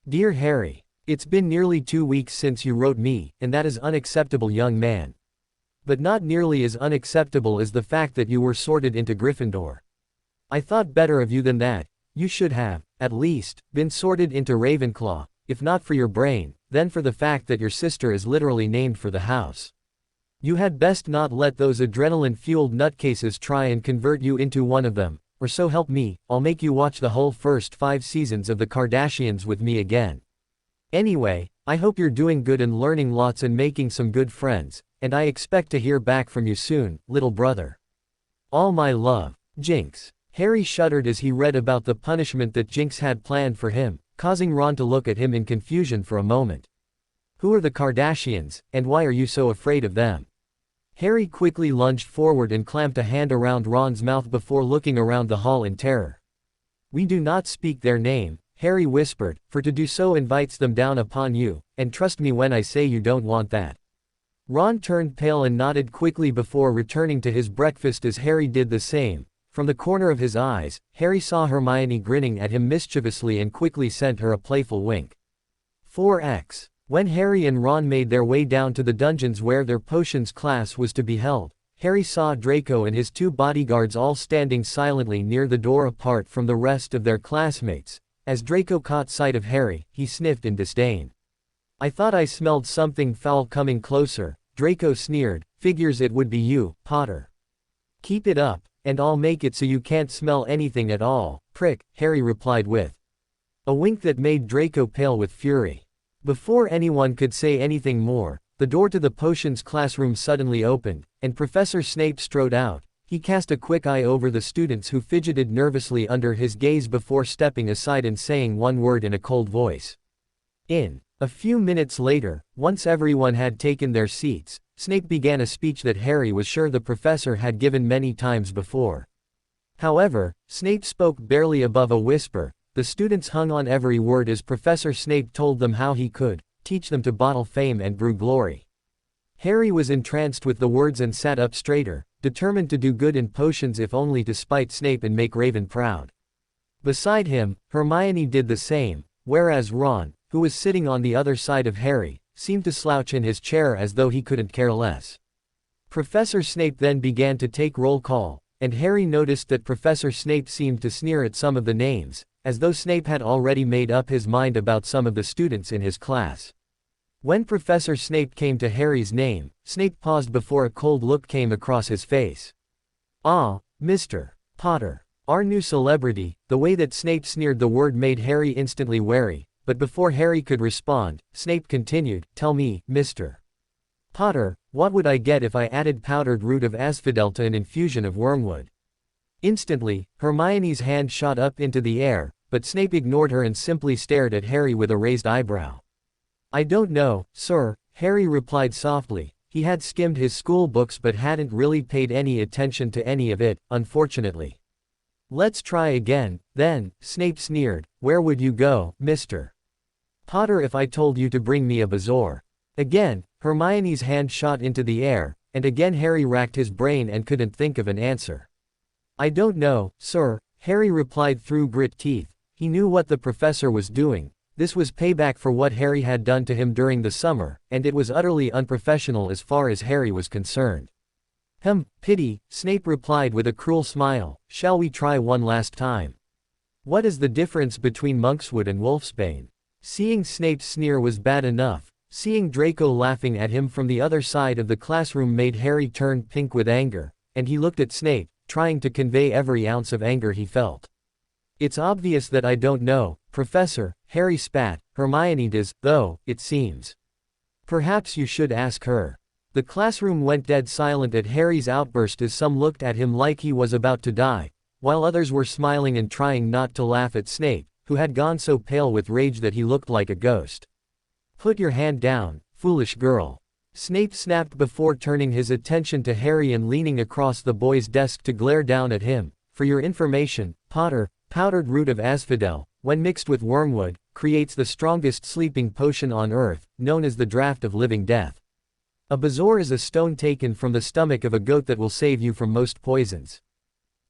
"Dear Harry, it's been nearly 2 weeks since you wrote me, and that is unacceptable, young man. But not nearly as unacceptable as the fact that you were sorted into Gryffindor. I thought better of you than that. You should have, at least, been sorted into Ravenclaw, if not for your brain, then for the fact that your sister is literally named for the house. You had best not let those adrenaline-fueled nutcases try and convert you into one of them, or so help me, I'll make you watch the whole first 5 seasons of the Kardashians with me again. Anyway, I hope you're doing good and learning lots and making some good friends, and I expect to hear back from you soon, little brother. All my love, Jinx." Harry shuddered as he read about the punishment that Jinx had planned for him, causing Ron to look at him in confusion for a moment. Who are the Kardashians, and why are you so afraid of them? Harry quickly lunged forward and clamped a hand around Ron's mouth before looking around the hall in terror. We do not speak their name, Harry whispered, for to do so invites them down upon you, and trust me when I say you don't want that. Ron turned pale and nodded quickly before returning to his breakfast as Harry did the same. From the corner of his eyes, Harry saw Hermione grinning at him mischievously and quickly sent her a playful wink. 4x. When Harry and Ron made their way down to the dungeons where their potions class was to be held, Harry saw Draco and his 2 bodyguards all standing silently near the door apart from the rest of their classmates. As Draco caught sight of Harry, he sniffed in disdain. I thought I smelled something foul coming closer, Draco sneered, figures it would be you, Potter. Keep it up, and I'll make it so you can't smell anything at all, prick, Harry replied with a wink that made Draco pale with fury. Before anyone could say anything more, the door to the potions classroom suddenly opened, and Professor Snape strode out. He cast a quick eye over the students who fidgeted nervously under his gaze before stepping aside and saying one word in a cold voice. In a few minutes later, once everyone had taken their seats, Snape began a speech that Harry was sure the professor had given many times before. However, Snape spoke barely above a whisper. The students hung on every word as Professor Snape told them how he could teach them to bottle fame and brew glory. Harry was entranced with the words and sat up straighter, determined to do good in potions if only to spite Snape and make Raven proud. Beside him, Hermione did the same, whereas Ron, who was sitting on the other side of Harry, seemed to slouch in his chair as though he couldn't care less. Professor Snape then began to take roll call, and Harry noticed that Professor Snape seemed to sneer at some of the names, as though Snape had already made up his mind about some of the students in his class. When Professor Snape came to Harry's name, Snape paused before a cold look came across his face. Ah, Mr. Potter. Our new celebrity. The way that Snape sneered the word made Harry instantly wary, but before Harry could respond, Snape continued, tell me, Mr. Potter, what would I get if I added powdered root of asphodel to an infusion of wormwood? Instantly, Hermione's hand shot up into the air, but Snape ignored her and simply stared at Harry with a raised eyebrow. I don't know, sir, Harry replied softly. He had skimmed his school books but hadn't really paid any attention to any of it, unfortunately. Let's try again, then, Snape sneered. Where would you go, Mr. Potter, if I told you to bring me a bazaar? Again, Hermione's hand shot into the air, and again Harry racked his brain and couldn't think of an answer. I don't know, sir, Harry replied through grit teeth. He knew what the professor was doing. This was payback for what Harry had done to him during the summer, and it was utterly unprofessional as far as Harry was concerned. Pity, Snape replied with a cruel smile. Shall we try one last time? What is the difference between monkswood and wolfsbane? Seeing Snape's sneer was bad enough. Seeing Draco laughing at him from the other side of the classroom made Harry turn pink with anger, and he looked at Snape, trying to convey every ounce of anger he felt. It's obvious that I don't know, Professor, Harry spat. Hermione does, though, it seems. Perhaps you should ask her. The classroom went dead silent at Harry's outburst as some looked at him like he was about to die, while others were smiling and trying not to laugh at Snape, who had gone so pale with rage that he looked like a ghost. Put your hand down, foolish girl. Snape snapped before turning his attention to Harry and leaning across the boy's desk to glare down at him. For your information, Potter, powdered root of asphodel, when mixed with wormwood, creates the strongest sleeping potion on earth, known as the Draught of Living Death. A bazaar is a stone taken from the stomach of a goat that will save you from most poisons.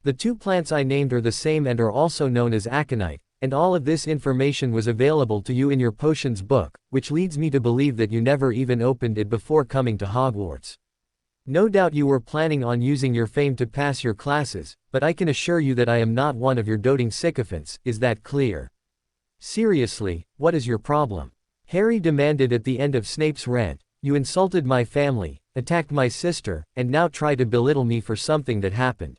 The two plants I named are the same and are also known as aconite, and all of this information was available to you in your potions book, which leads me to believe that you never even opened it before coming to Hogwarts. No doubt you were planning on using your fame to pass your classes, but I can assure you that I am not one of your doting sycophants. Is that clear? Seriously, what is your problem? Harry demanded at the end of Snape's rant. You insulted my family, attacked my sister, and now try to belittle me for something that happened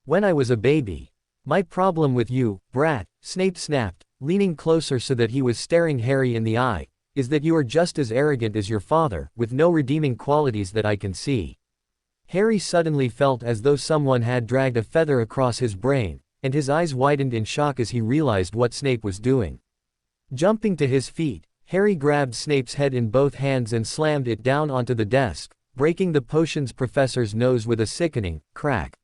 when I was a baby. My problem with you, brat, Snape snapped, leaning closer so that he was staring Harry in the eye, is that you are just as arrogant as your father, with no redeeming qualities that I can see. Harry suddenly felt as though someone had dragged a feather across his brain, and his eyes widened in shock as he realized what Snape was doing. Jumping to his feet, Harry grabbed Snape's head in both hands and slammed it down onto the desk, breaking the potions professor's nose with a sickening crack.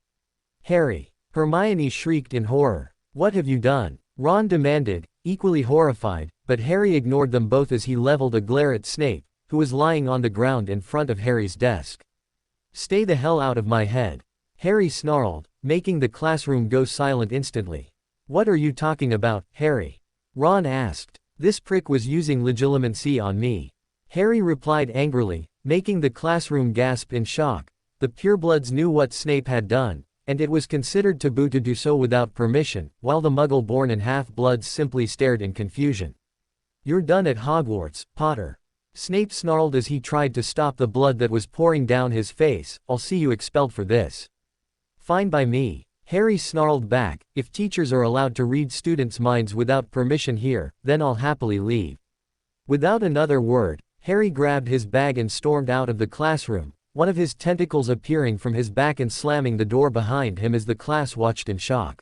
Harry! Hermione shrieked in horror. What have you done? Ron demanded, equally horrified, but Harry ignored them both as he leveled a glare at Snape, who was lying on the ground in front of Harry's desk. Stay the hell out of my head. Harry snarled, making the classroom go silent instantly. What are you talking about, Harry? Ron asked. This prick was using legilimency on me. Harry replied angrily, making the classroom gasp in shock. The purebloods knew what Snape had done, and it was considered taboo to do so without permission, while the muggle-born and half-bloods simply stared in confusion. You're done at Hogwarts, Potter. Snape snarled as he tried to stop the blood that was pouring down his face. I'll see you expelled for this. Fine by me. Harry snarled back, if teachers are allowed to read students' minds without permission here, then I'll happily leave. Without another word, Harry grabbed his bag and stormed out of the classroom, one of his tentacles appearing from his back and slamming the door behind him as the class watched in shock.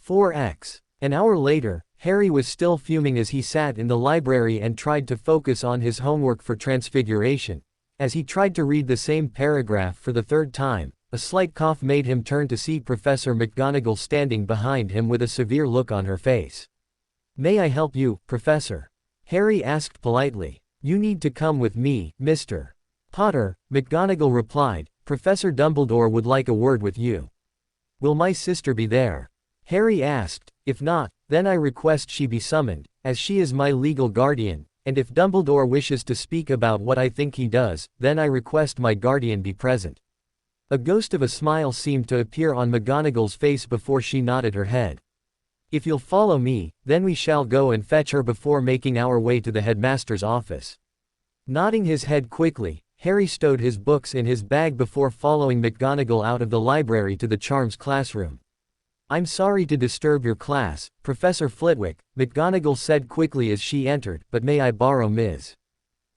4x. An hour later, Harry was still fuming as he sat in the library and tried to focus on his homework for Transfiguration. As he tried to read the same paragraph for the third time, a slight cough made him turn to see Professor McGonagall standing behind him with a severe look on her face. May I help you, Professor? Harry asked politely. You need to come with me, Mr. Potter, McGonagall replied. Professor Dumbledore would like a word with you. Will my sister be there? Harry asked. If not, then I request she be summoned, as she is my legal guardian, and if Dumbledore wishes to speak about what I think he does, then I request my guardian be present. A ghost of a smile seemed to appear on McGonagall's face before she nodded her head. If you'll follow me, then we shall go and fetch her before making our way to the headmaster's office. Nodding his head quickly, Harry stowed his books in his bag before following McGonagall out of the library to the Charms classroom. I'm sorry to disturb your class, Professor Flitwick, McGonagall said quickly as she entered, but may I borrow Ms.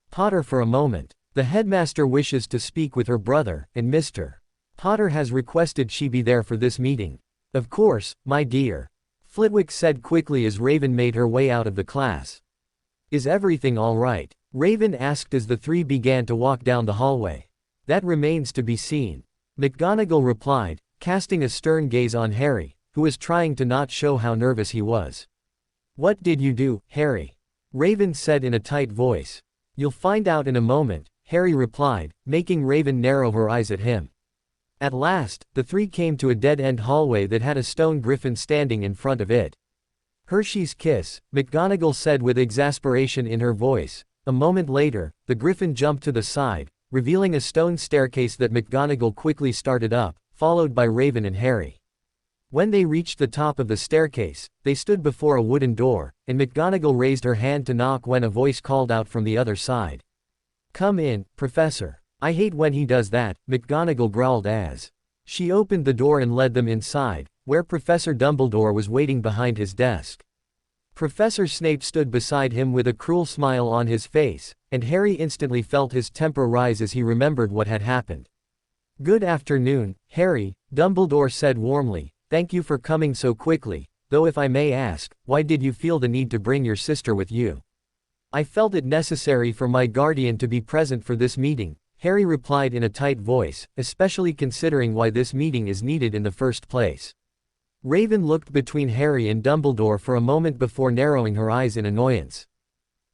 Potter for a moment? The headmaster wishes to speak with her brother, and Mr. Potter has requested she be there for this meeting. Of course, my dear. Flitwick said quickly as Raven made her way out of the class. Is everything all right? Raven asked as the three began to walk down the hallway. That remains to be seen. McGonagall replied, casting a stern gaze on Harry, who was trying to not show how nervous he was. What did you do, Harry? Raven said in a tight voice. You'll find out in a moment, Harry replied, making Raven narrow her eyes at him. At last, the three came to a dead-end hallway that had a stone griffin standing in front of it. Hershey's kiss, McGonagall said with exasperation in her voice. A moment later, the griffin jumped to the side, revealing a stone staircase that McGonagall quickly started up, followed by Raven and Harry. When they reached the top of the staircase, they stood before a wooden door, and McGonagall raised her hand to knock when a voice called out from the other side. Come in, Professor. I hate when he does that, McGonagall growled as she opened the door and led them inside, where Professor Dumbledore was waiting behind his desk. Professor Snape stood beside him with a cruel smile on his face, and Harry instantly felt his temper rise as he remembered what had happened. Good afternoon, Harry, Dumbledore said warmly. Thank you for coming so quickly, though if I may ask, why did you feel the need to bring your sister with you? I felt it necessary for my guardian to be present for this meeting, Harry replied in a tight voice, especially considering why this meeting is needed in the first place. Raven looked between Harry and Dumbledore for a moment before narrowing her eyes in annoyance.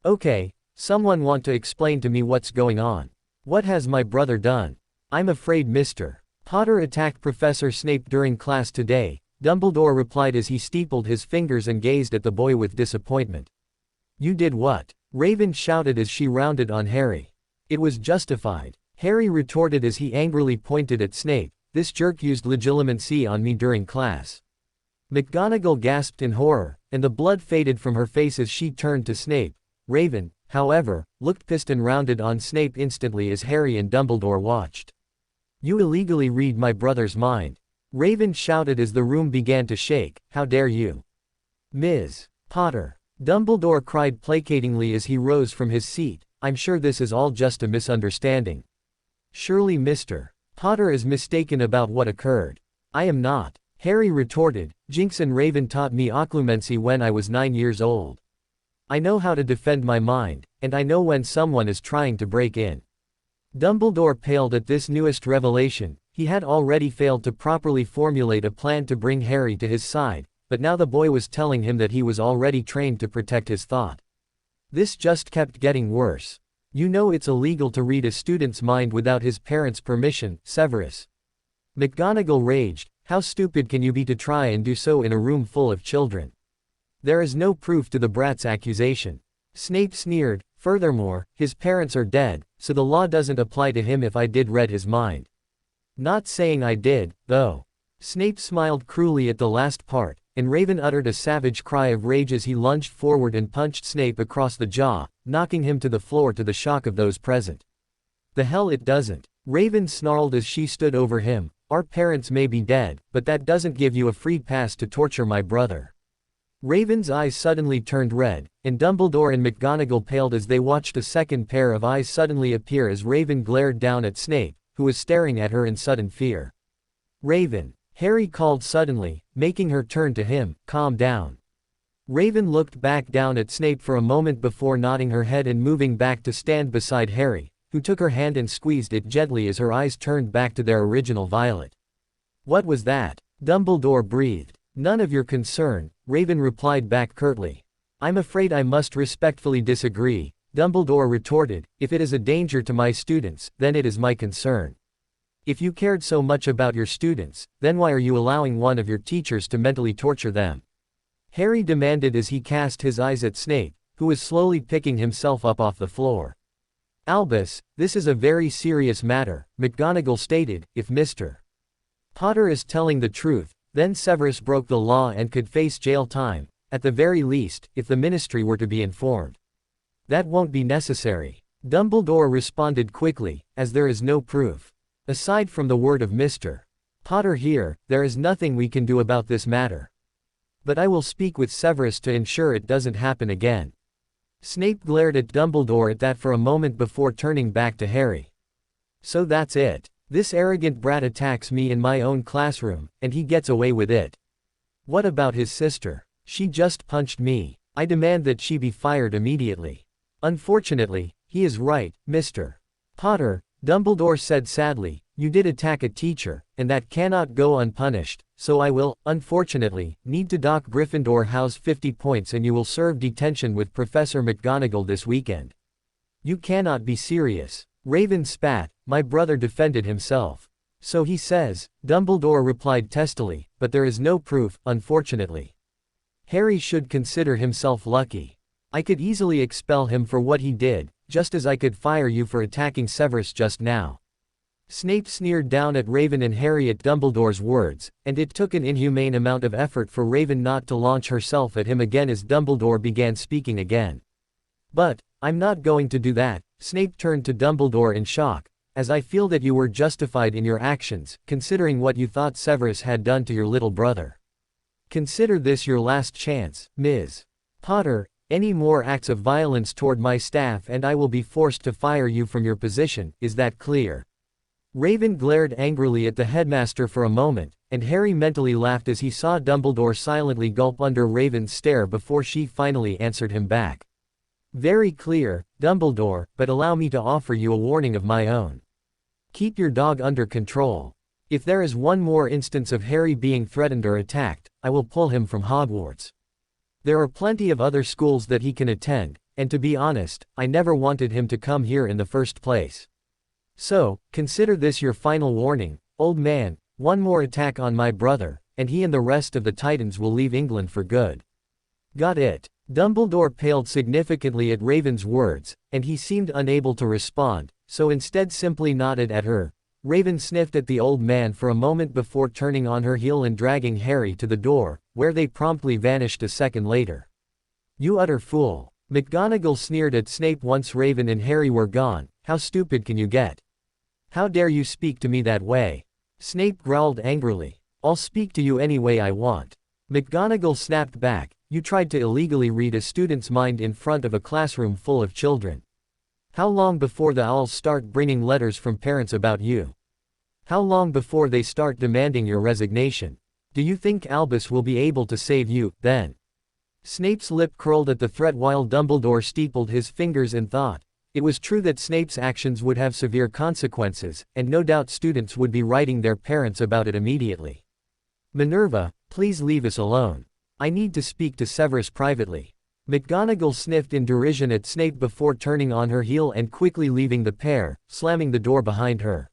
Okay, someone want to explain to me what's going on? What has my brother done? I'm afraid Mr. Potter attacked Professor Snape during class today, Dumbledore replied as he steepled his fingers and gazed at the boy with disappointment. You did what? Raven shouted as she rounded on Harry. It was justified, Harry retorted as he angrily pointed at Snape. This jerk used legilimency on me during class. McGonagall gasped in horror, and the blood faded from her face as she turned to Snape. Raven, however, looked pissed and rounded on Snape instantly as Harry and Dumbledore watched. You illegally read my brother's mind. Raven shouted as the room began to shake. How dare you? Ms. Potter. Dumbledore cried placatingly as he rose from his seat. I'm sure this is all just a misunderstanding. Surely Mr. Potter is mistaken about what occurred. I am not. Harry retorted. Jinx and Raven taught me occlumency when I was 9 years old. I know how to defend my mind, and I know when someone is trying to break in. Dumbledore paled at this newest revelation. He had already failed to properly formulate a plan to bring Harry to his side, but now the boy was telling him that he was already trained to protect his thought. This just kept getting worse. You know it's illegal to read a student's mind without his parents' permission, Severus. McGonagall raged. How stupid can you be to try and do so in a room full of children? There is no proof to the brat's accusation. Snape sneered. Furthermore, his parents are dead, so the law doesn't apply to him if I did read his mind. Not saying I did, though. Snape smiled cruelly at the last part, and Raven uttered a savage cry of rage as he lunged forward and punched Snape across the jaw, knocking him to the floor to the shock of those present. The hell it doesn't. Raven snarled as she stood over him. Our parents may be dead, but that doesn't give you a free pass to torture my brother. Raven's eyes suddenly turned red, and Dumbledore and McGonagall paled as they watched a second pair of eyes suddenly appear as Raven glared down at Snape, who was staring at her in sudden fear. Raven, Harry called suddenly, making her turn to him. Calm down. Raven looked back down at Snape for a moment before nodding her head and moving back to stand beside Harry, who took her hand and squeezed it gently as her eyes turned back to their original violet. What was that? Dumbledore breathed. None of your concern, Raven replied back curtly. I'm afraid I must respectfully disagree, Dumbledore retorted. If it is a danger to my students, then it is my concern. If you cared so much about your students, then why are you allowing one of your teachers to mentally torture them? Harry demanded as he cast his eyes at Snape, who was slowly picking himself up off the floor. Albus, this is a very serious matter, McGonagall stated. If Mr. Potter is telling the truth, then Severus broke the law and could face jail time, at the very least, if the ministry were to be informed. That won't be necessary. Dumbledore responded quickly, as there is no proof. Aside from the word of Mr. Potter here, there is nothing we can do about this matter. But I will speak with Severus to ensure it doesn't happen again. Snape glared at Dumbledore at that for a moment before turning back to Harry. So that's it. This arrogant brat attacks me in my own classroom, and he gets away with it. What about his sister? She just punched me. I demand that she be fired immediately. Unfortunately, he is right, Mr. Potter, Dumbledore said sadly. You did attack a teacher, and that cannot go unpunished, so I will, unfortunately, need to dock Gryffindor House 50 points and you will serve detention with Professor McGonagall this weekend. You cannot be serious. Raven spat. My brother defended himself. So he says, Dumbledore replied testily, but there is no proof, unfortunately. Harry should consider himself lucky. I could easily expel him for what he did, just as I could fire you for attacking Severus just now. Snape sneered down at Raven and Harry at Dumbledore's words, and it took an inhumane amount of effort for Raven not to launch herself at him again as Dumbledore began speaking again. But, I'm not going to do that, Snape turned to Dumbledore in shock, as I feel that you were justified in your actions, considering what you thought Severus had done to your little brother. Consider this your last chance, Ms. Potter. Any more acts of violence toward my staff and I will be forced to fire you from your position, is that clear? Raven glared angrily at the headmaster for a moment, and Harry mentally laughed as he saw Dumbledore silently gulp under Raven's stare before she finally answered him back. Very clear, Dumbledore, but allow me to offer you a warning of my own. Keep your dog under control. If there is one more instance of Harry being threatened or attacked, I will pull him from Hogwarts. There are plenty of other schools that he can attend, and to be honest, I never wanted him to come here in the first place. So, consider this your final warning, old man. One more attack on my brother, and he and the rest of the Titans will leave England for good. Got it? Dumbledore paled significantly at Raven's words, and he seemed unable to respond, so instead simply nodded at her. Raven sniffed at the old man for a moment before turning on her heel and dragging Harry to the door, where they promptly vanished a second later. You utter fool. McGonagall sneered at Snape once Raven and Harry were gone. How stupid can you get? How dare you speak to me that way? Snape growled angrily. I'll speak to you any way I want. McGonagall snapped back. You tried to illegally read a student's mind in front of a classroom full of children. How long before the owls start bringing letters from parents about you? How long before they start demanding your resignation? Do you think Albus will be able to save you, then? Snape's lip curled at the threat while Dumbledore steepled his fingers in thought. It was true that Snape's actions would have severe consequences, and no doubt students would be writing their parents about it immediately. Minerva, please leave us alone. I need to speak to Severus privately. McGonagall sniffed in derision at Snape before turning on her heel and quickly leaving the pair, slamming the door behind her.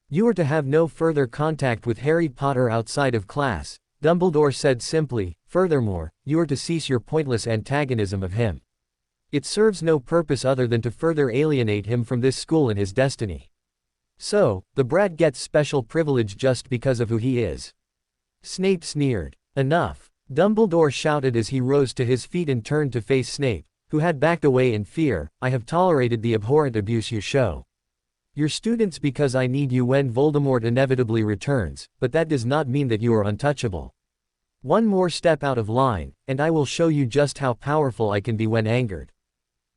You are to have no further contact with Harry Potter outside of class, Dumbledore said simply. Furthermore, you are to cease your pointless antagonism of him. It serves no purpose other than to further alienate him from this school and his destiny. So, the brat gets special privilege just because of who he is. Snape sneered. Enough. Dumbledore shouted as he rose to his feet and turned to face Snape, who had backed away in fear. I have tolerated the abhorrent abuse you show your students because I need you when Voldemort inevitably returns, but that does not mean that you are untouchable. One more step out of line, and I will show you just how powerful I can be when angered.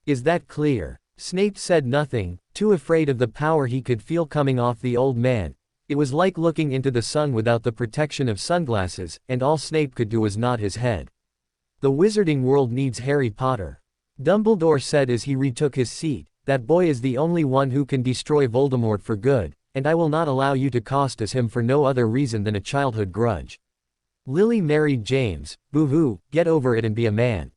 Is that clear? Snape said nothing, too afraid of the power he could feel coming off the old man. It was like looking into the sun without the protection of sunglasses, and all Snape could do was nod his head. The wizarding world needs Harry Potter. Dumbledore said as he retook his seat. That boy is the only one who can destroy Voldemort for good, and I will not allow you to cost us him for no other reason than a childhood grudge. Lily married James, boo-hoo, get over it and be a man.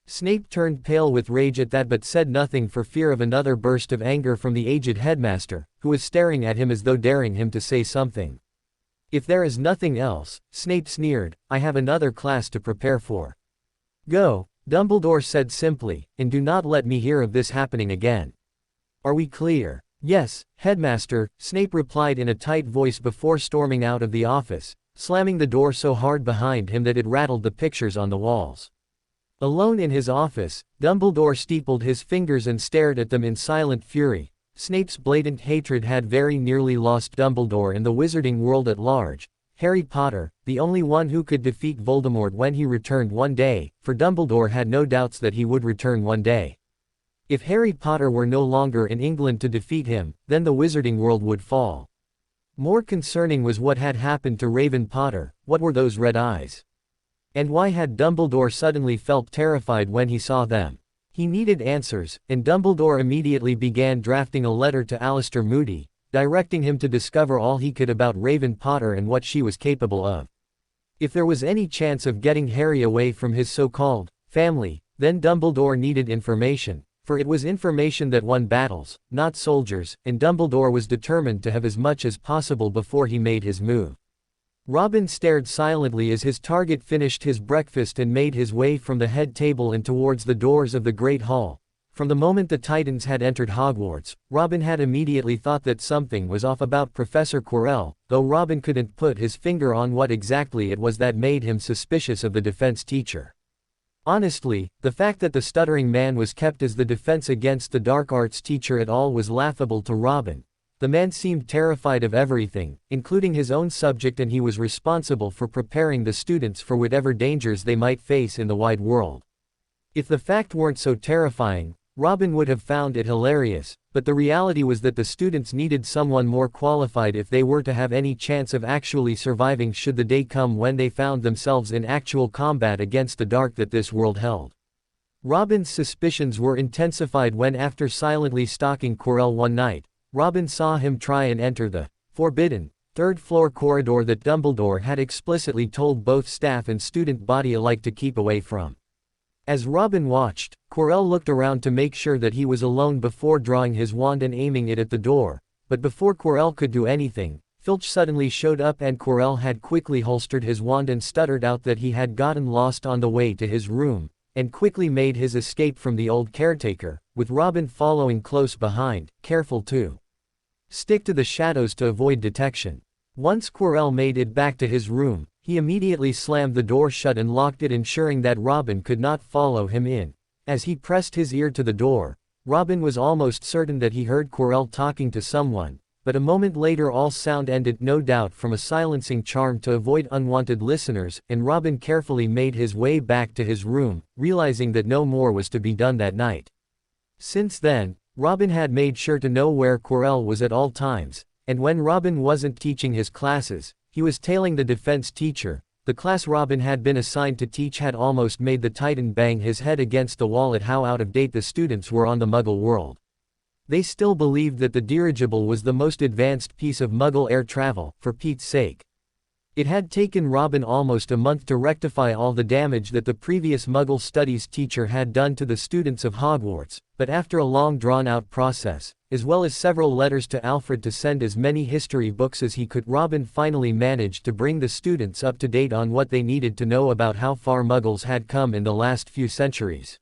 Snape turned pale with rage at that but said nothing for fear of another burst of anger from the aged headmaster, who was staring at him as though daring him to say something. If there is nothing else, Snape sneered, I have another class to prepare for. Go, Dumbledore said simply, and do not let me hear of this happening again. Are we clear? Yes, Headmaster, Snape replied in a tight voice before storming out of the office, slamming the door so hard behind him that it rattled the pictures on the walls. Alone in his office, Dumbledore steepled his fingers and stared at them in silent fury. Snape's blatant hatred had very nearly lost Dumbledore and the wizarding world at large. Harry Potter, the only one who could defeat Voldemort when he returned one day, for Dumbledore had no doubts that he would return one day. If Harry Potter were no longer in England to defeat him, then the wizarding world would fall. More concerning was what had happened to Raven Potter. What were those red eyes? And why had Dumbledore suddenly felt terrified when he saw them? He needed answers, and Dumbledore immediately began drafting a letter to Alistair Moody, directing him to discover all he could about Raven Potter and what she was capable of. If there was any chance of getting Harry away from his so-called family, then Dumbledore needed information, for it was information that won battles, not soldiers, and Dumbledore was determined to have as much as possible before he made his move. Robin stared silently as his target finished his breakfast and made his way from the head table and towards the doors of the Great Hall. From the moment the Titans had entered Hogwarts, Robin had immediately thought that something was off about Professor Corell, though Robin couldn't put his finger on what exactly it was that made him suspicious of the defense teacher. Honestly, the fact that the stuttering man was kept as the defense against the dark arts teacher at all was laughable to Robin. The man seemed terrified of everything, including his own subject, and he was responsible for preparing the students for whatever dangers they might face in the wide world. If the fact weren't so terrifying, Robin would have found it hilarious, but the reality was that the students needed someone more qualified if they were to have any chance of actually surviving should the day come when they found themselves in actual combat against the dark that this world held. Robin's suspicions were intensified when, after silently stalking Corell one night, Robin saw him try and enter the forbidden third-floor corridor that Dumbledore had explicitly told both staff and student body alike to keep away from. As Robin watched, Corell looked around to make sure that he was alone before drawing his wand and aiming it at the door, but before Corell could do anything, Filch suddenly showed up and Corell had quickly holstered his wand and stuttered out that he had gotten lost on the way to his room, and quickly made his escape from the old caretaker, with Robin following close behind, careful to stick to the shadows to avoid detection. Once Corell made it back to his room, he immediately slammed the door shut and locked it, ensuring that Robin could not follow him in. As he pressed his ear to the door, Robin was almost certain that he heard Corell talking to someone, but a moment later all sound ended, no doubt from a silencing charm to avoid unwanted listeners, and Robin carefully made his way back to his room, realizing that no more was to be done that night. Since then, Robin had made sure to know where Corell was at all times, and when Robin wasn't teaching his classes, he was tailing the defense teacher, the class Robin had been assigned to teach had almost made the Titan bang his head against the wall at how out of date the students were on the Muggle world. They still believed that the dirigible was the most advanced piece of Muggle air travel, for Pete's sake. It had taken Robin almost a month to rectify all the damage that the previous Muggle studies teacher had done to the students of Hogwarts, but after a long drawn-out process, as well as several letters to Alfred to send as many history books as he could, Robin finally managed to bring the students up to date on what they needed to know about how far Muggles had come in the last few centuries.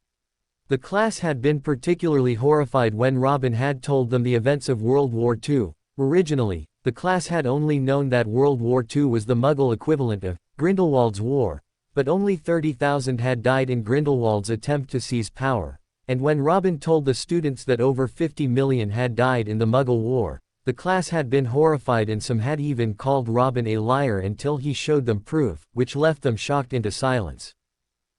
The class had been particularly horrified when Robin had told them the events of World War II. Originally, the class had only known that World War II was the Muggle equivalent of Grindelwald's War, but only 30,000 had died in Grindelwald's attempt to seize power, and when Robin told the students that over 50 million had died in the Muggle War, the class had been horrified and some had even called Robin a liar until he showed them proof, which left them shocked into silence.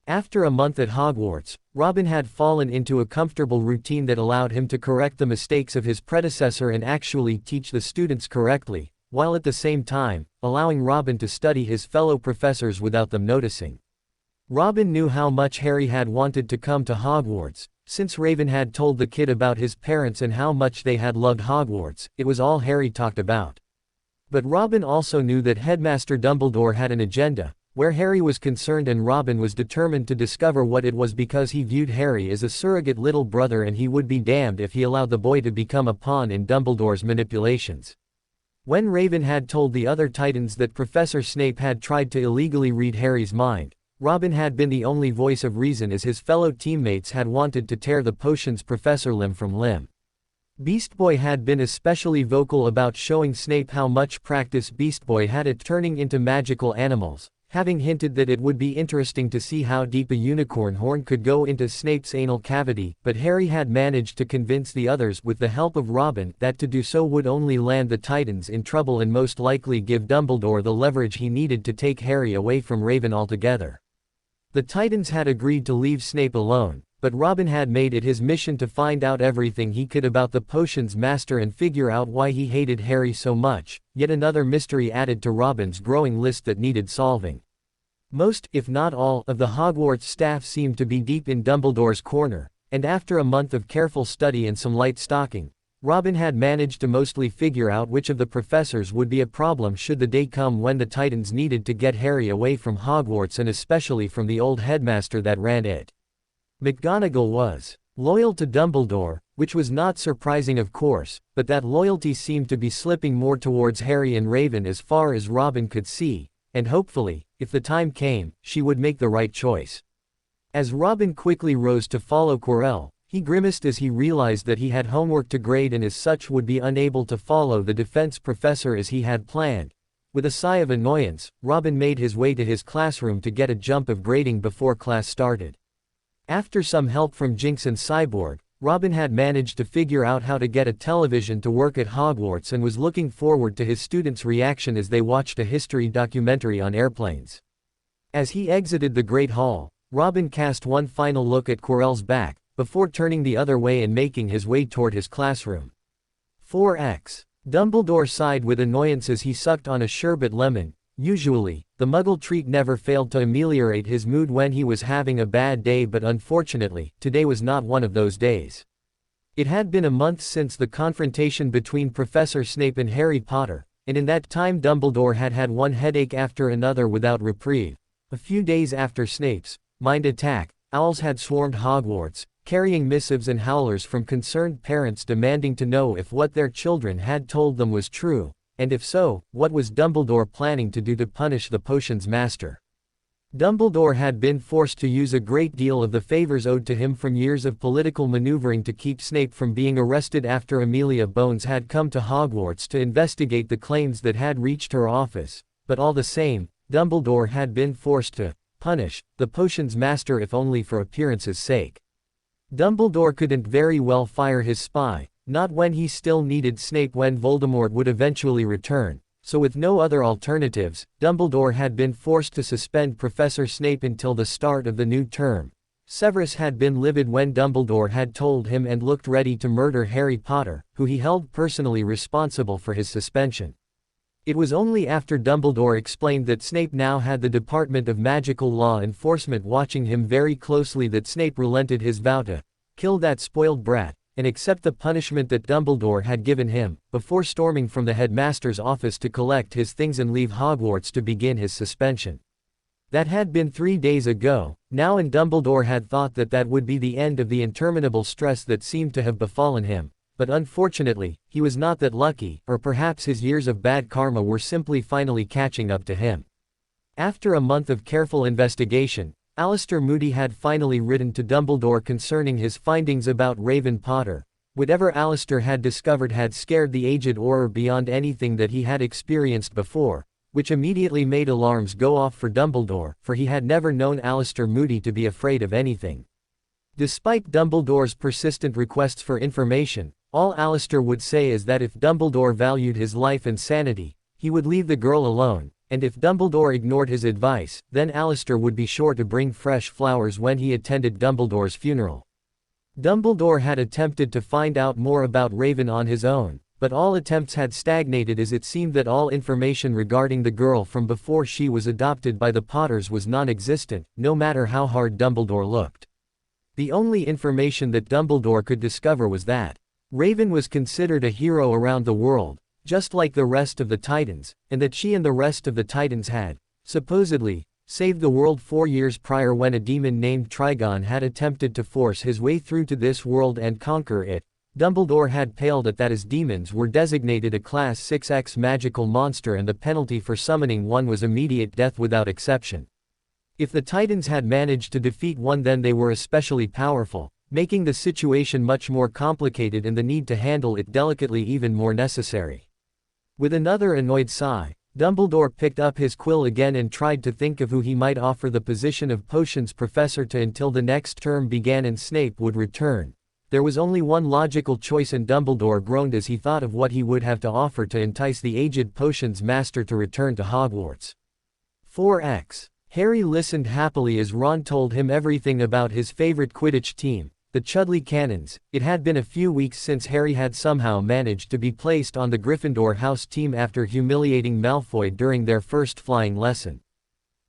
After a month at Hogwarts, Robin had fallen into a comfortable routine that allowed him to correct the mistakes of his predecessor and actually teach the students correctly, while at the same time, allowing Robin to study his fellow professors without them noticing. Robin knew how much Harry had wanted to come to Hogwarts, since Raven had told the kid about his parents and how much they had loved Hogwarts. It was all Harry talked about. But Robin also knew that Headmaster Dumbledore had an agenda, where Harry was concerned, and Robin was determined to discover what it was because he viewed Harry as a surrogate little brother and he would be damned if he allowed the boy to become a pawn in Dumbledore's manipulations. When Raven had told the other Titans that Professor Snape had tried to illegally read Harry's mind, Robin had been the only voice of reason as his fellow teammates had wanted to tear the potions professor limb from limb. Beast Boy had been especially vocal about showing Snape how much practice Beast Boy had at turning into magical animals, having hinted that it would be interesting to see how deep a unicorn horn could go into Snape's anal cavity, but Harry had managed to convince the others, with the help of Robin, that to do so would only land the Titans in trouble and most likely give Dumbledore the leverage he needed to take Harry away from Raven altogether. The Titans had agreed to leave Snape alone, but Robin had made it his mission to find out everything he could about the potions master and figure out why he hated Harry so much, yet another mystery added to Robin's growing list that needed solving. Most, if not all, of the Hogwarts staff seemed to be deep in Dumbledore's corner, and after a month of careful study and some light stalking, Robin had managed to mostly figure out which of the professors would be a problem should the day come when the Titans needed to get Harry away from Hogwarts and especially from the old headmaster that ran it. McGonagall was loyal to Dumbledore, which was not surprising of course, but that loyalty seemed to be slipping more towards Harry and Raven as far as Robin could see, and hopefully, if the time came, she would make the right choice. As Robin quickly rose to follow Corell, he grimaced as he realized that he had homework to grade and as such would be unable to follow the defense professor as he had planned. With a sigh of annoyance, Robin made his way to his classroom to get a jump of grading before class started. After some help from Jinx and Cyborg, Robin had managed to figure out how to get a television to work at Hogwarts and was looking forward to his students' reaction as they watched a history documentary on airplanes. As he exited the Great Hall, Robin cast one final look at Corell's back, before turning the other way and making his way toward his classroom. 4x. Dumbledore sighed with annoyance as he sucked on a sherbet lemon. Usually, the Muggle treat never failed to ameliorate his mood when he was having a bad day, but unfortunately, today was not one of those days. It had been a month since the confrontation between Professor Snape and Harry Potter, and in that time Dumbledore had had one headache after another without reprieve. A few days after Snape's mind attack, owls had swarmed Hogwarts, carrying missives and howlers from concerned parents demanding to know if what their children had told them was true, and if so, what was Dumbledore planning to do to punish the potions master. Dumbledore had been forced to use a great deal of the favors owed to him from years of political maneuvering to keep Snape from being arrested after Amelia Bones had come to Hogwarts to investigate the claims that had reached her office, but all the same, Dumbledore had been forced to punish the potions master if only for appearance's sake. Dumbledore couldn't very well fire his spy, not when he still needed Snape when Voldemort would eventually return, so with no other alternatives, Dumbledore had been forced to suspend Professor Snape until the start of the new term. Severus had been livid when Dumbledore had told him and looked ready to murder Harry Potter, who he held personally responsible for his suspension. It was only after Dumbledore explained that Snape now had the Department of Magical Law Enforcement watching him very closely that Snape relented his vow to kill that spoiled brat, and accept the punishment that Dumbledore had given him, before storming from the headmaster's office to collect his things and leave Hogwarts to begin his suspension. That had been 3 days ago, now, and Dumbledore had thought that that would be the end of the interminable stress that seemed to have befallen him. But unfortunately, he was not that lucky, or perhaps his years of bad karma were simply finally catching up to him. After a month of careful investigation, Alastor Moody had finally written to Dumbledore concerning his findings about Raven Potter. Whatever Alastor had discovered had scared the aged Auror beyond anything that he had experienced before, which immediately made alarms go off for Dumbledore, for he had never known Alastor Moody to be afraid of anything. Despite Dumbledore's persistent requests for information, all Alastor would say is that if Dumbledore valued his life and sanity, he would leave the girl alone, and if Dumbledore ignored his advice, then Alastor would be sure to bring fresh flowers when he attended Dumbledore's funeral. Dumbledore had attempted to find out more about Raven on his own, but all attempts had stagnated as it seemed that all information regarding the girl from before she was adopted by the Potters was non-existent, no matter how hard Dumbledore looked. The only information that Dumbledore could discover was that Raven was considered a hero around the world, just like the rest of the Titans, and that she and the rest of the Titans had, supposedly, saved the world 4 years prior when a demon named Trigon had attempted to force his way through to this world and conquer it. Dumbledore had paled at that as demons were designated a Class 6X magical monster and the penalty for summoning one was immediate death without exception. If the Titans had managed to defeat one, then they were especially powerful, making the situation much more complicated and the need to handle it delicately even more necessary. With another annoyed sigh, Dumbledore picked up his quill again and tried to think of who he might offer the position of potions professor to until the next term began and Snape would return. There was only one logical choice, and Dumbledore groaned as he thought of what he would have to offer to entice the aged potions master to return to Hogwarts. 4x. Harry listened happily as Ron told him everything about his favorite Quidditch team, the Chudley Cannons. It had been a few weeks since Harry had somehow managed to be placed on the Gryffindor house team after humiliating Malfoy during their first flying lesson.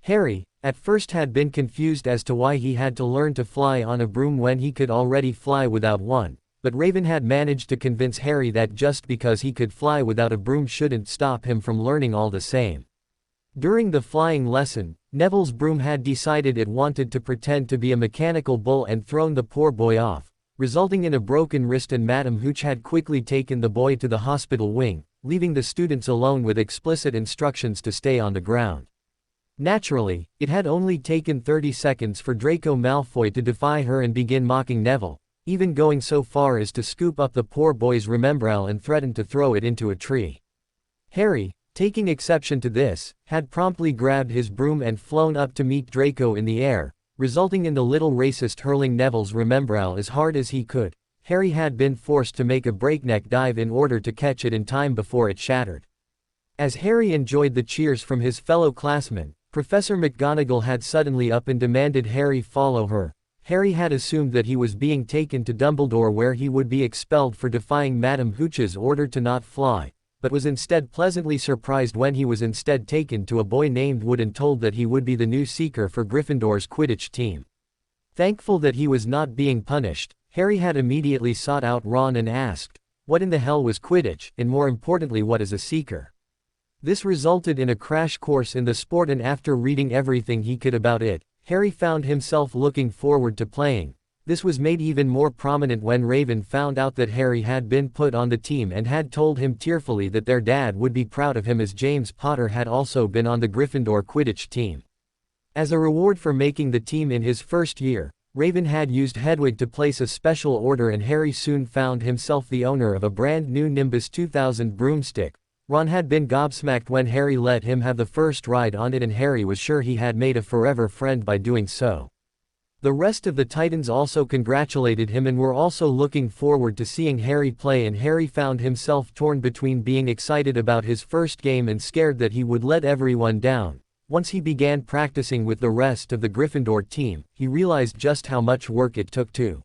Harry, at first, had been confused as to why he had to learn to fly on a broom when he could already fly without one, but Raven had managed to convince Harry that just because he could fly without a broom shouldn't stop him from learning all the same. During the flying lesson, Neville's broom had decided it wanted to pretend to be a mechanical bull and thrown the poor boy off, resulting in a broken wrist, and Madame Hooch had quickly taken the boy to the hospital wing, leaving the students alone with explicit instructions to stay on the ground. Naturally, it had only taken 30 seconds for Draco Malfoy to defy her and begin mocking Neville, even going so far as to scoop up the poor boy's remembrall and threaten to throw it into a tree. Harry, taking exception to this, had promptly grabbed his broom and flown up to meet Draco in the air, resulting in the little racist hurling Neville's remembrall as hard as he could. Harry had been forced to make a breakneck dive in order to catch it in time before it shattered. As Harry enjoyed the cheers from his fellow classmen, Professor McGonagall had suddenly up and demanded Harry follow her. Harry had assumed that he was being taken to Dumbledore where he would be expelled for defying Madame Hooch's order to not fly, but was instead pleasantly surprised when he was instead taken to a boy named Wood and told that he would be the new seeker for Gryffindor's Quidditch team. Thankful that he was not being punished, Harry had immediately sought out Ron and asked, what in the hell was Quidditch, and more importantly, what is a seeker? This resulted in a crash course in the sport, and after reading everything he could about it, Harry found himself looking forward to playing. This was made even more prominent when Raven found out that Harry had been put on the team and had told him tearfully that their dad would be proud of him, as James Potter had also been on the Gryffindor Quidditch team. As a reward for making the team in his first year, Raven had used Hedwig to place a special order, and Harry soon found himself the owner of a brand new Nimbus 2000 broomstick. Ron had been gobsmacked when Harry let him have the first ride on it, and Harry was sure he had made a forever friend by doing so. The rest of the Titans also congratulated him and were also looking forward to seeing Harry play, and Harry found himself torn between being excited about his first game and scared that he would let everyone down. Once he began practicing with the rest of the Gryffindor team, he realized just how much work it took to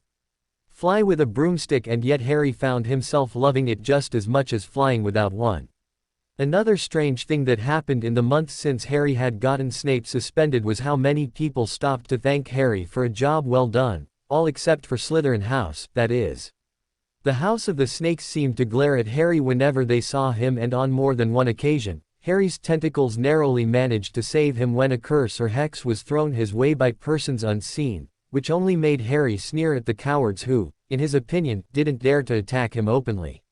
fly with a broomstick, and yet Harry found himself loving it just as much as flying without one. Another strange thing that happened in the months since Harry had gotten Snape suspended was how many people stopped to thank Harry for a job well done, all except for Slytherin House, that is. The House of the Snakes seemed to glare at Harry whenever they saw him, and on more than one occasion, Harry's tentacles narrowly managed to save him when a curse or hex was thrown his way by persons unseen, which only made Harry sneer at the cowards who, in his opinion, didn't dare to attack him openly.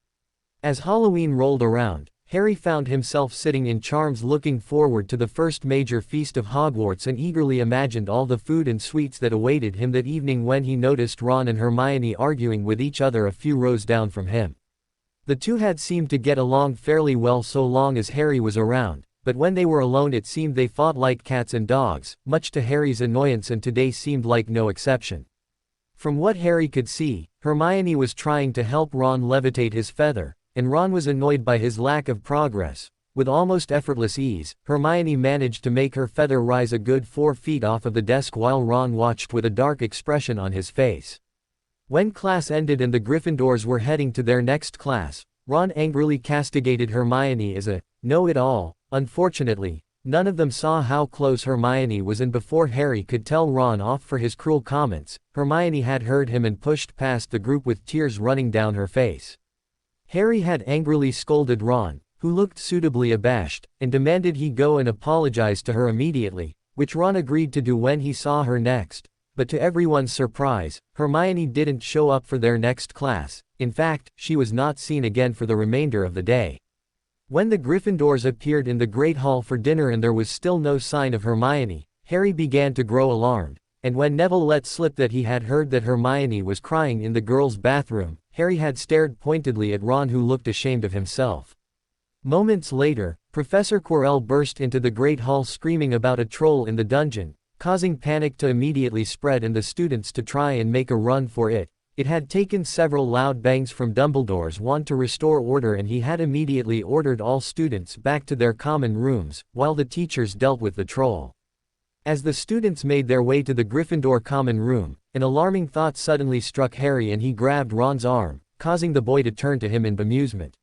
As Halloween rolled around, Harry found himself sitting in charms looking forward to the first major feast of Hogwarts and eagerly imagined all the food and sweets that awaited him that evening when he noticed Ron and Hermione arguing with each other a few rows down from him. The two had seemed to get along fairly well so long as Harry was around, but when they were alone it seemed they fought like cats and dogs, much to Harry's annoyance, and today seemed like no exception. From what Harry could see, Hermione was trying to help Ron levitate his feather, and Ron was annoyed by his lack of progress. With almost effortless ease, Hermione managed to make her feather rise a good 4 feet off of the desk while Ron watched with a dark expression on his face. When class ended and the Gryffindors were heading to their next class, Ron angrily castigated Hermione as a know-it-all. Unfortunately, none of them saw how close Hermione was, and before Harry could tell Ron off for his cruel comments, Hermione had heard him and pushed past the group with tears running down her face. Harry had angrily scolded Ron, who looked suitably abashed, and demanded he go and apologize to her immediately, which Ron agreed to do when he saw her next. But to everyone's surprise, Hermione didn't show up for their next class. In fact, she was not seen again for the remainder of the day. When the Gryffindors appeared in the Great Hall for dinner and there was still no sign of Hermione, Harry began to grow alarmed, and when Neville let slip that he had heard that Hermione was crying in the girls' bathroom, Harry had stared pointedly at Ron, who looked ashamed of himself. Moments later, Professor Corell burst into the Great Hall screaming about a troll in the dungeon, causing panic to immediately spread and the students to try and make a run for it. It had taken several loud bangs from Dumbledore's wand to restore order, and he had immediately ordered all students back to their common rooms, while the teachers dealt with the troll. As the students made their way to the Gryffindor common room, an alarming thought suddenly struck Harry and he grabbed Ron's arm, causing the boy to turn to him in bemusement.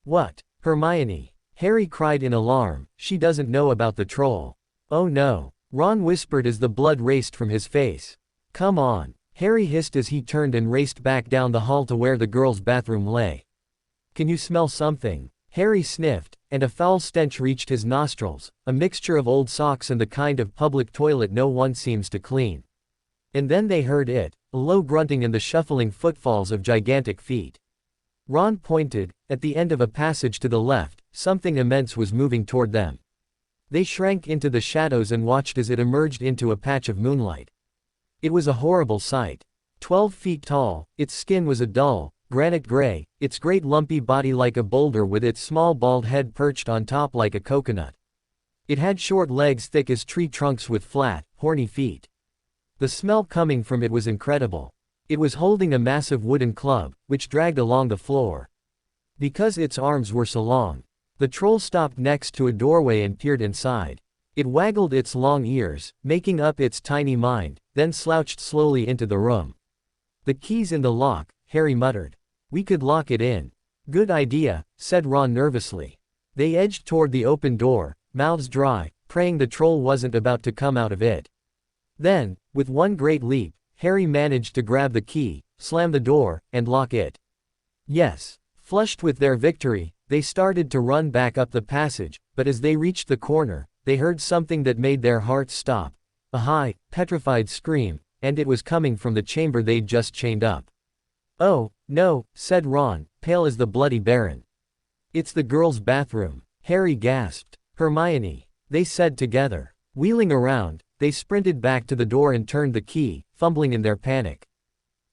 "What? Hermione?" Harry cried in alarm. "She doesn't know about the troll." "Oh no," Ron whispered as the blood raced from his face. "Come on," Harry hissed as he turned and raced back down the hall to where the girls' bathroom lay. "Can you smell something?" Harry sniffed, and a foul stench reached his nostrils, a mixture of old socks and the kind of public toilet no one seems to clean. And then they heard it, a low grunting and the shuffling footfalls of gigantic feet. Ron pointed. At the end of a passage to the left, something immense was moving toward them. They shrank into the shadows and watched as it emerged into a patch of moonlight. It was a horrible sight. 12 feet tall, its skin was a dull, granite gray, its great lumpy body like a boulder with its small bald head perched on top like a coconut. It had short legs thick as tree trunks with flat, horny feet. The smell coming from it was incredible. It was holding a massive wooden club, which dragged along the floor. Because its arms were so long, the troll stopped next to a doorway and peered inside. It waggled its long ears, making up its tiny mind, then slouched slowly into the room. "The key's in the lock," Harry muttered. "We could lock it in." "Good idea," said Ron nervously. They edged toward the open door, mouths dry, praying the troll wasn't about to come out of it. Then, with one great leap, Harry managed to grab the key, slam the door, and lock it. Yes. Flushed with their victory, they started to run back up the passage, but as they reached the corner, they heard something that made their hearts stop. A high, petrified scream, and it was coming from the chamber they'd just chained up. "Oh, no," said Ron, pale as the bloody Baron. "It's the girls' bathroom," Harry gasped. "Hermione," they said together. Wheeling around, they sprinted back to the door and turned the key, fumbling in their panic.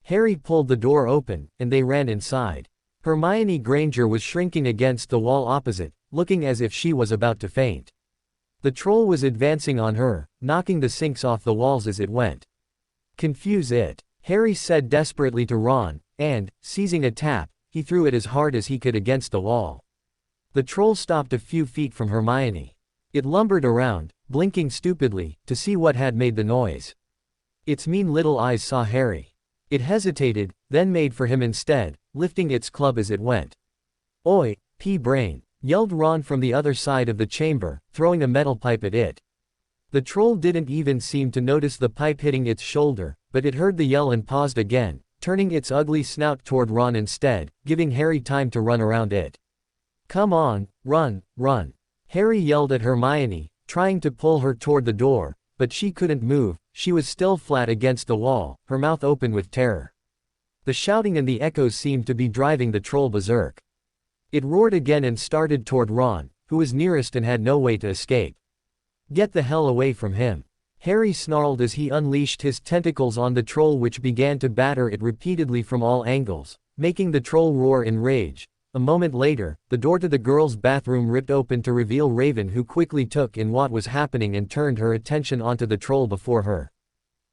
Harry pulled the door open, and they ran inside. Hermione Granger was shrinking against the wall opposite, looking as if she was about to faint. The troll was advancing on her, knocking the sinks off the walls as it went. "Confuse it," Harry said desperately to Ron, and, seizing a tap, he threw it as hard as he could against the wall. The troll stopped a few feet from Hermione. It lumbered around, blinking stupidly, to see what had made the noise. Its mean little eyes saw Harry. It hesitated, then made for him instead, lifting its club as it went. "Oi, pea-brain," yelled Ron from the other side of the chamber, throwing a metal pipe at it. The troll didn't even seem to notice the pipe hitting its shoulder, but it heard the yell and paused again, turning its ugly snout toward Ron instead, giving Harry time to run around it. "Come on, run, run!" Harry yelled at Hermione, trying to pull her toward the door, but she couldn't move. She was still flat against the wall, her mouth open with terror. The shouting and the echoes seemed to be driving the troll berserk. It roared again and started toward Ron, who was nearest and had no way to escape. "Get the hell away from him!" Harry snarled as he unleashed his tentacles on the troll, which began to batter it repeatedly from all angles, making the troll roar in rage. A moment later, the door to the girls' bathroom ripped open to reveal Raven, who quickly took in what was happening and turned her attention onto the troll before her.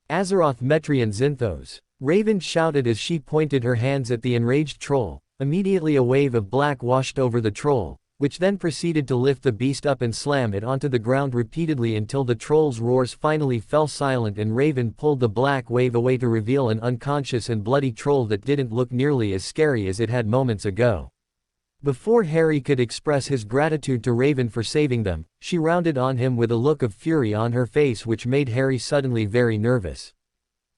"Azeroth Metrian Zinthos!" Raven shouted as she pointed her hands at the enraged troll. Immediately a wave of black washed over the troll, which then proceeded to lift the beast up and slam it onto the ground repeatedly until the troll's roars finally fell silent and Raven pulled the black wave away to reveal an unconscious and bloody troll that didn't look nearly as scary as it had moments ago. Before Harry could express his gratitude to Raven for saving them, she rounded on him with a look of fury on her face which made Harry suddenly very nervous.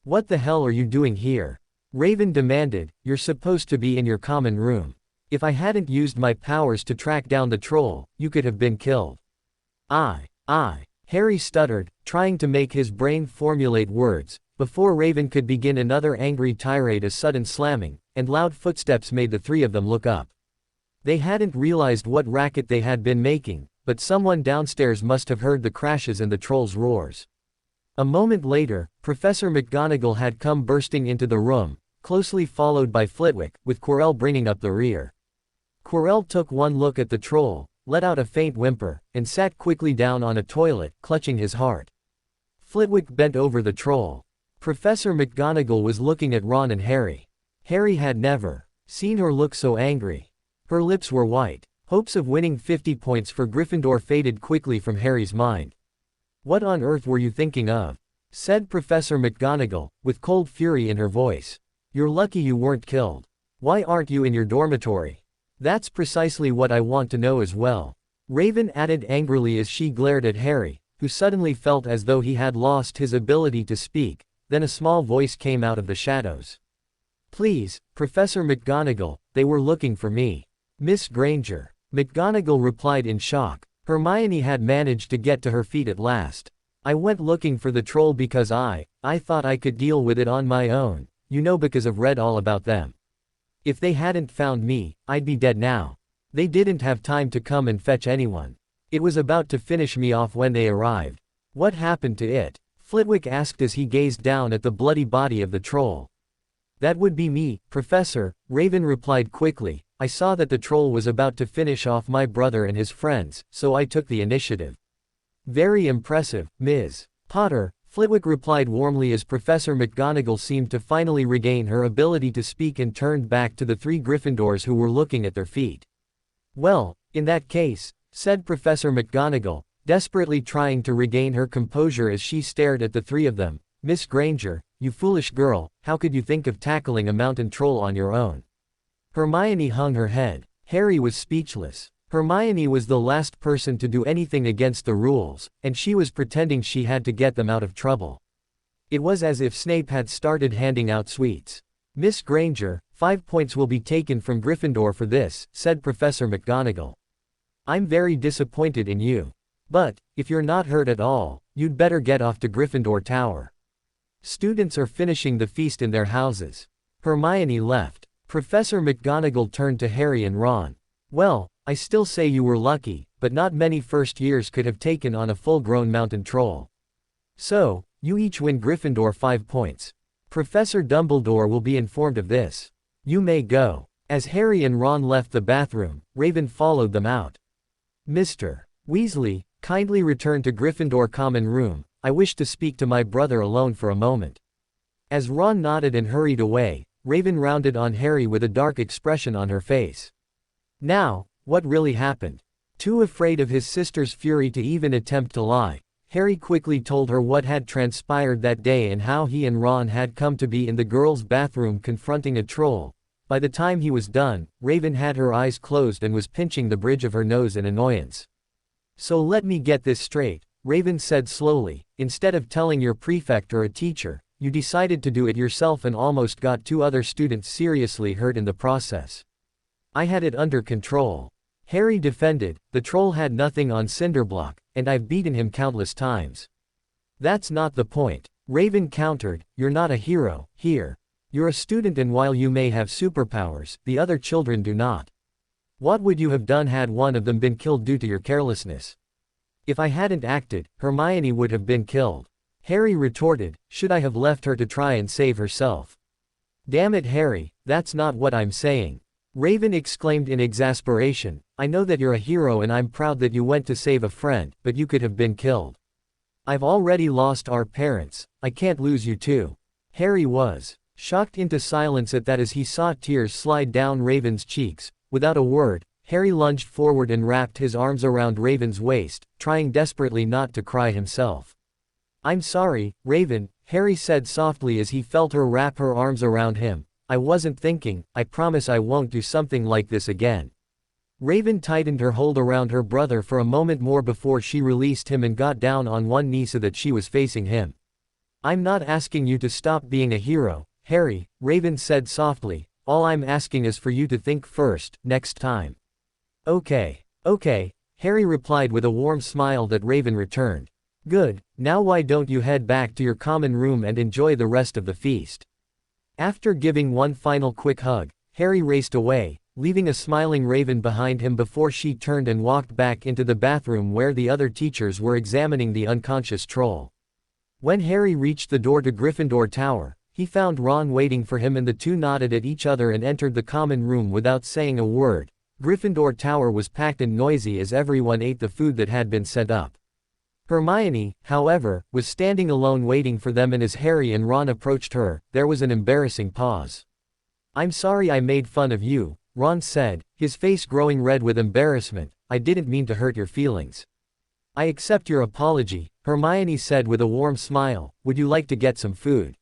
"What the hell are you doing here?" Raven demanded. "You're supposed to be in your common room. If I hadn't used my powers to track down the troll, you could have been killed." I. Harry stuttered, trying to make his brain formulate words. Before Raven could begin another angry tirade, a sudden slamming and loud footsteps made the three of them look up. They hadn't realized what racket they had been making, but someone downstairs must have heard the crashes and the troll's roars. A moment later, Professor McGonagall had come bursting into the room, closely followed by Flitwick, with Corell bringing up the rear. Corell took one look at the troll, let out a faint whimper, and sat quickly down on a toilet, clutching his heart. Flitwick bent over the troll. Professor McGonagall was looking at Ron and Harry. Harry had never seen her look so angry. Her lips were white. Hopes of winning 50 points for Gryffindor faded quickly from Harry's mind. "What on earth were you thinking of?" said Professor McGonagall, with cold fury in her voice. "You're lucky you weren't killed. Why aren't you in your dormitory?" "That's precisely what I want to know as well," Raven added angrily as she glared at Harry, who suddenly felt as though he had lost his ability to speak. Then a small voice came out of the shadows. "Please, Professor McGonagall, they were looking for me." "Miss Granger," McGonagall replied in shock. Hermione had managed to get to her feet at last. "I went looking for the troll because I thought I could deal with it on my own, because I've read all about them. If they hadn't found me, I'd be dead now. They didn't have time to come and fetch anyone. It was about to finish me off when they arrived." "What happened to it?" Flitwick asked as he gazed down at the bloody body of the troll. "That would be me, Professor," Raven replied quickly. "I saw that the troll was about to finish off my brother and his friends, so I took the initiative." "Very impressive, Ms. Potter," Flitwick replied warmly as Professor McGonagall seemed to finally regain her ability to speak and turned back to the three Gryffindors who were looking at their feet. "Well, in that case," said Professor McGonagall, desperately trying to regain her composure as she stared at the three of them. "Miss Granger, you foolish girl, how could you think of tackling a mountain troll on your own?" Hermione hung her head. Harry was speechless. Hermione was the last person to do anything against the rules, and she was pretending she had to get them out of trouble. It was as if Snape had started handing out sweets. "Miss Granger, 5 points will be taken from Gryffindor for this," said Professor McGonagall. "I'm very disappointed in you. But, if you're not hurt at all, you'd better get off to Gryffindor Tower. Students are finishing the feast in their houses." Hermione left. Professor McGonagall turned to Harry and Ron. "Well, I still say you were lucky, but not many first years could have taken on a full-grown mountain troll. So, you each win Gryffindor 5 points. Professor Dumbledore will be informed of this. You may go." As Harry and Ron left the bathroom, Raven followed them out. "Mr. Weasley, kindly return to Gryffindor common room. I wish to speak to my brother alone for a moment." As Ron nodded and hurried away, Raven rounded on Harry with a dark expression on her face. Now, what really happened? Too afraid of his sister's fury to even attempt to lie, Harry quickly told her what had transpired that day and how he and Ron had come to be in the girls' bathroom confronting a troll. By the time he was done, Raven had her eyes closed and was pinching the bridge of her nose in annoyance. So let me get this straight, Raven said slowly, instead of telling your prefect or a teacher, you decided to do it yourself and almost got 2 other students seriously hurt in the process. I had it under control. Harry defended, the troll had nothing on Cinderblock, and I've beaten him countless times. That's not the point, Raven countered, you're not a hero, here. You're a student and while you may have superpowers, the other children do not. What would you have done had one of them been killed due to your carelessness? If I hadn't acted, Hermione would have been killed. Harry retorted, should I have left her to try and save herself? Damn it Harry, that's not what I'm saying. Raven exclaimed in exasperation, I know that you're a hero and I'm proud that you went to save a friend, but you could have been killed. I've already lost our parents, I can't lose you too. Harry was shocked into silence at that as he saw tears slide down Raven's cheeks. Without a word, Harry lunged forward and wrapped his arms around Raven's waist, trying desperately not to cry himself. I'm sorry, Raven, Harry said softly as he felt her wrap her arms around him. I wasn't thinking, I promise I won't do something like this again. Raven tightened her hold around her brother for a moment more before she released him and got down on one knee so that she was facing him. I'm not asking you to stop being a hero, Harry, Raven said softly, all I'm asking is for you to think first, next time. Okay, Harry replied with a warm smile that Raven returned. Good, now why don't you head back to your common room and enjoy the rest of the feast? After giving one final quick hug, Harry raced away, leaving a smiling Raven behind him before she turned and walked back into the bathroom where the other teachers were examining the unconscious troll. When Harry reached the door to Gryffindor Tower, he found Ron waiting for him and the two nodded at each other and entered the common room without saying a word. Gryffindor Tower was packed and noisy as everyone ate the food that had been set up. Hermione, however, was standing alone waiting for them and as Harry and Ron approached her, there was an embarrassing pause. I'm sorry I made fun of you, Ron said, his face growing red with embarrassment. I didn't mean to hurt your feelings. I accept your apology, Hermione said with a warm smile. Would you like to get some food?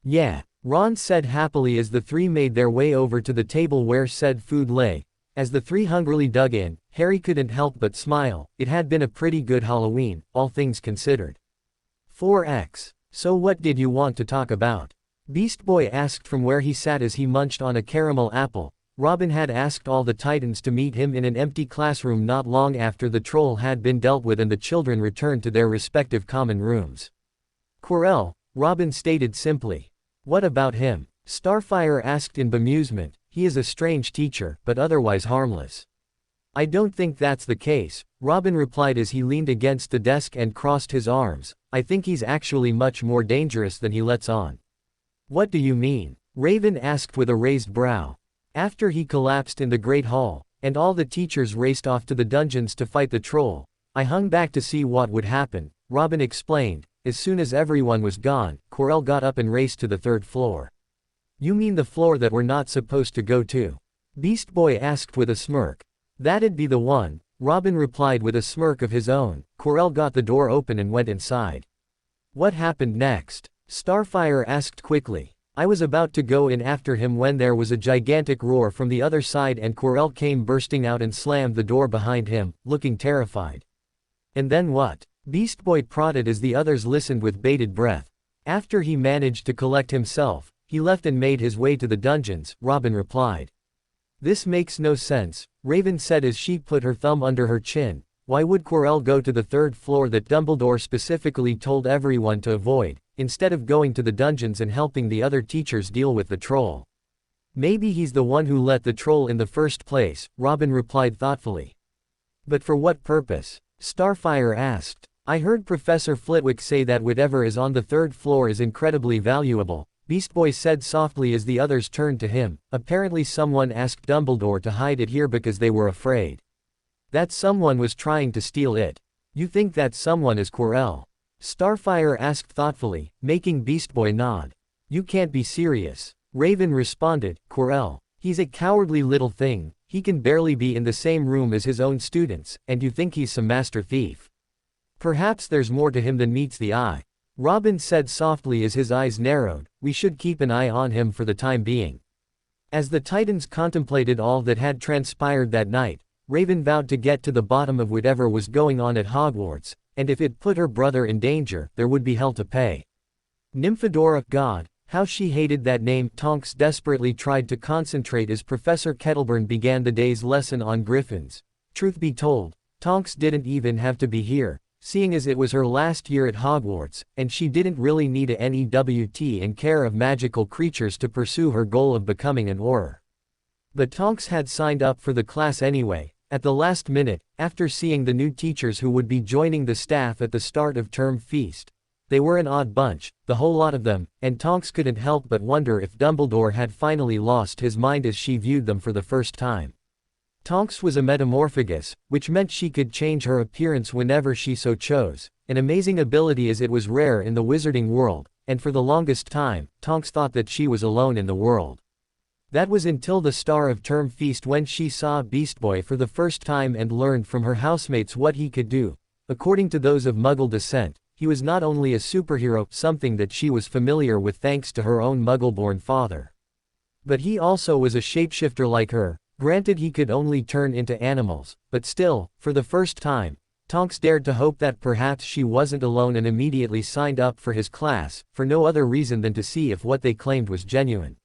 Yeah, Ron said happily as the three made their way over to the table where said food lay. As the three hungrily dug in, Harry couldn't help but smile. It had been a pretty good Halloween, all things considered. 4x. So what did you want to talk about? Beast Boy asked from where he sat as he munched on a caramel apple. Robin had asked all the Titans to meet him in an empty classroom not long after the troll had been dealt with and the children returned to their respective common rooms. Corell, Robin stated simply. What about him? Starfire asked in bemusement. He is a strange teacher, but otherwise harmless. I don't think that's the case, Robin replied as he leaned against the desk and crossed his arms. I think he's actually much more dangerous than he lets on. What do you mean? Raven asked with a raised brow. After he collapsed in the Great Hall, and all the teachers raced off to the dungeons to fight the troll, I hung back to see what would happen, Robin explained. As soon as everyone was gone, Corell got up and raced to the 3rd floor. You mean the floor that we're not supposed to go to? Beast Boy asked with a smirk. That'd be the one, Robin replied with a smirk of his own. Corell got the door open and went inside. What happened next? Starfire asked quickly. I was about to go in after him when there was a gigantic roar from the other side and Corell came bursting out and slammed the door behind him, looking terrified. And then what? Beast Boy prodded as the others listened with bated breath. After he managed to collect himself, he left and made his way to the dungeons, Robin replied. This makes no sense, Raven said as she put her thumb under her chin. Why would Corell go to the 3rd floor that Dumbledore specifically told everyone to avoid, instead of going to the dungeons and helping the other teachers deal with the troll? Maybe he's the one who let the troll in the first place, Robin replied thoughtfully. But for what purpose? Starfire asked. I heard Professor Flitwick say that whatever is on the 3rd floor is incredibly valuable, Beast Boy said softly as the others turned to him. Apparently someone asked Dumbledore to hide it here because they were afraid that someone was trying to steal it. You think that someone is Corell? Starfire asked thoughtfully, making Beast Boy nod. You can't be serious. Raven responded, Corell. He's a cowardly little thing, he can barely be in the same room as his own students, and you think he's some master thief. Perhaps there's more to him than meets the eye. Robin said softly as his eyes narrowed. We should keep an eye on him for the time being. As the Titans contemplated all that had transpired that night, Raven vowed to get to the bottom of whatever was going on at Hogwarts, and if it put her brother in danger, there would be hell to pay. Nymphadora, God, how she hated that name. Tonks desperately tried to concentrate as Professor Kettleburn began the day's lesson on griffins. Truth be told, Tonks didn't even have to be here, seeing as it was her last year at Hogwarts, and she didn't really need a NEWT and care of magical creatures to pursue her goal of becoming an Auror. But Tonks had signed up for the class anyway, at the last minute, after seeing the new teachers who would be joining the staff at the start of term feast. They were an odd bunch, the whole lot of them, and Tonks couldn't help but wonder if Dumbledore had finally lost his mind as she viewed them for the first time. Tonks was a metamorphagus, which meant she could change her appearance whenever she so chose, an amazing ability as it was rare in the wizarding world, and for the longest time, Tonks thought that she was alone in the world. That was until the star of term feast when she saw Beast Boy for the first time and learned from her housemates what he could do. According to those of Muggle descent, he was not only a superhero, something that she was familiar with thanks to her own Muggle-born father. But he also was a shapeshifter like her. Granted, he could only turn into animals, but still, for the first time, Tonks dared to hope that perhaps she wasn't alone and immediately signed up for his class, for no other reason than to see if what they claimed was genuine.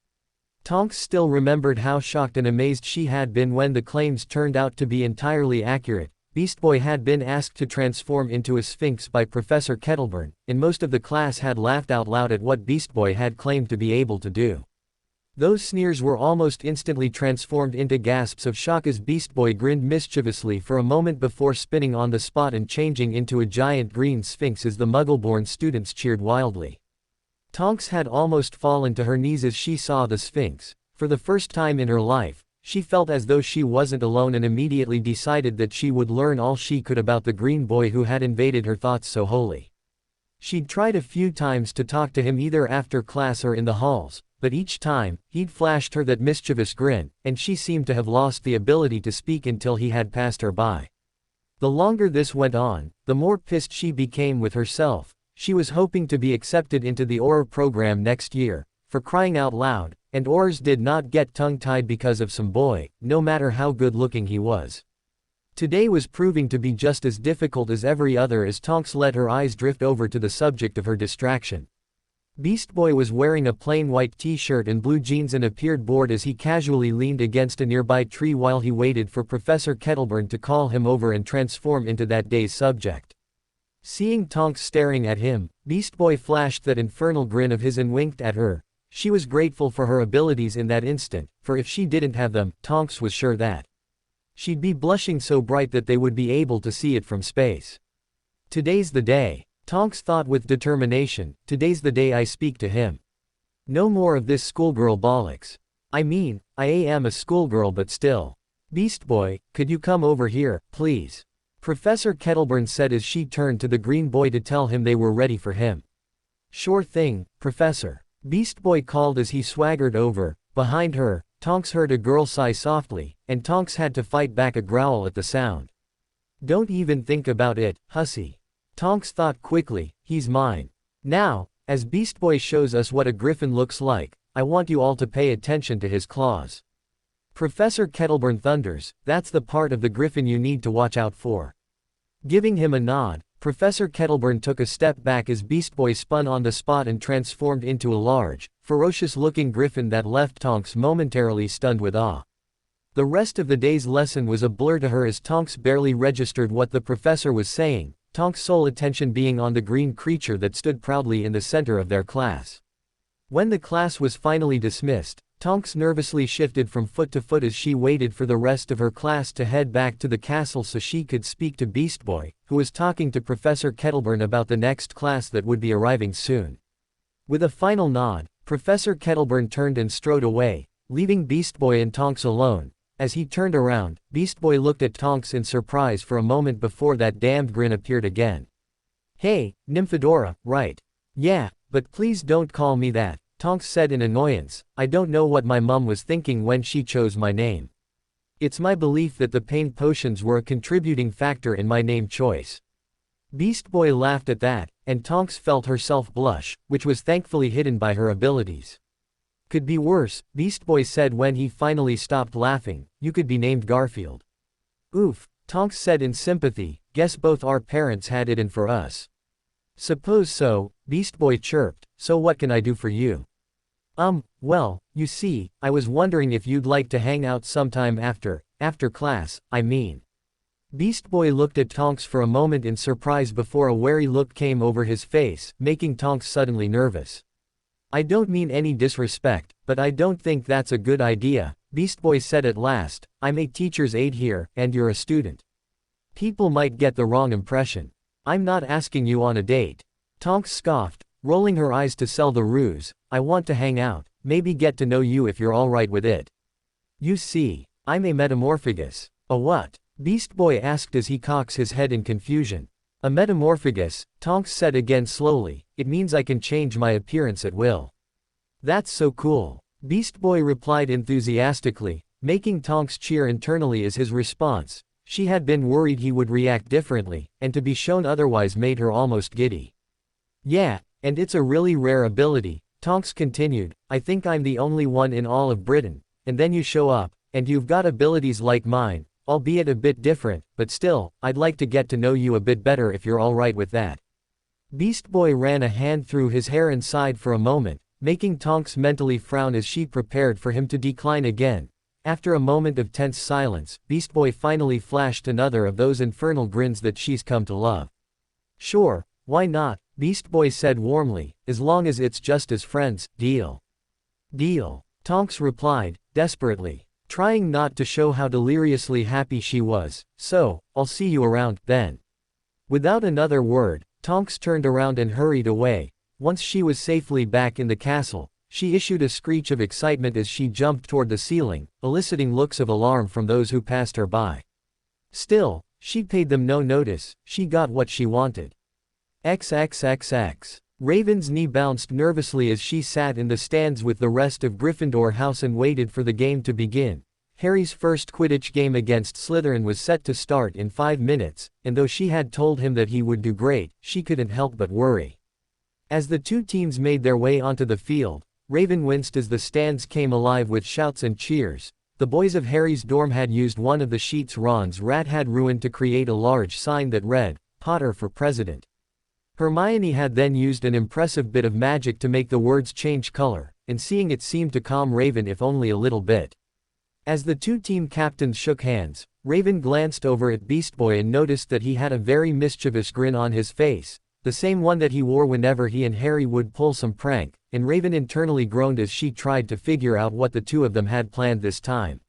Tonks still remembered how shocked and amazed she had been when the claims turned out to be entirely accurate. Beast Boy had been asked to transform into a sphinx by Professor Kettleburn, and most of the class had laughed out loud at what Beast Boy had claimed to be able to do. Those sneers were almost instantly transformed into gasps of shock as Beast Boy grinned mischievously for a moment before spinning on the spot and changing into a giant green sphinx as the Muggle-born students cheered wildly. Tonks had almost fallen to her knees as she saw the sphinx. For the first time in her life, she felt as though she wasn't alone and immediately decided that she would learn all she could about the green boy who had invaded her thoughts so wholly. She'd tried a few times to talk to him either after class or in the halls, but each time, he'd flashed her that mischievous grin, and she seemed to have lost the ability to speak until he had passed her by. The longer this went on, the more pissed she became with herself. She was hoping to be accepted into the Auror program next year, for crying out loud, and Aurors did not get tongue-tied because of some boy, no matter how good-looking he was. Today was proving to be just as difficult as every other as Tonks let her eyes drift over to the subject of her distraction. Beast Boy was wearing a plain white t-shirt and blue jeans and appeared bored as he casually leaned against a nearby tree while he waited for Professor Kettleburn to call him over and transform into that day's subject. Seeing Tonks staring at him, Beast Boy flashed that infernal grin of his and winked at her. She was grateful for her abilities in that instant, for if she didn't have them, Tonks was sure that she'd be blushing so bright that they would be able to see it from space. Today's the day, Tonks thought with determination, today's the day I speak to him. No more of this schoolgirl bollocks. I mean, I am a schoolgirl but still. Beast Boy, could you come over here, please? Professor Kettleburn said as she turned to the green boy to tell him they were ready for him. Sure thing, Professor. Beast Boy called as he swaggered over. Behind her, Tonks heard a girl sigh softly, and Tonks had to fight back a growl at the sound. Don't even think about it, hussy. Tonks thought quickly, he's mine. Now, as Beast Boy shows us what a griffin looks like, I want you all to pay attention to his claws. Professor Kettleburn thunders, that's the part of the griffin you need to watch out for. Giving him a nod, Professor Kettleburn took a step back as Beast Boy spun on the spot and transformed into a large, ferocious-looking griffin that left Tonks momentarily stunned with awe. The rest of the day's lesson was a blur to her as Tonks barely registered what the professor was saying, Tonks' sole attention being on the green creature that stood proudly in the center of their class. When the class was finally dismissed, Tonks nervously shifted from foot to foot as she waited for the rest of her class to head back to the castle so she could speak to Beast Boy, who was talking to Professor Kettleburn about the next class that would be arriving soon. With a final nod, Professor Kettleburn turned and strode away, leaving Beast Boy and Tonks alone. As he turned around, Beast Boy looked at Tonks in surprise for a moment before that damned grin appeared again. Hey, Nymphadora, right? Yeah, but please don't call me that, Tonks said in annoyance. I don't know what my mum was thinking when she chose my name. It's my belief that the pain potions were a contributing factor in my name choice. Beast Boy laughed at that, and Tonks felt herself blush, which was thankfully hidden by her abilities. Could be worse, Beast Boy said when he finally stopped laughing. You could be named Garfield. Oof, Tonks said in sympathy, guess both our parents had it in for us. Suppose so, Beast Boy chirped, so what can I do for you? Well, you see, I was wondering if you'd like to hang out sometime after class, I mean. Beast Boy looked at Tonks for a moment in surprise before a wary look came over his face, making Tonks suddenly nervous. I don't mean any disrespect, but I don't think that's a good idea, Beast Boy said at last. I'm a teacher's aide here, and you're a student. People might get the wrong impression. I'm not asking you on a date. Tonks scoffed, rolling her eyes to sell the ruse. I want to hang out, maybe get to know you if you're alright with it. You see, I'm a metamorphagus. A what? Beast Boy asked as he cocks his head in confusion. A metamorphagus, Tonks said again slowly, it means I can change my appearance at will. That's so cool. Beast Boy replied enthusiastically, making Tonks cheer internally as his response. She had been worried he would react differently, and to be shown otherwise made her almost giddy. Yeah, and it's a really rare ability, Tonks continued. I think I'm the only one in all of Britain, and then you show up, and you've got abilities like mine, albeit a bit different, but still, I'd like to get to know you a bit better if you're alright with that. Beast Boy ran a hand through his hair and sighed for a moment, making Tonks mentally frown as she prepared for him to decline again. After a moment of tense silence, Beast Boy finally flashed another of those infernal grins that she's come to love. Sure, why not, Beast Boy said warmly, as long as it's just as friends, deal. Deal, Tonks replied, desperately, trying not to show how deliriously happy she was. So, I'll see you around, then. Without another word, Tonks turned around and hurried away. Once she was safely back in the castle, she issued a screech of excitement as she jumped toward the ceiling, eliciting looks of alarm from those who passed her by. Still, she paid them no notice. She got what she wanted. XXXX. Raven's knee bounced nervously as she sat in the stands with the rest of Gryffindor House and waited for the game to begin. Harry's first Quidditch game against Slytherin was set to start in 5 minutes, and though she had told him that he would do great, she couldn't help but worry. As the two teams made their way onto the field, Raven winced as the stands came alive with shouts and cheers. The boys of Harry's dorm had used one of the sheets Ron's rat had ruined to create a large sign that read, "Potter for President." Hermione had then used an impressive bit of magic to make the words change color, and seeing it seemed to calm Raven if only a little bit. As the two team captains shook hands, Raven glanced over at Beast Boy and noticed that he had a very mischievous grin on his face, the same one that he wore whenever he and Harry would pull some prank, and Raven internally groaned as she tried to figure out what the two of them had planned this time.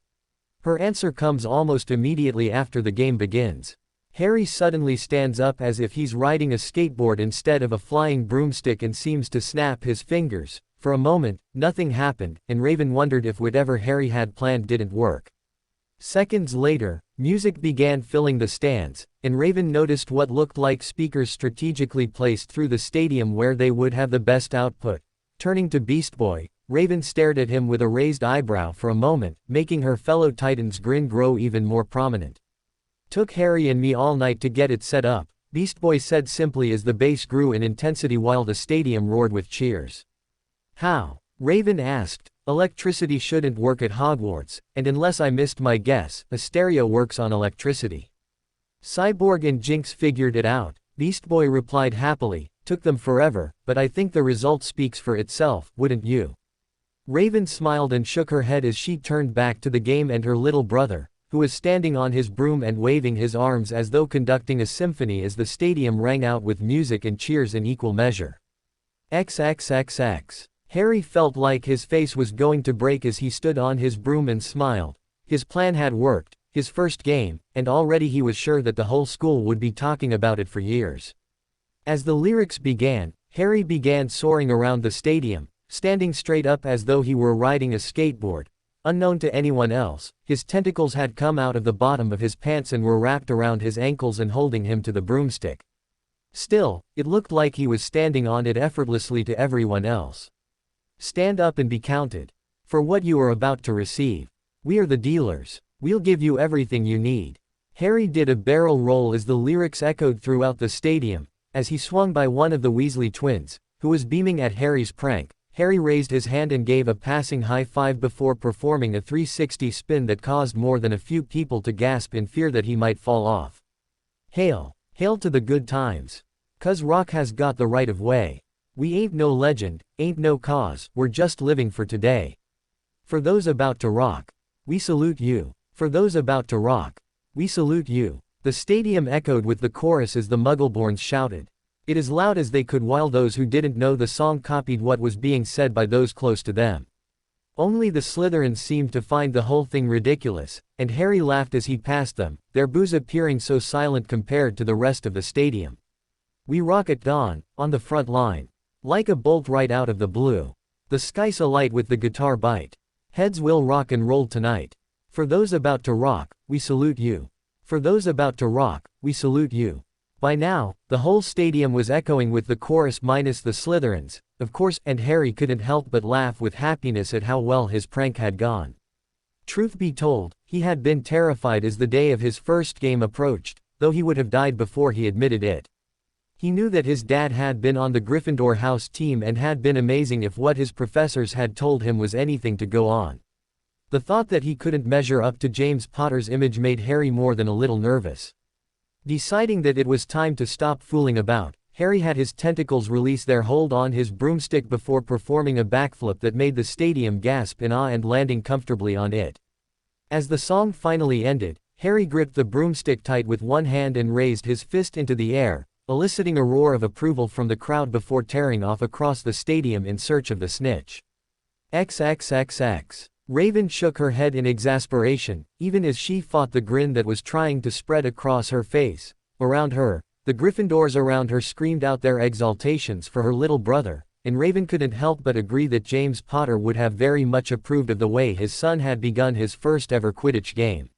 Her answer comes almost immediately after the game begins. Harry suddenly stands up as if he's riding a skateboard instead of a flying broomstick and seems to snap his fingers. For a moment, nothing happened, and Raven wondered if whatever Harry had planned didn't work. Seconds later, music began filling the stands, and Raven noticed what looked like speakers strategically placed through the stadium where they would have the best output. Turning to Beast Boy, Raven stared at him with a raised eyebrow for a moment, making her fellow Titan's grin grow even more prominent. Took Harry and me all night to get it set up, Beast Boy said simply as the bass grew in intensity while the stadium roared with cheers. How? Raven asked. Electricity shouldn't work at Hogwarts, and unless I missed my guess, a stereo works on electricity. Cyborg and Jinx figured it out, Beast Boy replied happily. Took them forever, but I think the result speaks for itself, wouldn't you? Raven smiled and shook her head as she turned back to the game and her little brother, who was standing on his broom and waving his arms as though conducting a symphony as the stadium rang out with music and cheers in equal measure. XXXX. Harry felt like his face was going to break as he stood on his broom and smiled. His plan had worked, his first game, and already he was sure that the whole school would be talking about it for years. As the lyrics began, Harry began soaring around the stadium, standing straight up as though he were riding a skateboard. Unknown to anyone else, his tentacles had come out of the bottom of his pants and were wrapped around his ankles and holding him to the broomstick. Still, it looked like he was standing on it effortlessly to everyone else. Stand up and be counted. For what you are about to receive. We are the dealers. We'll give you everything you need. Harry did a barrel roll as the lyrics echoed throughout the stadium. As he swung by one of the Weasley twins, who was beaming at Harry's prank, Harry raised his hand and gave a passing high five before performing a 360 spin that caused more than a few people to gasp in fear that he might fall off. Hail! Hail to the good times! 'Cause rock has got the right of way. We ain't no legend, ain't no cause, we're just living for today. For those about to rock, we salute you. For those about to rock, we salute you. The stadium echoed with the chorus as the Muggleborns shouted. It as loud as they could, while those who didn't know the song copied what was being said by those close to them. Only the Slytherins seemed to find the whole thing ridiculous, and Harry laughed as he passed them, their boos appearing so silent compared to the rest of the stadium. We rock at dawn, on the front line. Like a bolt right out of the blue. The sky's alight with the guitar bite. Heads will rock and roll tonight. For those about to rock, we salute you. For those about to rock, we salute you. By now, the whole stadium was echoing with the chorus minus the Slytherins, of course, and Harry couldn't help but laugh with happiness at how well his prank had gone. Truth be told, he had been terrified as the day of his first game approached, though he would have died before he admitted it. He knew that his dad had been on the Gryffindor house team and had been amazing if what his professors had told him was anything to go on. The thought that he couldn't measure up to James Potter's image made Harry more than a little nervous. Deciding that it was time to stop fooling about, Harry had his tentacles release their hold on his broomstick before performing a backflip that made the stadium gasp in awe and landing comfortably on it. As the song finally ended, Harry gripped the broomstick tight with one hand and raised his fist into the air, eliciting a roar of approval from the crowd before tearing off across the stadium in search of the snitch. XXXX. Raven shook her head in exasperation, even as she fought the grin that was trying to spread across her face. Around her, the Gryffindors around her screamed out their exultations for her little brother, and Raven couldn't help but agree that James Potter would have very much approved of the way his son had begun his first ever Quidditch game.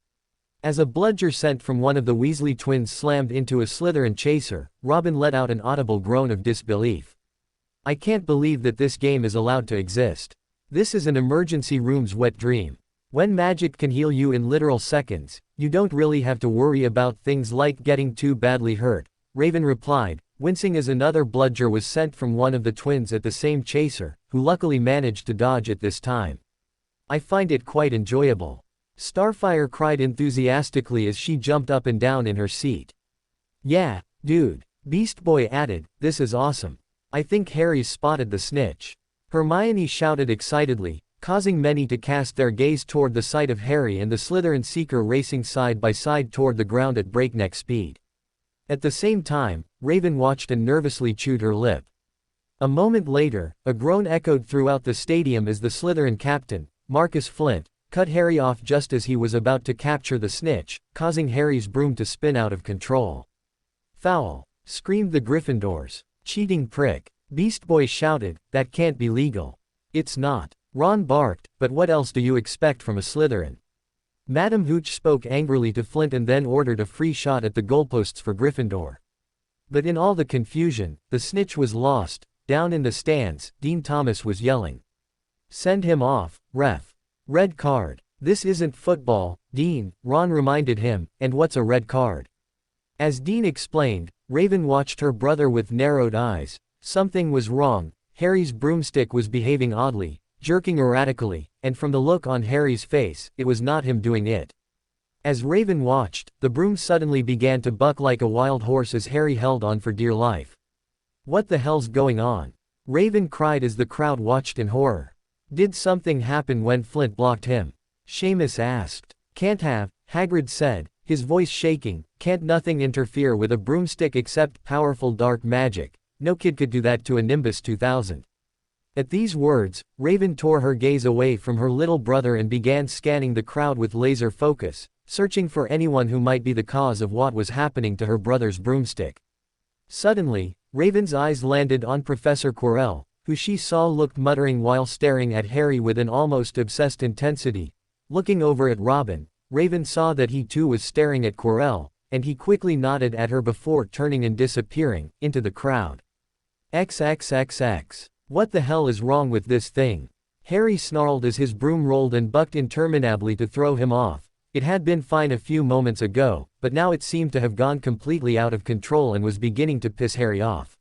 As a bludger sent from one of the Weasley twins slammed into a Slytherin chaser, Robin let out an audible groan of disbelief. I can't believe that this game is allowed to exist. This is an emergency room's wet dream. When magic can heal you in literal seconds, you don't really have to worry about things like getting too badly hurt, Raven replied, wincing as another bludger was sent from one of the twins at the same chaser, who luckily managed to dodge it this time. I find it quite enjoyable. Starfire cried enthusiastically as she jumped up and down in her seat. Yeah, dude, Beast Boy added, this is awesome. I think Harry's spotted the snitch. Hermione shouted excitedly, causing many to cast their gaze toward the sight of Harry and the Slytherin Seeker racing side by side toward the ground at breakneck speed. At the same time, Raven watched and nervously chewed her lip. A moment later, a groan echoed throughout the stadium as the Slytherin captain, Marcus Flint, cut Harry off just as he was about to capture the snitch, causing Harry's broom to spin out of control. Foul! Screamed the Gryffindors. Cheating prick! Beast Boy shouted, that can't be legal. It's not. Ron barked, but what else do you expect from a Slytherin? Madam Hooch spoke angrily to Flint and then ordered a free shot at the goalposts for Gryffindor. But in all the confusion, the snitch was lost. Down in the stands, Dean Thomas was yelling. Send him off, ref. Red card. This isn't football, Dean, Ron reminded him, and what's a red card? As Dean explained, Raven watched her brother with narrowed eyes. Something was wrong. Harry's broomstick was behaving oddly, jerking erratically, and from the look on Harry's face, it was not him doing it. As Raven watched, the broom suddenly began to buck like a wild horse as Harry held on for dear life. What the hell's going on? Raven cried as the crowd watched in horror. Did something happen when Flint blocked him? Seamus asked. Can't have, Hagrid said, his voice shaking, can't nothing interfere with a broomstick except powerful dark magic. No kid could do that to a Nimbus 2000. At these words, Raven tore her gaze away from her little brother and began scanning the crowd with laser focus, searching for anyone who might be the cause of what was happening to her brother's broomstick. Suddenly, Raven's eyes landed on Professor Corell, who she saw looked muttering while staring at Harry with an almost obsessed intensity. Looking over at Robin, Raven saw that he too was staring at Corell, and he quickly nodded at her before turning and disappearing into the crowd. XXXX. What the hell is wrong with this thing? Harry snarled as his broom rolled and bucked interminably to throw him off. It had been fine a few moments ago, but now it seemed to have gone completely out of control and was beginning to piss Harry off.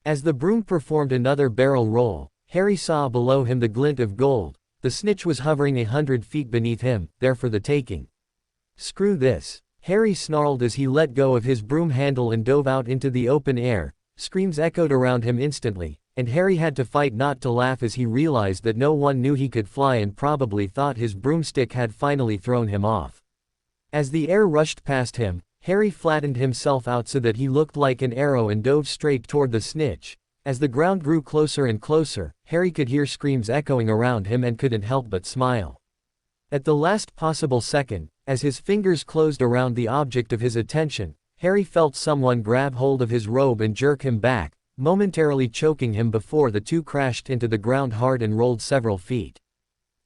As the broom performed another barrel roll, Harry saw below him the glint of gold. The snitch was hovering 100 feet beneath him, there for the taking. Screw this. Harry snarled as he let go of his broom handle and dove out into the open air. Screams echoed around him instantly, and Harry had to fight not to laugh as he realized that no one knew he could fly and probably thought his broomstick had finally thrown him off. As the air rushed past him, Harry flattened himself out so that he looked like an arrow and dove straight toward the snitch. As the ground grew closer and closer, Harry could hear screams echoing around him and couldn't help but smile. At the last possible second, as his fingers closed around the object of his attention, Harry felt someone grab hold of his robe and jerk him back, momentarily choking him before the two crashed into the ground hard and rolled several feet.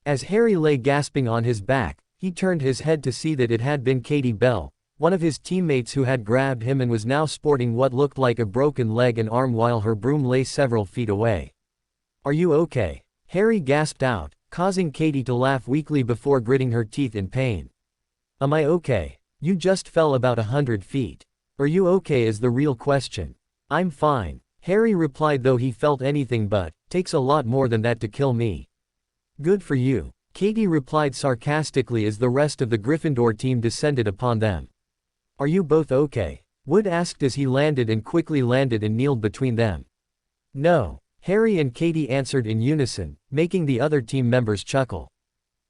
As Harry lay gasping on his back, he turned his head to see that it had been Katie Bell, one of his teammates who had grabbed him and was now sporting what looked like a broken leg and arm while her broom lay several feet away. "Are you okay?" Harry gasped out, causing Katie to laugh weakly before gritting her teeth in pain. "Am I okay? You just fell about 100 feet. Are you okay is the real question." "I'm fine," Harry replied, though he felt anything but. "Takes a lot more than that to kill me." "Good for you," Katie replied sarcastically as the rest of the Gryffindor team descended upon them. "Are you both okay?" Wood asked as he landed and quickly landed and kneeled between them. "No," Harry and Katie answered in unison, making the other team members chuckle.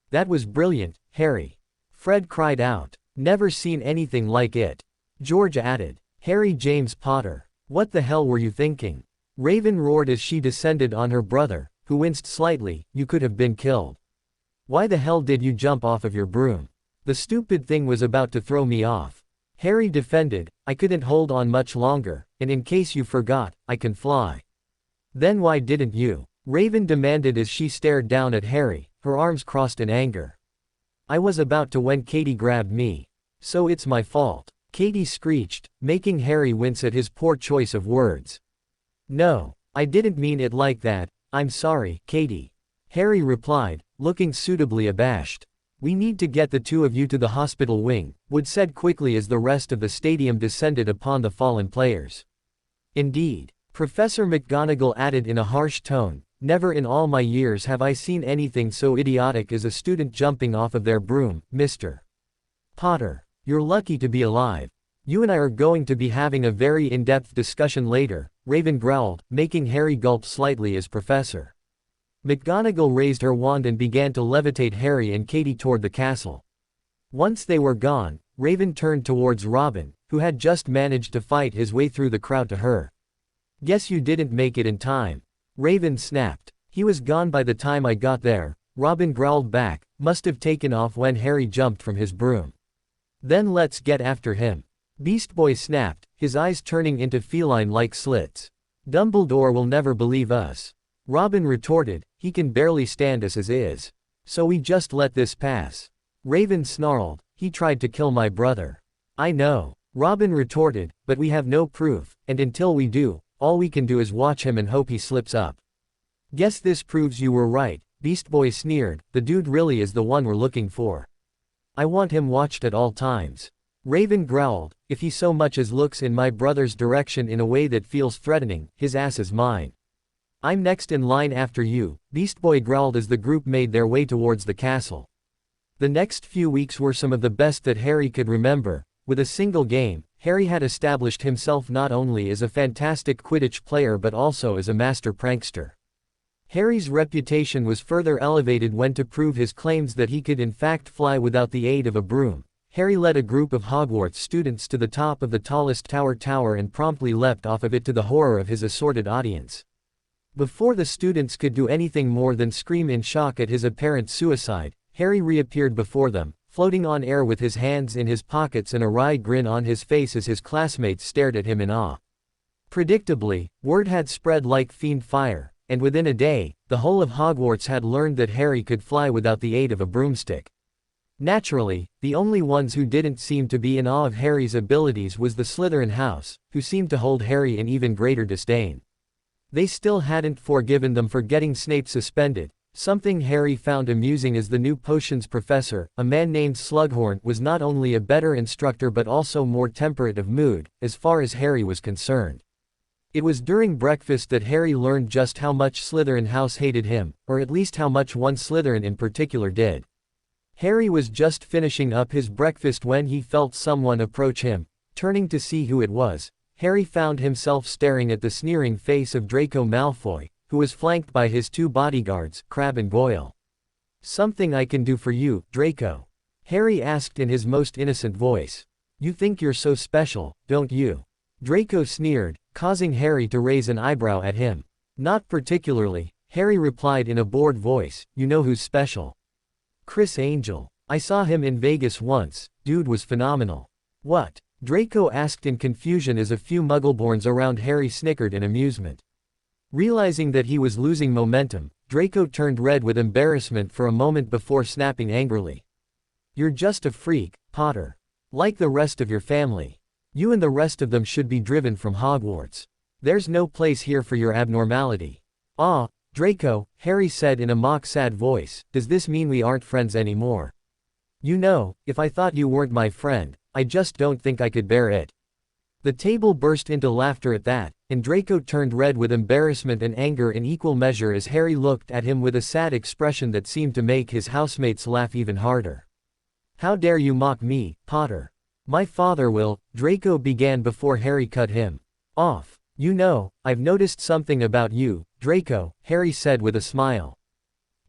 "That was brilliant, Harry," Fred cried out. "Never seen anything like it." George added. "Harry James Potter, what the hell were you thinking?" Raven roared as she descended on her brother, who winced slightly. "You could have been killed. Why the hell did you jump off of your broom? The stupid thing was about to throw me off." Harry defended. "I couldn't hold on much longer, and in case you forgot, I can fly." "Then why didn't you?" Raven demanded as she stared down at Harry, her arms crossed in anger. "I was about to when Katie grabbed me. So it's my fault," Katie screeched, making Harry wince at his poor choice of words. "No, I didn't mean it like that. I'm sorry, Katie," Harry replied, looking suitably abashed. "We need to get the two of you to the hospital wing," Wood said quickly as the rest of the stadium descended upon the fallen players. "Indeed," Professor McGonagall added in a harsh tone, "never in all my years have I seen anything so idiotic as a student jumping off of their broom, Mr. Potter. You're lucky to be alive. You and I are going to be having a very in-depth discussion later," Raven growled, making Harry gulp slightly as Professor McGonagall raised her wand and began to levitate Harry and Katie toward the castle. Once they were gone, Raven turned towards Robin, who had just managed to fight his way through the crowd to her. "Guess you didn't make it in time," Raven snapped. "He was gone by the time I got there," Robin growled back. "Must have taken off when Harry jumped from his broom." "Then let's get after him," Beast Boy snapped, his eyes turning into feline-like slits. "Dumbledore will never believe us," Robin retorted. "He can barely stand us as is. So we just let this pass." Raven snarled. "He tried to kill my brother." "I know," Robin retorted, "but we have no proof, and until we do, all we can do is watch him and hope he slips up." "Guess this proves you were right," Beast Boy sneered. "The dude really is the one we're looking for. I want him watched at all times." Raven growled. "If he so much as looks in my brother's direction in a way that feels threatening, his ass is mine." "I'm next in line after you," Beast Boy growled as the group made their way towards the castle. The next few weeks were some of the best that Harry could remember. With a single game, Harry had established himself not only as a fantastic Quidditch player but also as a master prankster. Harry's reputation was further elevated when, to prove his claims that he could in fact fly without the aid of a broom, Harry led a group of Hogwarts students to the top of the tallest tower and promptly leapt off of it to the horror of his assorted audience. Before the students could do anything more than scream in shock at his apparent suicide, Harry reappeared before them, floating on air with his hands in his pockets and a wry grin on his face as his classmates stared at him in awe. Predictably, word had spread like fiend fire, and within a day, the whole of Hogwarts had learned that Harry could fly without the aid of a broomstick. Naturally, the only ones who didn't seem to be in awe of Harry's abilities was the Slytherin house, who seemed to hold Harry in even greater disdain. They still hadn't forgiven them for getting Snape suspended, something Harry found amusing as the new potions professor, a man named Slughorn, was not only a better instructor but also more temperate of mood, as far as Harry was concerned. It was during breakfast that Harry learned just how much Slytherin house hated him, or at least how much one Slytherin in particular did. Harry was just finishing up his breakfast when he felt someone approach him. Turning to see who it was, Harry found himself staring at the sneering face of Draco Malfoy, who was flanked by his two bodyguards, Crabbe and Goyle. "Something I can do for you, Draco?" Harry asked in his most innocent voice. "You think you're so special, don't you?" Draco sneered, causing Harry to raise an eyebrow at him. "Not particularly," Harry replied in a bored voice. "You know who's special? Chris Angel. I saw him in Vegas once, dude was phenomenal." "What?" Draco asked in confusion as a few Muggleborns around Harry snickered in amusement. Realizing that he was losing momentum, Draco turned red with embarrassment for a moment before snapping angrily. "You're just a freak, Potter. Like the rest of your family. You and the rest of them should be driven from Hogwarts. There's no place here for your abnormality." "Ah, Draco," Harry said in a mock-sad voice, "does this mean we aren't friends anymore? You know, if I thought you weren't my friend, I just don't think I could bear it." The table burst into laughter at that, and Draco turned red with embarrassment and anger in equal measure as Harry looked at him with a sad expression that seemed to make his housemates laugh even harder. "How dare you mock me, Potter? My father will," Draco began before Harry cut him off. "You know, I've noticed something about you, Draco," Harry said with a smile.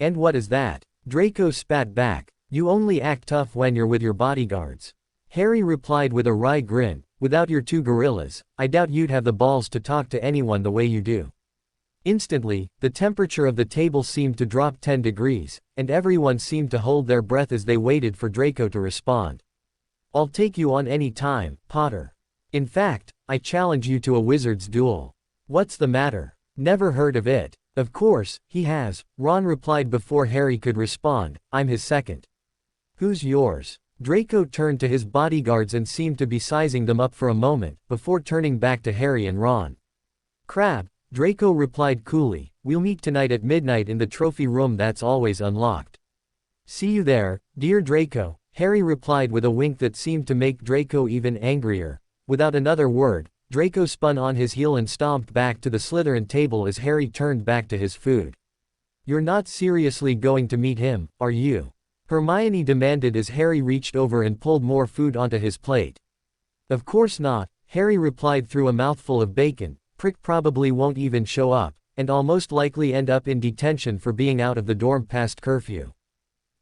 "And what is that?" Draco spat back. "You only act tough when you're with your bodyguards." Harry replied with a wry grin, "Without your two gorillas, I doubt you'd have the balls to talk to anyone the way you do." Instantly, the temperature of the table seemed to drop 10 degrees, and everyone seemed to hold their breath as they waited for Draco to respond. "I'll take you on any time, Potter. In fact, I challenge you to a wizard's duel." "What's the matter? Never heard of it." "Of course, he has," Ron replied before Harry could respond. "I'm his second." "Who's yours?" Draco turned to his bodyguards and seemed to be sizing them up for a moment, before turning back to Harry and Ron. "Crabbe," Draco replied coolly. "We'll meet tonight at midnight in the trophy room that's always unlocked." "See you there, dear Draco," Harry replied with a wink that seemed to make Draco even angrier. Without another word, Draco spun on his heel and stomped back to the Slytherin table as Harry turned back to his food. "You're not seriously going to meet him, are you?" Hermione demanded as Harry reached over and pulled more food onto his plate. "Of course not," Harry replied through a mouthful of bacon. "Prick probably won't even show up, and I'll most likely end up in detention for being out of the dorm past curfew.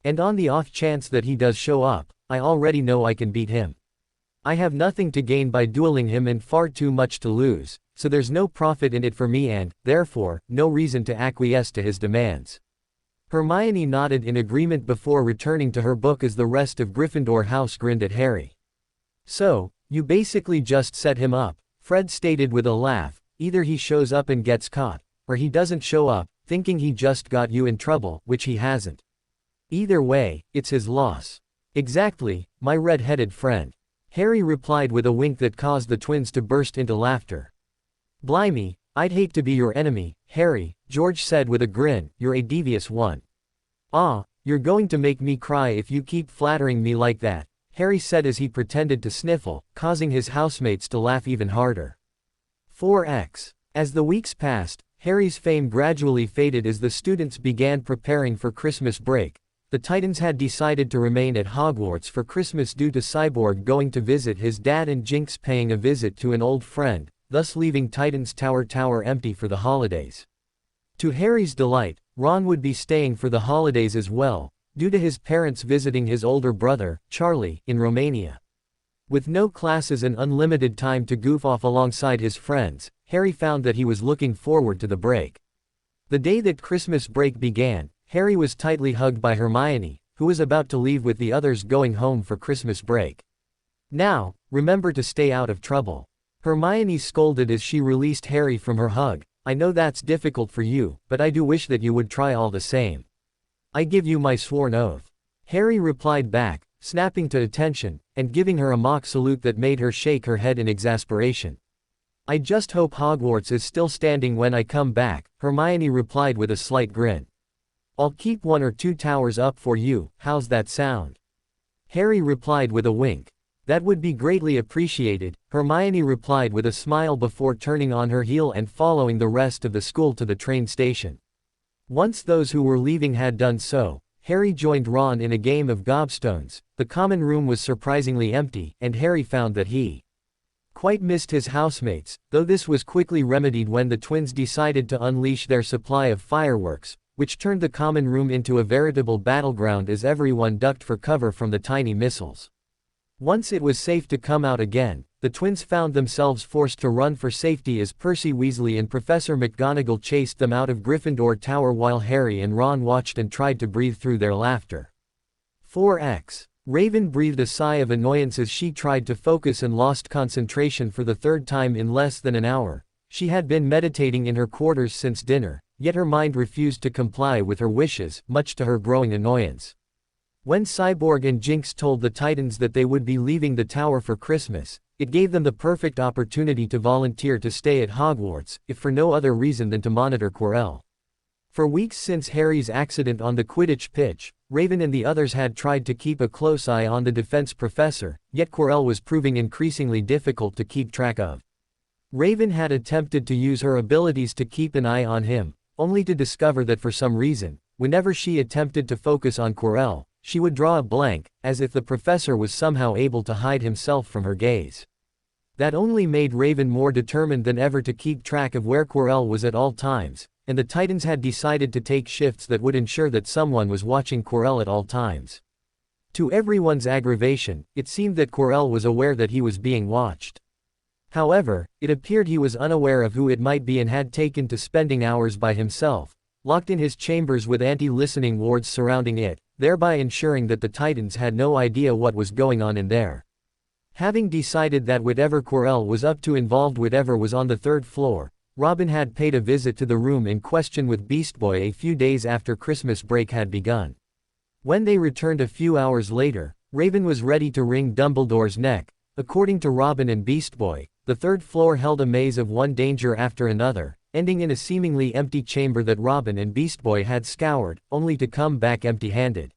And on the off chance that he does show up, I already know I can beat him. I have nothing to gain by dueling him and far too much to lose, so there's no profit in it for me and, therefore, no reason to acquiesce to his demands." Hermione nodded in agreement before returning to her book as the rest of Gryffindor House grinned at Harry. "So, you basically just set him up," Fred stated with a laugh. "Either he shows up and gets caught, or he doesn't show up, thinking he just got you in trouble, which he hasn't. Either way, it's his loss." "Exactly, my red-headed friend," Harry replied with a wink that caused the twins to burst into laughter. "Blimey, I'd hate to be your enemy, Harry," George said with a grin. "You're a devious one." "Ah, you're going to make me cry if you keep flattering me like that," Harry said as he pretended to sniffle, causing his housemates to laugh even harder. 4x. As the weeks passed, Harry's fame gradually faded as the students began preparing for Christmas break. The Titans had decided to remain at Hogwarts for Christmas due to Cyborg going to visit his dad and Jinx paying a visit to an old friend, thus leaving Titans Tower empty for the holidays. To Harry's delight, Ron would be staying for the holidays as well, due to his parents visiting his older brother, Charlie, in Romania. With no classes and unlimited time to goof off alongside his friends, Harry found that he was looking forward to the break. The day that Christmas break began, Harry was tightly hugged by Hermione, who was about to leave with the others going home for Christmas break. "Now, remember to stay out of trouble," Hermione scolded as she released Harry from her hug. "I know that's difficult for you, but I do wish that you would try all the same. I give you my sworn oath." Harry replied back, snapping to attention, and giving her a mock salute that made her shake her head in exasperation. "I just hope Hogwarts is still standing when I come back," Hermione replied with a slight grin. "I'll keep 1 or 2 towers up for you, how's that sound?" Harry replied with a wink. That would be greatly appreciated, Hermione replied with a smile before turning on her heel and following the rest of the school to the train station. Once those who were leaving had done so, Harry joined Ron in a game of gobstones. The common room was surprisingly empty, and Harry found that he quite missed his housemates, though this was quickly remedied when the twins decided to unleash their supply of fireworks, which turned the common room into a veritable battleground as everyone ducked for cover from the tiny missiles. Once it was safe to come out again, the twins found themselves forced to run for safety as Percy Weasley and Professor McGonagall chased them out of Gryffindor Tower while Harry and Ron watched and tried to breathe through their laughter. 4x. Raven breathed a sigh of annoyance as she tried to focus and lost concentration for the third time in less than an hour. She had been meditating in her quarters since dinner, yet her mind refused to comply with her wishes, much to her growing annoyance. When Cyborg and Jinx told the Titans that they would be leaving the tower for Christmas, it gave them the perfect opportunity to volunteer to stay at Hogwarts, if for no other reason than to monitor Corell. For weeks since Harry's accident on the Quidditch pitch, Raven and the others had tried to keep a close eye on the defense professor, yet Corell was proving increasingly difficult to keep track of. Raven had attempted to use her abilities to keep an eye on him, only to discover that for some reason, whenever she attempted to focus on Corell, she would draw a blank, as if the professor was somehow able to hide himself from her gaze. That only made Raven more determined than ever to keep track of where Corell was at all times, and the Titans had decided to take shifts that would ensure that someone was watching Corell at all times. To everyone's aggravation, it seemed that Corell was aware that he was being watched. However, it appeared he was unaware of who it might be and had taken to spending hours by himself, locked in his chambers with anti-listening wards surrounding it, thereby ensuring that the Titans had no idea what was going on in there. Having decided that whatever Corell was up to involved whatever was on the third floor, Robin had paid a visit to the room in question with Beast Boy a few days after Christmas break had begun. When they returned a few hours later, Raven was ready to wring Dumbledore's neck. According to Robin and Beast Boy, the third floor held a maze of one danger after another, ending in a seemingly empty chamber that Robin and Beast Boy had scoured, only to come back empty-handed.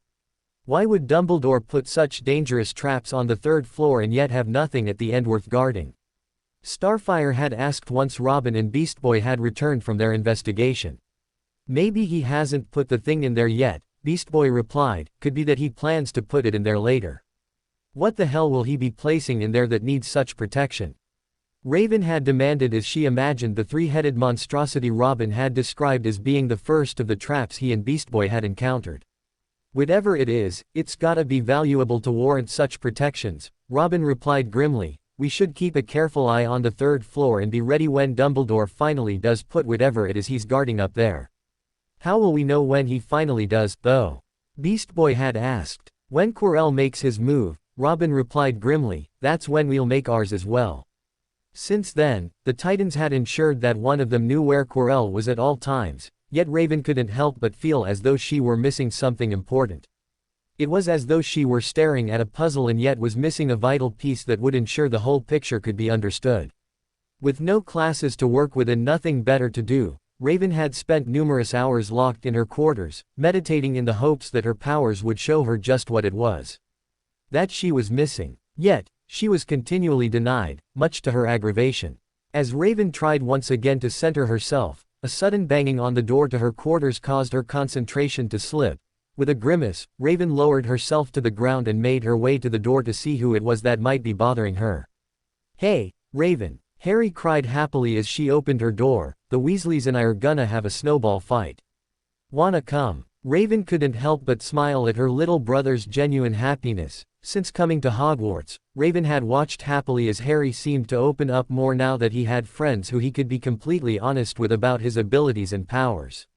Why would Dumbledore put such dangerous traps on the third floor and yet have nothing at the end worth guarding? Starfire had asked once Robin and Beast Boy had returned from their investigation. Maybe he hasn't put the thing in there yet, Beast Boy replied, could be that he plans to put it in there later. What the hell will he be placing in there that needs such protection? Raven had demanded as she imagined the three-headed monstrosity Robin had described as being the first of the traps he and Beast Boy had encountered. Whatever it is, it's gotta be valuable to warrant such protections, Robin replied grimly. We should keep a careful eye on the third floor and be ready when Dumbledore finally does put whatever it is he's guarding up there. How will we know when he finally does, though? Beast Boy had asked. When Corell makes his move, Robin replied grimly, that's when we'll make ours as well. Since then, the Titans had ensured that one of them knew where Corell was at all times, yet Raven couldn't help but feel as though she were missing something important. It was as though she were staring at a puzzle and yet was missing a vital piece that would ensure the whole picture could be understood. With no classes to work with and nothing better to do, Raven had spent numerous hours locked in her quarters, meditating in the hopes that her powers would show her just what it was that she was missing. Yet, she was continually denied, much to her aggravation. As Raven tried once again to center herself, a sudden banging on the door to her quarters caused her concentration to slip. With a grimace, Raven lowered herself to the ground and made her way to the door to see who it was that might be bothering her. Hey, Raven, Harry cried happily as she opened her door, the Weasleys and I are gonna have a snowball fight. Wanna come? Raven couldn't help but smile at her little brother's genuine happiness. Since coming to Hogwarts, Raven had watched happily as Harry seemed to open up more now that he had friends who he could be completely honest with about his abilities and powers.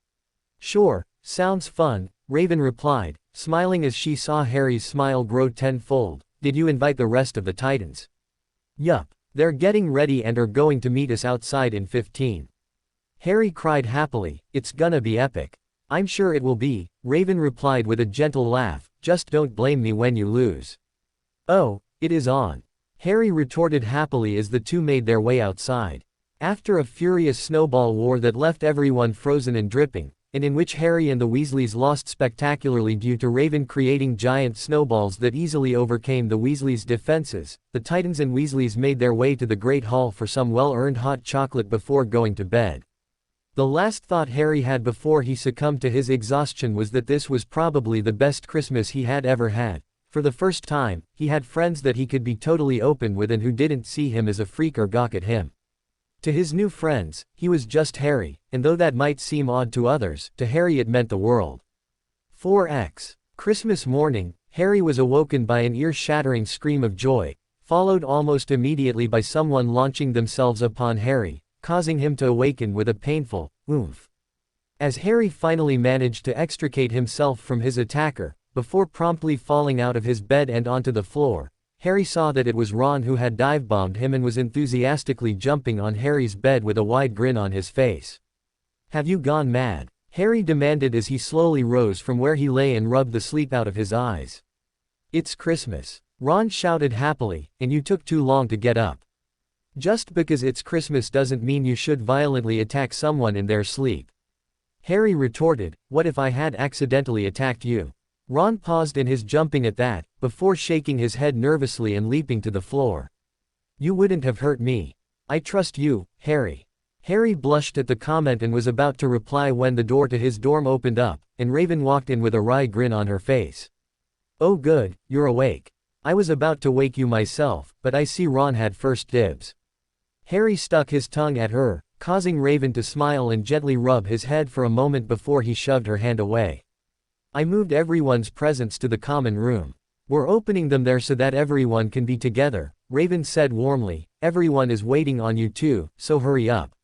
Sure, sounds fun, Raven replied, smiling as she saw Harry's smile grow tenfold. Did you invite the rest of the Titans? Yup, they're getting ready and are going to meet us outside in 15. Harry cried happily, it's gonna be epic. I'm sure it will be, Raven replied with a gentle laugh, just don't blame me when you lose. Oh, it is on. Harry retorted happily as the two made their way outside. After a furious snowball war that left everyone frozen and dripping, and in which Harry and the Weasleys lost spectacularly due to Raven creating giant snowballs that easily overcame the Weasleys' defenses. The Titans and Weasleys made their way to the Great Hall for some well-earned hot chocolate before going to bed. The last thought Harry had before he succumbed to his exhaustion was that this was probably the best Christmas he had ever had. For the first time, he had friends that he could be totally open with and who didn't see him as a freak or gawk at him. To his new friends, he was just Harry, and though that might seem odd to others, to Harry it meant the world. 4x. Christmas morning, Harry was awoken by an ear-shattering scream of joy, followed almost immediately by someone launching themselves upon Harry, causing him to awaken with a painful oomph. As Harry finally managed to extricate himself from his attacker, before promptly falling out of his bed and onto the floor, Harry saw that it was Ron who had dive-bombed him and was enthusiastically jumping on Harry's bed with a wide grin on his face. "Have you gone mad?" Harry demanded as he slowly rose from where he lay and rubbed the sleep out of his eyes. "It's Christmas," Ron shouted happily, "and you took too long to get up. Just because it's Christmas doesn't mean you should violently attack someone in their sleep." Harry retorted, "What if I had accidentally attacked you?" Ron paused in his jumping at that, before shaking his head nervously and leaping to the floor. "You wouldn't have hurt me. I trust you, Harry." Harry blushed at the comment and was about to reply when the door to his dorm opened up, and Raven walked in with a wry grin on her face. "Oh good, you're awake. I was about to wake you myself, but I see Ron had first dibs." Harry stuck his tongue at her, causing Raven to smile and gently rub his head for a moment before he shoved her hand away. "I moved everyone's presents to the common room. We're opening them there so that everyone can be together," Raven said warmly. "Everyone is waiting on you too, so hurry up."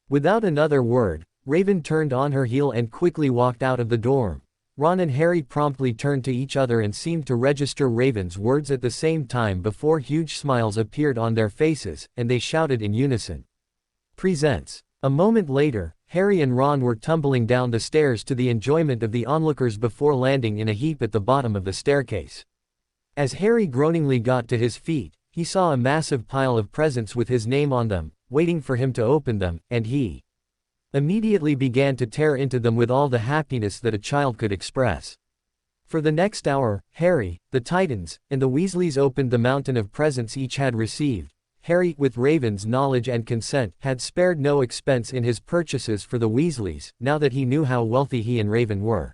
Without another word, Raven turned on her heel and quickly walked out of the dorm. Ron and Harry promptly turned to each other and seemed to register Raven's words at the same time before huge smiles appeared on their faces, and they shouted in unison. "Presents." A moment later, Harry and Ron were tumbling down the stairs to the enjoyment of the onlookers before landing in a heap at the bottom of the staircase. As Harry groaningly got to his feet, he saw a massive pile of presents with his name on them, waiting for him to open them, and he immediately began to tear into them with all the happiness that a child could express. For the next hour, Harry, the Titans, and the Weasleys opened the mountain of presents each had received. Harry, with Raven's knowledge and consent, had spared no expense in his purchases for the Weasleys, now that he knew how wealthy he and Raven were.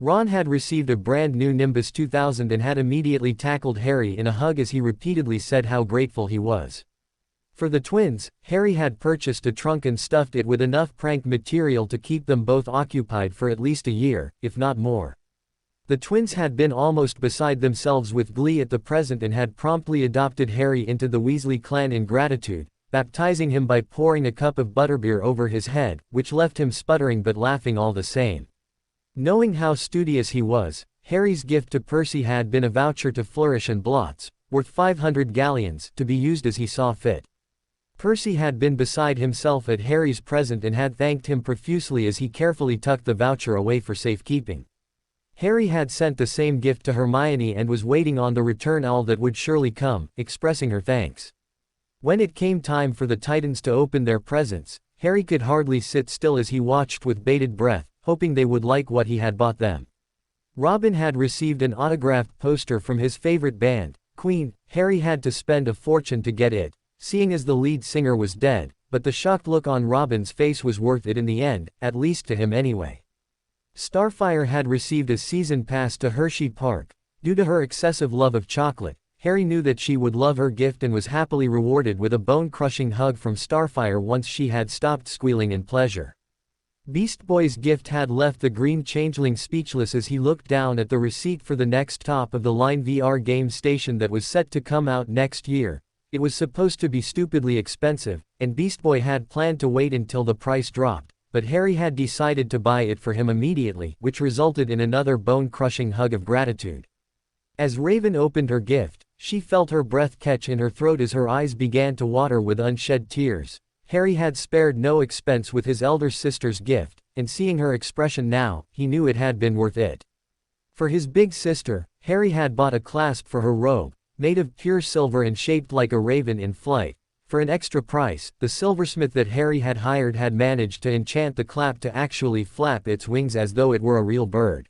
Ron had received a brand new Nimbus 2000 and had immediately tackled Harry in a hug as he repeatedly said how grateful he was. For the twins, Harry had purchased a trunk and stuffed it with enough prank material to keep them both occupied for at least a year, if not more. The twins had been almost beside themselves with glee at the present and had promptly adopted Harry into the Weasley clan in gratitude, baptizing him by pouring a cup of butterbeer over his head, which left him sputtering but laughing all the same. Knowing how studious he was, Harry's gift to Percy had been a voucher to Flourish and Blots, worth 500 galleons, to be used as he saw fit. Percy had been beside himself at Harry's present and had thanked him profusely as he carefully tucked the voucher away for safekeeping. Harry had sent the same gift to Hermione and was waiting on the return owl that would surely come, expressing her thanks. When it came time for the Titans to open their presents, Harry could hardly sit still as he watched with bated breath, hoping they would like what he had bought them. Robin had received an autographed poster from his favorite band, Queen. Harry had to spend a fortune to get it, seeing as the lead singer was dead, but the shocked look on Robin's face was worth it in the end, at least to him anyway. Starfire had received a season pass to Hershey Park. Due to her excessive love of chocolate, Harry knew that she would love her gift and was happily rewarded with a bone-crushing hug from Starfire once she had stopped squealing in pleasure. Beast Boy's gift had left the green changeling speechless as he looked down at the receipt for the next top-of-the-line VR game station that was set to come out next year. It was supposed to be stupidly expensive, and Beast Boy had planned to wait until the price dropped, but Harry had decided to buy it for him immediately, which resulted in another bone-crushing hug of gratitude. As Raven opened her gift, she felt her breath catch in her throat as her eyes began to water with unshed tears. Harry had spared no expense with his elder sister's gift, and seeing her expression now, he knew it had been worth it. For his big sister, Harry had bought a clasp for her robe, made of pure silver and shaped like a raven in flight, For an extra price, the silversmith that Harry had hired had managed to enchant the clap to actually flap its wings as though it were a real bird.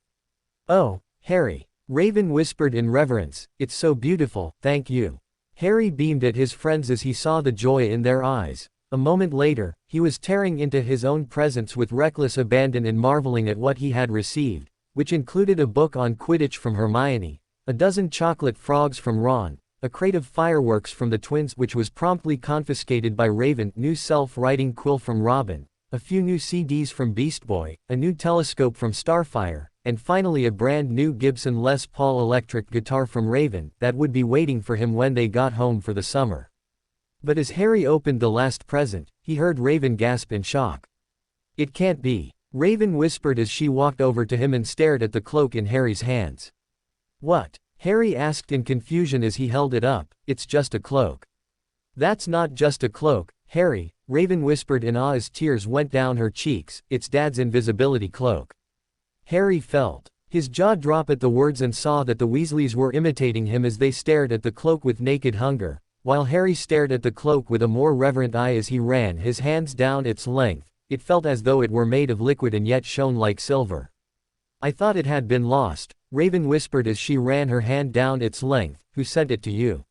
"Oh, Harry," Raven whispered in reverence, "it's so beautiful, thank you." Harry beamed at his friends as he saw the joy in their eyes. A moment later, he was tearing into his own presents with reckless abandon and marveling at what he had received, which included a book on Quidditch from Hermione, a dozen chocolate frogs from Ron, a crate of fireworks from the twins which was promptly confiscated by Raven, new self-writing quill from Robin, a few new CDs from Beast Boy, a new telescope from Starfire, and finally a brand new Gibson Les Paul electric guitar from Raven that would be waiting for him when they got home for the summer. But as Harry opened the last present, he heard Raven gasp in shock. "It can't be," Raven whispered as she walked over to him and stared at the cloak in Harry's hands. "What?" Harry asked in confusion as he held it up. "It's just a cloak." "That's not just a cloak, Harry," Raven whispered in awe as tears went down her cheeks. "It's Dad's invisibility cloak." Harry felt his jaw drop at the words and saw that the Weasleys were imitating him as they stared at the cloak with naked hunger, while Harry stared at the cloak with a more reverent eye as he ran his hands down its length. It felt as though it were made of liquid and yet shone like silver. "I thought it had been lost," Raven whispered as she ran her hand down its length. "Who sent it to you?"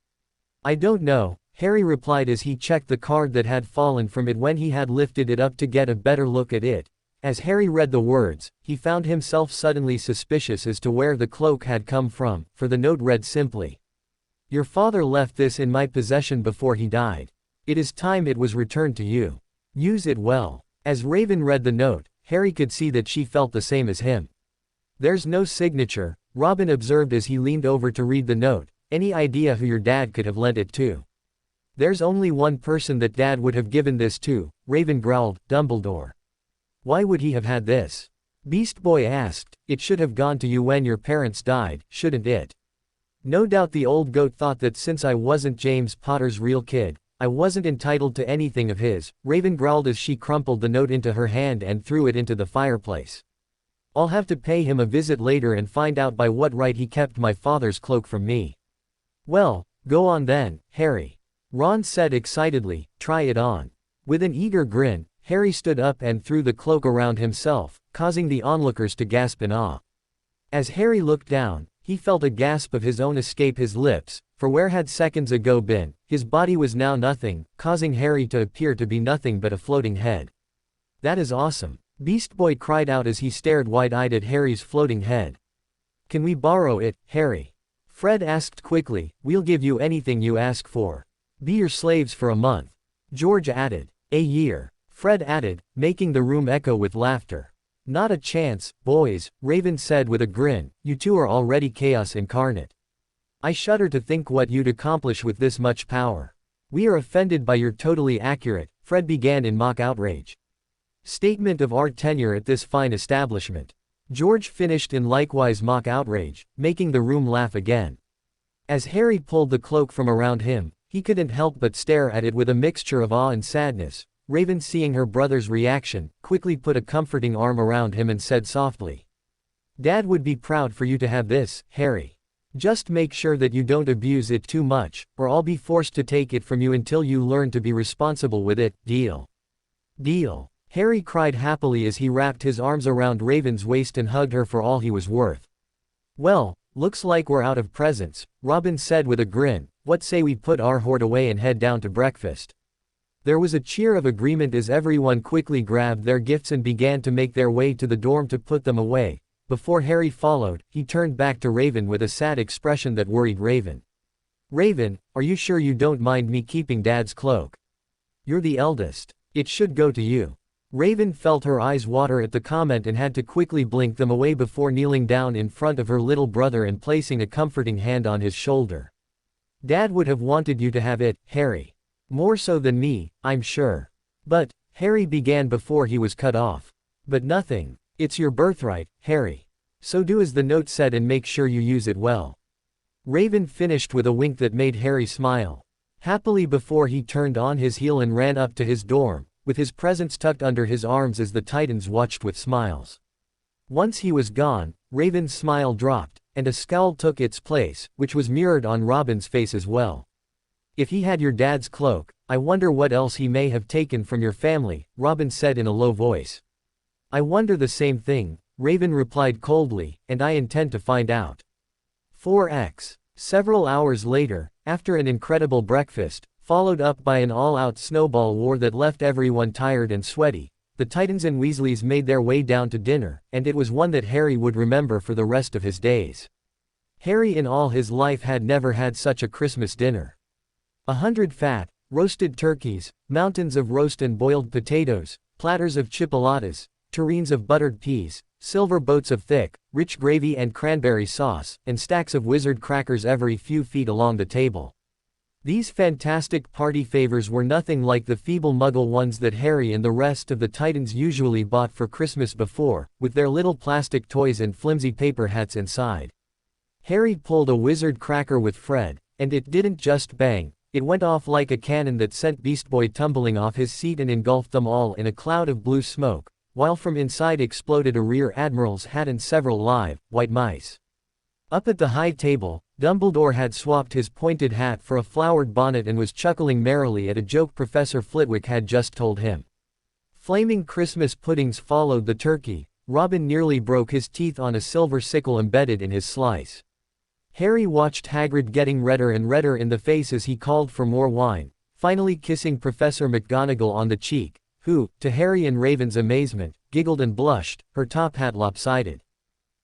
"I don't know," Harry replied as he checked the card that had fallen from it when he had lifted it up to get a better look at it. As Harry read the words, he found himself suddenly suspicious as to where the cloak had come from, for the note read simply, "Your father left this in my possession before he died. It is time it was returned to you. Use it well." As Raven read the note, Harry could see that she felt the same as him. "There's no signature," Robin observed as he leaned over to read the note. "Any idea who your dad could have lent it to?" "There's only one person that Dad would have given this to," Raven growled, "Dumbledore." "Why would he have had this?" Beast Boy asked. "It should have gone to you when your parents died, shouldn't it?" "No doubt the old goat thought that since I wasn't James Potter's real kid, I wasn't entitled to anything of his," Raven growled as she crumpled the note into her hand and threw it into the fireplace. "I'll have to pay him a visit later and find out by what right he kept my father's cloak from me." "Well, go on then, Harry," Ron said excitedly. "Try it on." With an eager grin, Harry stood up and threw the cloak around himself, causing the onlookers to gasp in awe. As Harry looked down, he felt a gasp of his own escape his lips, for where had seconds ago been, his body was now nothing, causing Harry to appear to be nothing but a floating head. "That is awesome," Beast Boy cried out as he stared wide-eyed at Harry's floating head. "Can we borrow it, Harry?" Fred asked quickly. "We'll give you anything you ask for. Be your slaves for a month." George added. "A year," Fred added, making the room echo with laughter. "Not a chance, boys," Raven said with a grin. "You two are already chaos incarnate. I shudder to think what you'd accomplish with this much power." "We are offended by your totally accurate," Fred began in mock outrage, "statement of our tenure at this fine establishment." George finished in likewise mock outrage, making the room laugh again. As Harry pulled the cloak from around him, he couldn't help but stare at it with a mixture of awe and sadness. Raven, seeing her brother's reaction, quickly put a comforting arm around him and said softly, "Dad would be proud for you to have this, Harry. Just make sure that you don't abuse it too much, or I'll be forced to take it from you until you learn to be responsible with it, deal?" "Deal," Harry cried happily as he wrapped his arms around Raven's waist and hugged her for all he was worth. "Well, looks like we're out of presents," Robin said with a grin. "What say we put our hoard away and head down to breakfast?" There was a cheer of agreement as everyone quickly grabbed their gifts and began to make their way to the dorm to put them away. Before Harry followed, he turned back to Raven with a sad expression that worried Raven. "Raven, are you sure you don't mind me keeping Dad's cloak? You're the eldest. It should go to you." Raven felt her eyes water at the comment and had to quickly blink them away before kneeling down in front of her little brother and placing a comforting hand on his shoulder. "Dad would have wanted you to have it, Harry. More so than me, I'm sure." "But," Harry began before he was cut off. "But nothing. It's your birthright, Harry. So do as the note said and make sure you use it well." Raven finished with a wink that made Harry smile happily before he turned on his heel and ran up to his dorm, with his presents tucked under his arms as the Titans watched with smiles. Once he was gone, Raven's smile dropped, and a scowl took its place, which was mirrored on Robin's face as well. If he had your dad's cloak, I wonder what else he may have taken from your family, Robin said in a low voice. I wonder the same thing, Raven replied coldly, and I intend to find out. 4x. Several hours later, after an incredible breakfast, followed up by an all-out snowball war that left everyone tired and sweaty, the Titans and Weasleys made their way down to dinner, and it was one that Harry would remember for the rest of his days. Harry in all his life had never had such a Christmas dinner. 100 fat, roasted turkeys, mountains of roast and boiled potatoes, platters of chipolatas, tureens of buttered peas, silver boats of thick, rich gravy and cranberry sauce, and stacks of wizard crackers every few feet along the table. These fantastic party favors were nothing like the feeble muggle ones that Harry and the rest of the Titans usually bought for Christmas before, with their little plastic toys and flimsy paper hats inside. Harry pulled a wizard cracker with Fred, and it didn't just bang, it went off like a cannon that sent Beast Boy tumbling off his seat and engulfed them all in a cloud of blue smoke, while from inside exploded a rear admiral's hat and several live, white mice. Up at the high table, Dumbledore had swapped his pointed hat for a flowered bonnet and was chuckling merrily at a joke Professor Flitwick had just told him. Flaming Christmas puddings followed the turkey. Robin nearly broke his teeth on a silver sickle embedded in his slice. Harry watched Hagrid getting redder and redder in the face as he called for more wine, finally kissing Professor McGonagall on the cheek, who, to Harry and Raven's amazement, giggled and blushed, her top hat lopsided.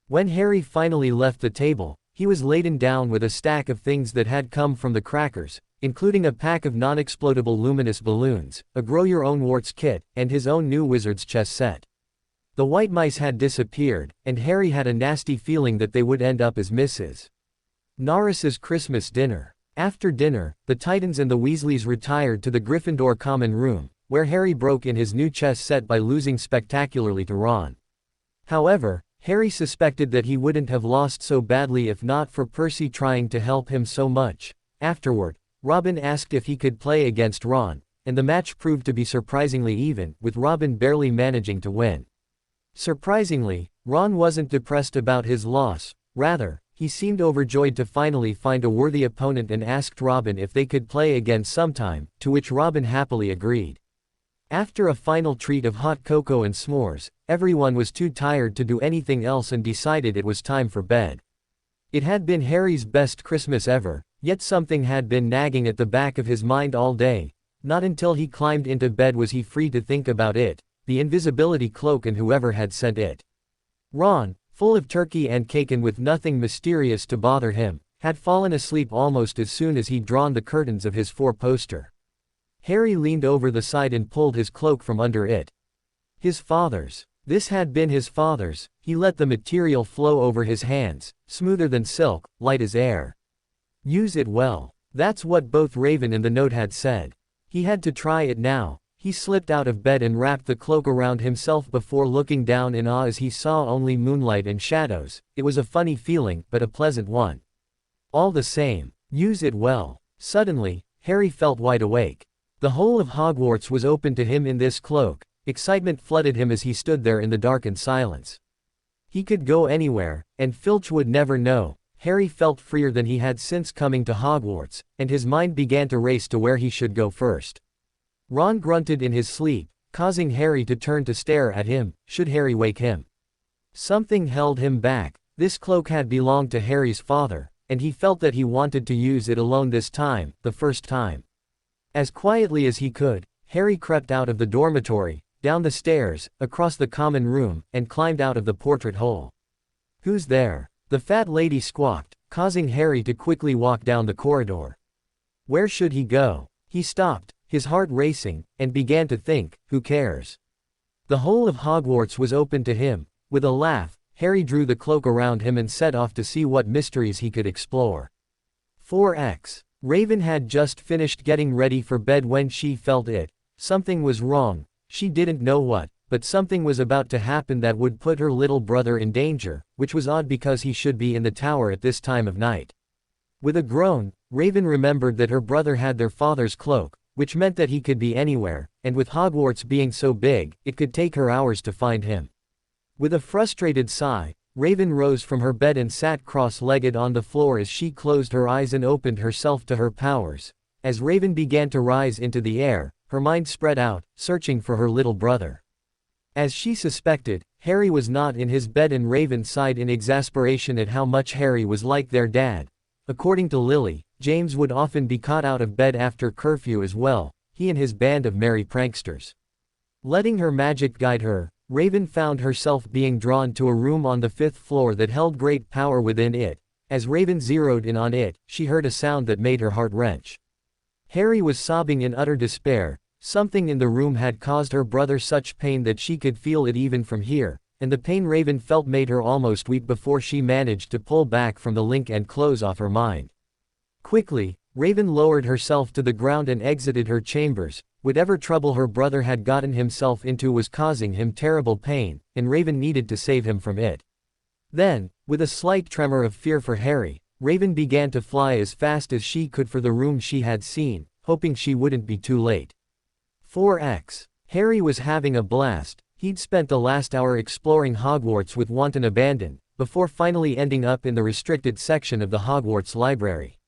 When Harry finally left the table, he was laden down with a stack of things that had come from the crackers, including a pack of non-explodable luminous balloons, a grow-your-own-warts kit, and his own new wizard's chess set. The white mice had disappeared, and Harry had a nasty feeling that they would end up as Mrs. Norris's Christmas dinner. After dinner, the Titans and the Weasleys retired to the Gryffindor common room, where Harry broke in his new chess set by losing spectacularly to Ron. However, Harry suspected that he wouldn't have lost so badly if not for Percy trying to help him so much. Afterward, Robin asked if he could play against Ron, and the match proved to be surprisingly even, with Robin barely managing to win. Surprisingly, Ron wasn't depressed about his loss, rather, he seemed overjoyed to finally find a worthy opponent and asked Robin if they could play again sometime, to which Robin happily agreed. After a final treat of hot cocoa and s'mores, everyone was too tired to do anything else and decided it was time for bed. It had been Harry's best Christmas ever, yet something had been nagging at the back of his mind all day. Not until he climbed into bed was he free to think about it, the invisibility cloak and whoever had sent it. Ron, full of turkey and cake and with nothing mysterious to bother him, had fallen asleep almost as soon as he'd drawn the curtains of his four-poster. Harry leaned over the side and pulled his cloak from under it. His father's. This had been his father's. He let the material flow over his hands, smoother than silk, light as air. Use it well. That's what both Raven and the note had said. He had to try it now. He slipped out of bed and wrapped the cloak around himself before looking down in awe as he saw only moonlight and shadows. It was a funny feeling, but a pleasant one. All the same, use it well. Suddenly, Harry felt wide awake. The whole of Hogwarts was open to him in this cloak. Excitement flooded him as he stood there in the darkened silence. He could go anywhere, and Filch would never know. Harry felt freer than he had since coming to Hogwarts, and his mind began to race to where he should go first. Ron grunted in his sleep, causing Harry to turn to stare at him, should Harry wake him. Something held him back. This cloak had belonged to Harry's father, and he felt that he wanted to use it alone this time, the first time. As quietly as he could, Harry crept out of the dormitory, down the stairs, across the common room, and climbed out of the portrait hole. Who's there? The fat lady squawked, causing Harry to quickly walk down the corridor. Where should he go? He stopped, his heart racing, and began to think, who cares? The whole of Hogwarts was open to him. With a laugh, Harry drew the cloak around him and set off to see what mysteries he could explore. 4x. Raven had just finished getting ready for bed when she felt it. Something was wrong. She didn't know what, but something was about to happen that would put her little brother in danger, which was odd because he should be in the tower at this time of night. With a groan, Raven remembered that her brother had their father's cloak, which meant that he could be anywhere, and with Hogwarts being so big, it could take her hours to find him. With a frustrated sigh, Raven rose from her bed and sat cross-legged on the floor as she closed her eyes and opened herself to her powers. As Raven began to rise into the air, her mind spread out, searching for her little brother. As she suspected, Harry was not in his bed and Raven sighed in exasperation at how much Harry was like their dad. According to Lily, James would often be caught out of bed after curfew as well, he and his band of merry pranksters. Letting her magic guide her, Raven found herself being drawn to a room on the 5th floor that held great power within it. As Raven zeroed in on it, she heard a sound that made her heart wrench. Harry was sobbing in utter despair. Something in the room had caused her brother such pain that she could feel it even from here, and the pain Raven felt made her almost weep before she managed to pull back from the link and close off her mind. Quickly, Raven lowered herself to the ground and exited her chambers. Whatever trouble her brother had gotten himself into was causing him terrible pain, and Raven needed to save him from it. Then, with a slight tremor of fear for Harry, Raven began to fly as fast as she could for the room she had seen, hoping she wouldn't be too late. 4x. Harry was having a blast. He'd spent the last hour exploring Hogwarts with wanton abandon, before finally ending up in the restricted section of the Hogwarts library.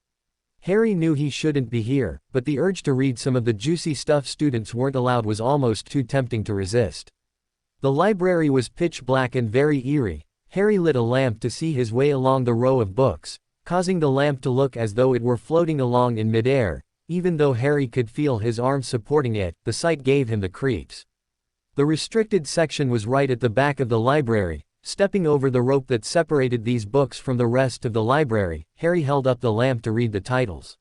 Harry knew he shouldn't be here, but the urge to read some of the juicy stuff students weren't allowed was almost too tempting to resist. The library was pitch black and very eerie. Harry lit a lamp to see his way along the row of books, causing the lamp to look as though it were floating along in midair. Even though Harry could feel his arms supporting it, the sight gave him the creeps. The restricted section was right at the back of the library. Stepping over the rope that separated these books from the rest of the library, Harry held up the lamp to read the titles.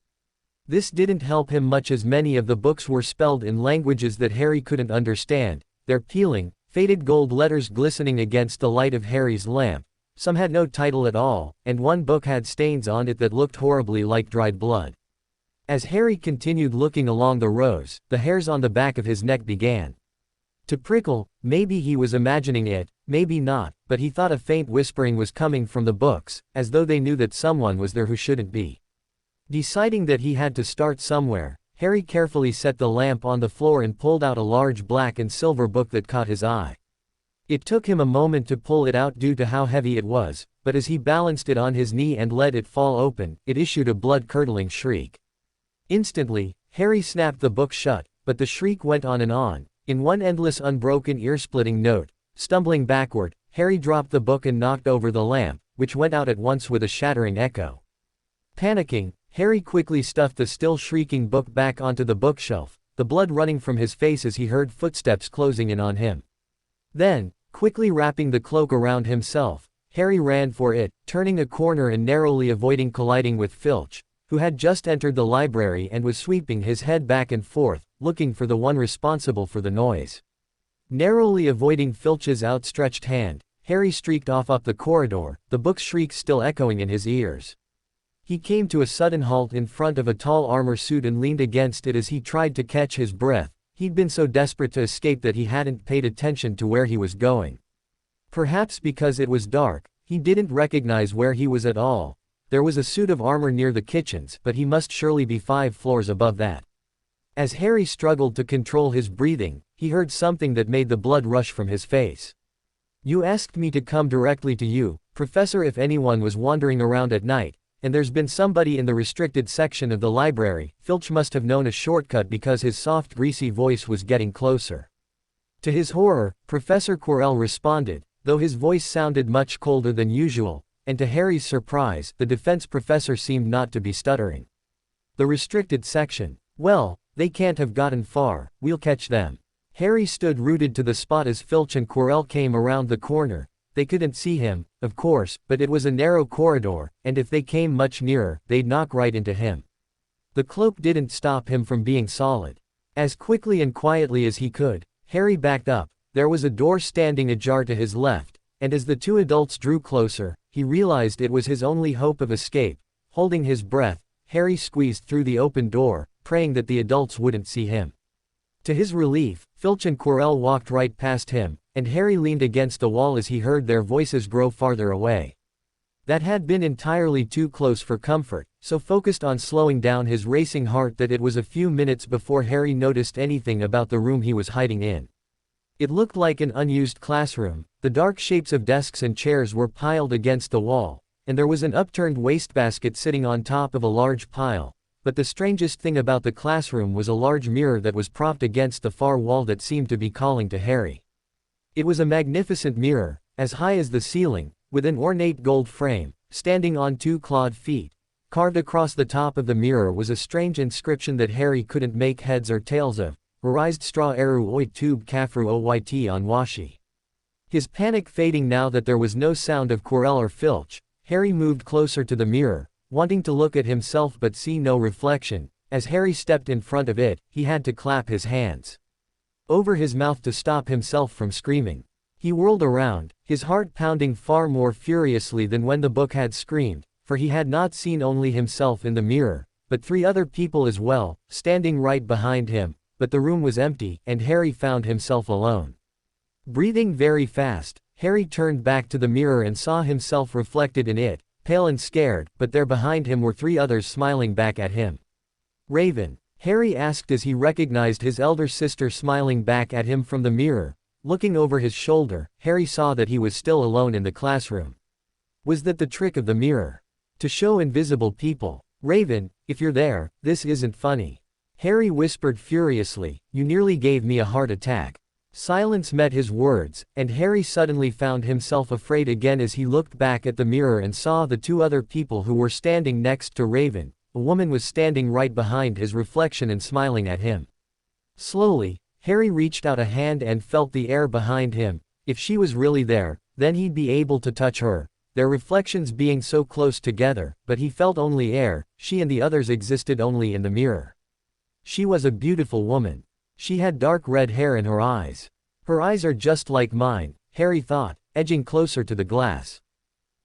This didn't help him much as many of the books were spelled in languages that Harry couldn't understand, their peeling, faded gold letters glistening against the light of Harry's lamp. Some had no title at all, and one book had stains on it that looked horribly like dried blood. As Harry continued looking along the rows, the hairs on the back of his neck began to prickle. Maybe he was imagining it, maybe not, but he thought a faint whispering was coming from the books, as though they knew that someone was there who shouldn't be. Deciding that he had to start somewhere, Harry carefully set the lamp on the floor and pulled out a large black and silver book that caught his eye. It took him a moment to pull it out due to how heavy it was, but as he balanced it on his knee and let it fall open, it issued a blood-curdling shriek. Instantly, Harry snapped the book shut, but the shriek went on, in one endless unbroken ear-splitting note. Stumbling backward, Harry dropped the book and knocked over the lamp, which went out at once with a shattering echo. Panicking, Harry quickly stuffed the still shrieking book back onto the bookshelf, the blood running from his face as he heard footsteps closing in on him. Then, quickly wrapping the cloak around himself, Harry ran for it, turning a corner and narrowly avoiding colliding with Filch, who had just entered the library and was sweeping his head back and forth, looking for the one responsible for the noise. Narrowly avoiding Filch's outstretched hand, Harry streaked off up the corridor, the book's shrieks still echoing in his ears. He came to a sudden halt in front of a tall armor suit and leaned against it as he tried to catch his breath. He'd been so desperate to escape that he hadn't paid attention to where he was going. Perhaps because it was dark, he didn't recognize where he was at all. There was a suit of armor near the kitchens, but he must surely be 5 floors above that. As Harry struggled to control his breathing, he heard something that made the blood rush from his face. "You asked me to come directly to you, Professor. If anyone was wandering around at night, and there's been somebody in the restricted section of the library, Filch must have known a shortcut because his soft greasy voice was getting closer." To his horror, Professor Corell responded, though his voice sounded much colder than usual, and to Harry's surprise, the defense professor seemed not to be stuttering. "The restricted section. Well, they can't have gotten far, we'll catch them." Harry stood rooted to the spot as Filch and Corell came around the corner. They couldn't see him, of course, but it was a narrow corridor, and if they came much nearer, they'd knock right into him. The cloak didn't stop him from being solid. As quickly and quietly as he could, Harry backed up. There was a door standing ajar to his left, and as the two adults drew closer, he realized it was his only hope of escape. Holding his breath, Harry squeezed through the open door, praying that the adults wouldn't see him. To his relief, Filch and Corell walked right past him, and Harry leaned against the wall as he heard their voices grow farther away. That had been entirely too close for comfort, so focused on slowing down his racing heart that it was a few minutes before Harry noticed anything about the room he was hiding in. It looked like an unused classroom. The dark shapes of desks and chairs were piled against the wall, and there was an upturned wastebasket sitting on top of a large pile. but the strangest thing about the classroom was a large mirror that was propped against the far wall that seemed to be calling to Harry. It was a magnificent mirror, as high as the ceiling, with an ornate gold frame, standing on 2 clawed feet. Carved across the top of the mirror was a strange inscription that Harry couldn't make heads or tails of: Erised straw eru oit tube kafru oyt on washi. His panic fading now that there was no sound of Corell or Filch, Harry moved closer to the mirror, wanting to look at himself but see no reflection. As Harry stepped in front of it, he had to clap his hands over his mouth to stop himself from screaming. He whirled around, his heart pounding far more furiously than when the book had screamed, for he had not seen only himself in the mirror, but 3 other people as well, standing right behind him, but the room was empty, and Harry found himself alone. Breathing very fast, Harry turned back to the mirror and saw himself reflected in it, pale and scared, but there behind him were 3 others smiling back at him. "Raven?" Harry asked as he recognized his elder sister smiling back at him from the mirror. Looking over his shoulder, Harry saw that he was still alone in the classroom. Was that the trick of the mirror? To show invisible people? "Raven, if you're there, this isn't funny." Harry whispered furiously, "You nearly gave me a heart attack." Silence met his words, and Harry suddenly found himself afraid again as he looked back at the mirror and saw the 2 other people who were standing next to Raven. A woman was standing right behind his reflection and smiling at him. Slowly, Harry reached out a hand and felt the air behind him. If she was really there, then he'd be able to touch her, their reflections being so close together, but he felt only air. She and the others existed only in the mirror. She was a beautiful woman. She had dark red hair in her eyes. Her eyes are just like mine, Harry thought, edging closer to the glass.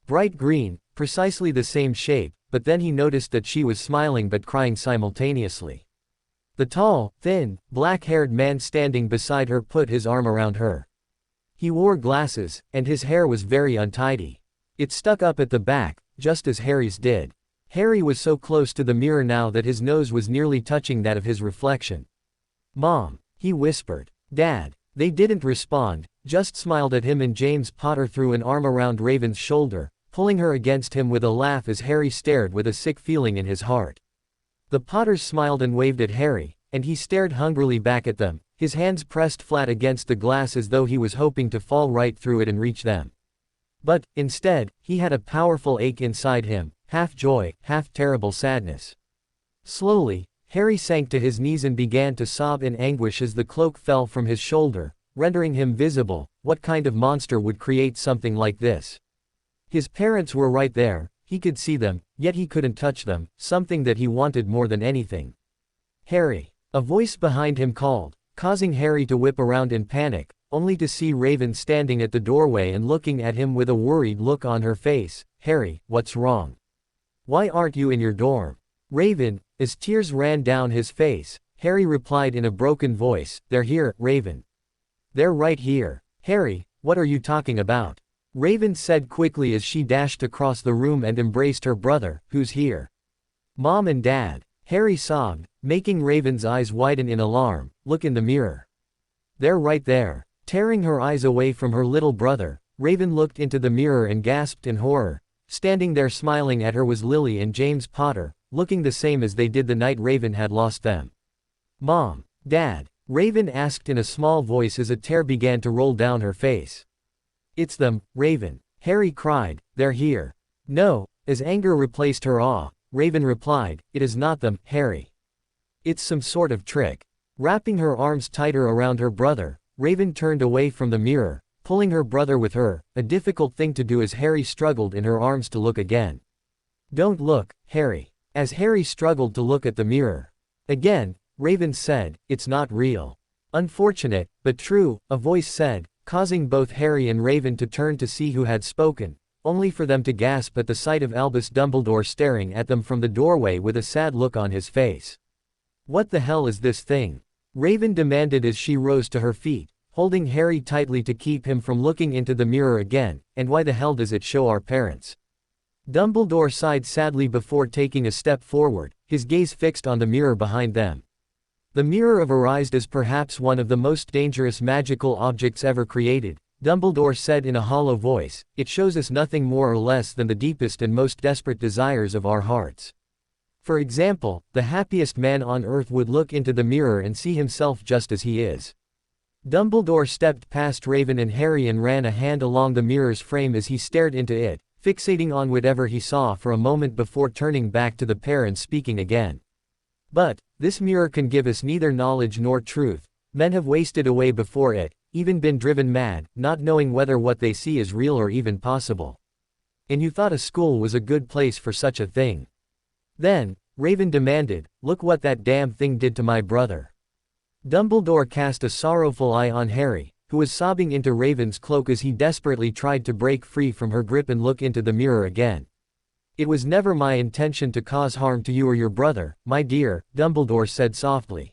Bright green, precisely the same shape, but then he noticed that she was smiling but crying simultaneously. The tall, thin, black-haired man standing beside her put his arm around her. He wore glasses, and his hair was very untidy. It stuck up at the back, just as Harry's did. Harry was so close to the mirror now that his nose was nearly touching that of his reflection. "Mom," he whispered. "Dad." They didn't respond, just smiled at him, and James Potter threw an arm around Raven's shoulder, pulling her against him with a laugh as Harry stared with a sick feeling in his heart. The Potters smiled and waved at Harry, and he stared hungrily back at them, his hands pressed flat against the glass as though he was hoping to fall right through it and reach them. But, instead, he had a powerful ache inside him, half joy, half terrible sadness. Slowly, Harry sank to his knees and began to sob in anguish as the cloak fell from his shoulder, rendering him visible. What kind of monster would create something like this? His parents were right there, he could see them, yet he couldn't touch them, something that he wanted more than anything. "Harry!" A voice behind him called, causing Harry to whip around in panic, only to see Raven standing at the doorway and looking at him with a worried look on her face. "Harry, what's wrong? Why aren't you in your dorm?" "Raven," as tears ran down his face, Harry replied in a broken voice, "They're here, Raven. They're right here." "Harry, what are you talking about?" Raven said quickly as she dashed across the room and embraced her brother. "Who's here?" "Mom and Dad." Harry sobbed, making Raven's eyes widen in alarm. "Look in the mirror. They're right there." Tearing her eyes away from her little brother, Raven looked into the mirror and gasped in horror. Standing there smiling at her was Lily and James Potter, looking the same as they did the night Raven had lost them. "Mom, Dad?" Raven asked in a small voice as a tear began to roll down her face. "It's them, Raven," Harry cried. "They're here." "No," as anger replaced her awe, Raven replied, "It is not them, Harry. It's some sort of trick." Wrapping her arms tighter around her brother, Raven turned away from the mirror, pulling her brother with her, a difficult thing to do as Harry struggled in her arms to look again. "Don't look, Harry." As Harry struggled to look at the mirror again, Raven said, "It's not real." "Unfortunate, but true," a voice said, causing both Harry and Raven to turn to see who had spoken, only for them to gasp at the sight of Albus Dumbledore staring at them from the doorway with a sad look on his face. "What the hell is this thing?" Raven demanded as she rose to her feet, holding Harry tightly to keep him from looking into the mirror again. "And why the hell does it show our parents?" Dumbledore sighed sadly before taking a step forward, his gaze fixed on the mirror behind them. "The Mirror of Erised is perhaps one of the most dangerous magical objects ever created," Dumbledore said in a hollow voice. "It shows us nothing more or less than the deepest and most desperate desires of our hearts. For example, the happiest man on earth would look into the mirror and see himself just as he is. Dumbledore stepped past Raven and Harry and ran a hand along the mirror's frame as he stared into it, fixating on whatever he saw for a moment before turning back to the pair and speaking again. But, this mirror can give us neither knowledge nor truth. Men have wasted away before it, even been driven mad, not knowing whether what they see is real or even possible. And you thought a school was a good place for such a thing. Then, Raven demanded, "Look what that damn thing did to my brother." Dumbledore cast a sorrowful eye on Harry, who was sobbing into Raven's cloak as he desperately tried to break free from her grip and look into the mirror again. "It was never my intention to cause harm to you or your brother, my dear," Dumbledore said softly.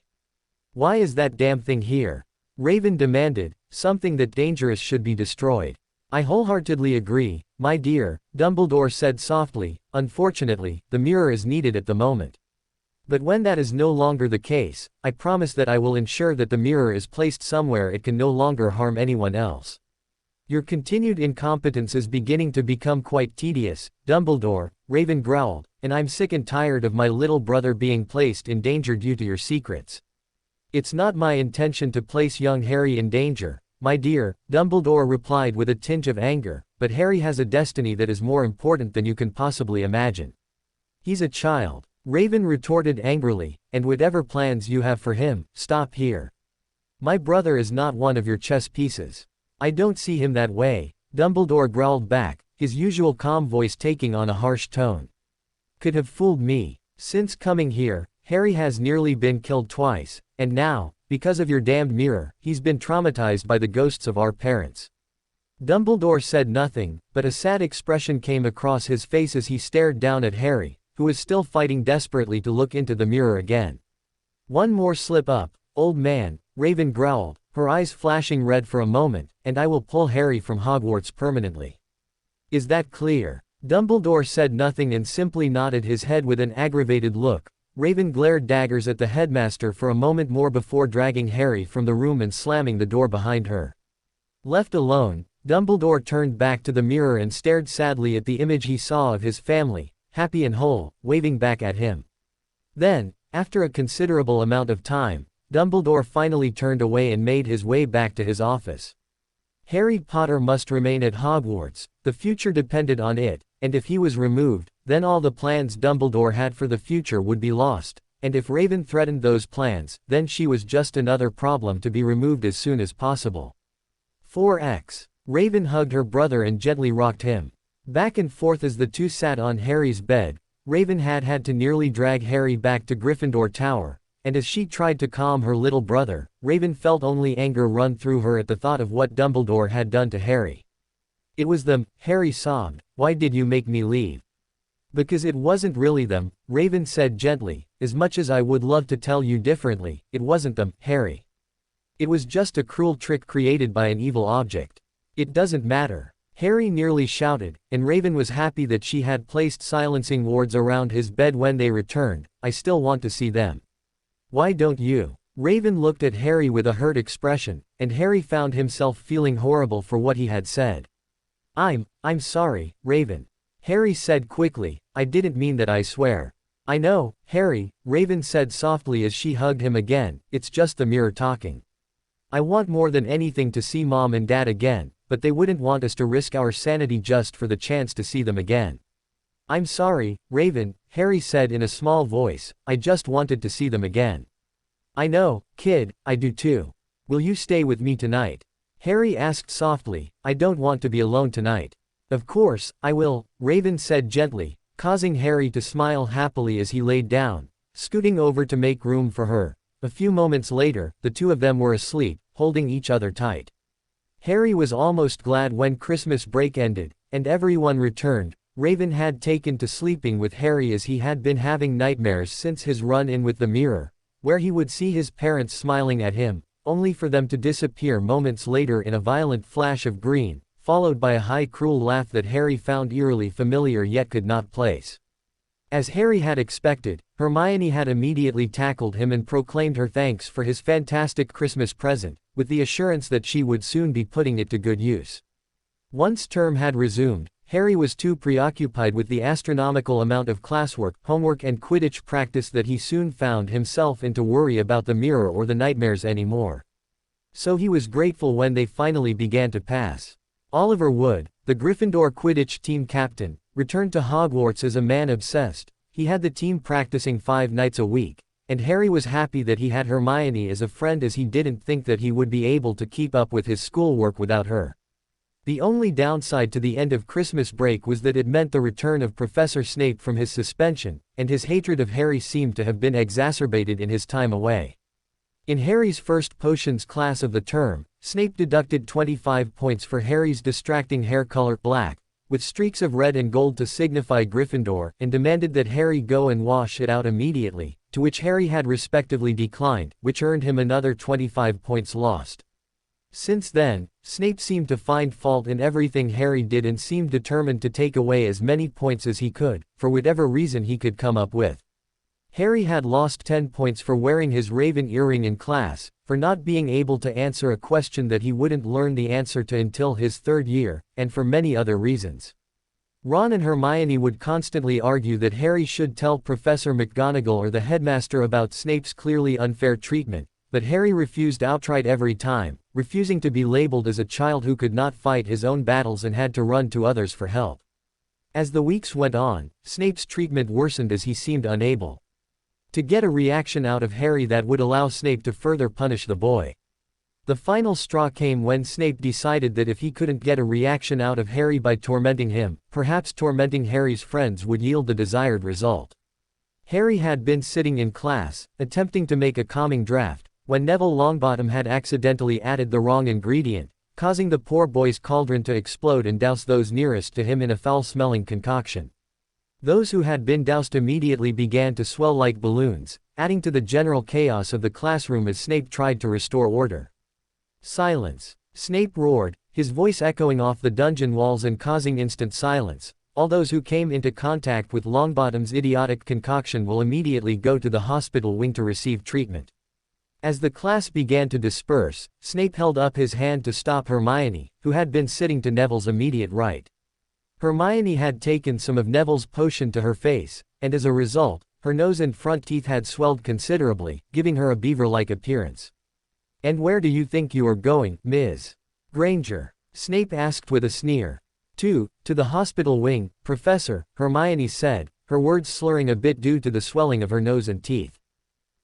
"Why is that damn thing here?" Raven demanded. "Something that dangerous should be destroyed." "I wholeheartedly agree, my dear," Dumbledore said softly. "Unfortunately, the mirror is needed at the moment. But when that is no longer the case, I promise that I will ensure that the mirror is placed somewhere it can no longer harm anyone else." "Your continued incompetence is beginning to become quite tedious, Dumbledore," Raven growled, "and I'm sick and tired of my little brother being placed in danger due to your secrets." "It's not my intention to place young Harry in danger, my dear," Dumbledore replied with a tinge of anger, "but Harry has a destiny that is more important than you can possibly imagine." "He's a child," Raven retorted angrily, "and whatever plans you have for him, stop here. My brother is not one of your chess pieces." "I don't see him that way," Dumbledore growled back, his usual calm voice taking on a harsh tone. "Could have fooled me. Since coming here, Harry has nearly been killed twice, and now, because of your damned mirror, he's been traumatized by the ghosts of our parents." Dumbledore said nothing, but a sad expression came across his face as he stared down at Harry, who was still fighting desperately to look into the mirror again. "One more slip up, old man," Raven growled, her eyes flashing red for a moment, "and I will pull Harry from Hogwarts permanently." "Is that clear?" Dumbledore said nothing and simply nodded his head with an aggravated look. Raven glared daggers at the headmaster for a moment more before dragging Harry from the room and slamming the door behind her. Left alone, Dumbledore turned back to the mirror and stared sadly at the image he saw of his family, happy and whole, waving back at him. Then, after a considerable amount of time, Dumbledore finally turned away and made his way back to his office. Harry Potter must remain at Hogwarts, the future depended on it, and if he was removed, then all the plans Dumbledore had for the future would be lost, and if Raven threatened those plans, then she was just another problem to be removed as soon as possible. 4x. Raven hugged her brother and gently rocked him back and forth as the two sat on Harry's bed. Raven had to nearly drag Harry back to Gryffindor Tower, and as she tried to calm her little brother, Raven felt only anger run through her at the thought of what Dumbledore had done to Harry. "It was them," Harry sobbed. "Why did you make me leave?" "Because it wasn't really them," Raven said gently, "as much as I would love to tell you differently, it wasn't them, Harry. It was just a cruel trick created by an evil object. It doesn't matter," Harry nearly shouted, and Raven was happy that she had placed silencing wards around his bed when they returned. "I still want to see them." "Why don't you?" Raven looked at Harry with a hurt expression, and Harry found himself feeling horrible for what he had said. I'm sorry, Raven," Harry said quickly. "I didn't mean that, I swear." "I know, Harry," Raven said softly as she hugged him again, "it's just the mirror talking. I want more than anything to see Mom and Dad again, but they wouldn't want us to risk our sanity just for the chance to see them again." "I'm sorry, Raven," Harry said in a small voice, "I just wanted to see them again." "I know, kid, I do too. Will you stay with me tonight?" Harry asked softly. "I don't want to be alone tonight." "Of course, I will," Raven said gently, causing Harry to smile happily as he laid down, scooting over to make room for her. A few moments later, the two of them were asleep, holding each other tight. Harry was almost glad when Christmas break ended, and everyone returned. Raven had taken to sleeping with Harry as he had been having nightmares since his run-in with the mirror, where he would see his parents smiling at him, only for them to disappear moments later in a violent flash of green, followed by a high cruel laugh that Harry found eerily familiar yet could not place. As Harry had expected, Hermione had immediately tackled him and proclaimed her thanks for his fantastic Christmas present, with the assurance that she would soon be putting it to good use. Once term had resumed, Harry was too preoccupied with the astronomical amount of classwork, homework and Quidditch practice that he soon found himself into worry about the mirror or the nightmares anymore. So he was grateful when they finally began to pass. Oliver Wood, the Gryffindor Quidditch team captain, returned to Hogwarts as a man obsessed. He had the team practicing 5 nights a week, and Harry was happy that he had Hermione as a friend, as he didn't think that he would be able to keep up with his schoolwork without her. The only downside to the end of Christmas break was that it meant the return of Professor Snape from his suspension, and his hatred of Harry seemed to have been exacerbated in his time away. In Harry's first potions class of the term, Snape deducted 25 points for Harry's distracting hair color black, with streaks of red and gold to signify Gryffindor, and demanded that Harry go and wash it out immediately, to which Harry had respectively declined, which earned him another 25 points lost. Since then, Snape seemed to find fault in everything Harry did and seemed determined to take away as many points as he could, for whatever reason he could come up with. Harry had lost 10 points for wearing his raven earring in class, for not being able to answer a question that he wouldn't learn the answer to until his 3rd year, and for many other reasons. Ron and Hermione would constantly argue that Harry should tell Professor McGonagall or the headmaster about Snape's clearly unfair treatment, but Harry refused outright every time, refusing to be labeled as a child who could not fight his own battles and had to run to others for help. As the weeks went on, Snape's treatment worsened as he seemed unable to get a reaction out of Harry that would allow Snape to further punish the boy. The final straw came when Snape decided that if he couldn't get a reaction out of Harry by tormenting him, perhaps tormenting Harry's friends would yield the desired result. Harry had been sitting in class, attempting to make a calming draft, when Neville Longbottom had accidentally added the wrong ingredient, causing the poor boy's cauldron to explode and douse those nearest to him in a foul-smelling concoction. Those who had been doused immediately began to swell like balloons, adding to the general chaos of the classroom as Snape tried to restore order. "Silence!" Snape roared, his voice echoing off the dungeon walls and causing instant silence. "All those who came into contact with Longbottom's idiotic concoction will immediately go to the hospital wing to receive treatment." As the class began to disperse, Snape held up his hand to stop Hermione, who had been sitting to Neville's immediate right. Hermione had taken some of Neville's potion to her face, and as a result, her nose and front teeth had swelled considerably, giving her a beaver-like appearance. "And where do you think you are going, Ms. Granger?" Snape asked with a sneer. To the hospital wing, Professor," Hermione said, her words slurring a bit due to the swelling of her nose and teeth.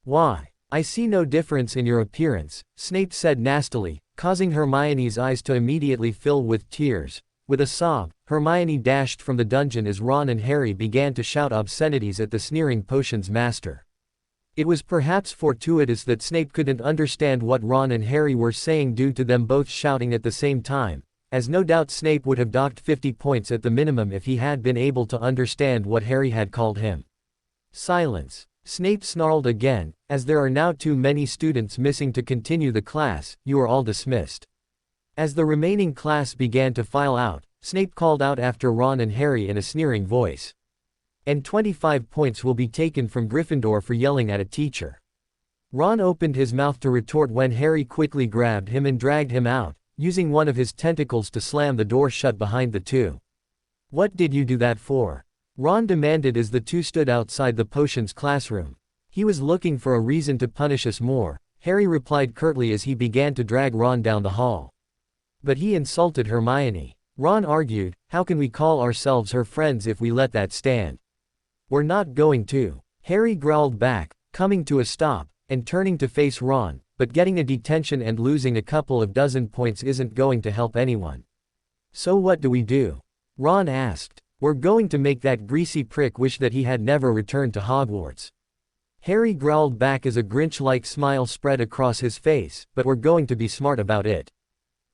"Why? I see no difference in your appearance," Snape said nastily, causing Hermione's eyes to immediately fill with tears. With a sob, Hermione dashed from the dungeon as Ron and Harry began to shout obscenities at the sneering potions master. It was perhaps fortuitous that Snape couldn't understand what Ron and Harry were saying due to them both shouting at the same time, as no doubt Snape would have docked 50 points at the minimum if he had been able to understand what Harry had called him. "Silence!" Snape snarled again, "as there are now too many students missing to continue the class, you are all dismissed." As the remaining class began to file out, Snape called out after Ron and Harry in a sneering voice. "And 25 points will be taken from Gryffindor for yelling at a teacher." Ron opened his mouth to retort when Harry quickly grabbed him and dragged him out, using one of his tentacles to slam the door shut behind the two. "What did you do that for?" Ron demanded as the two stood outside the potions classroom. "He was looking for a reason to punish us more," Harry replied curtly as he began to drag Ron down the hall. "But he insulted Hermione," Ron argued. "How can we call ourselves her friends if we let that stand?" "We're not going to," Harry growled back, coming to a stop, and turning to face Ron, "but getting a detention and losing a couple of dozen points isn't going to help anyone." "So what do we do?" Ron asked. "We're going to make that greasy prick wish that he had never returned to Hogwarts." Harry growled back as a Grinch-like smile spread across his face, "But we're going to be smart about it."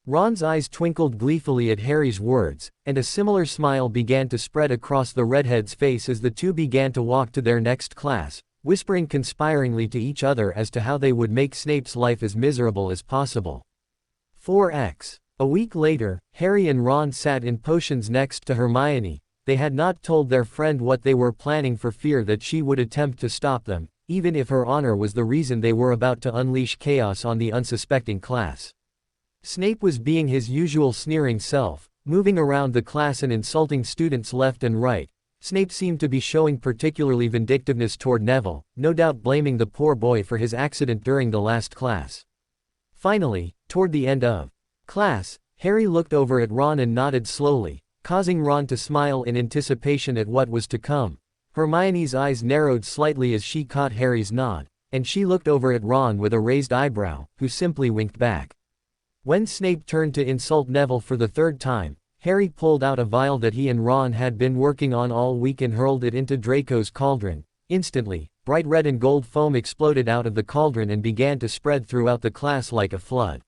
Ron's eyes twinkled gleefully at Harry's words, and a similar smile began to spread across the redhead's face as the two began to walk to their next class, whispering conspiringly to each other as to how they would make Snape's life as miserable as possible. 4x. A week later, Harry and Ron sat in potions next to Hermione. They had not told their friend what they were planning for fear that she would attempt to stop them, even if her honor was the reason they were about to unleash chaos on the unsuspecting class. Snape was being his usual sneering self, moving around the class and insulting students left and right. Snape seemed to be showing particularly vindictiveness toward Neville, no doubt blaming the poor boy for his accident during the last class. Finally, toward the end of class, Harry looked over at Ron and nodded slowly, causing Ron to smile in anticipation at what was to come. Hermione's eyes narrowed slightly as she caught Harry's nod, and she looked over at Ron with a raised eyebrow, who simply winked back. When Snape turned to insult Neville for the third time, Harry pulled out a vial that he and Ron had been working on all week and hurled it into Draco's cauldron. Instantly, bright red and gold foam exploded out of the cauldron and began to spread throughout the class like a flood.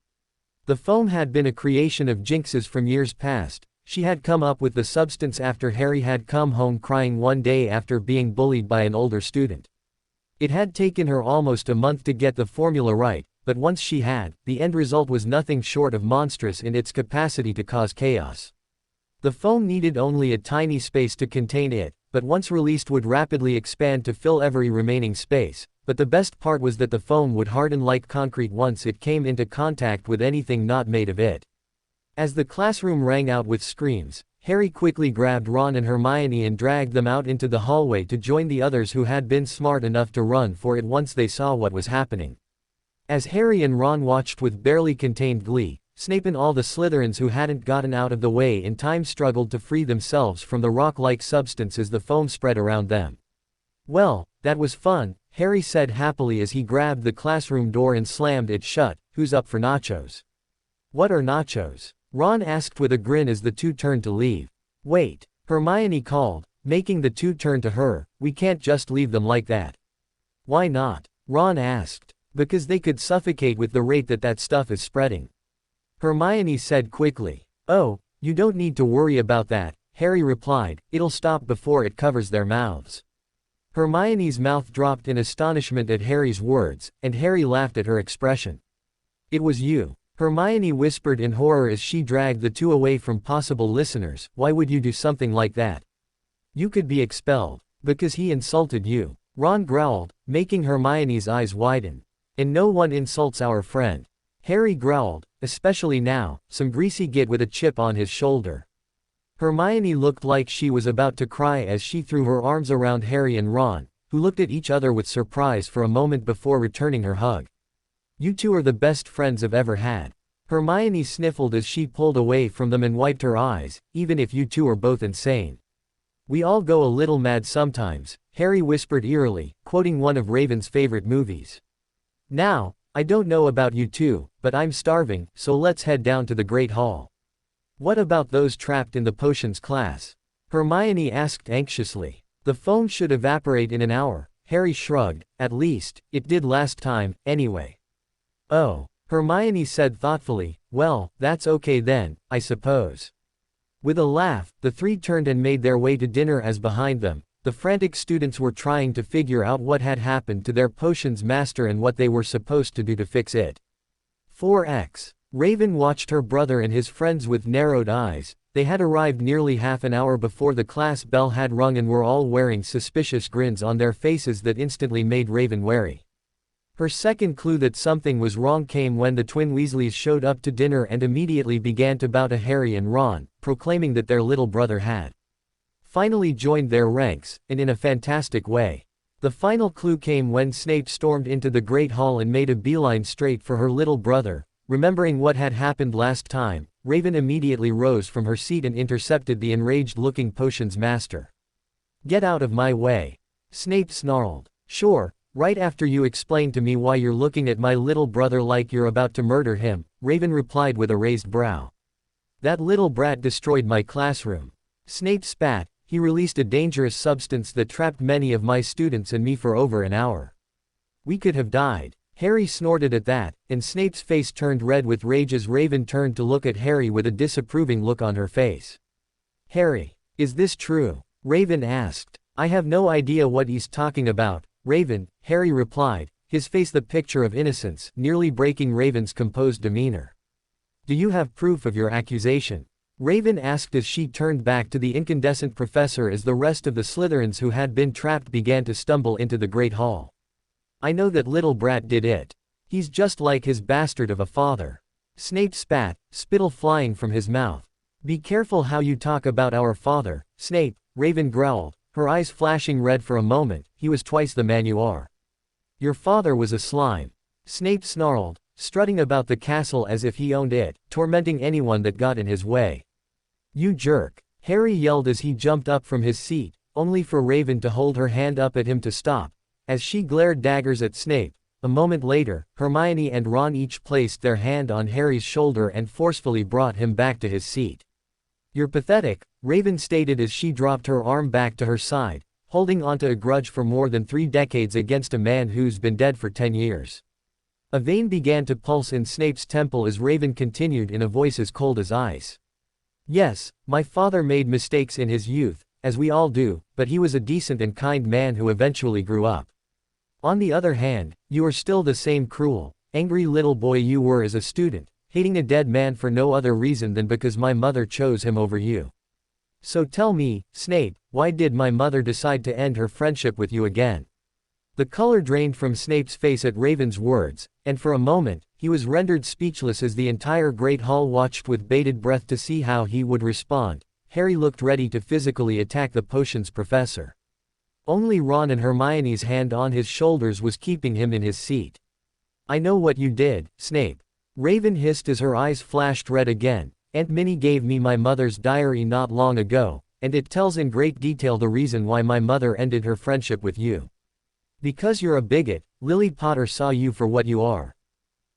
The foam had been a creation of Jinx's from years past. She had come up with the substance after Harry had come home crying one day after being bullied by an older student. It had taken her almost a month to get the formula right, but once she had, the end result was nothing short of monstrous in its capacity to cause chaos. The foam needed only a tiny space to contain it, but once released would rapidly expand to fill every remaining space, but the best part was that the foam would harden like concrete once it came into contact with anything not made of it. As the classroom rang out with screams, Harry quickly grabbed Ron and Hermione and dragged them out into the hallway to join the others who had been smart enough to run for it once they saw what was happening. As Harry and Ron watched with barely contained glee, Snape and all the Slytherins who hadn't gotten out of the way in time struggled to free themselves from the rock-like substance as the foam spread around them. "Well, that was fun," Harry said happily as he grabbed the classroom door and slammed it shut. "Who's up for nachos?" "What are nachos?" Ron asked with a grin as the two turned to leave. "Wait," Hermione called, making the two turn to her. "We can't just leave them like that." "Why not?" Ron asked. "Because they could suffocate with the rate that stuff is spreading," Hermione said quickly. "Oh, you don't need to worry about that," Harry replied. "It'll stop before it covers their mouths." Hermione's mouth dropped in astonishment at Harry's words, and Harry laughed at her expression. "It was you," Hermione whispered in horror as she dragged the two away from possible listeners. "Why would you do something like that? You could be expelled." "Because he insulted you," Ron growled, making Hermione's eyes widen. "And no one insults our friend," Harry growled, "especially now, some greasy git with a chip on his shoulder." Hermione looked like she was about to cry as she threw her arms around Harry and Ron, who looked at each other with surprise for a moment before returning her hug. "You two are the best friends I've ever had." Hermione sniffled as she pulled away from them and wiped her eyes. "Even if you two are both insane. We all go a little mad sometimes," Harry whispered eerily, quoting one of Raven's favorite movies. "Now, I don't know about you two, but I'm starving, so let's head down to the Great Hall." "What about those trapped in the potions class?" Hermione asked anxiously. "The foam should evaporate in an hour," Harry shrugged. "At least, it did last time, anyway." "Oh," Hermione said thoughtfully. "Well, that's okay then, I suppose." With a laugh, the three turned and made their way to dinner as behind them, the frantic students were trying to figure out what had happened to their potions master and what they were supposed to do to fix it. 4x. Raven watched her brother and his friends with narrowed eyes. They had arrived nearly half an hour before the class bell had rung and were all wearing suspicious grins on their faces that instantly made Raven wary. Her second clue that something was wrong came when the twin Weasleys showed up to dinner and immediately began to bow to Harry and Ron, proclaiming that their little brother had finally joined their ranks, and in a fantastic way. The final clue came when Snape stormed into the Great Hall and made a beeline straight for her little brother. Remembering what had happened last time, Raven immediately rose from her seat and intercepted the enraged-looking potions master. "Get out of my way," Snape snarled. "Sure, right after you explain to me why you're looking at my little brother like you're about to murder him," Raven replied with a raised brow. "That little brat destroyed my classroom." Snape spat. "He released a dangerous substance that trapped many of my students and me for over an hour. We could have died." Harry snorted at that, and Snape's face turned red with rage as Raven turned to look at Harry with a disapproving look on her face. "Harry, is this true?" Raven asked. "I have no idea what he's talking about, Raven," Harry replied, his face the picture of innocence, nearly breaking Raven's composed demeanor. "Do you have proof of your accusation?" Raven asked as she turned back to the incandescent professor as the rest of the Slytherins who had been trapped began to stumble into the Great Hall. "I know that little brat did it. He's just like his bastard of a father." Snape spat, spittle flying from his mouth. Be careful how you talk about our father, Snape, Raven growled, her eyes flashing red for a moment. He was twice the man you are. Your father was a slime. Snape snarled, strutting about the castle as if he owned it, tormenting anyone that got in his way. You jerk, Harry yelled as he jumped up from his seat, only for Raven to hold her hand up at him to stop. As she glared daggers at Snape, a moment later, Hermione and Ron each placed their hand on Harry's shoulder and forcefully brought him back to his seat. You're pathetic, Raven stated as she dropped her arm back to her side, holding onto a grudge for more than 3 decades against a man who's been dead for 10 years. A vein began to pulse in Snape's temple as Raven continued in a voice as cold as ice. Yes, my father made mistakes in his youth, as we all do, but he was a decent and kind man who eventually grew up. On the other hand, you are still the same cruel, angry little boy you were as a student, hating a dead man for no other reason than because my mother chose him over you. So tell me, Snape, why did my mother decide to end her friendship with you again? The color drained from Snape's face at Raven's words, and for a moment, he was rendered speechless as the entire Great Hall watched with bated breath to see how he would respond. Harry looked ready to physically attack the potions professor. Only Ron and Hermione's hand on his shoulders was keeping him in his seat. I know what you did, Snape. Raven hissed as her eyes flashed red again. Aunt Minnie gave me my mother's diary not long ago, and it tells in great detail the reason why my mother ended her friendship with you. Because you're a bigot, Lily Potter saw you for what you are.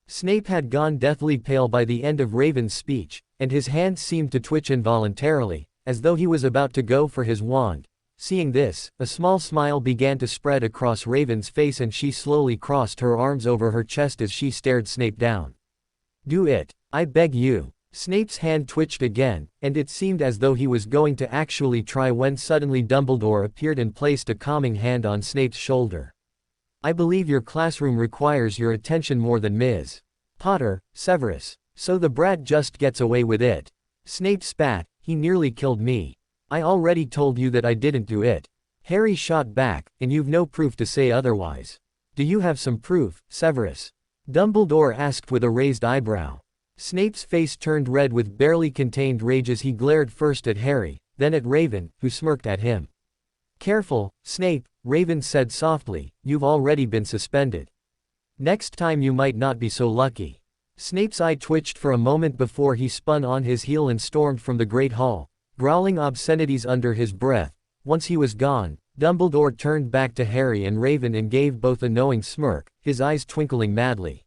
Snape had gone deathly pale by the end of Raven's speech, and his hands seemed to twitch involuntarily, as though he was about to go for his wand. Seeing this, a small smile began to spread across Raven's face and she slowly crossed her arms over her chest as she stared Snape down. Do it, I beg you. Snape's hand twitched again, and it seemed as though he was going to actually try when suddenly Dumbledore appeared and placed a calming hand on Snape's shoulder. I believe your classroom requires your attention more than Ms. Potter, Severus. So the brat just gets away with it. Snape spat, he nearly killed me. I already told you that I didn't do it. Harry shot back, and you've no proof to say otherwise. Do you have some proof, Severus? Dumbledore asked with a raised eyebrow. Snape's face turned red with barely contained rage as he glared first at Harry, then at Raven, who smirked at him. Careful, Snape, Raven said softly, you've already been suspended. Next time you might not be so lucky. Snape's eye twitched for a moment before he spun on his heel and stormed from the Great Hall, growling obscenities under his breath. Once he was gone, Dumbledore turned back to Harry and Raven and gave both a knowing smirk, his eyes twinkling madly.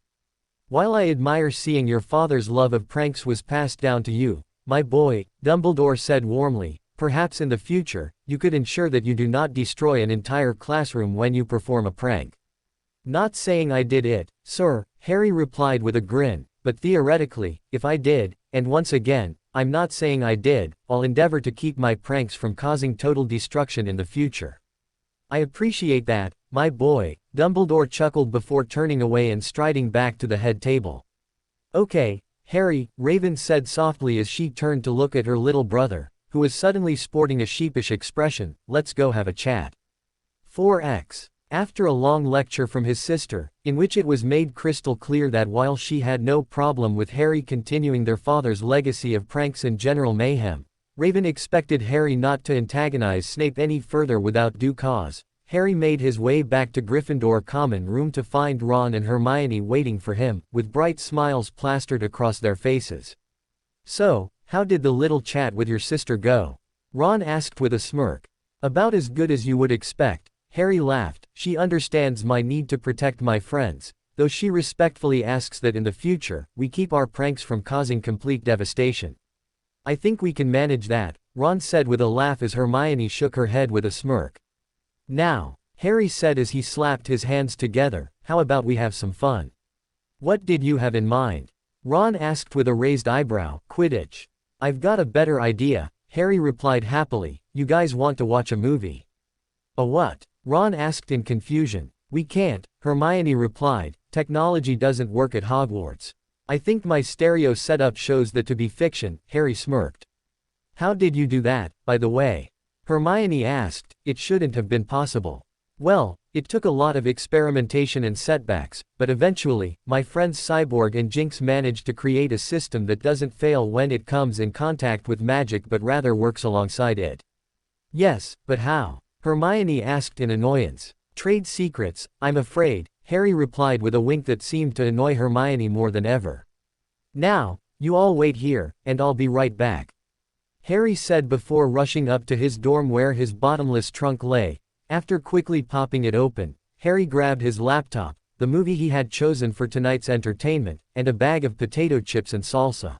While I admire seeing your father's love of pranks was passed down to you, my boy, Dumbledore said warmly, perhaps in the future, you could ensure that you do not destroy an entire classroom when you perform a prank. Not saying I did it, sir, Harry replied with a grin, but theoretically, if I did, and once again, I'm not saying I did, I'll endeavor to keep my pranks from causing total destruction in the future. I appreciate that, my boy, Dumbledore chuckled before turning away and striding back to the head table. Okay, Harry, Raven said softly as she turned to look at her little brother, who was suddenly sporting a sheepish expression, let's go have a chat. 4x. After a long lecture from his sister, in which it was made crystal clear that while she had no problem with Harry continuing their father's legacy of pranks and general mayhem, Raven expected Harry not to antagonize Snape any further without due cause. Harry made his way back to Gryffindor Common Room to find Ron and Hermione waiting for him, with bright smiles plastered across their faces. So, how did the little chat with your sister go? Ron asked with a smirk. About as good as you would expect, Harry laughed. She understands my need to protect my friends, though she respectfully asks that in the future, we keep our pranks from causing complete devastation. I think we can manage that, Ron said with a laugh as Hermione shook her head with a smirk. Now, Harry said as he slapped his hands together, how about we have some fun? What did you have in mind? Ron asked with a raised eyebrow. Quidditch. I've got a better idea, Harry replied happily. You guys want to watch a movie? A what? Ron asked in confusion. We can't, Hermione replied. Technology doesn't work at Hogwarts. I think my stereo setup shows that to be fiction, Harry smirked. How did you do that, by the way? Hermione asked. It shouldn't have been possible. Well, it took a lot of experimentation and setbacks, but eventually, my friends Cyborg and Jinx managed to create a system that doesn't fail when it comes in contact with magic but rather works alongside it. Yes, but how? Hermione asked in annoyance. Trade secrets, I'm afraid, Harry replied with a wink that seemed to annoy Hermione more than ever. Now, you all wait here, and I'll be right back, Harry said before rushing up to his dorm where his bottomless trunk lay. After quickly popping it open, Harry grabbed his laptop, the movie he had chosen for tonight's entertainment, and a bag of potato chips and salsa.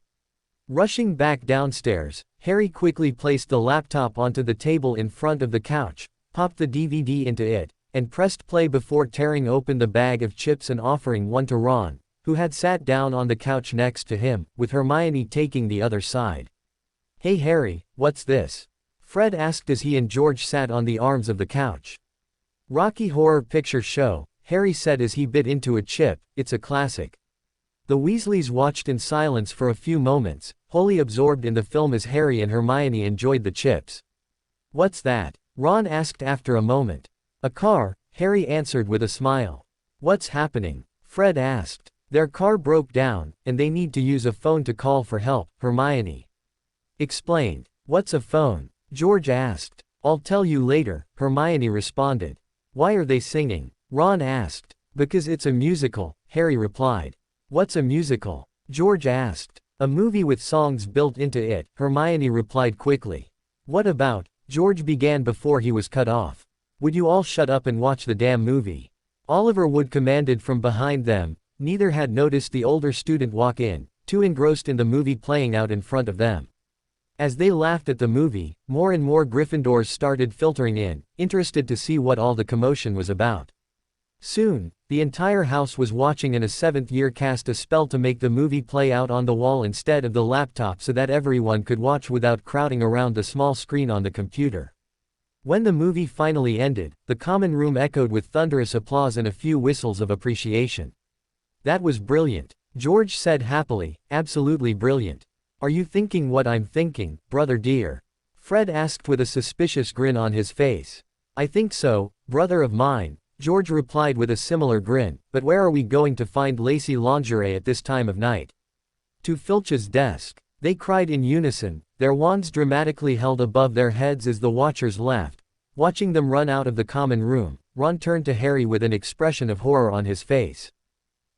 Rushing back downstairs, Harry quickly placed the laptop onto the table in front of the couch, popped the DVD into it, and pressed play before tearing open the bag of chips and offering one to Ron, who had sat down on the couch next to him, with Hermione taking the other side. Hey Harry, what's this? Fred asked as he and George sat on the arms of the couch. Rocky Horror Picture Show, Harry said as he bit into a chip, it's a classic. The Weasleys watched in silence for a few moments, wholly absorbed in the film as Harry and Hermione enjoyed the chips. What's that? Ron asked after a moment. A car, Harry answered with a smile. What's happening? Fred asked. Their car broke down, and they need to use a phone to call for help, Hermione explained. What's a phone? George asked. I'll tell you later, Hermione responded. Why are they singing? Ron asked. Because it's a musical, Harry replied. What's a musical? George asked. A movie with songs built into it, Hermione replied quickly. What about? George began before he was cut off. Would you all shut up and watch the damn movie? Oliver Wood commanded from behind them. Neither had noticed the older student walk in, too engrossed in the movie playing out in front of them. As they laughed at the movie, more and more Gryffindors started filtering in, interested to see what all the commotion was about. Soon, the entire house was watching and a seventh year cast a spell to make the movie play out on the wall instead of the laptop so that everyone could watch without crowding around the small screen on the computer. When the movie finally ended, the common room echoed with thunderous applause and a few whistles of appreciation. That was brilliant, George said happily, absolutely brilliant. Are you thinking what I'm thinking, brother dear? Fred asked with a suspicious grin on his face. I think so, brother of mine, George replied with a similar grin, but where are we going to find lacy lingerie at this time of night? To Filch's desk, they cried in unison, their wands dramatically held above their heads as the watchers laughed. Watching them run out of the common room, Ron turned to Harry with an expression of horror on his face.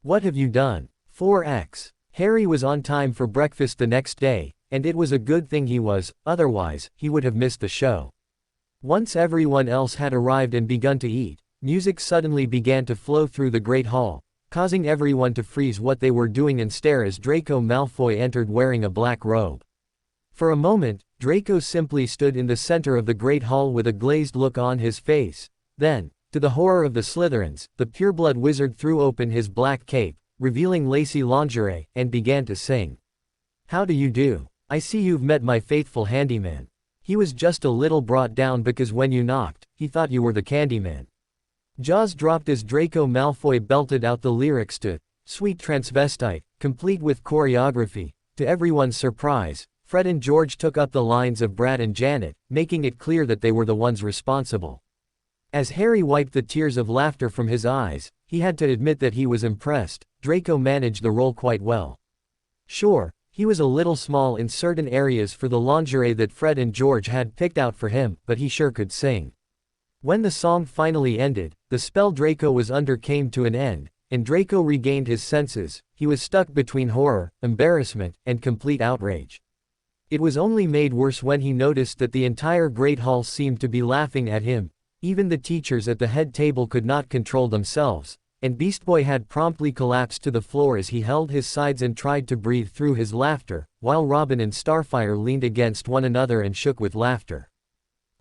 What have you done? 4x. Harry was on time for breakfast the next day, and it was a good thing he was, otherwise, he would have missed the show. Once everyone else had arrived and begun to eat, music suddenly began to flow through the Great Hall, causing everyone to freeze what they were doing and stare as Draco Malfoy entered wearing a black robe. For a moment, Draco simply stood in the center of the Great Hall with a glazed look on his face. Then, to the horror of the Slytherins, the pureblood wizard threw open his black cape, revealing lacy lingerie, and began to sing. How do you do? I see you've met my faithful handyman. He was just a little brought down because when you knocked, he thought you were the Candyman. Jaws dropped as Draco Malfoy belted out the lyrics to Sweet Transvestite, complete with choreography. To everyone's surprise, Fred and George took up the lines of Brad and Janet, making it clear that they were the ones responsible. As Harry wiped the tears of laughter from his eyes, he had to admit that he was impressed. Draco managed the role quite well. Sure, he was a little small in certain areas for the lingerie that Fred and George had picked out for him, but he sure could sing. When the song finally ended, the spell Draco was under came to an end, and Draco regained his senses. He was stuck between horror, embarrassment, and complete outrage. It was only made worse when he noticed that the entire Great Hall seemed to be laughing at him. Even the teachers at the head table could not control themselves, and Beast Boy had promptly collapsed to the floor as he held his sides and tried to breathe through his laughter, while Robin and Starfire leaned against one another and shook with laughter.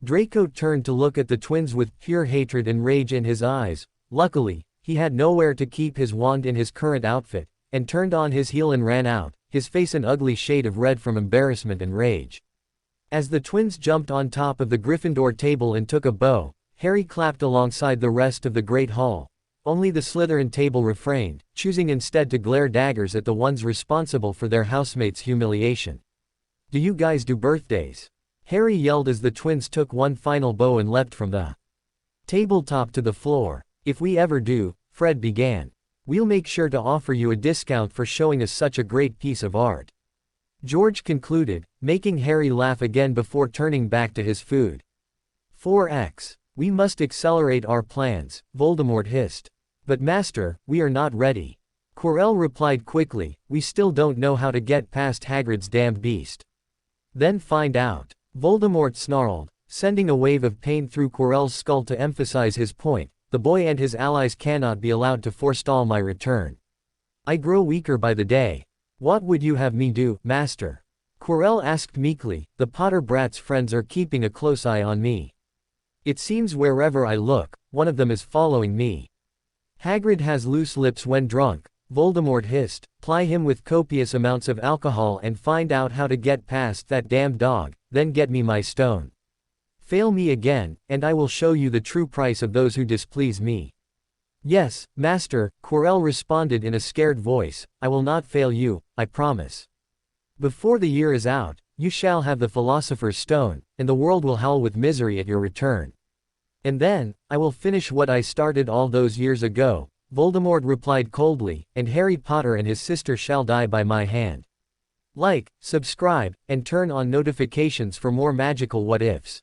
Draco turned to look at the twins with pure hatred and rage in his eyes. Luckily, he had nowhere to keep his wand in his current outfit, and turned on his heel and ran out, his face an ugly shade of red from embarrassment and rage. As the twins jumped on top of the Gryffindor table and took a bow, Harry clapped alongside the rest of the Great Hall. Only the Slytherin table refrained, choosing instead to glare daggers at the ones responsible for their housemates' humiliation. Do you guys do birthdays? Harry yelled as the twins took one final bow and leapt from the Tabletop to the floor. If we ever do, Fred began. We'll make sure to offer you a discount for showing us such a great piece of art. George concluded, making Harry laugh again before turning back to his food. 4x. We must accelerate our plans, Voldemort hissed. But Master, we are not ready. Corell replied quickly, we still don't know how to get past Hagrid's damned beast. Then find out. Voldemort snarled, sending a wave of pain through Corell's skull to emphasize his point. The boy and his allies cannot be allowed to forestall my return. I grow weaker by the day. What would you have me do, Master? Corell asked meekly. The Potter brat's friends are keeping a close eye on me. It seems wherever I look, one of them is following me. Hagrid has loose lips when drunk, Voldemort hissed. Ply him with copious amounts of alcohol and find out how to get past that damned dog, then get me my stone. Fail me again, and I will show you the true price of those who displease me. Yes, Master, Corell responded in a scared voice, I will not fail you, I promise. Before the year is out, you shall have the Philosopher's Stone, and the world will howl with misery at your return. And then, I will finish what I started all those years ago, Voldemort replied coldly, and Harry Potter and his sister shall die by my hand. Like, subscribe, and turn on notifications for more magical what-ifs.